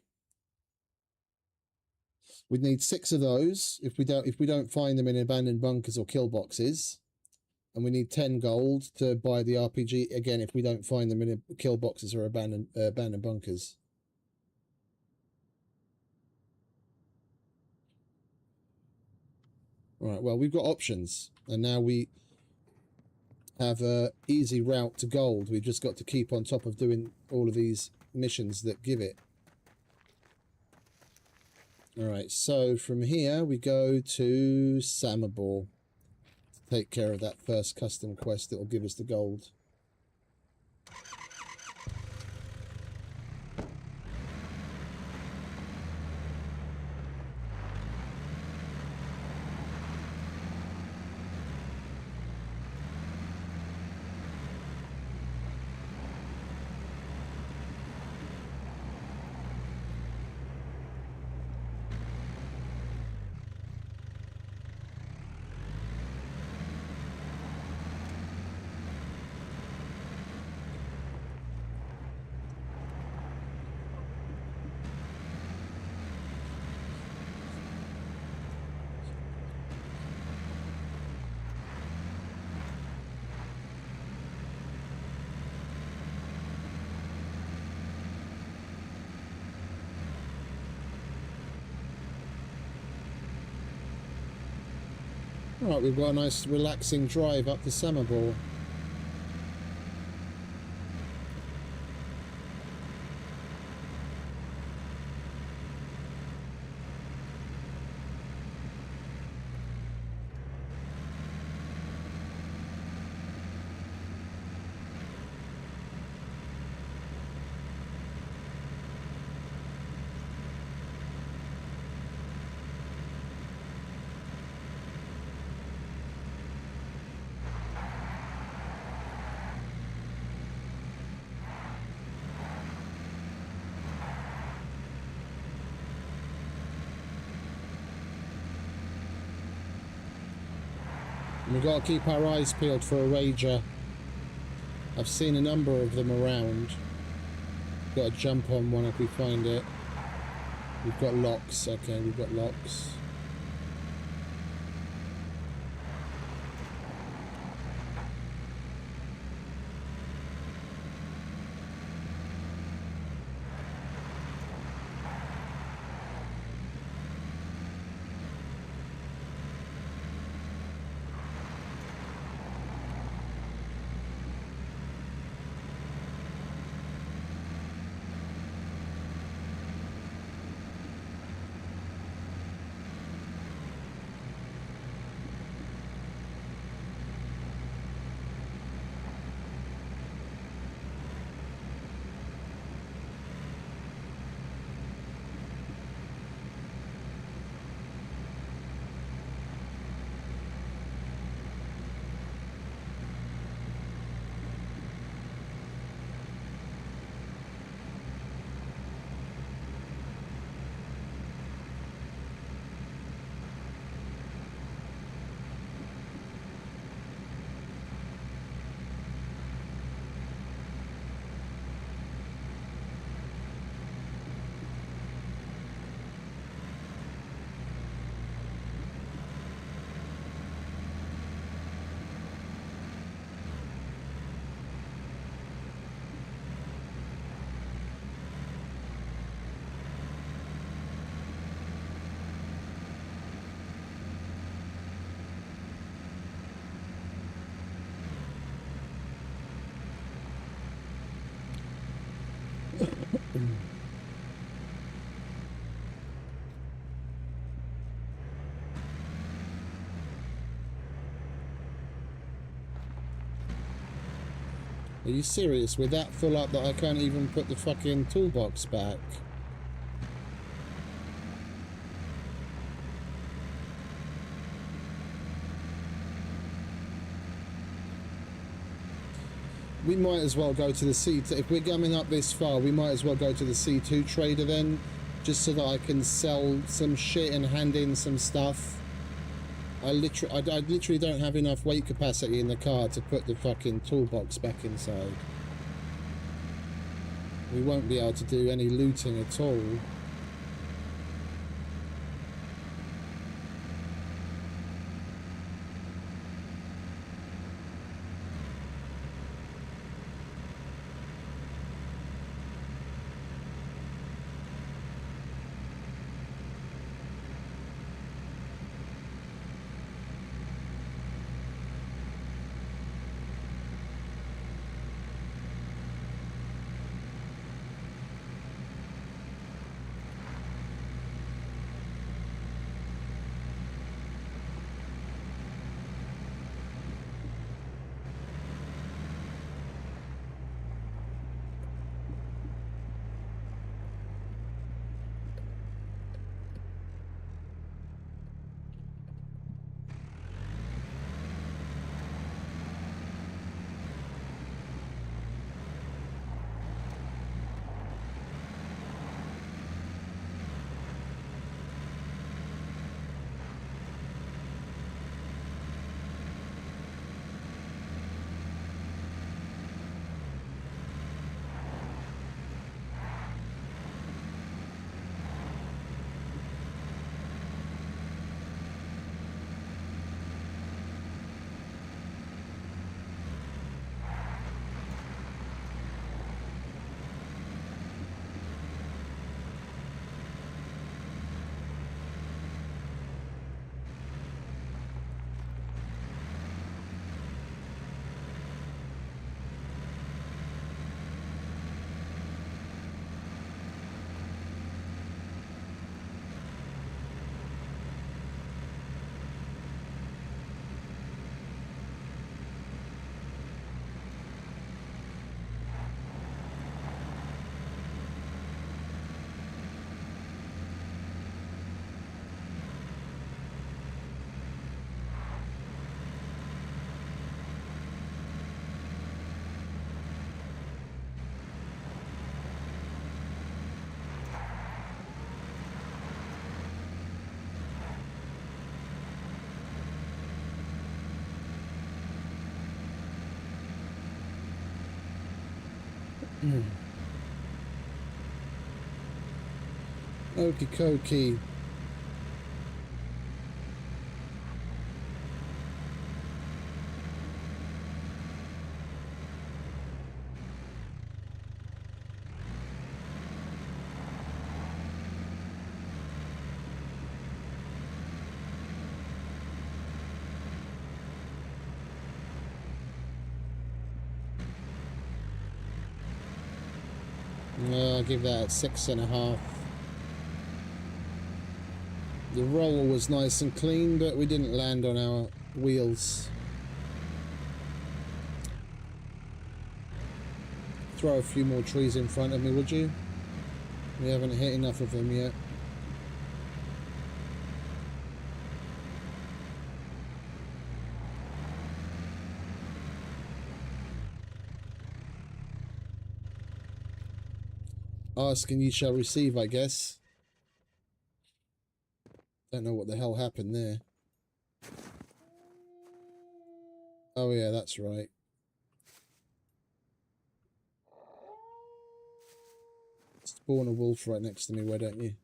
We'd need 6 of those if we don't find them in abandoned bunkers or kill boxes. And we need 10 gold to buy the RPG again if we don't find them in kill boxes or abandoned bunkers. Right, well, we've got options, and now we have a easy route to gold. We've just got to keep on top of doing all of these missions that give it. Alright, so from here we go to Samabor to take care of that first custom quest that will give us the gold. Alright, we've got a nice relaxing drive up to Samabor. We've got to keep our eyes peeled for a rager. I've seen a number of them around. Got to jump on one if we find it. We've got locks. Okay, we've got locks. Are you serious? We're that full up that I can't even put the fucking toolbox back. We might as well go to the C2. If we're coming up this far, we might as well go to the C2 trader then, just so that I can sell some shit and hand in some stuff. I literally don't have enough weight capacity in the car to put the fucking toolbox back inside. We won't be able to do any looting at all. Okie dokie. I'll give that 6.5. The roll was nice and clean, but we didn't land on our wheels. Throw a few more trees in front of me, would you? We haven't hit enough of them yet. Ask and you shall receive, I guess. Don't know what the hell happened there. Oh yeah, that's right. Spawn a wolf right next to me, why don't you?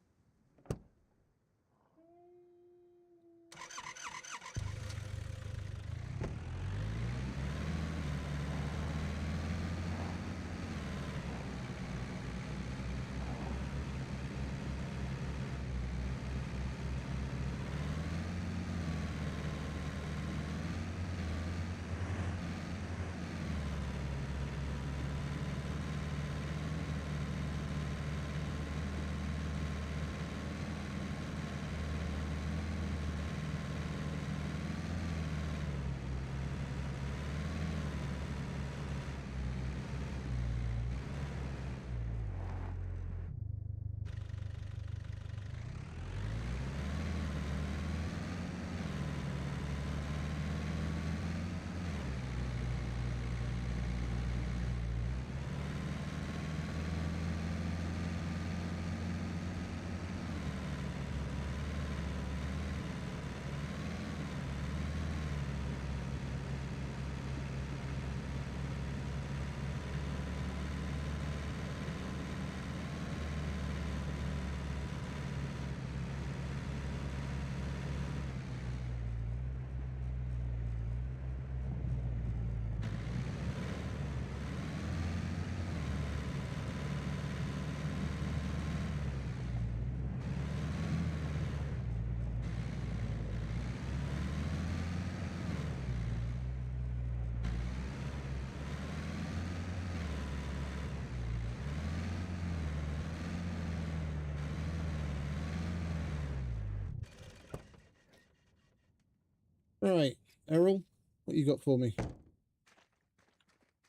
Right, Errol, what you got for me?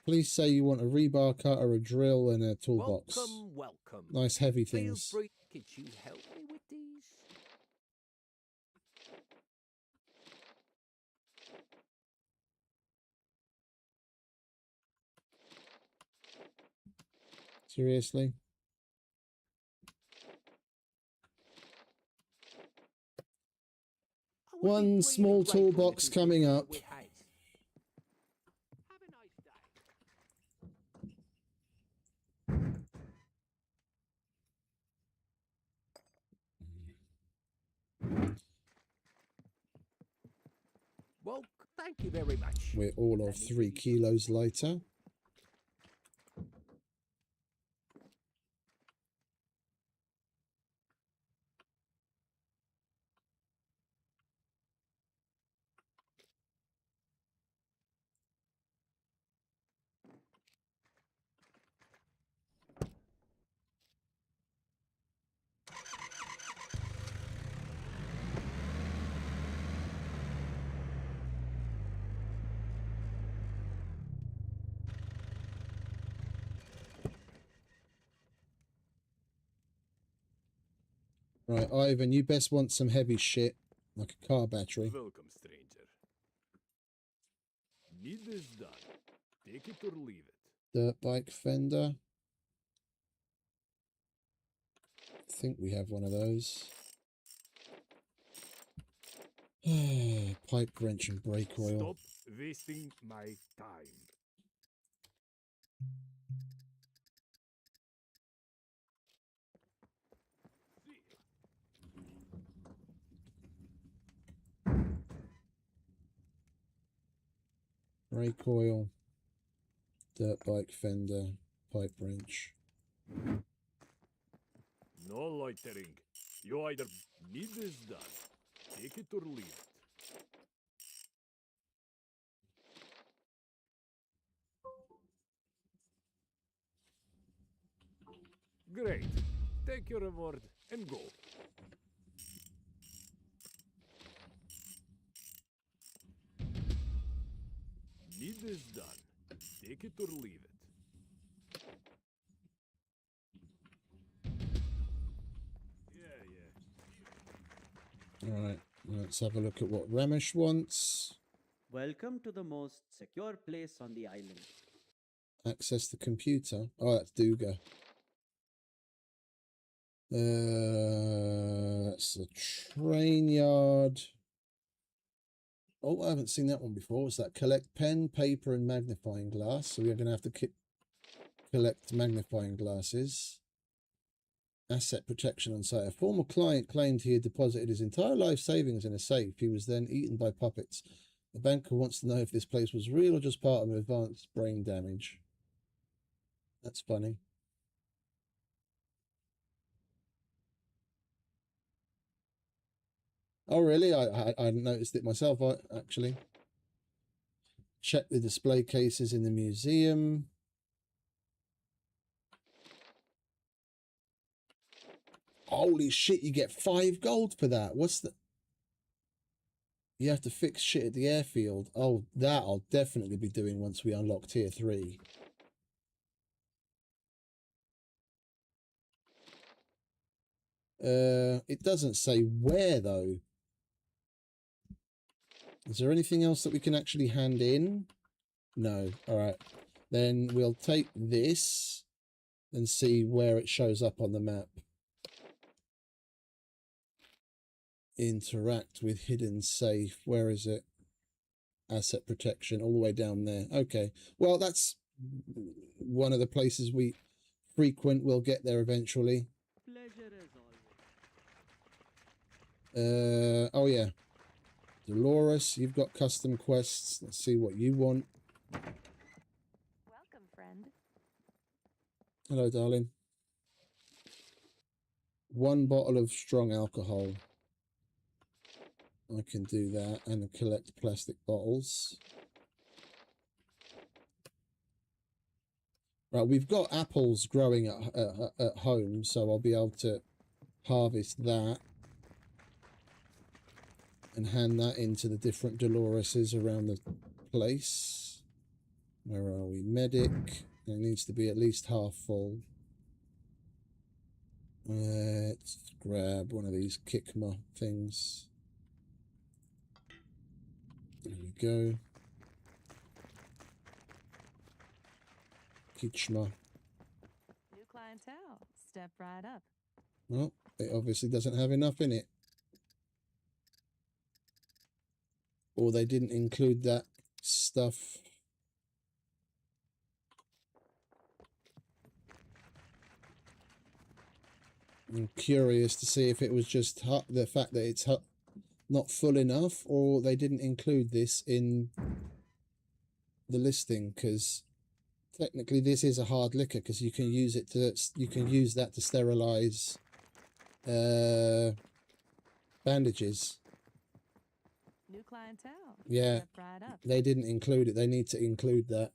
Please say you want a rebar cutter, a drill, and a toolbox. Welcome, welcome. Nice heavy Feel things. free. Could you help me with these? Seriously? I would be One really small grateful if toolbox you could coming do it up. with haste. Have a nice day. Well, thank you very much. We're all of Let me 3 kilos lighter. Right, Ivan, you best want some heavy shit, like a car battery. Welcome, stranger. Need this done. Take it or leave it. Dirt bike fender. I think we have one of those. Pipe wrench and brake oil. Stop wasting my time. Brake oil. Dirt bike fender. Pipe wrench. No loitering. You either need this done. Take it or leave it. Great. Take your reward and go. Need this done. Take it or leave it. Alright, let's have a look at what Ramesh wants. Welcome to the most secure place on the island. Access the computer. Oh, that's Duga. That's the train yard. Oh, I haven't seen that one before. What's that? Collect pen, paper, and magnifying glass. So we're going to have to collect magnifying glasses. Asset protection on site. A former client claimed he had deposited his entire life savings in a safe. He was then eaten by puppets. The banker wants to know if this place was real or just part of advanced brain damage. That's funny. Oh, really? I hadn't noticed it myself, actually. Check the display cases in the museum. Holy shit, you get 5 gold for that. What's the... You have to fix shit at the airfield. Oh, that I'll definitely be doing once we unlock tier 3. It doesn't say where, though. Is there anything else that we can actually hand in? No. Alright. Then we'll take this and see where it shows up on the map. Interact with hidden safe. Where is it? Asset protection, all the way down there. Okay. Well, that's one of the places we frequent. We'll get there eventually. Pleasure as always. Oh yeah. Dolores, you've got custom quests. Let's see what you want. Welcome, friend. Hello, darling. 1 bottle of strong alcohol. I can do that and collect plastic bottles. Right, we've got apples growing at home, so I'll be able to harvest that. and hand that into the different Doloreses around the place. Where are we? Medic. It needs to be at least half full. Let's grab one of these Kikma things. There we go. Kichma. New clientele. Step right up. Well, it obviously doesn't have enough in it. Or they didn't include that stuff. I'm curious to see if it was just the fact that it's not full enough, or they didn't include this in the listing, because technically this is a hard liquor, because you can use that to sterilize bandages. New clientele. Yeah, Step right up. they didn't include it. They need to include that.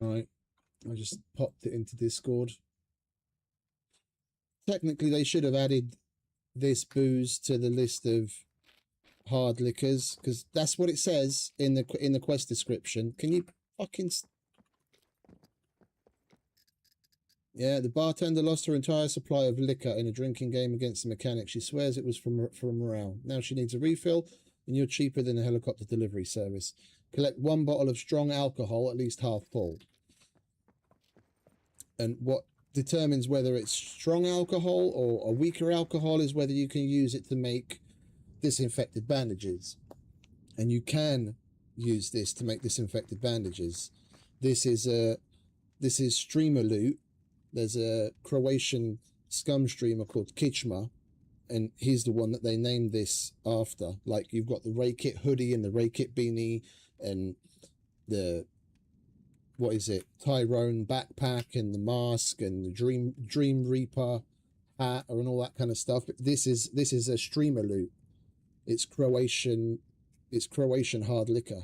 Right, I just popped it into Discord. Technically, they should have added this booze to the list of hard liquors, because that's what it says in the quest description. Can you fucking... Yeah, the bartender lost her entire supply of liquor in a drinking game against the mechanic. She swears it was from morale. Now she needs a refill, and you're cheaper than a helicopter delivery service. Collect 1 bottle of strong alcohol, at least half full. And what determines whether it's strong alcohol or a weaker alcohol is whether you can use it to make disinfected bandages. And you can use this to make disinfected bandages. This is streamer loot. There's a Croatian SCUM streamer called Kichma, and he's the one that they named this after. Like, you've got the Raykit hoodie and the Raykit beanie and the, what is it, Tyrone backpack and the mask and the Dream Reaper hat and all that kind of stuff. But this is a streamer loot. It's Croatian hard liquor.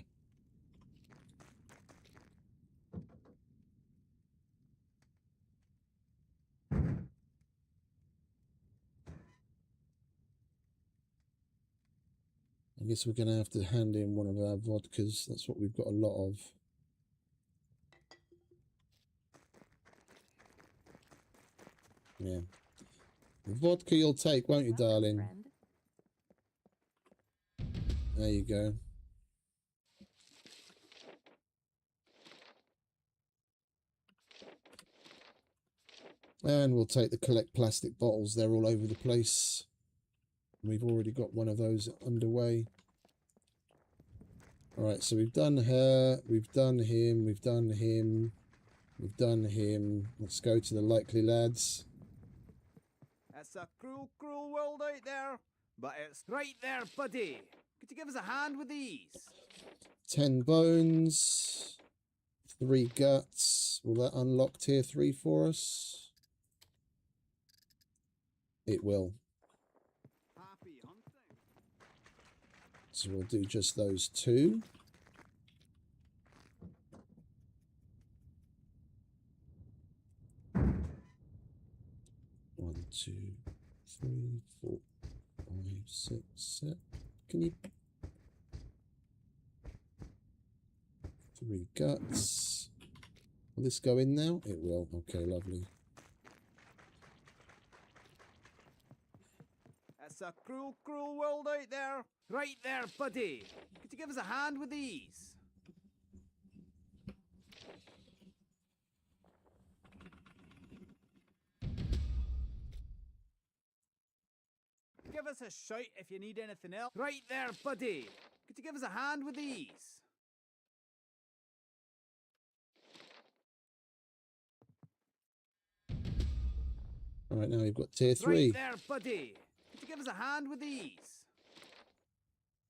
I guess we're going to have to hand in one of our vodkas. That's what we've got a lot of. Yeah. The vodka you'll take, won't you, darling? There you go. And we'll take the collect plastic bottles. They're all over the place. We've already got one of those underway. Alright, so we've done her, we've done him, we've done him, we've done him. Let's go to the likely lads. It's a cruel, cruel world out there, but it's right there, buddy. Could you give us a hand with these? 10 bones, 3 guts, Will that unlock tier 3 for us? It will. So we'll do just those 2. One, 2, 3, 4, 5, 6, 7. Can you? 3 guts. Will this go in now? It will. Okay, lovely. It's a cruel, cruel world out there. Right there, buddy. Could you give us a hand with these? Give us a shout if you need anything else. Right there, buddy. Could you give us a hand with these? All right, now we've got tier 3. Right there, buddy. Could you give us a hand with these?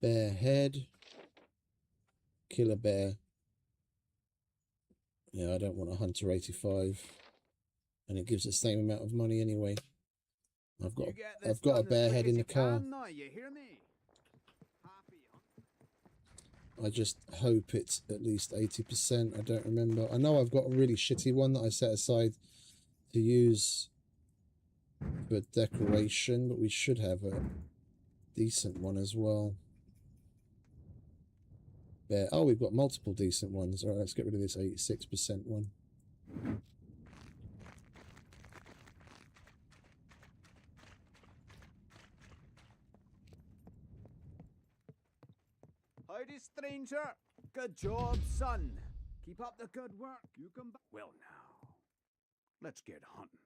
Bear head. Killer bear. Yeah, I don't want a hunter 85. And it gives the same amount of money anyway. I've got a bear head in the car. Now, you hear me? I just hope it's at least 80%. I don't remember. I know I've got a really shitty one that I set aside to use for decoration, but we should have a decent one as well. Bear. Oh, we've got multiple decent ones. All right, let's get rid of this 86% one. Howdy, stranger. Good job, son. Keep up the good work. You come back. Well, now, let's get hunting.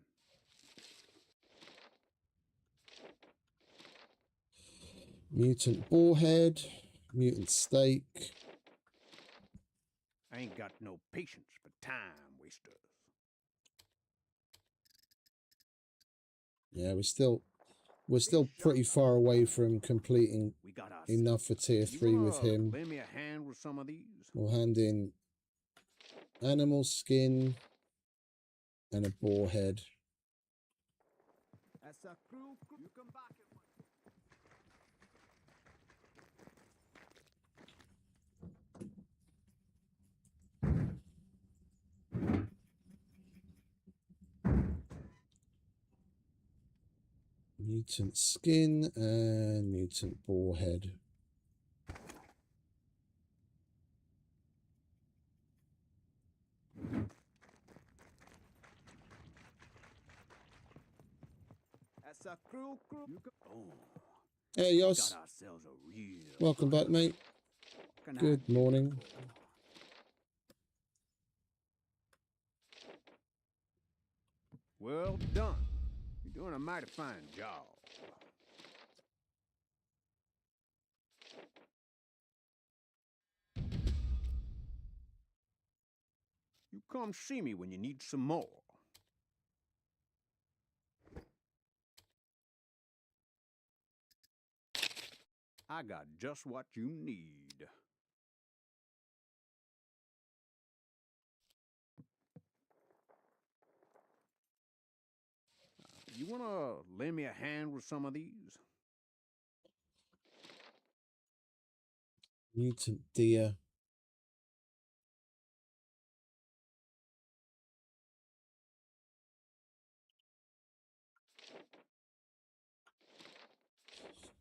Mutant boarhead, mutant steak. I ain't got no patience for time wasters. Yeah, we're still pretty far away from completing enough for tier 3 with him. Lend me a hand with some of these. We'll hand in animal skin and a boar head. That's a crew. You come back and Mutant skin and mutant boar head. that's a crew. Oh, Hey, Yos. got ourselves a real. Welcome back, mate. Good morning. Well done. You're doing a mighty fine job. You come see me when you need some more. I got just what you need. You want to lend me a hand with some of these? Mutant deer.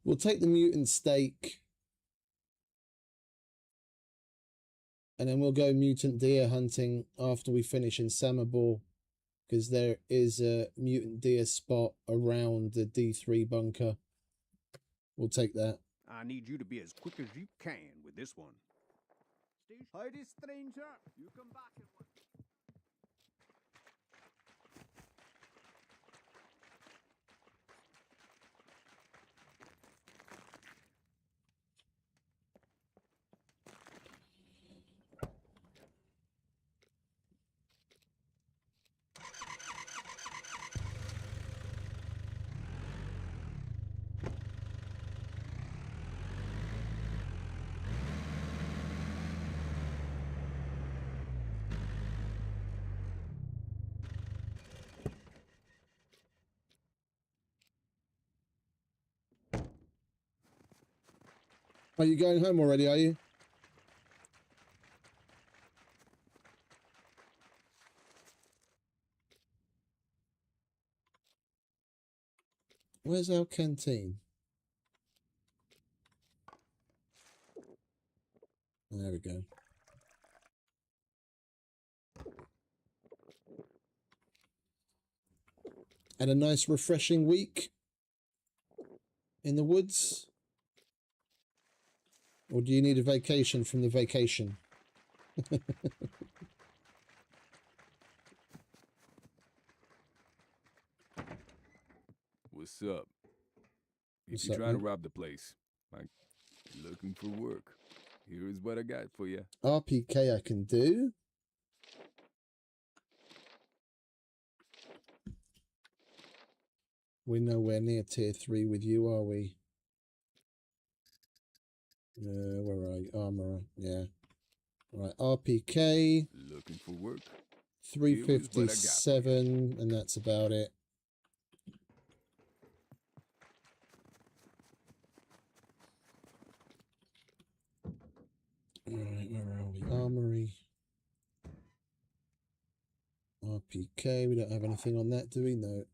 We'll take the mutant steak. And then we'll go mutant deer hunting after we finish in Samabor. Because there is a mutant deer spot around the D3 bunker. We'll take that. I need you to be as quick as you can with this one. Howdy, stranger. You come back and Are you going home already, are you? Where's our canteen? There we go. And a nice refreshing week in the woods? Or do you need a vacation from the vacation? What's up? If What's you're up, trying to man? rob the place, like looking for work, here is what I got for you. RPK I can do. We're nowhere near tier 3 with you, are we? Where are you? Armorer, yeah. Right, RPK. Looking for work? 357, and that's about it. Alright, where are we? Armory. RPK, we don't have anything on that, do we? No.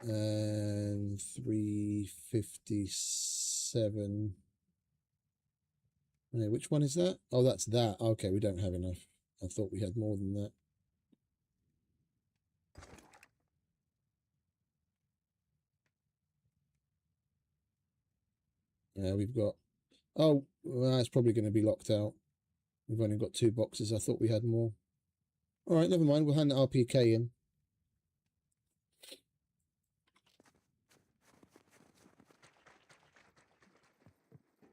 And 357. Yeah, which one is that? Oh, that's that. Okay, we don't have enough. I thought we had more than that. Yeah, we've got... Oh, well, it's probably going to be locked out. We've only got 2 boxes. I thought we had more. All right, never mind. We'll hand the RPK in.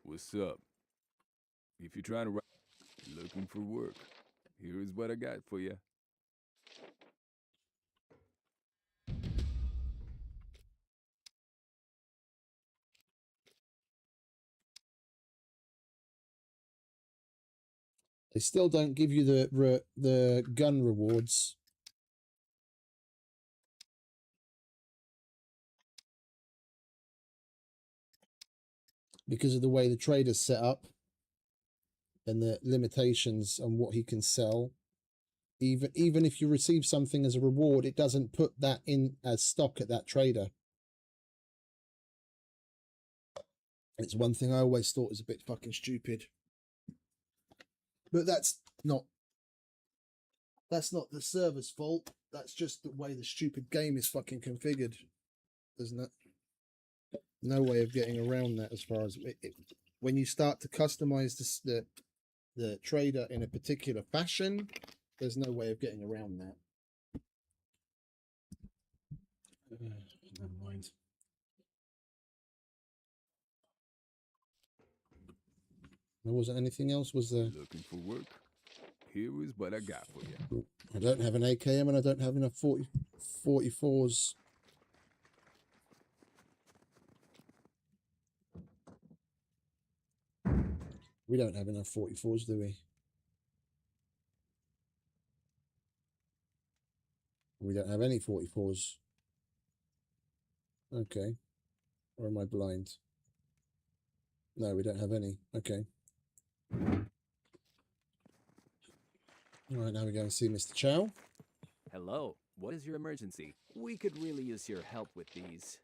What's up? If you're trying to looking for work, here is what I got for you. They still don't give you the gun rewards. Because of the way the trader's set up and the limitations on what he can sell. Even if you receive something as a reward, it doesn't put that in as stock at that trader. It's one thing I always thought was a bit fucking stupid. But that's not the server's fault. That's just the way the stupid game is fucking configured, isn't it? No way of getting around that as far as when you start to customize the trader in a particular fashion, there's no way of getting around that. Never mind. There wasn't anything else, was there? Looking for work? Here is what I got for you. I don't have an AKM and I don't have enough 44s. We don't have enough 44s, do we? We don't have any 44s. Okay. Or am I blind? No, we don't have any. Okay. All right, now we go and see Mr. Chow. Hello, what is your emergency? We could really use your help with these.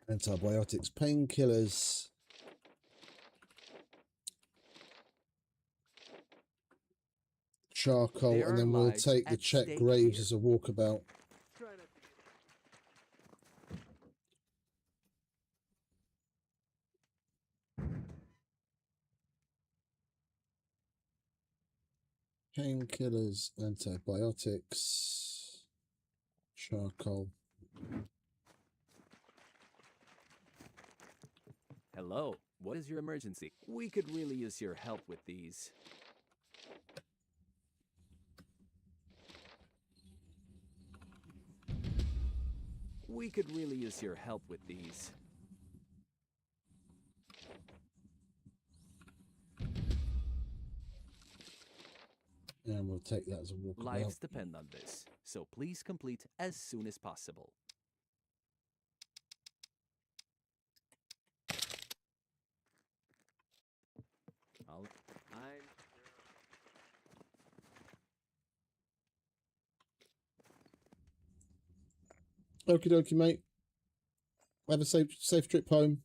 Antibiotics, painkillers. Charcoal, There and then are we'll lives take the at check stake graves here. as a walkabout. Painkillers, antibiotics, charcoal. Hello, what is your emergency? We could really use your help with these. We could really use your help with these. And and we'll take that as a walkabout. Lives depend on this, so please complete as soon as possible. Okie dokie, mate. Have a safe trip home.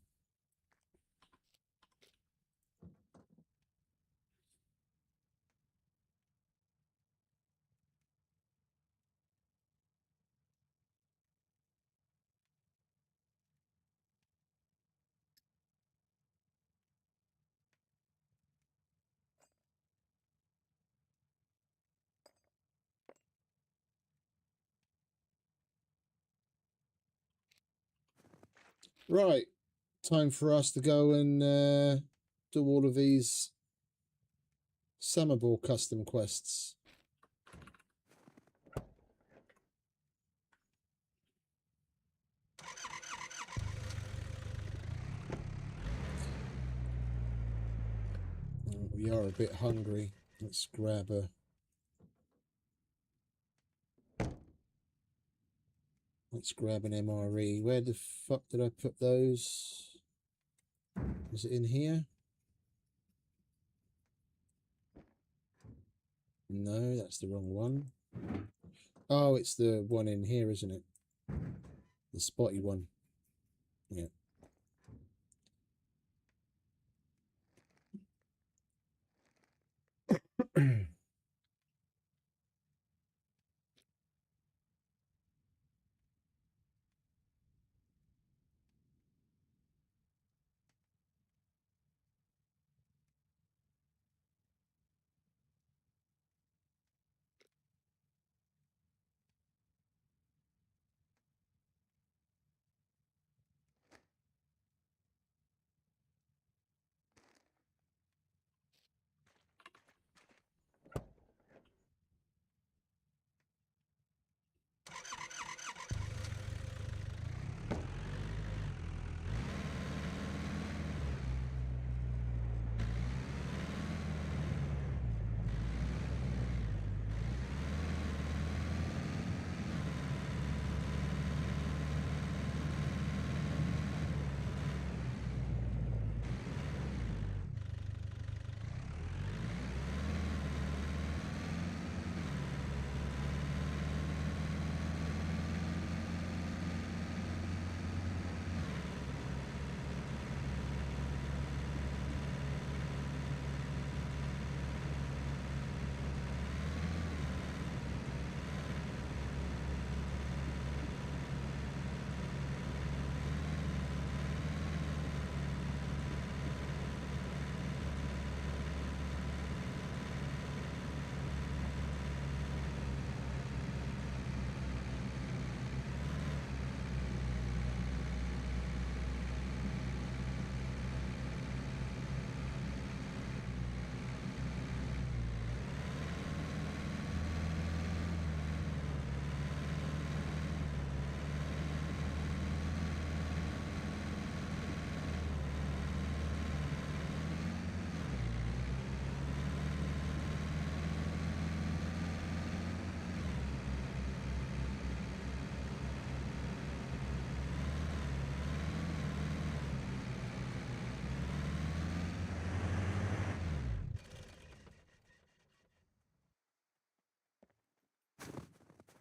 Right, time for us to go and do all of these Samabor custom quests. We are a bit hungry. Let's grab a... Let's grab an MRE. Where the fuck did I put those? Is it in here? No, that's the wrong one. Oh, it's the one in here, isn't it? The spotty one. Yeah.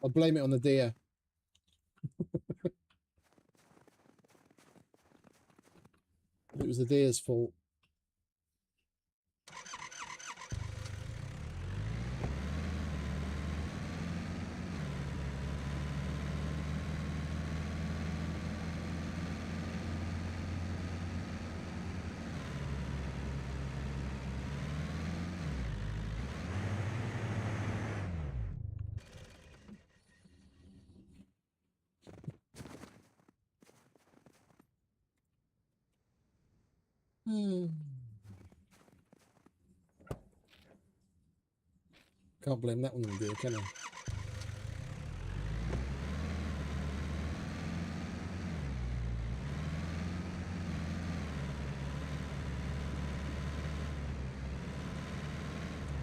I'll blame it on the deer. It was the deer's fault. Can't blame that one on the deer, can I?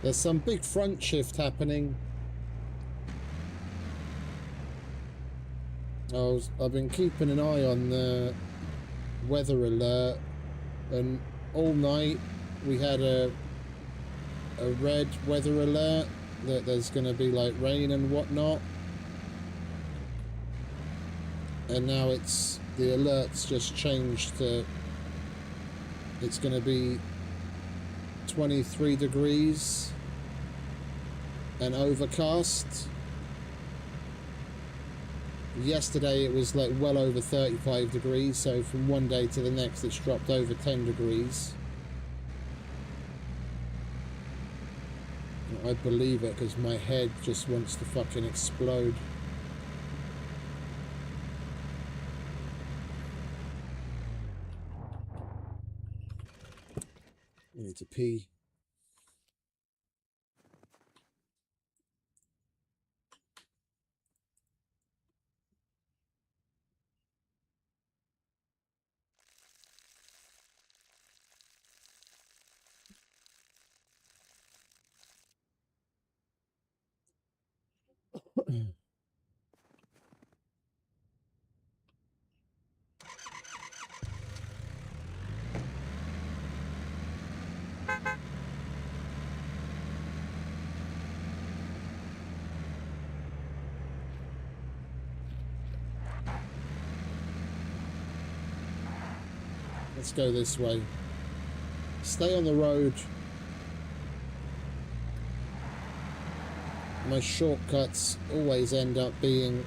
There's some big front shift happening. I've been keeping an eye on the weather alert, and all night we had a red weather alert that there's going to be like rain and whatnot, and now the alert's just changed to it's going to be 23 degrees and overcast. Yesterday it was like well over 35 degrees, so from one day to the next it's dropped over 10 degrees. I believe it because my head just wants to fucking explode. I need to pee. Let's go this way. Stay on the road. My shortcuts always end up being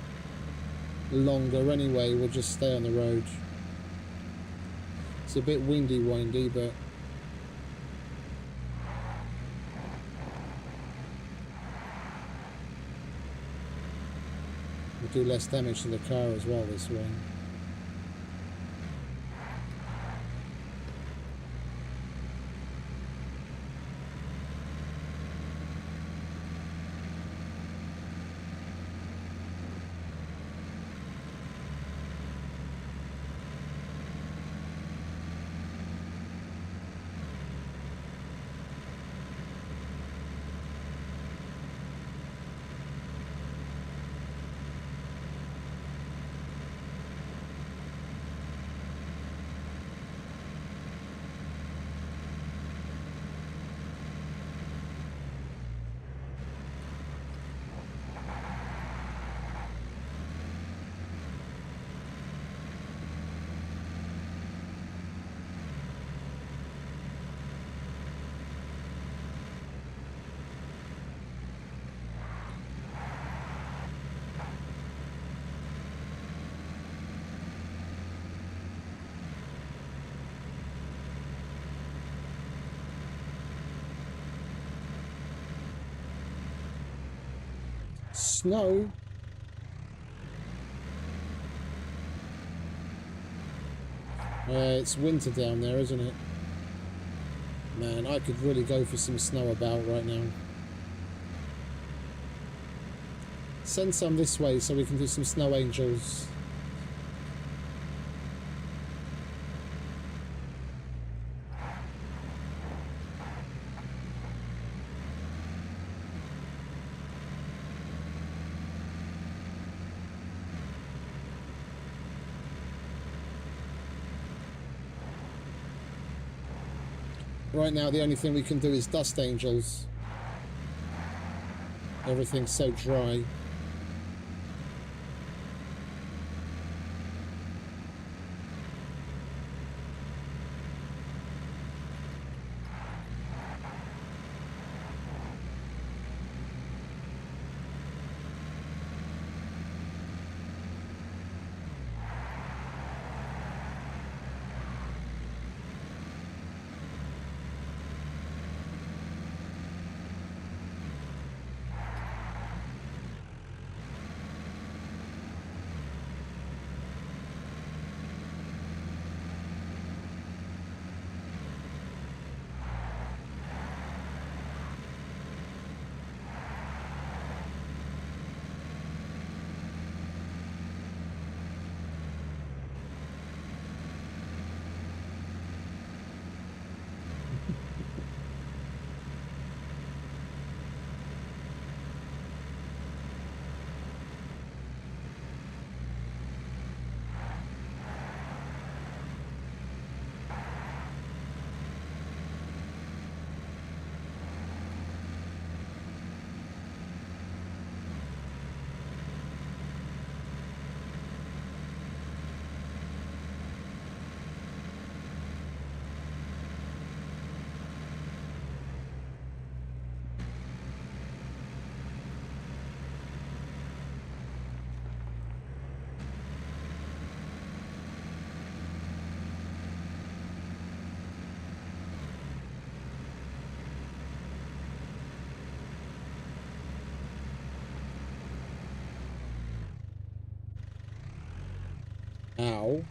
longer anyway. We'll just stay on the road. It's a bit windy, but we'll do less damage to the car as well this way. Snow? It's winter down there, isn't it? Man, I could really go for some snow about right now. Send some this way so we can do some snow angels. Right now, the only thing we can do is dust angels. Everything's so dry. Ow.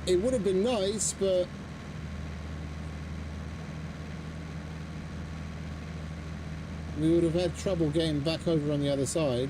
It would have been nice, but we would have had trouble getting back over on the other side.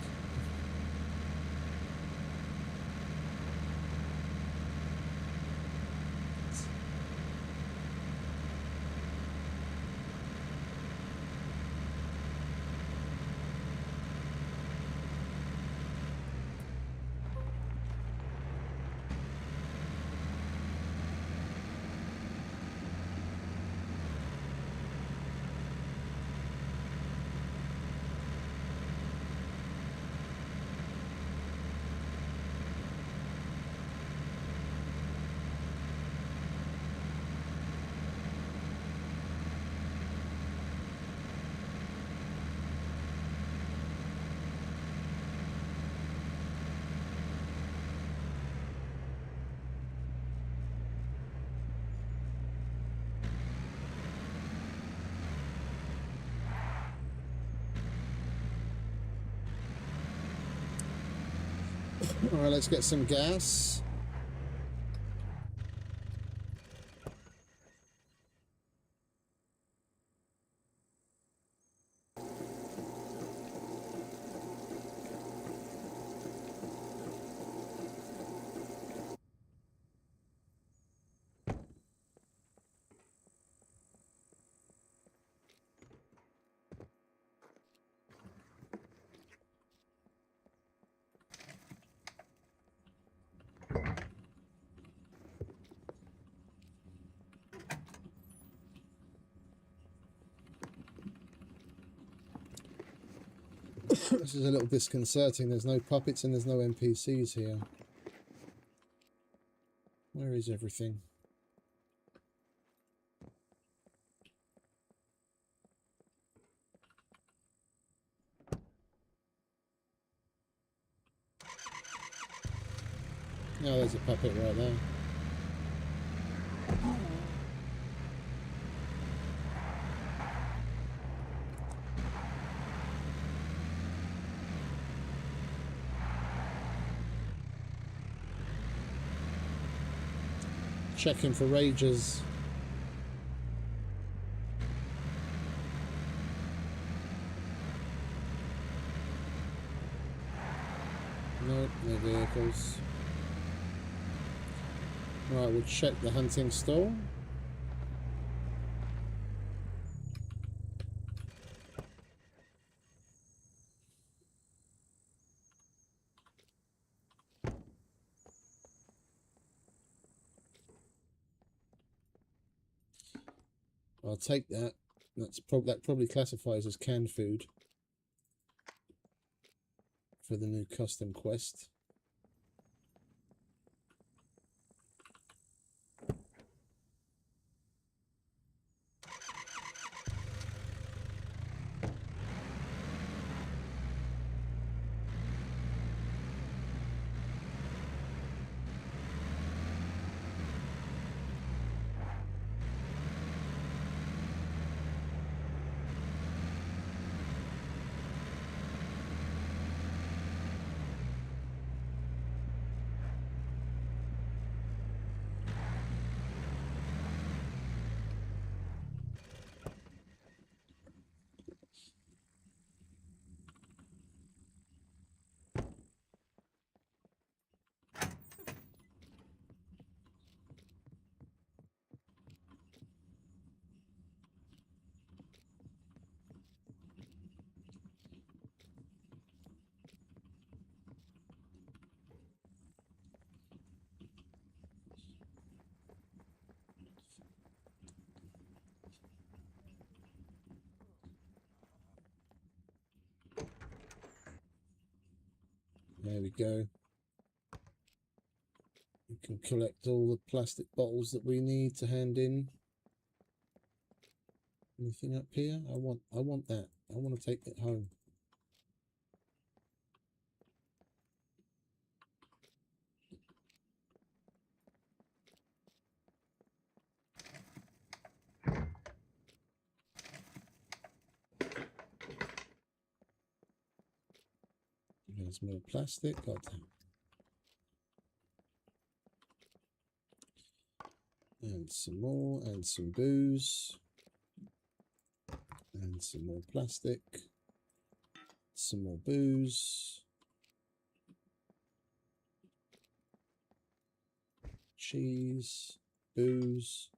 All right, let's get some gas. This is a little disconcerting. There's no puppets and there's no NPCs here. Where is everything? Oh, there's a puppet right there. Checking for rages. Nope, no vehicles. Right, we'll check the hunting stall. I'll take that. That probably classifies as canned food for the new custom quest. There we go. We can collect all the plastic bottles that we need to hand in. Anything up here? I want that. I want to take it home. There's more plastic. God damn. And some more, and some booze. And some more plastic. Some more booze. Cheese. Booze.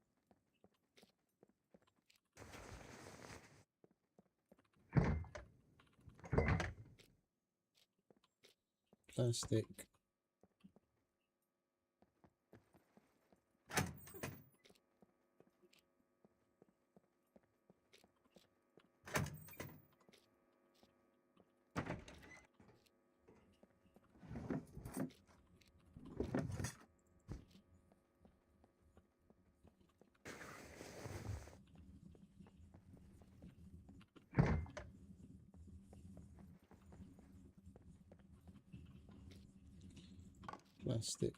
Plastic. Plastic.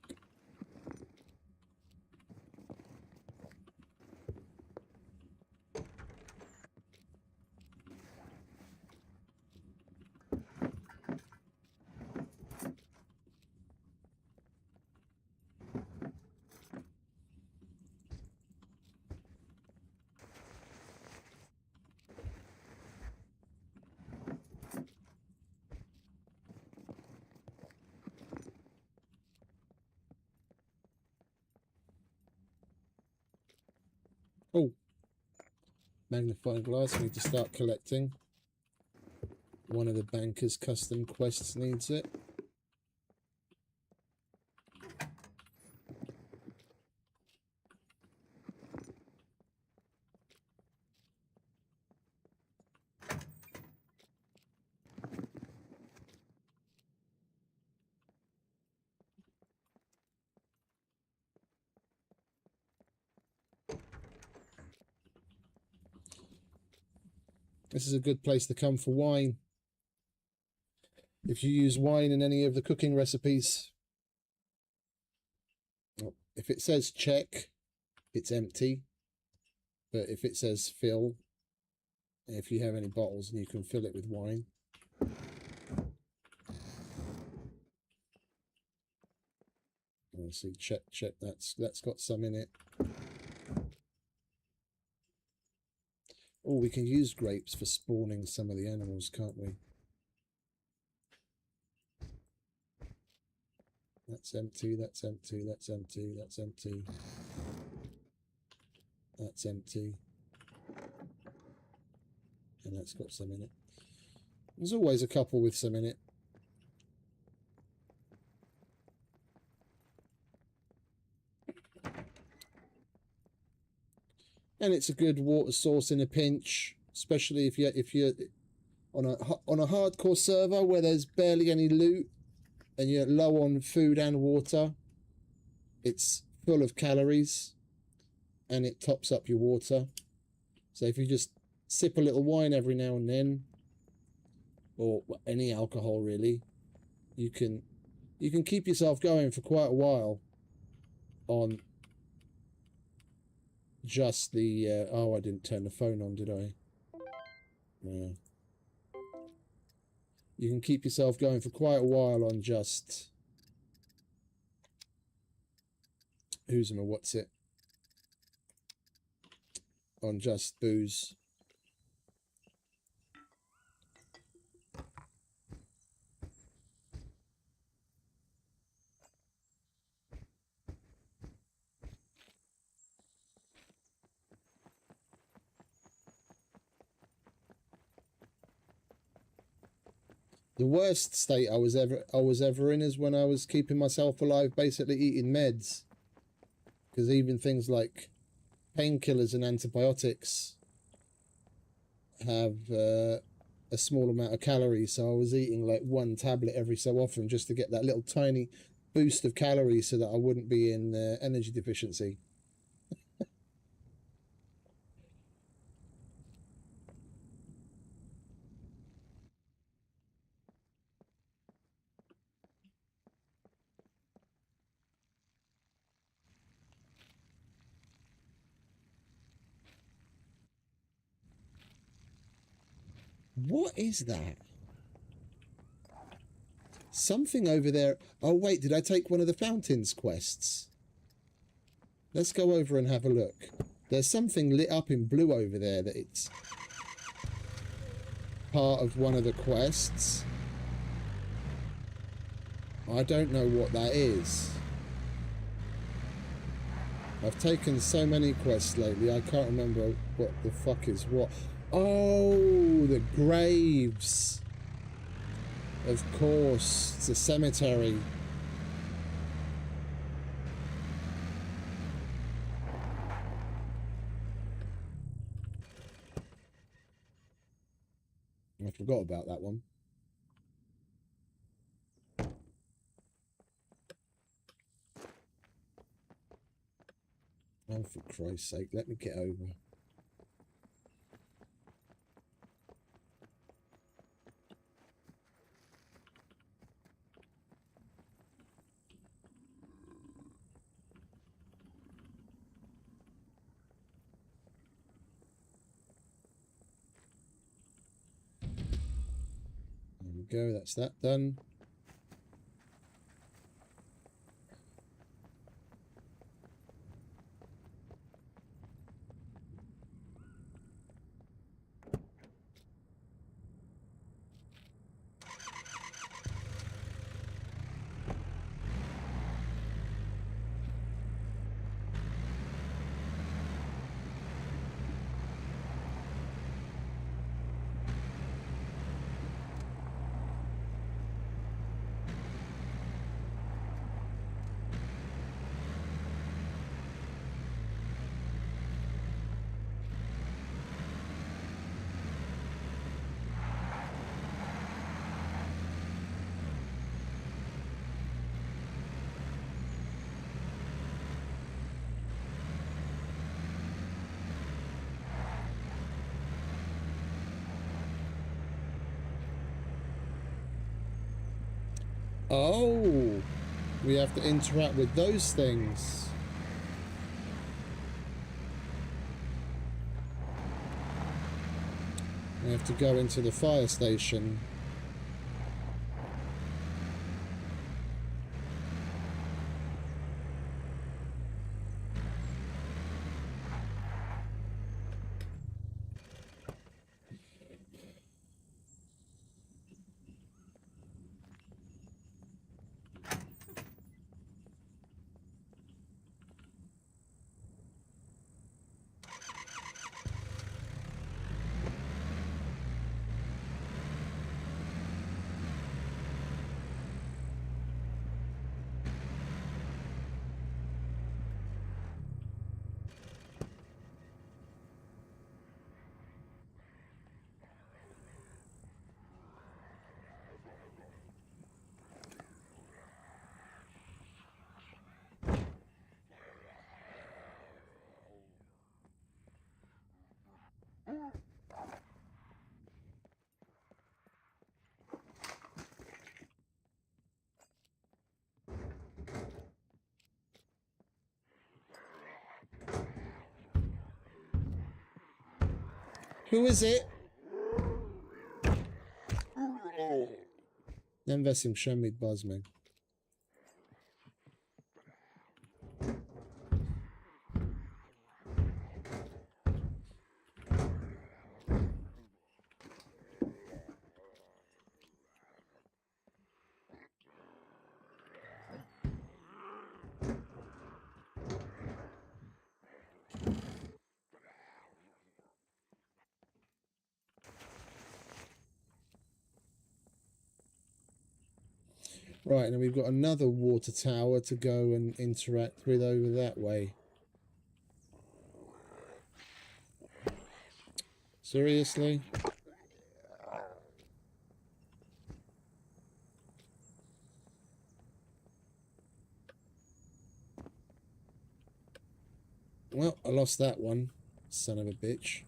Oh, magnifying glass. We need to start collecting. One of the banker's custom quests needs it. This is a good place to come for wine. If you use wine in any of the cooking recipes, if it says check, it's empty. But if it says fill, if you have any bottles, and you can fill it with wine. Oh, see, check, that's got some in it. Oh, we can use grapes for spawning some of the animals, can't we? That's empty, that's empty, that's empty, that's empty. That's empty. And that's got some in it. There's always a couple with some in it. And it's a good water source in a pinch, especially if you're on a hardcore server where there's barely any loot and you're low on food and water. It's full of calories and it tops up your water. So if you just sip a little wine every now and then, or any alcohol really, you can keep yourself going for quite a while on just the oh, I didn't turn the phone on, did I? Yeah. You can keep yourself going for quite a while on just what's it? On just booze. The worst state I was ever in is when I was keeping myself alive, basically eating meds. Because even things like painkillers and antibiotics have a small amount of calories, so I was eating like one tablet every so often just to get that little tiny boost of calories so that I wouldn't be in energy deficiency. What is that? Something over there. Oh, wait, did I take one of the fountains quests? Let's go over and have a look. There's something lit up in blue over there that it's part of one of the quests. I don't know what that is. I've taken so many quests lately, I can't remember what the fuck is what. Oh, the graves. Of course, it's a cemetery. I forgot about that one. Oh, for Christ's sake, let me get over. There we go, that's that done. Oh, we have to interact with those things. We have to go into the fire station. Who is it? Nevím, všem mít bazmy. Right, and we've got another water tower to go and interact with over that way. Seriously? Well, I lost that one. Son of a bitch.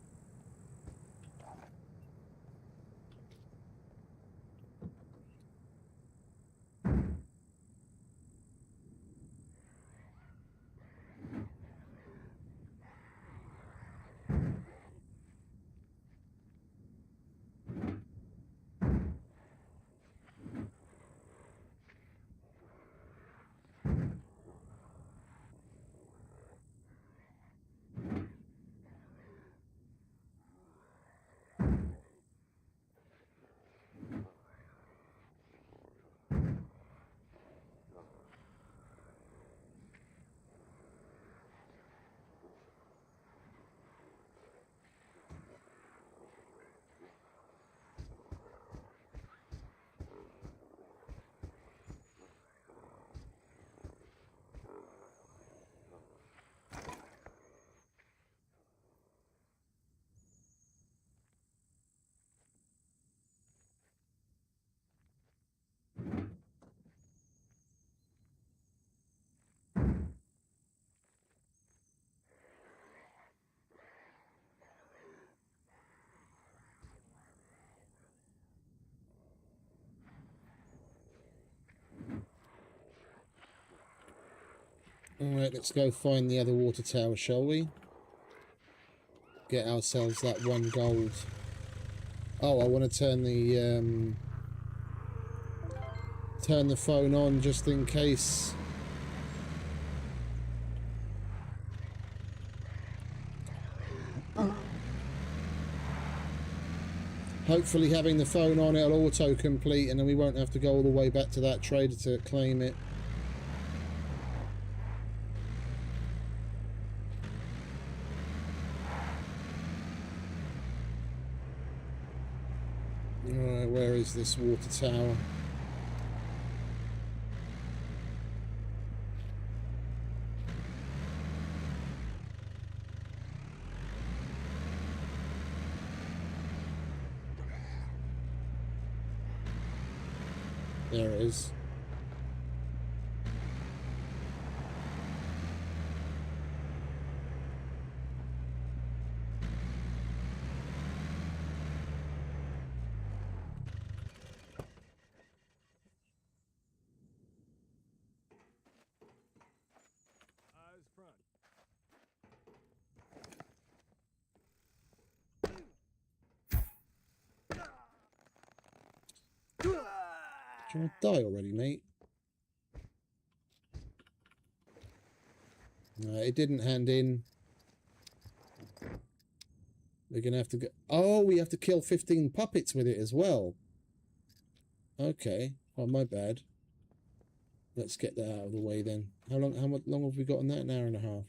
Alright, let's go find the other water tower, shall we? Get ourselves that 1 gold. Oh, I want to turn the phone on just in case. Hopefully having the phone on, it'll auto-complete and then we won't have to go all the way back to that trader to claim it. Alright, where is this water tower? There it is. Eyes front. Do you want to die already, mate? No, it didn't hand in. We're going to have to go... Oh, we have to kill 15 puppets with it as well. Okay. Oh, my bad. Let's get that out of the way then. How much long have we got on that? An hour and a half.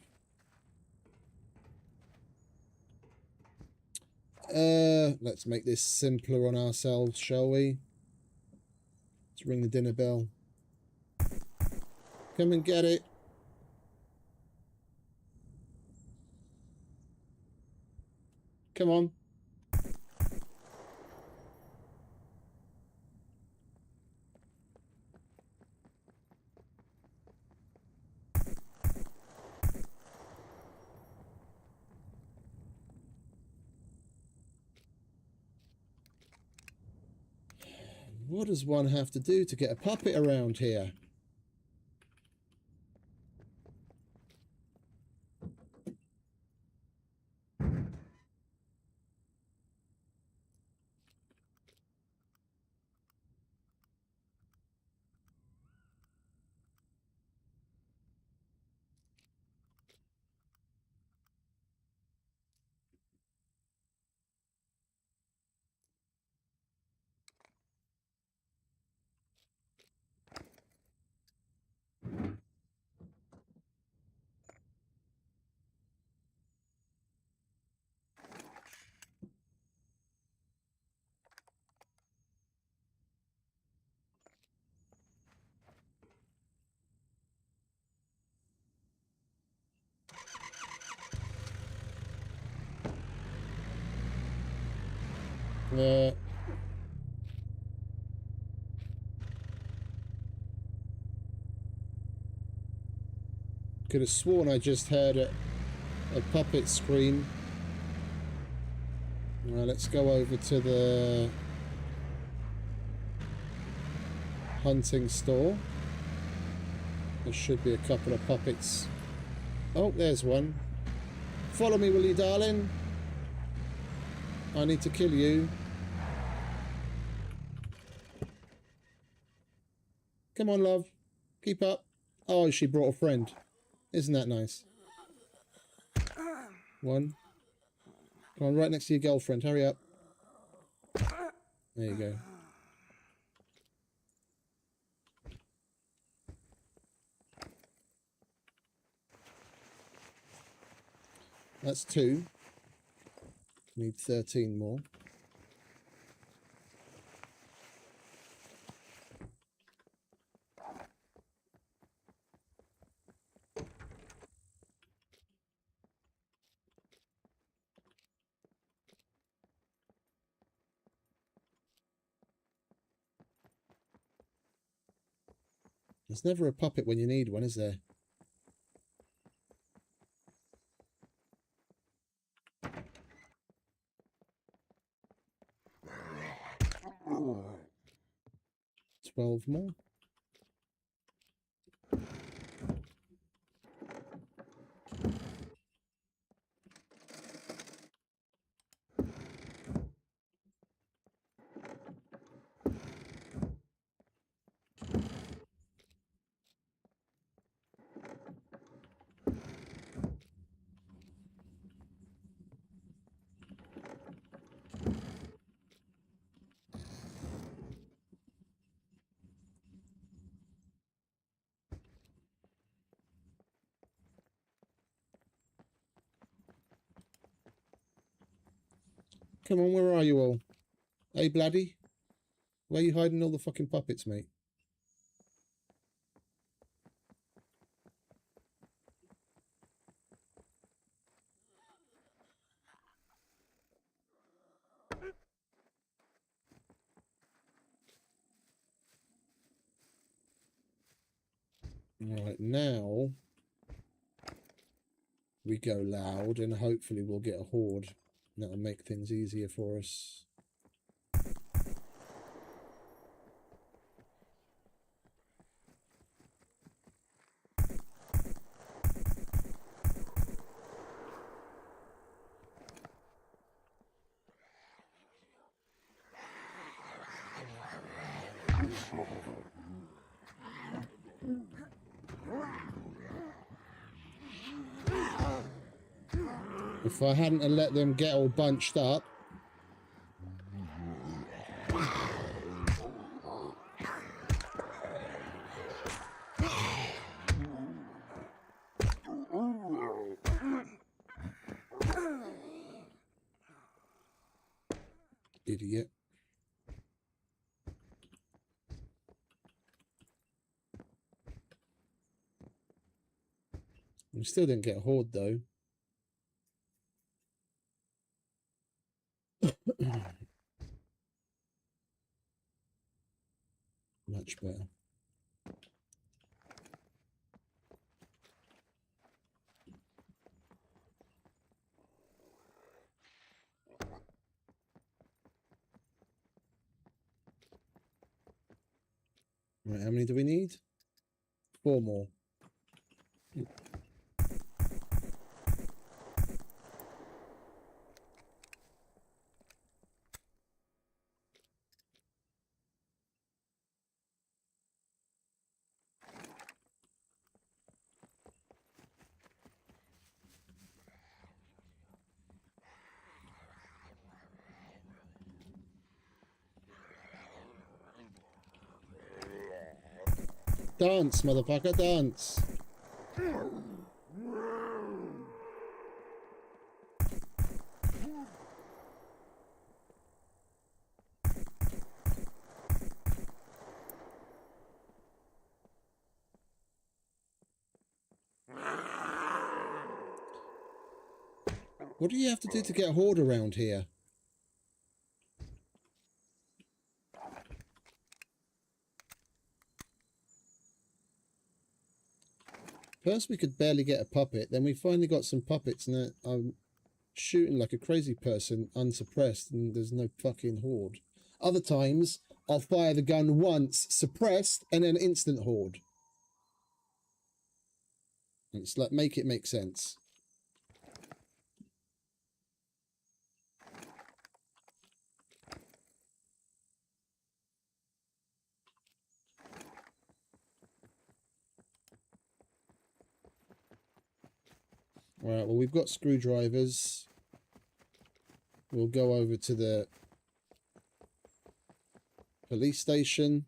Let's make this simpler on ourselves, shall we? Let's ring the dinner bell. Come and get it. Come on. What does one have to do to get a puppet around here? Could have sworn I just heard it. a puppet screen. Right, let's go over to the hunting store. There should be a couple of puppets. Oh, there's one. Follow me, will you, darling? I need to kill you. Come on, love. Keep up. Oh, she brought a friend. Isn't that nice? One. Come on, right next to your girlfriend. Hurry up. There you go. That's 2. Need 13 more. There's never a puppet when you need one, is there? Oh. 12 more. Come on, where are you all? Hey, Bloody? Where are you hiding all the fucking puppets, mate? Right, now we go loud and hopefully we'll get a horde. That'll make things easier for us. If I hadn't have let them get all bunched up. Idiot. We still didn't get a horde though. Much better. Right, how many do we need? 4 more. Dance, motherfucker, dance. What do you have to do to get a horde around here? First we could barely get a puppet, then we finally got some puppets, and I'm shooting like a crazy person, unsuppressed, and there's no fucking horde. Other times, I'll fire the gun once, suppressed, and then instant horde. And it's like, make it make sense. Alright, well, we've got screwdrivers. We'll go over to the police station.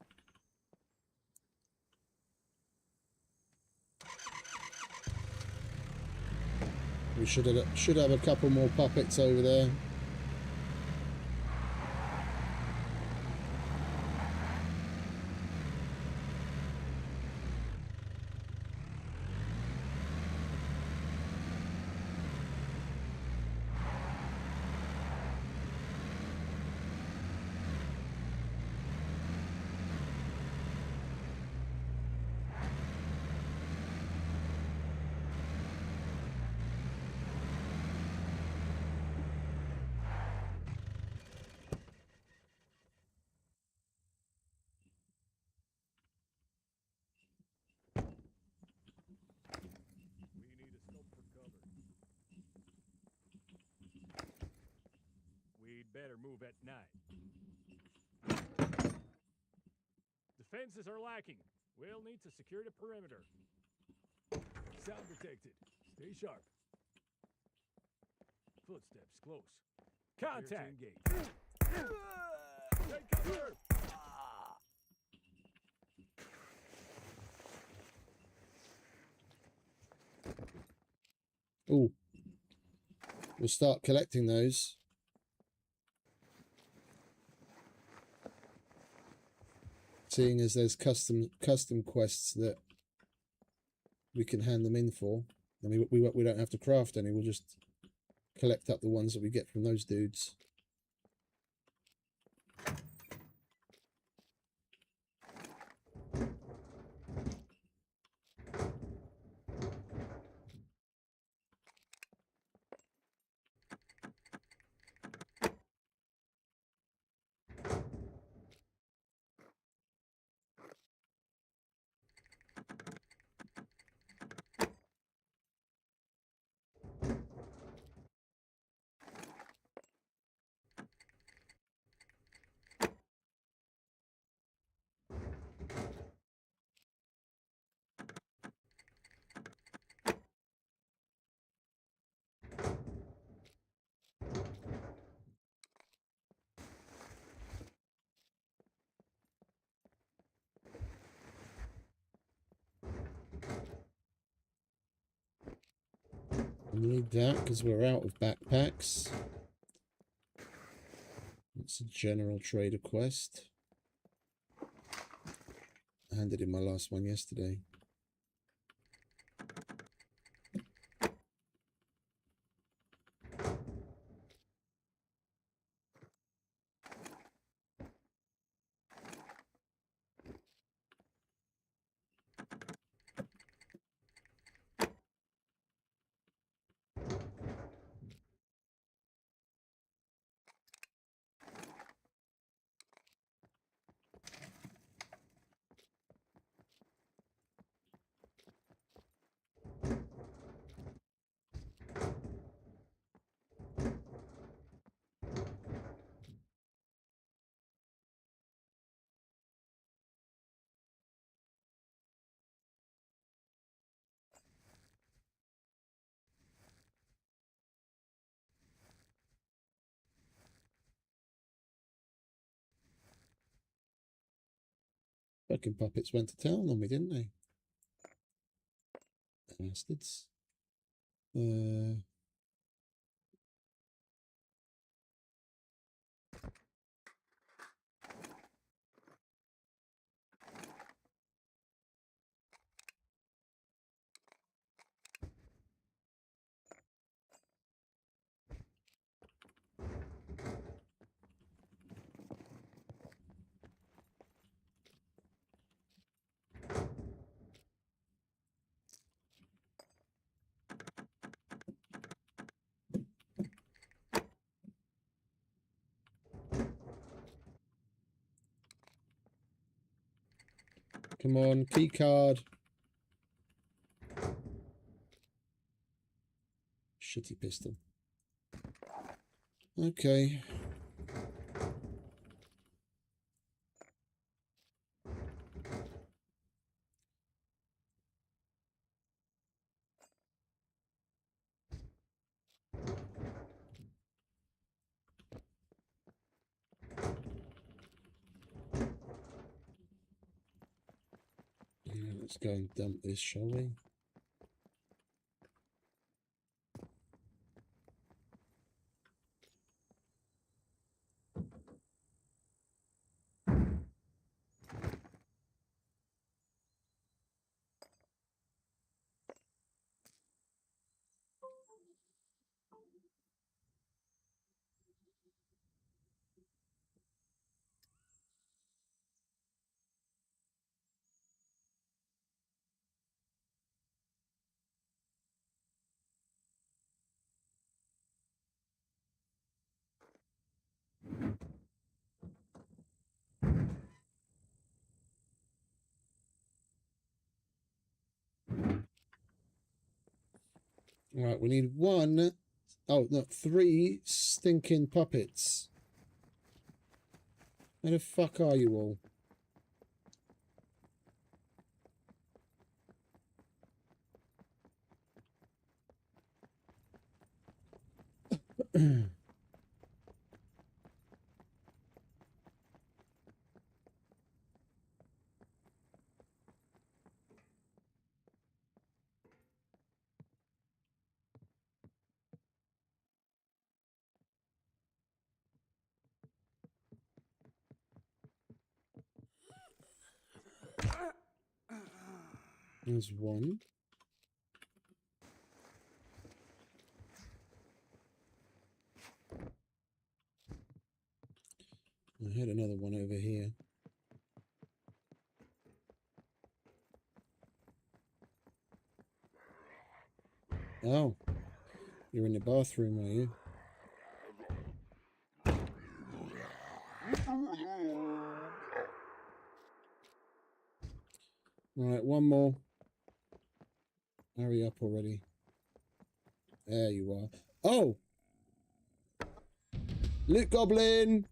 We should have a couple more puppets over there. We'd better move at night. Defenses are lacking. We'll need to secure the perimeter. Sound detected. Stay sharp. Footsteps close. Contact. Take cover. Ooh. We'll start collecting those. Seeing as there's custom quests that we can hand them in for. I mean, we don't have to craft any. We'll just collect up the ones that we get from those dudes. We need that because we're out of backpacks. It's a general trader quest. I handed in my last one yesterday. Fucking puppets went to town on me, didn't they? Bastards. Come on, key card. Shitty pistol. Okay. Yeah, let's go and dump this, shall we? Right, we need one. Oh, no, 3 stinking puppets. Where the fuck are you all? There's one. I had another one over here. Oh, you're in the bathroom, are you? Right, one more. Hurry up already. There you are. Oh! Loot Goblin!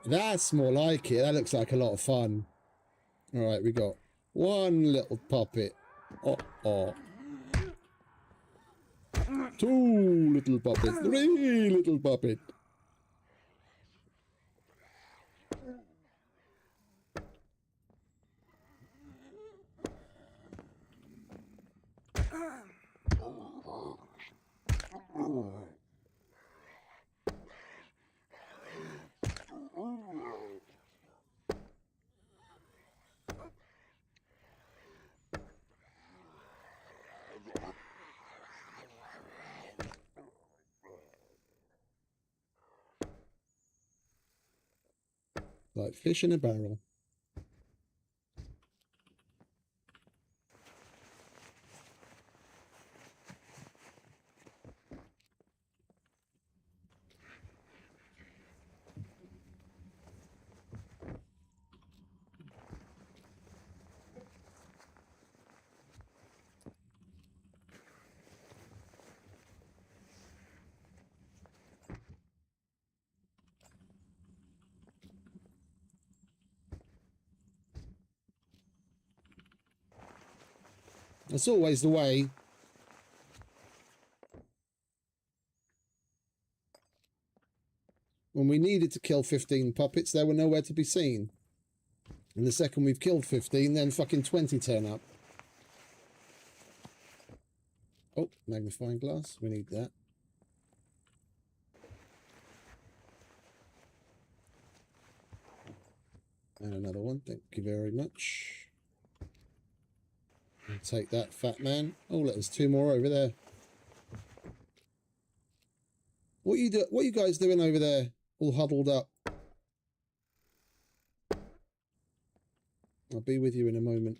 That's more like it. That looks like a lot of fun. Alright, we got one little puppet. Oh. 2 little puppets. 3 little puppet. Like fish in a barrel. That's always the way. When we needed to kill 15 puppets, they were nowhere to be seen. And the second we've killed 15, then fucking 20 turn up. Oh, magnifying glass. We need that. And another one. Thank you very much. Take that, fat man. Oh, look, there's 2 more over there. What are you guys doing over there, all huddled up? I'll be with you in a moment.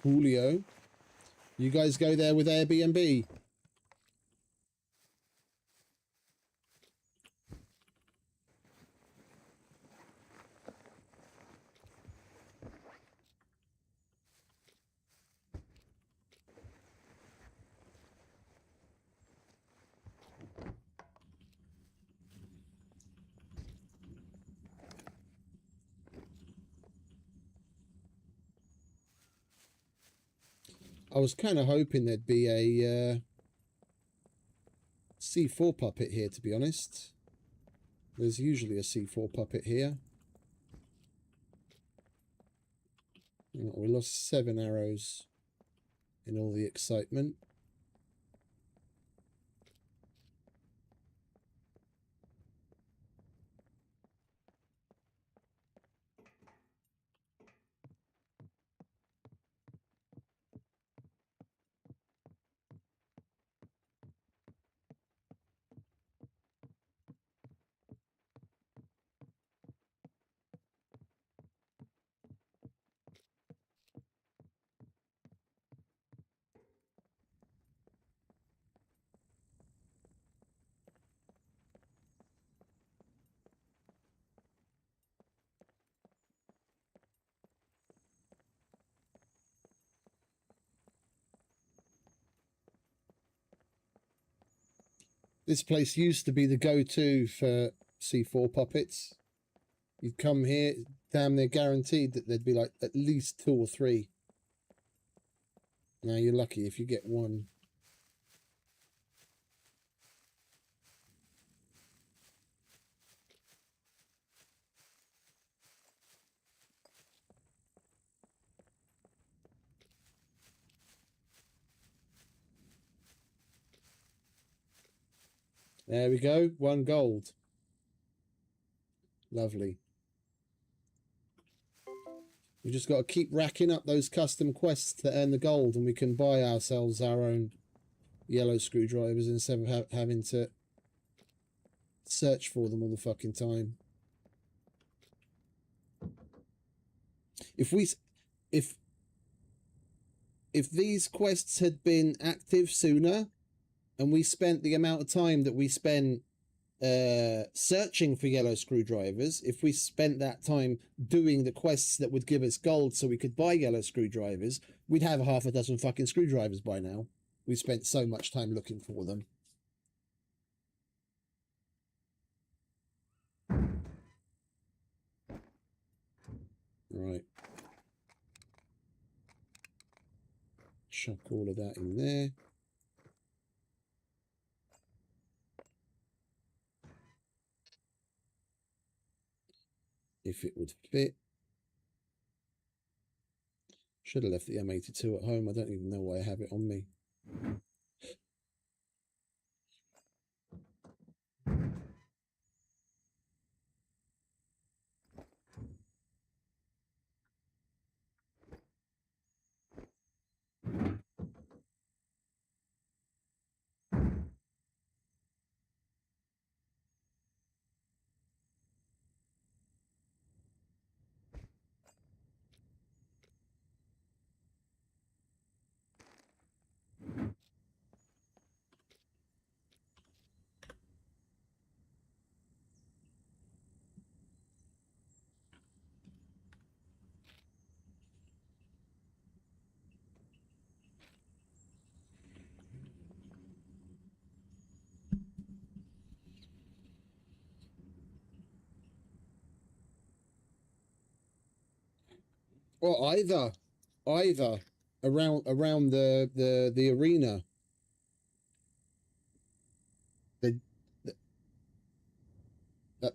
Coolio. You guys go there with Airbnb? I was kind of hoping there'd be a C4 puppet here, to be honest. There's usually a C4 puppet here. We lost 7 arrows in all the excitement. This place used to be the go-to for C4 puppets. You'd come here, damn near guaranteed that there'd be like at least 2 or 3. Now you're lucky if you get 1. There we go, 1 gold. Lovely. We just got to keep racking up those custom quests to earn the gold, and we can buy ourselves our own yellow screwdrivers instead of having to search for them all the fucking time. If these quests had been active sooner, and we spent the amount of time that we spent searching for yellow screwdrivers, if we spent that time doing the quests that would give us gold so we could buy yellow screwdrivers, we'd have 6 fucking screwdrivers by now. We spent so much time looking for them. Right. Chuck all of that in there. If it would fit. Should have left the M82 at home. I don't even know why I have it on me. Or either around the arena.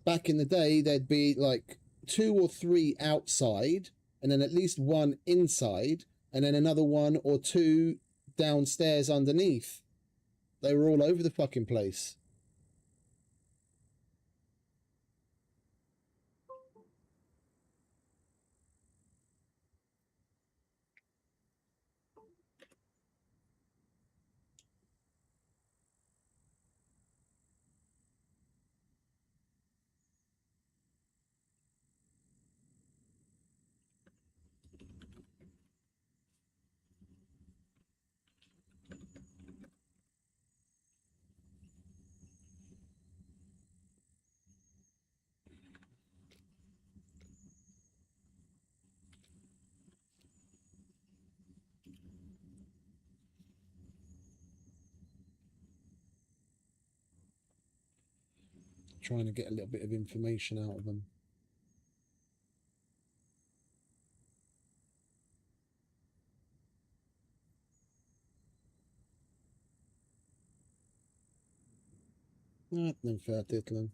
Back in the day, there'd be like 2 or 3 outside, and then at least one inside, and then another 1 or 2 downstairs underneath. They were all over the fucking place. Trying to get a little bit of information out of them. Den förtiteln.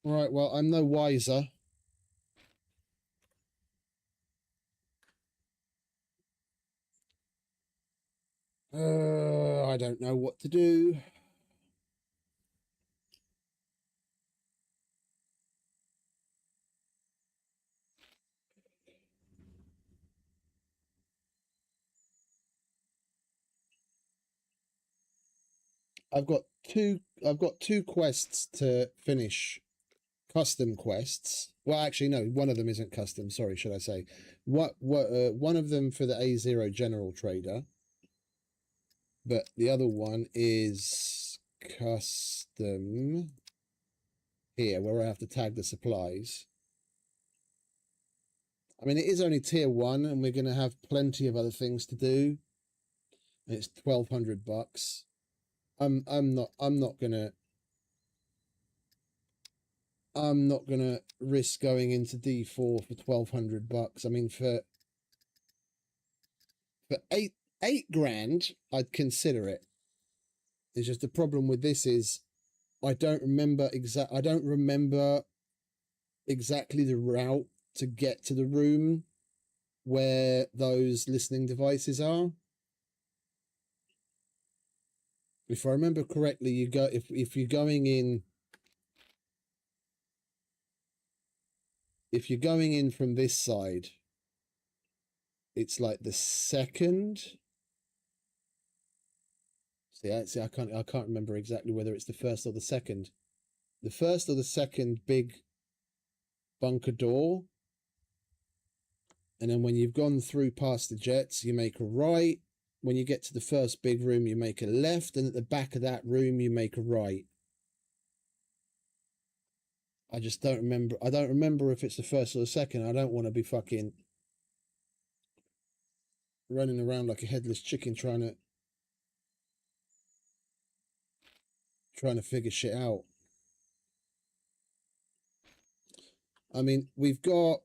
Right, well, I'm no wiser. I don't know what to do. I've got two quests to finish. Custom quests. Well, actually, no, one of them isn't custom. Sorry, should I say? One of them for the A0 General Trader, but the other one is custom here, where I have to tag the supplies. I mean, it is only tier 1, and we're going to have plenty of other things to do. And it's $1,200. I'm not gonna risk going into D4 for $1,200. I mean, for eight grand, I'd consider it. It's just the problem with this is I don't remember exactly the route to get to the room where those listening devices are. If I remember correctly, you go if you're going in. If you're going in from this side, it's like the second. See, I can't remember exactly whether it's the first or the second. The first or the second big bunker door. And then when you've gone through past the jets, you make a right. When you get to the first big room, you make a left. And at the back of that room, you make a right. I just don't remember. I don't remember if it's the first or the second. I don't want to be fucking running around like a headless chicken trying to figure shit out. I mean, we've got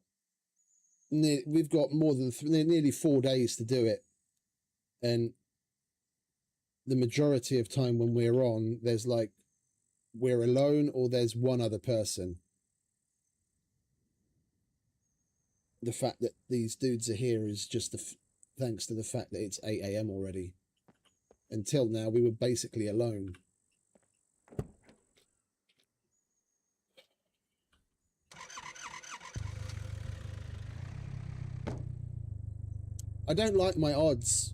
more than nearly 4 days to do it, and the majority of time when we're on, there's like we're alone or there's one other person. The fact that these dudes are here is just thanks to the fact that it's 8 AM already. Until now, we were basically alone. I don't like my odds.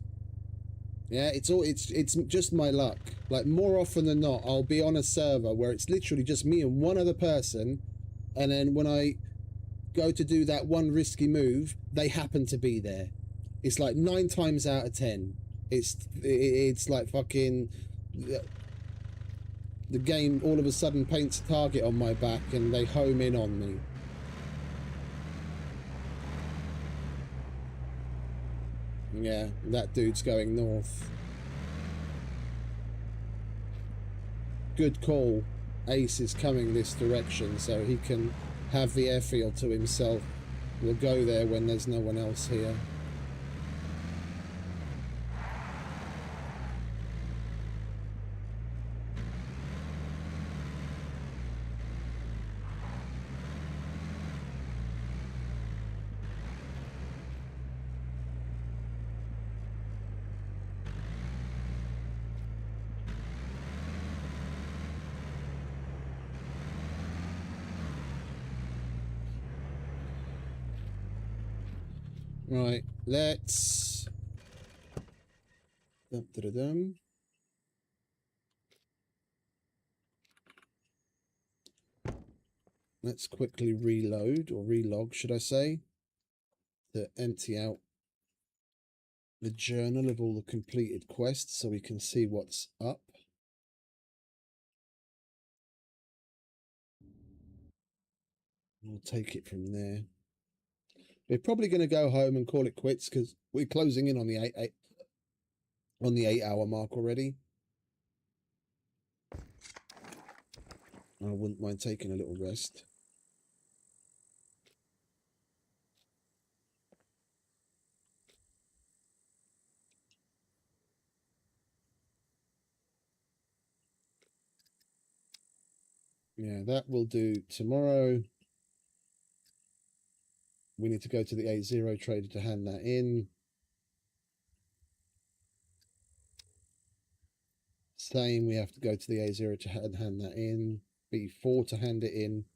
Yeah, it's just my luck. Like, more often than not, I'll be on a server where it's literally just me and one other person, and then when I go to do that one risky move, they happen to be there. It's like 9 times out of 10. It's like fucking the game all of a sudden paints a target on my back and they home in on me. Yeah, that dude's going north. Good call. Ace is coming this direction so he can have the airfield to himself. We'll go there when there's no one else here. Right, let's... Dum-da-da-dum. Let's quickly reload, or relog, should I say, to empty out the journal of all the completed quests so we can see what's up. We'll take it from there. We're probably going to go home and call it quits because we're closing in on the 8-hour mark already. I wouldn't mind taking a little rest. Yeah, that will do. Tomorrow we need to go to the 8-0 trader to hand that in. Same, we have to go to the A0 to hand that in. B4 to hand it in.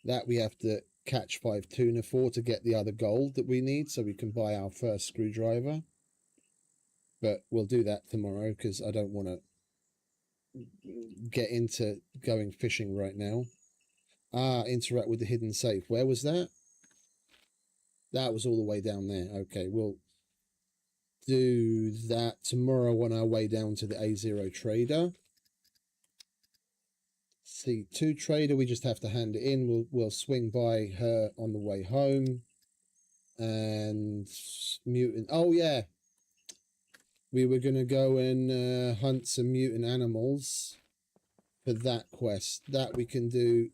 That we have to catch 5 tuna for to get the other gold that we need so we can buy our first screwdriver. But we'll do that tomorrow because I don't want to get into going fishing right now. Interact with the hidden safe. Where was that? That was all the way down there. Okay, we'll do that tomorrow on our way down to the A0 trader. C2 trader, we just have to hand it in. We'll swing by her on the way home. And mutant. Oh yeah, we were gonna go and hunt some mutant animals for that quest. That we can do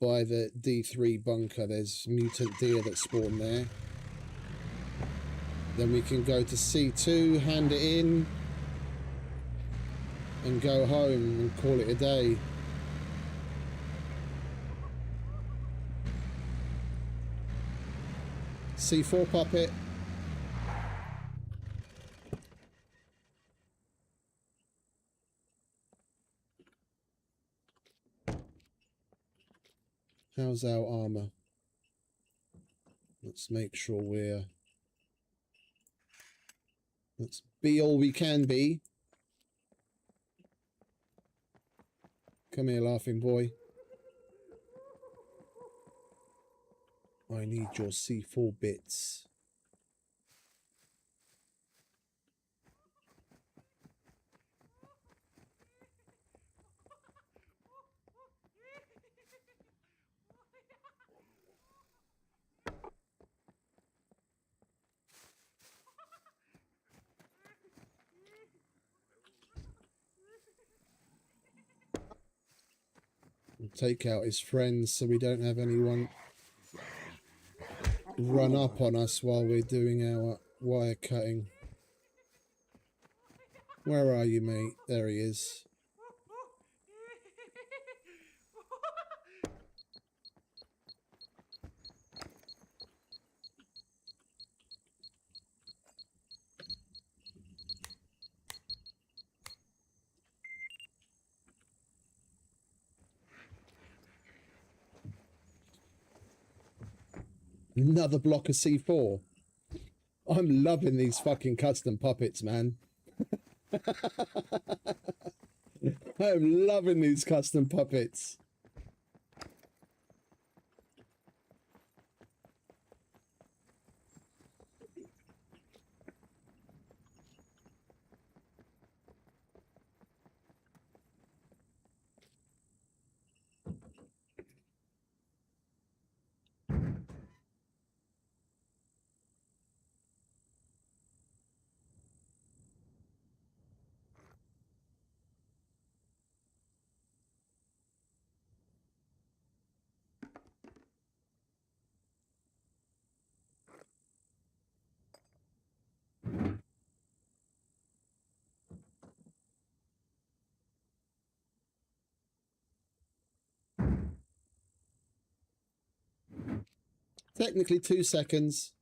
by the D3 bunker. There's mutant deer that spawn there. Then we can go to C2, hand it in, and go home and call it a day. C4 puppet. How's our armor? Let's make sure let's be all we can be. Come here, laughing boy. I need your C4 bits. We'll take out his friends so we don't have anyone run up on us while we're doing our wire cutting. Where are you, mate? There he is. Another block of C4. I'm loving these fucking custom puppets, man. I'm loving these custom puppets. Technically 2 seconds,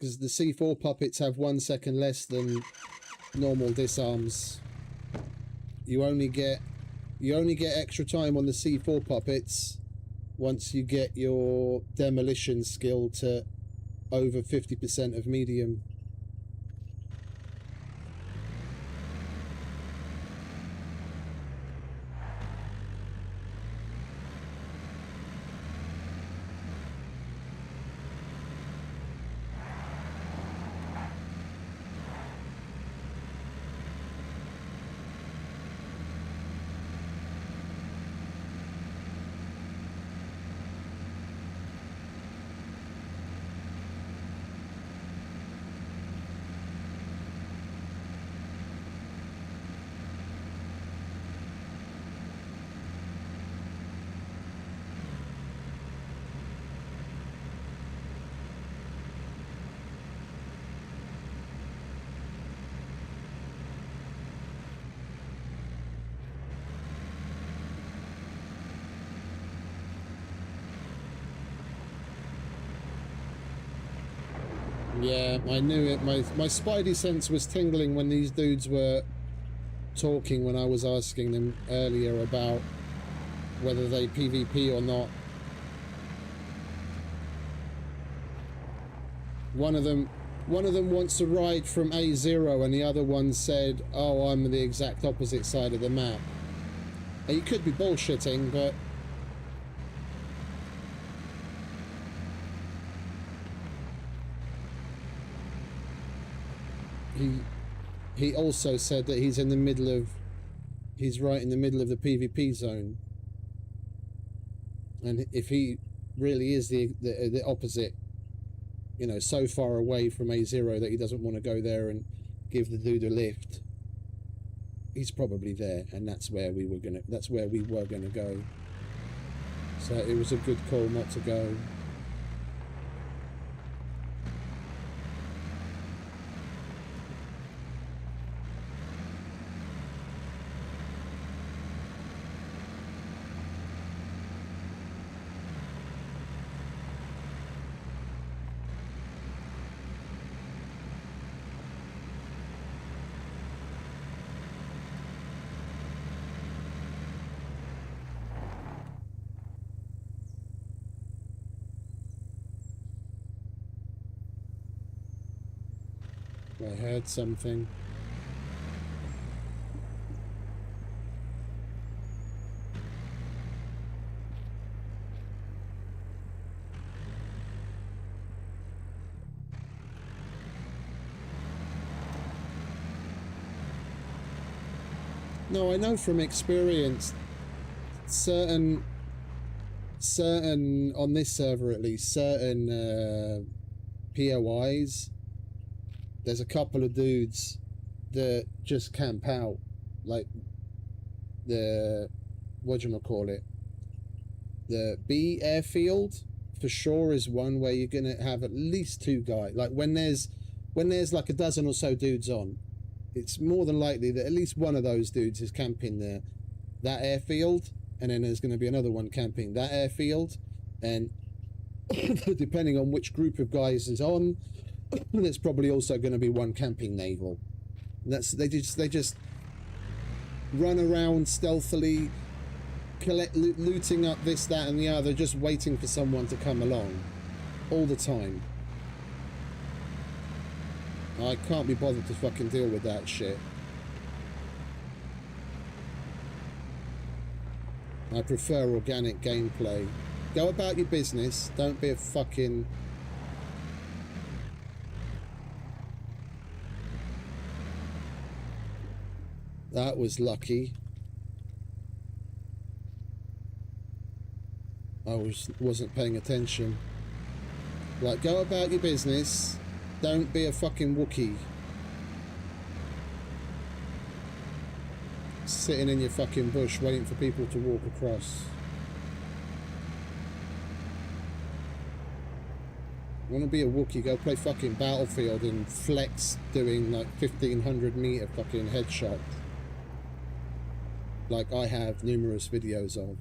because the C4 puppets have 1 second less than normal disarms. You only get extra time on the C4 puppets once you get your demolition skill to over 50% of medium. Yeah, I knew it. My spidey sense was tingling when these dudes were talking when I was asking them earlier about whether they PvP or not. One of them wants to ride from A0 and the other one said, oh, I'm the exact opposite side of the map. Now, you could be bullshitting, but he also said that he's right in the middle of the PvP zone. And if he really is the opposite, you know, so far away from A0 that he doesn't want to go there and give the dude a lift, he's probably there, and that's where we were gonna go. So it was a good call not to go. I heard something. No, I know from experience, certain on this server at least, certain POIs, there's a couple of dudes that just camp out, like the whatchamacallit, the B airfield for sure is one where you're gonna have at least 2 guys. Like when there's like a dozen or so dudes on, it's more than likely that at least one of those dudes is camping that airfield, and then there's going to be another one camping that airfield, and depending on which group of guys is on, there's probably also going to be one camping naval. And they just run around stealthily, looting up this, that, and the other, just waiting for someone to come along all the time. I can't be bothered to fucking deal with that shit. I prefer organic gameplay. Go about your business. Don't be a fucking... That was lucky. I wasn't paying attention. Like, go about your business. Don't be a fucking Wookiee. Sitting in your fucking bush waiting for people to walk across. Want to be a Wookiee, go play fucking Battlefield and flex doing like 1500 meter fucking headshot. Like I have numerous videos of.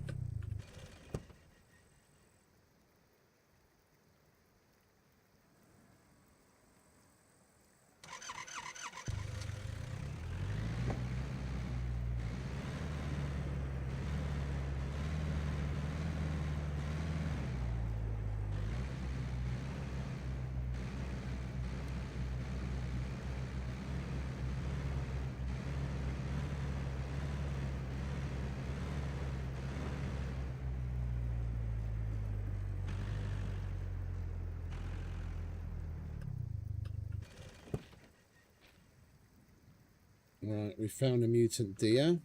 Right, we found a mutant deer.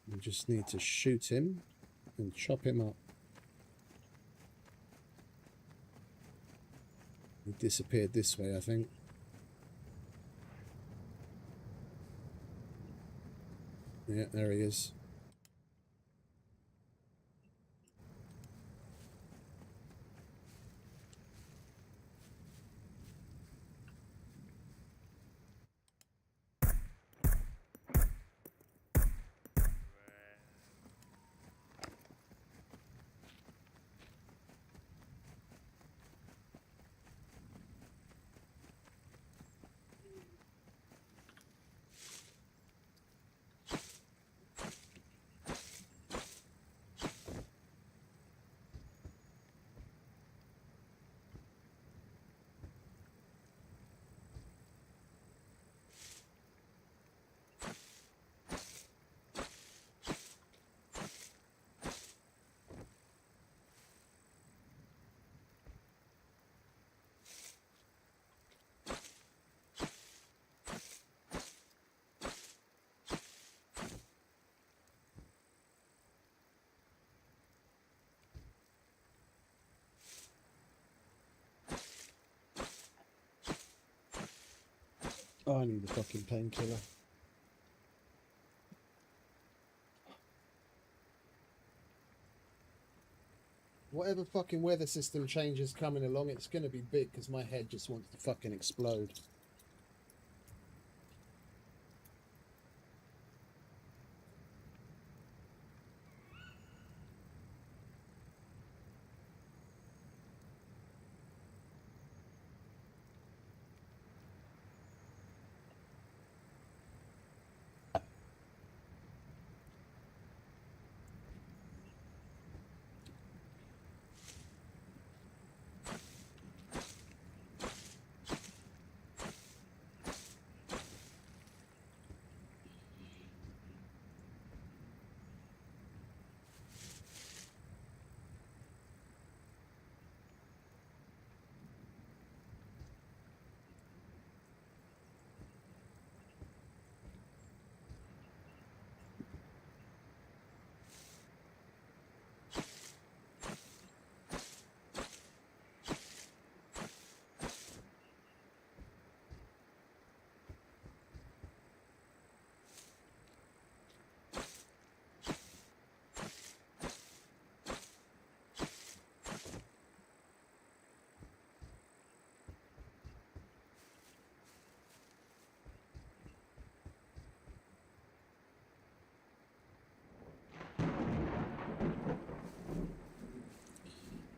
We just need to shoot him and chop him up. He disappeared this way, I think. Yeah, there he is. Oh, I need a fucking painkiller. Whatever fucking weather system change is coming along, it's going to be big because my head just wants to fucking explode.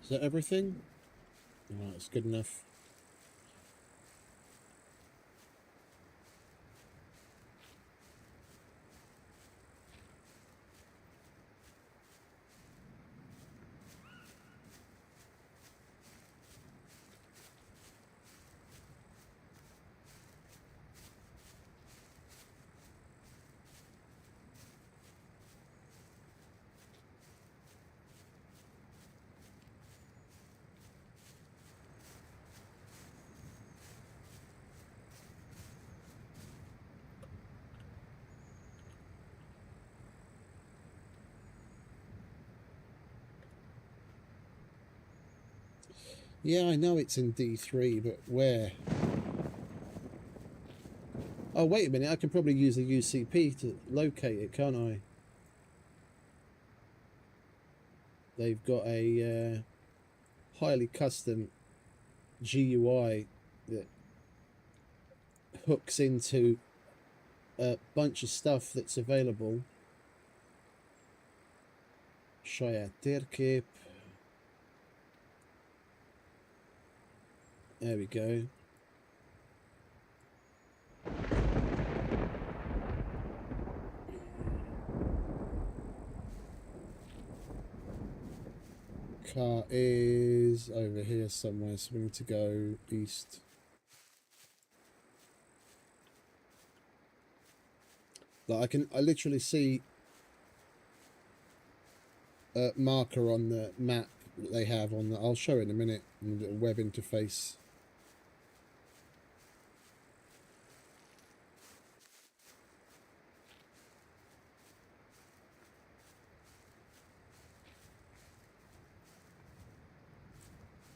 Is that everything? Oh, that's good enough. Yeah, I know it's in D3, but where? Oh, wait a minute. I can probably use a UCP to locate it, can't I? They've got a highly custom GUI that hooks into a bunch of stuff that's available. Saját térkép. There we go. Car is over here somewhere, so we need to go east. Like I literally see a marker on the map that they have on the, I'll show it in a minute, in the web interface.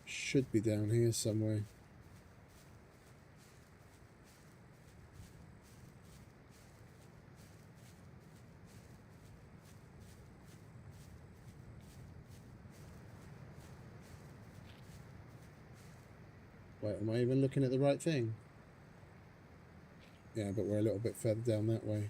Should be down here somewhere. Wait, am I even looking at the right thing? Yeah, but we're a little bit further down that way.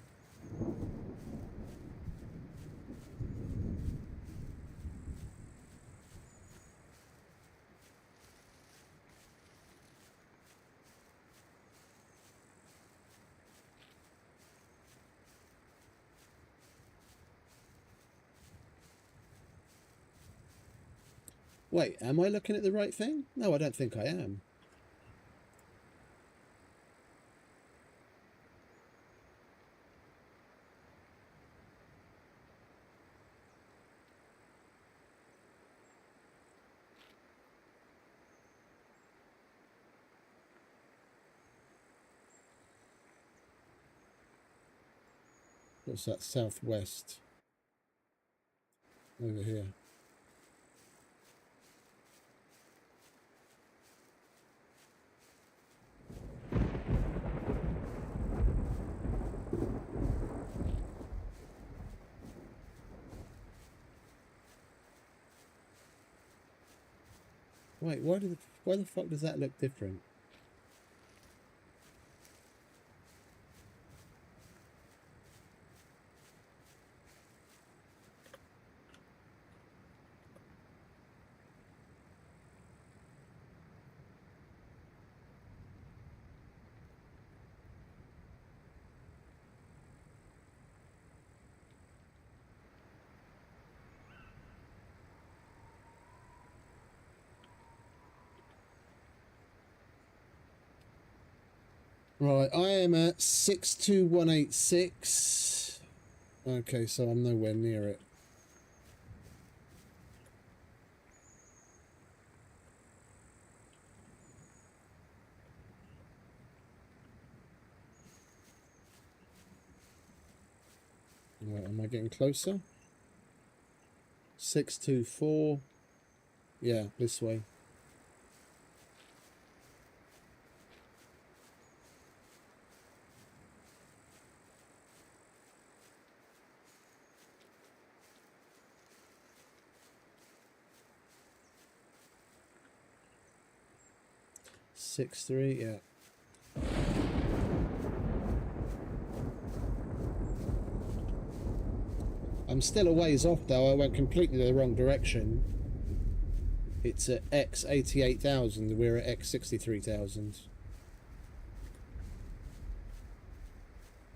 Wait, am I looking at the right thing? No, I don't think I am. What's that? Southwest. Over here. Wait, why the fuck does that look different? Right, I am at 62186. Okay, so I'm nowhere near it. Right, am I getting closer? 624. Yeah, this way. Six three, yeah. I'm still a ways off though. I went completely the wrong direction. It's at X 88,000. We're at X 63,000.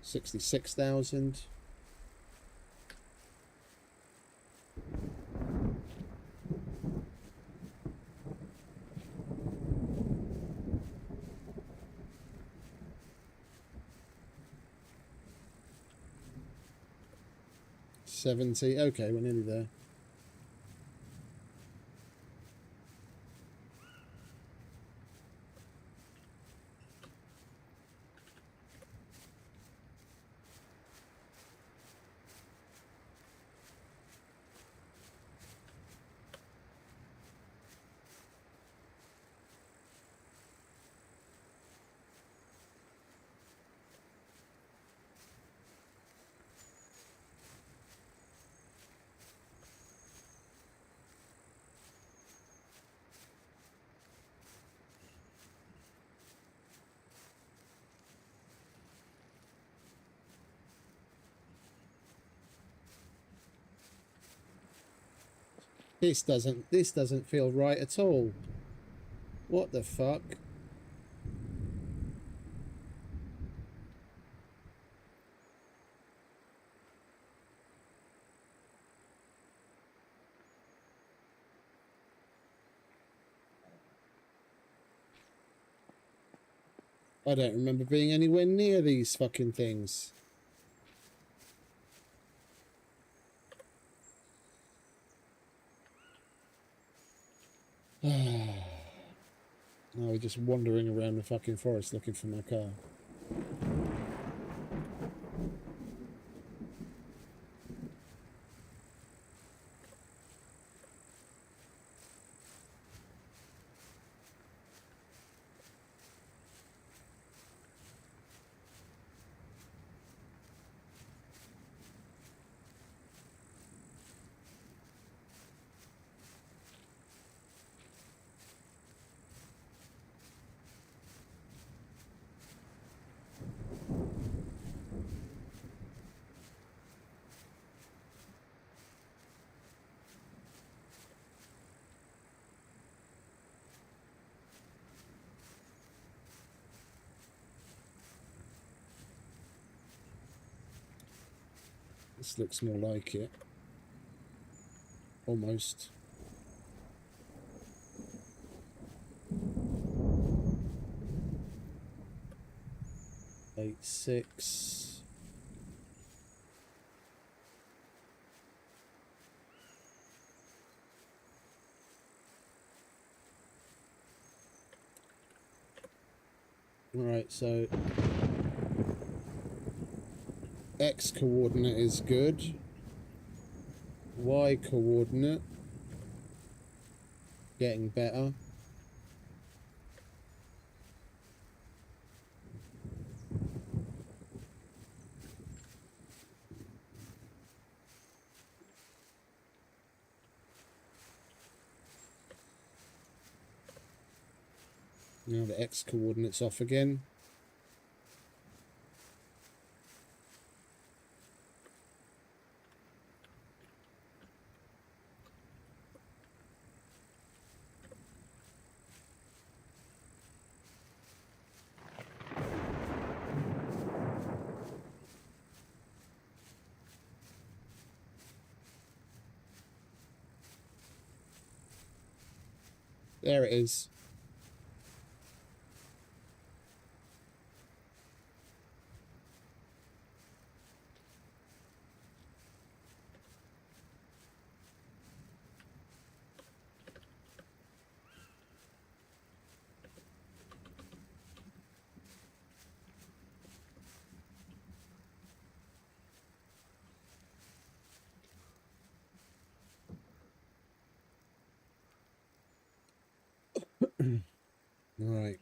66,000. $70. Okay, we're nearly there. This doesn't feel right at all. What the fuck? I don't remember being anywhere near these fucking things. Now we're just wandering around the fucking forest looking for my car. This looks more like it. Almost. Eight, 6. All right, so X coordinate is good. Y coordinate getting better. Now the X coordinate's off again. There it is. All right.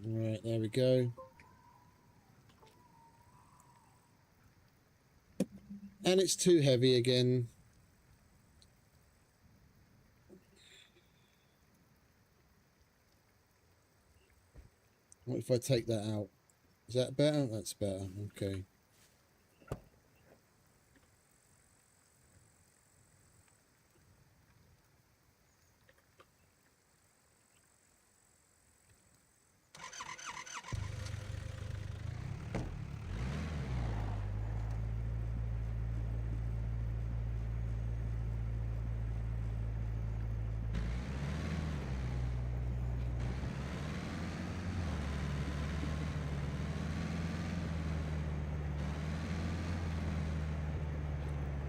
All right, there we go. And it's too heavy again. What if I take that out? Is that better? That's better. Okay.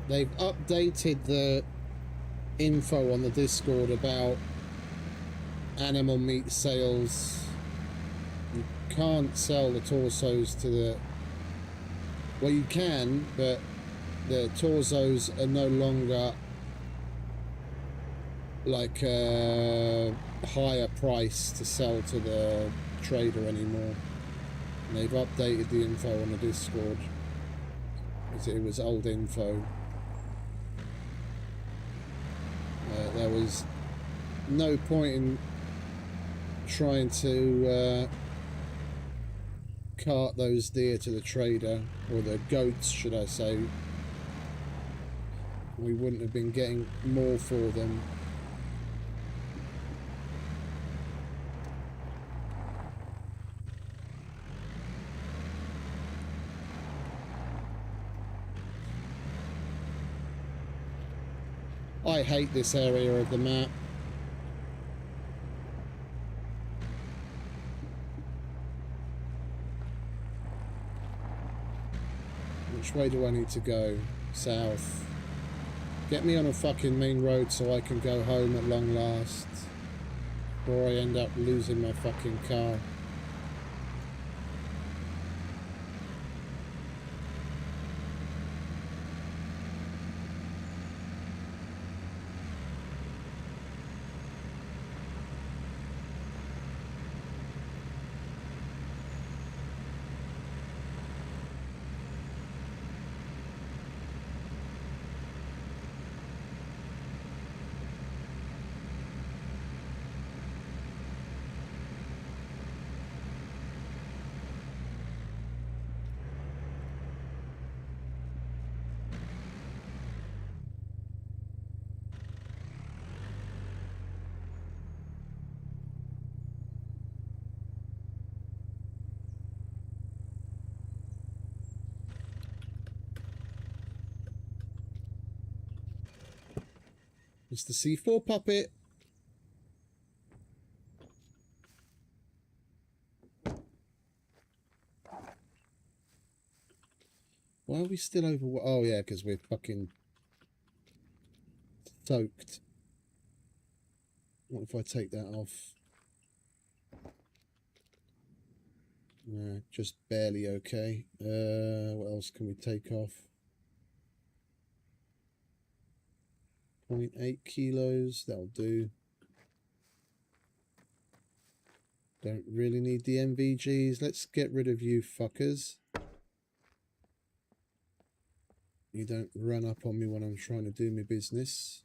They've updated the info on the Discord about animal meat sales. You can't sell the torsos to the... Well, you can, but the torsos are no longer like a higher price to sell to the trader anymore. And they've updated the info on the Discord, because it was old info. There was no point in trying to cart those deer to the trader, or the goats should I say. We wouldn't have been getting more for them. I hate this area of the map. Which way do I need to go? South. Get me on a fucking main road so I can go home at long last. Or I end up losing my fucking car. Mr. C4 puppet. Why are we still over? Oh yeah, because we're fucking soaked. What if I take that off? Just barely okay. What else can we take off? 0.8 kilos, that'll do. Don't really need the MVGs. Let's get rid of you fuckers. You don't run up on me when I'm trying to do my business.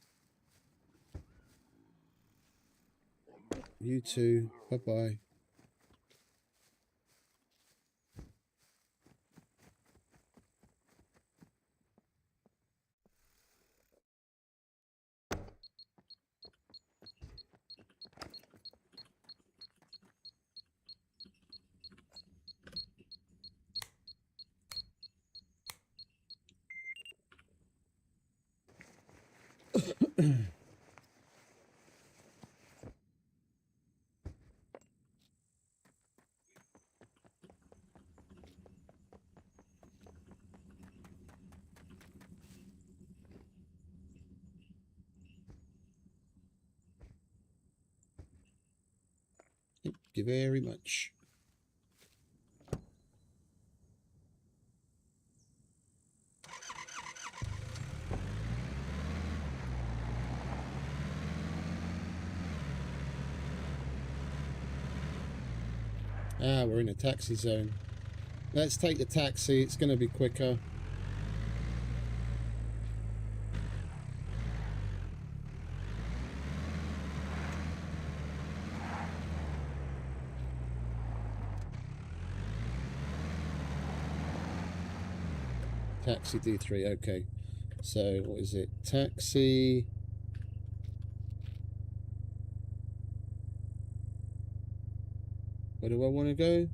You too. Bye-bye. Thank you very much. Ah, we're in a taxi zone. Let's take the taxi. It's going to be quicker. Taxi D3, okay. So, what is it? Taxi. Where do I want to go?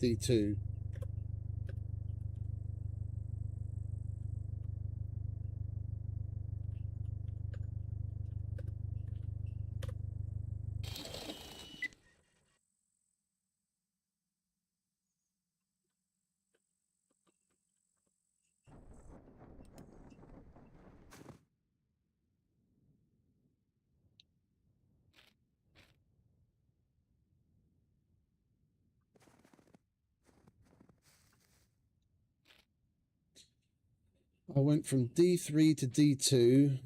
D2. I went from D3 to D2.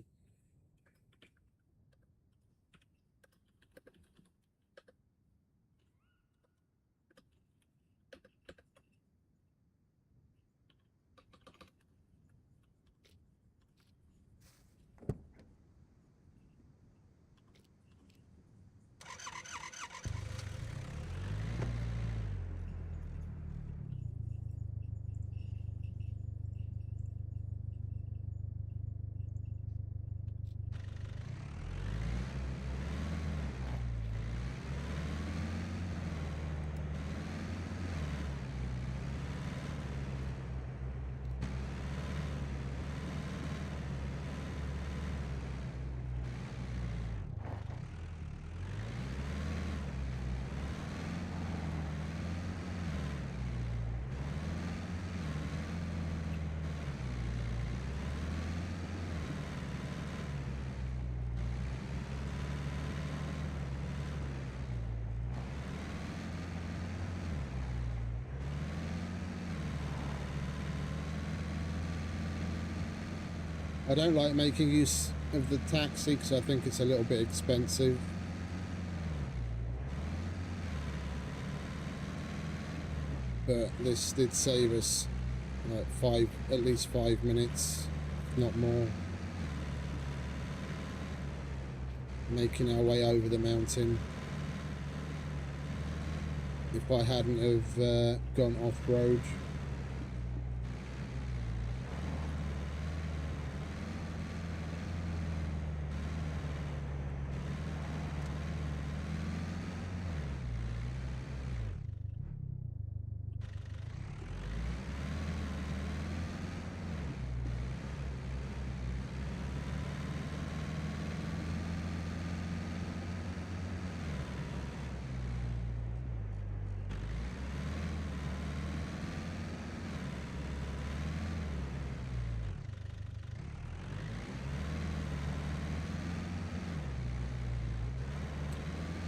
I don't like making use of the taxi because I think it's a little bit expensive. But this did save us like at least 5 minutes, if not more, making our way over the mountain. If I hadn't have gone off-road.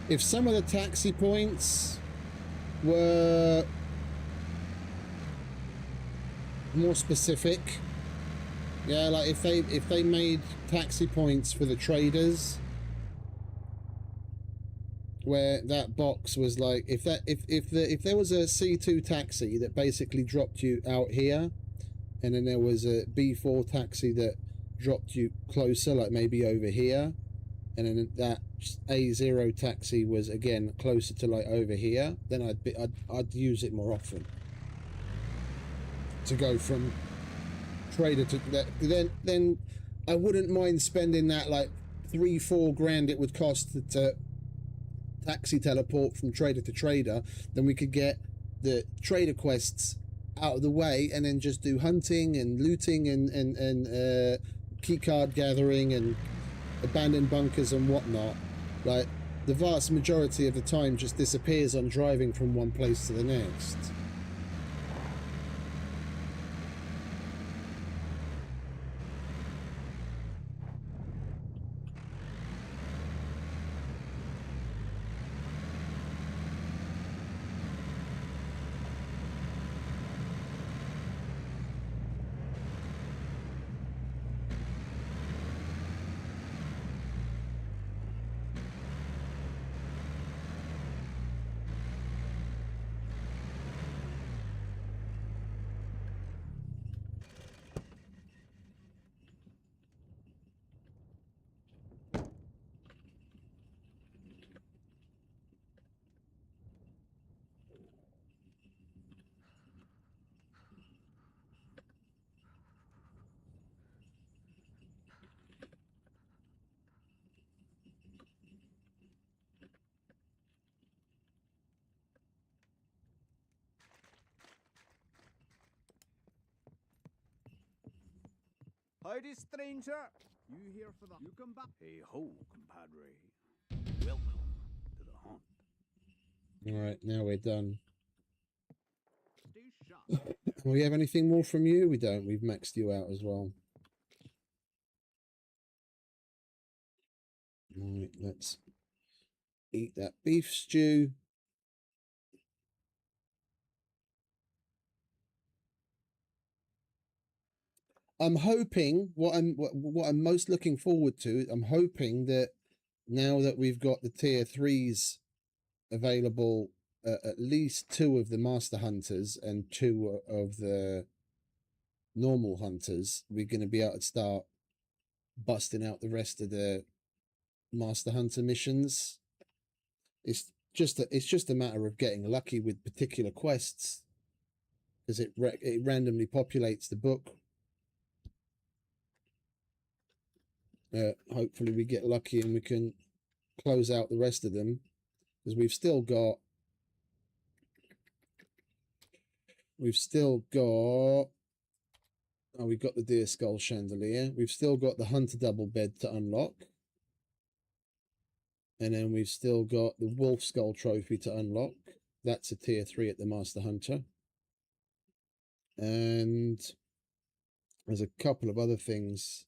If some of the taxi points were more specific, yeah, like if they made taxi points for the traders, where that box was like, if there was a C2 taxi that basically dropped you out here, and then there was a B4 taxi that dropped you closer, like maybe over here, and then that A0 taxi was again closer to like over here, then I'd use it more often to go from trader to that. Then I wouldn't mind spending that like 3-4 grand it would cost to taxi teleport from trader to trader. Then we could get the trader quests out of the way and then just do hunting and looting and key card gathering and abandoned bunkers and whatnot. Like the vast majority of the time just disappears on driving from one place to the next. Howdy, stranger. You here for the... You come back. Hey ho, compadre. Welcome to the hunt. Alright, now we're done. Stay sharp. Do we have anything more from you? We don't. We've maxed you out as well. Alright, let's eat that beef stew. I'm hoping what I'm most looking forward to. I'm hoping that now that we've got the tier 3s available, at least 2 of the master hunters and 2 of the normal hunters, we're going to be able to start busting out the rest of the master hunter missions. It's just a matter of getting lucky with particular quests, because it randomly populates the book. Hopefully we get lucky and we can close out the rest of them, because we've still got oh, we've got the deer skull chandelier, we've still got the hunter double bed to unlock, and then we've still got the wolf skull trophy to unlock. That's a tier 3 at the master hunter, and there's a couple of other things.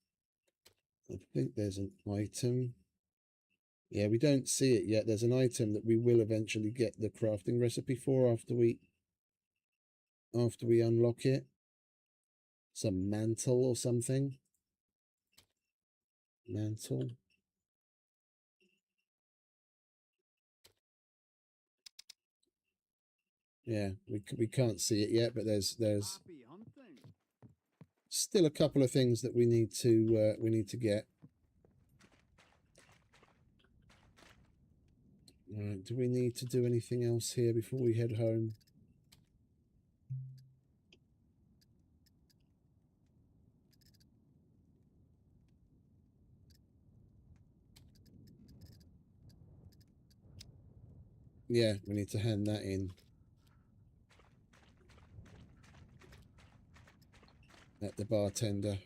I think there's an item. Yeah, we don't see it yet. There's an item that we will eventually get the crafting recipe for after we unlock it. Some mantle or something. Mantle. Yeah, we can't see it yet, but there's still a couple of things that we need to get. Right, do we need to do anything else here before we head home? Yeah, we need to hand that in at the bartender.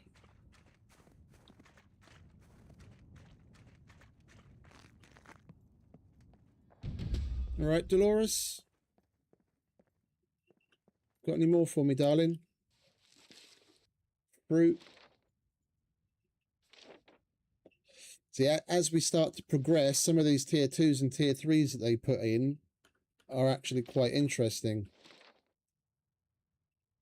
All right, Dolores. Got any more for me, darling? Fruit. See, as we start to progress, some of these tier 2s and tier 3s that they put in are actually quite interesting.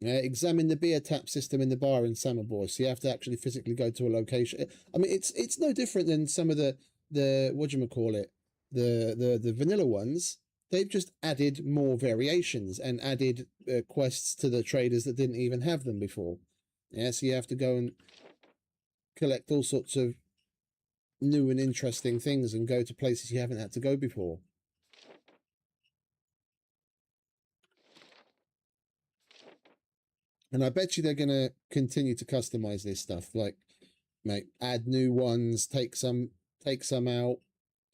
Examine the beer tap system in the bar in Samobor. So you have to actually physically go to a location. I mean, it's no different than some of the whatchamacallit, the vanilla ones. They've just added more variations and added quests to the traders that didn't even have them before. Yeah, so you have to go and collect all sorts of new and interesting things and go to places you haven't had to go before. And I bet you they're going to continue to customize this stuff. Like, mate, add new ones, take some out,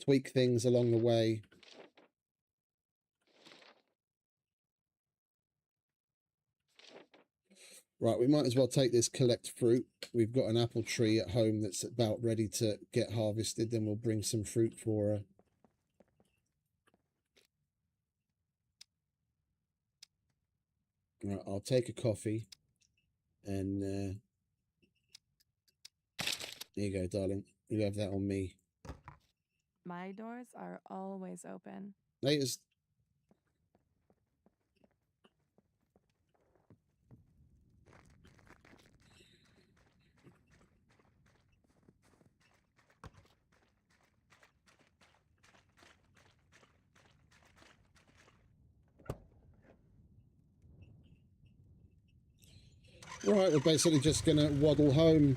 tweak things along the way. Right, we might as well take this collect fruit. We've got an apple tree at home that's about ready to get harvested. Then we'll bring some fruit for her. Right, I'll take a coffee. And there you go, darling. You have that on me. My doors are always open. Latest. Right, we're basically just going to waddle home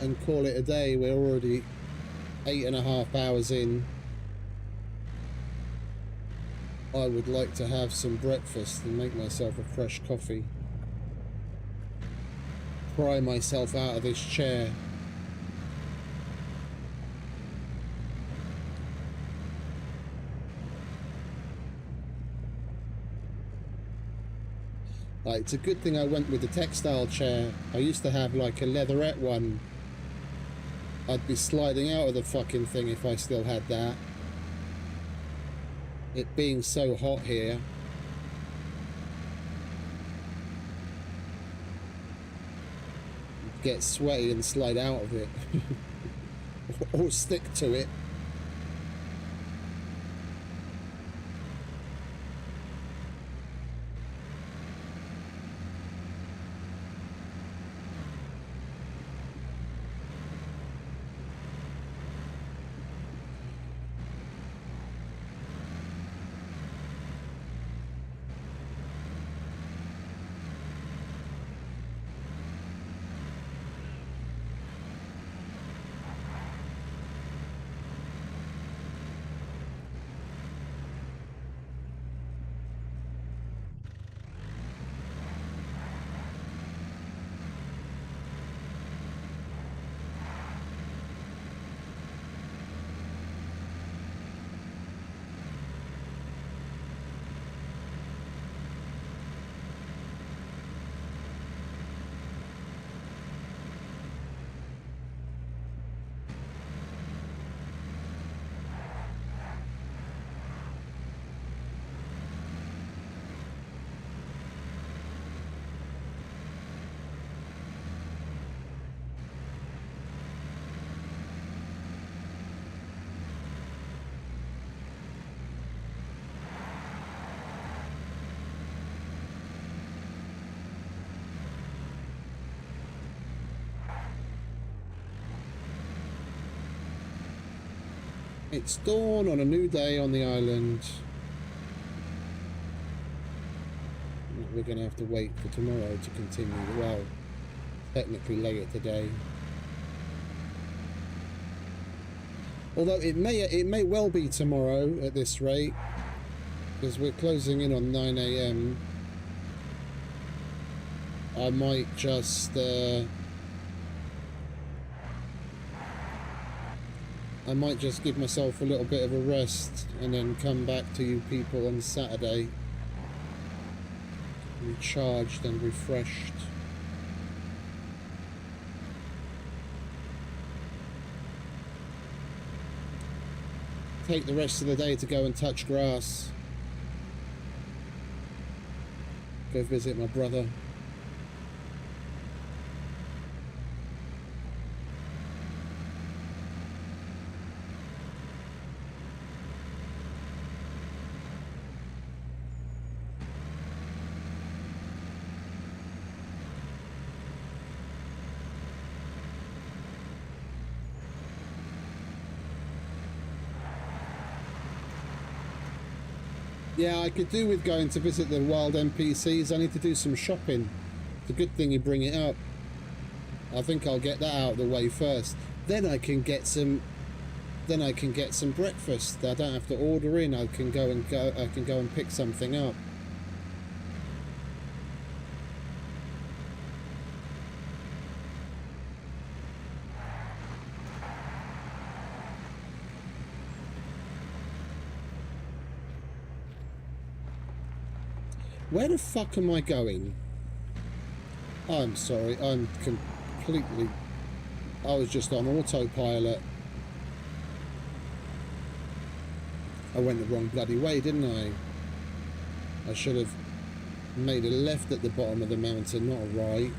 and call it a day. We're already 8.5 hours in. I would like to have some breakfast and make myself a fresh coffee. Pry myself out of this chair. Like, it's a good thing I went with the textile chair. I used to have like a leatherette one. I'd be sliding out of the fucking thing if I still had that. It being so hot here. Get sweaty and slide out of it. Or stick to it. It's dawn on a new day on the island. We're going to have to wait for tomorrow to continue. Well, technically later today. Although it may well be tomorrow at this rate, because we're closing in on 9 AM. I might just give myself a little bit of a rest and then come back to you people on Saturday, recharged and refreshed. Take the rest of the day to go and touch grass. Go visit my brother. Yeah, I could do with going to visit the wild NPCs. I need to do some shopping. It's a good thing you bring it up. I think I'll get that out of the way first. Then I can get some breakfast. I don't have to order in. I can go and pick something up. Where the fuck am I going? I'm sorry, I was just on autopilot. I went the wrong bloody way, didn't I? I should have made a left at the bottom of the mountain, not a right.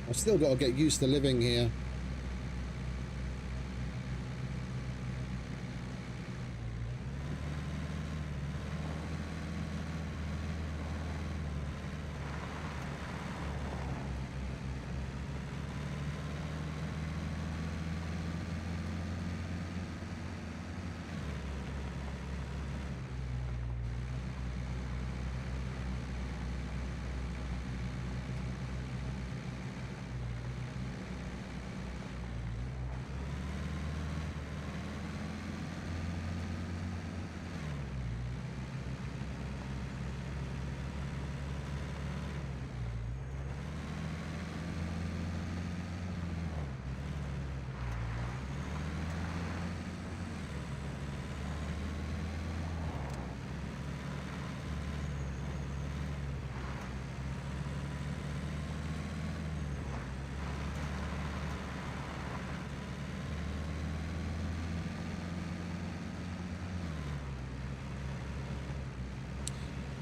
I've still got to get used to living here.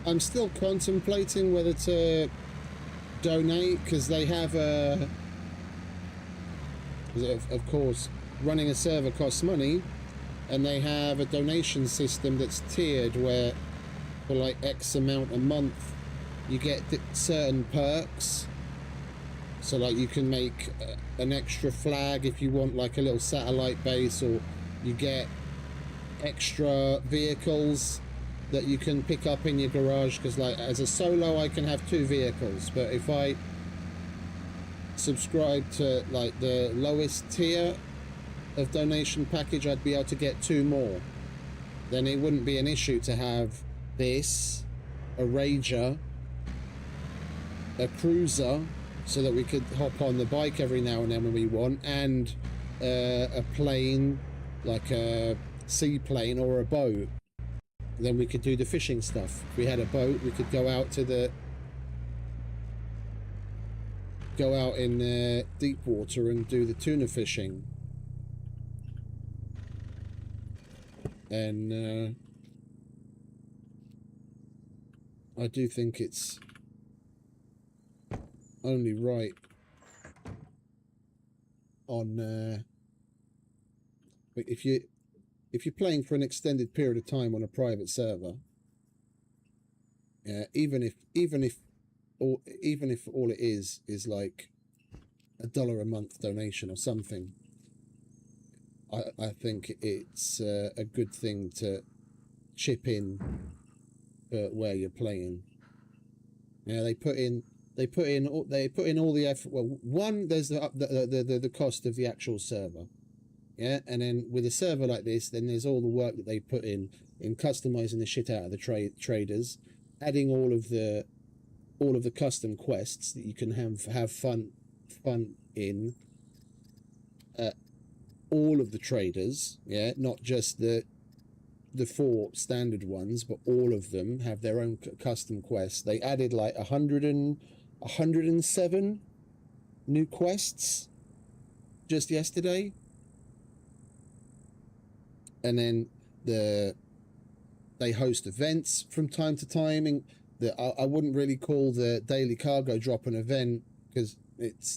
I'm still contemplating whether to donate, because they have a... Of course, running a server costs money, and they have a donation system that's tiered where for like X amount a month you get certain perks. So like you can make an extra flag if you want like a little satellite base, or you get extra vehicles that you can pick up in your garage, because like as a solo I can have 2 vehicles, but if I subscribe to like the lowest tier of donation package I'd be able to get 2 more. Then it wouldn't be an issue to have this, a Rager, a cruiser, so that we could hop on the bike every now and then when we want, and a plane, like a seaplane or a boat. Then we could do the fishing stuff. If we had a boat, we could go out in deep water and do the tuna fishing. And I do think it's only right on but if you're playing for an extended period of time on a private server, even if all it is like $1 a month donation or something, I think it's a good thing to chip in where you're playing. Yeah, they put in all the effort. Well, one, there's the cost of the actual server. Yeah, and then with a server like this, then there's all the work that they put in customizing the shit out of the traders, adding all of the custom quests that you can have fun in. All of the traders, yeah, not just the 4 standard ones, but all of them have their own custom quests. They added like 107 new quests just yesterday. And then they host events from time to time, and I wouldn't really call the daily cargo drop an event, because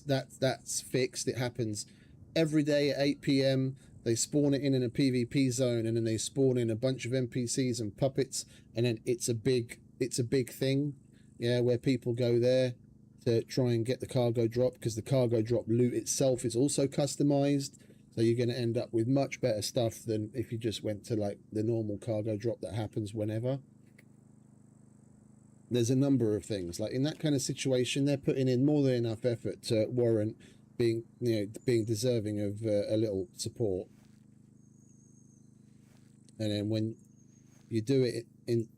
that's fixed. It happens every day at 8 p.m. They spawn it in a PvP zone, and then they spawn in a bunch of NPCs and puppets, and then it's a big thing, yeah, where people go there to try and get the cargo drop, because the cargo drop loot itself is also customized. So you're going to end up with much better stuff than if you just went to like the normal cargo drop that happens whenever. There's a number of things. Like in that kind of situation, they're putting in more than enough effort to warrant being deserving of a little support. And then when you do it in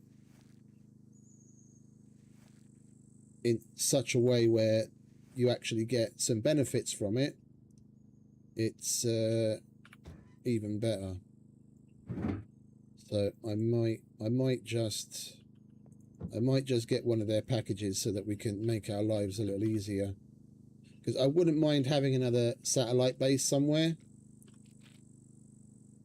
such a way where you actually get some benefits from it, it's even better. So I might just get one of their packages so that we can make our lives a little easier, because I wouldn't mind having another satellite base somewhere.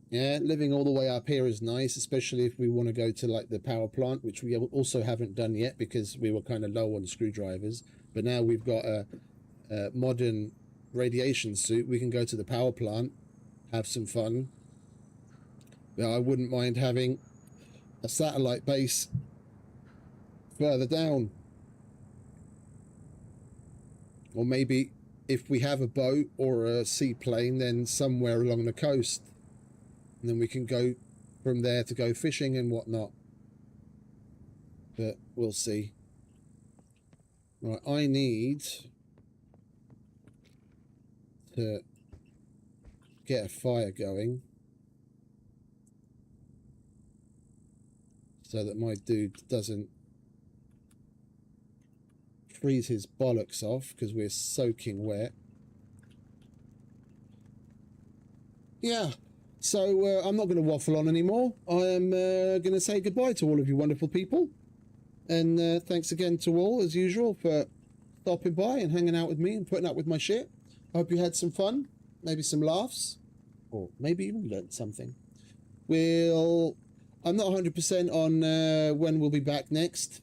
Yeah, living all the way up here is nice, especially if we want to go to like the power plant, which we also haven't done yet because we were kind of low on screwdrivers. But now we've got a modern radiation suit. We can go to the power plant, have some fun. But I wouldn't mind having a satellite base further down, or maybe if we have a boat or a seaplane, then somewhere along the coast, and then we can go from there to go fishing and whatnot. But we'll see. Right, I need to get a fire going so that my dude doesn't freeze his bollocks off because we're soaking wet. Yeah, so I'm not going to waffle on anymore. I am going to say goodbye to all of you wonderful people, and thanks again to all, as usual, for stopping by and hanging out with me and putting up with my shit. I hope you had some fun, maybe some laughs, or maybe even learned something. I'm not 100% on when we'll be back next.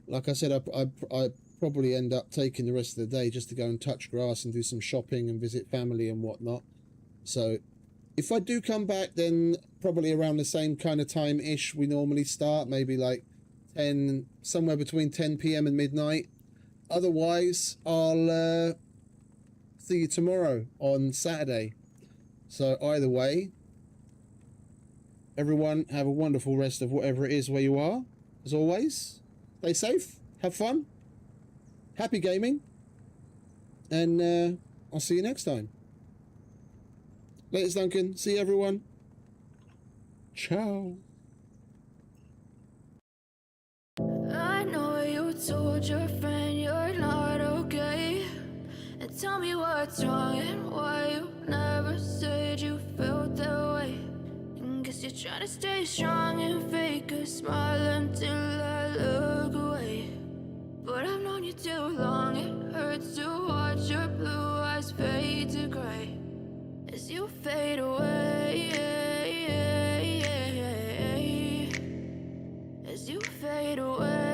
Like I said, I probably end up taking the rest of the day just to go and touch grass and do some shopping and visit family and whatnot. So if I do come back, then probably around the same kind of time-ish we normally start, maybe like somewhere between 10 p.m. and midnight. Otherwise, I'll see you tomorrow on Saturday. So either way, everyone have a wonderful rest of whatever it is where you are. As always, stay safe, have fun, happy gaming, and I'll see you next time. Later, Duncan. See you, everyone. Ciao. I know you told your friend you're not okay, and tell me what's wrong and why you never said you felt that way. And guess you're trying to stay strong and fake a smile until I look away. But I've known you too long, it hurts to watch your blue eyes fade to gray as you fade away, as you fade away.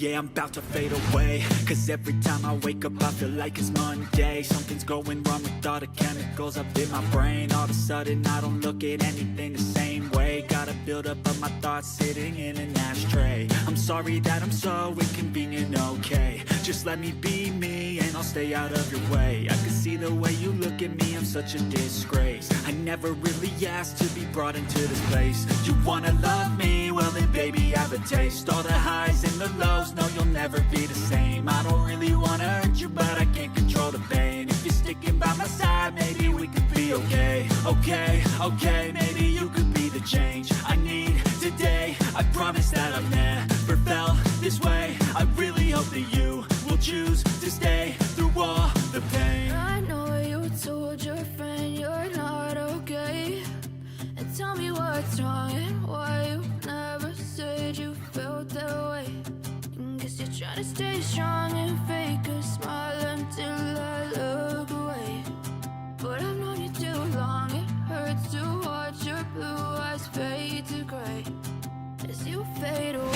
Yeah, I'm about to fade away. Cause every time I wake up I feel like it's Monday. Something's going wrong with all the chemicals up in my brain. All of a sudden I don't look at anything the same way. Got a buildup of my thoughts sitting in an ashtray. I'm sorry that I'm so inconvenient, okay. Just let me be me and I'll stay out of your way. I can see the way you look at me, I'm such a disgrace. I never really asked to be brought into this place. You wanna love me? Well then baby I have a taste. All the highs and the lows, no you'll never be the same. I don't really wanna hurt you but I can't control the pain. If you're sticking by my side maybe we could be okay. Okay, maybe you could be the change I need today. I promise that I've never felt this way. I really hope that you will choose to stay through all the pain. I know you told your friend you're not okay, and tell me what's wrong and why you never said you felt that way. Guess you're trying to stay strong and fake a smile until I look away. But I've known you too long, it hurts to watch your blue eyes fade to gray as you fade away.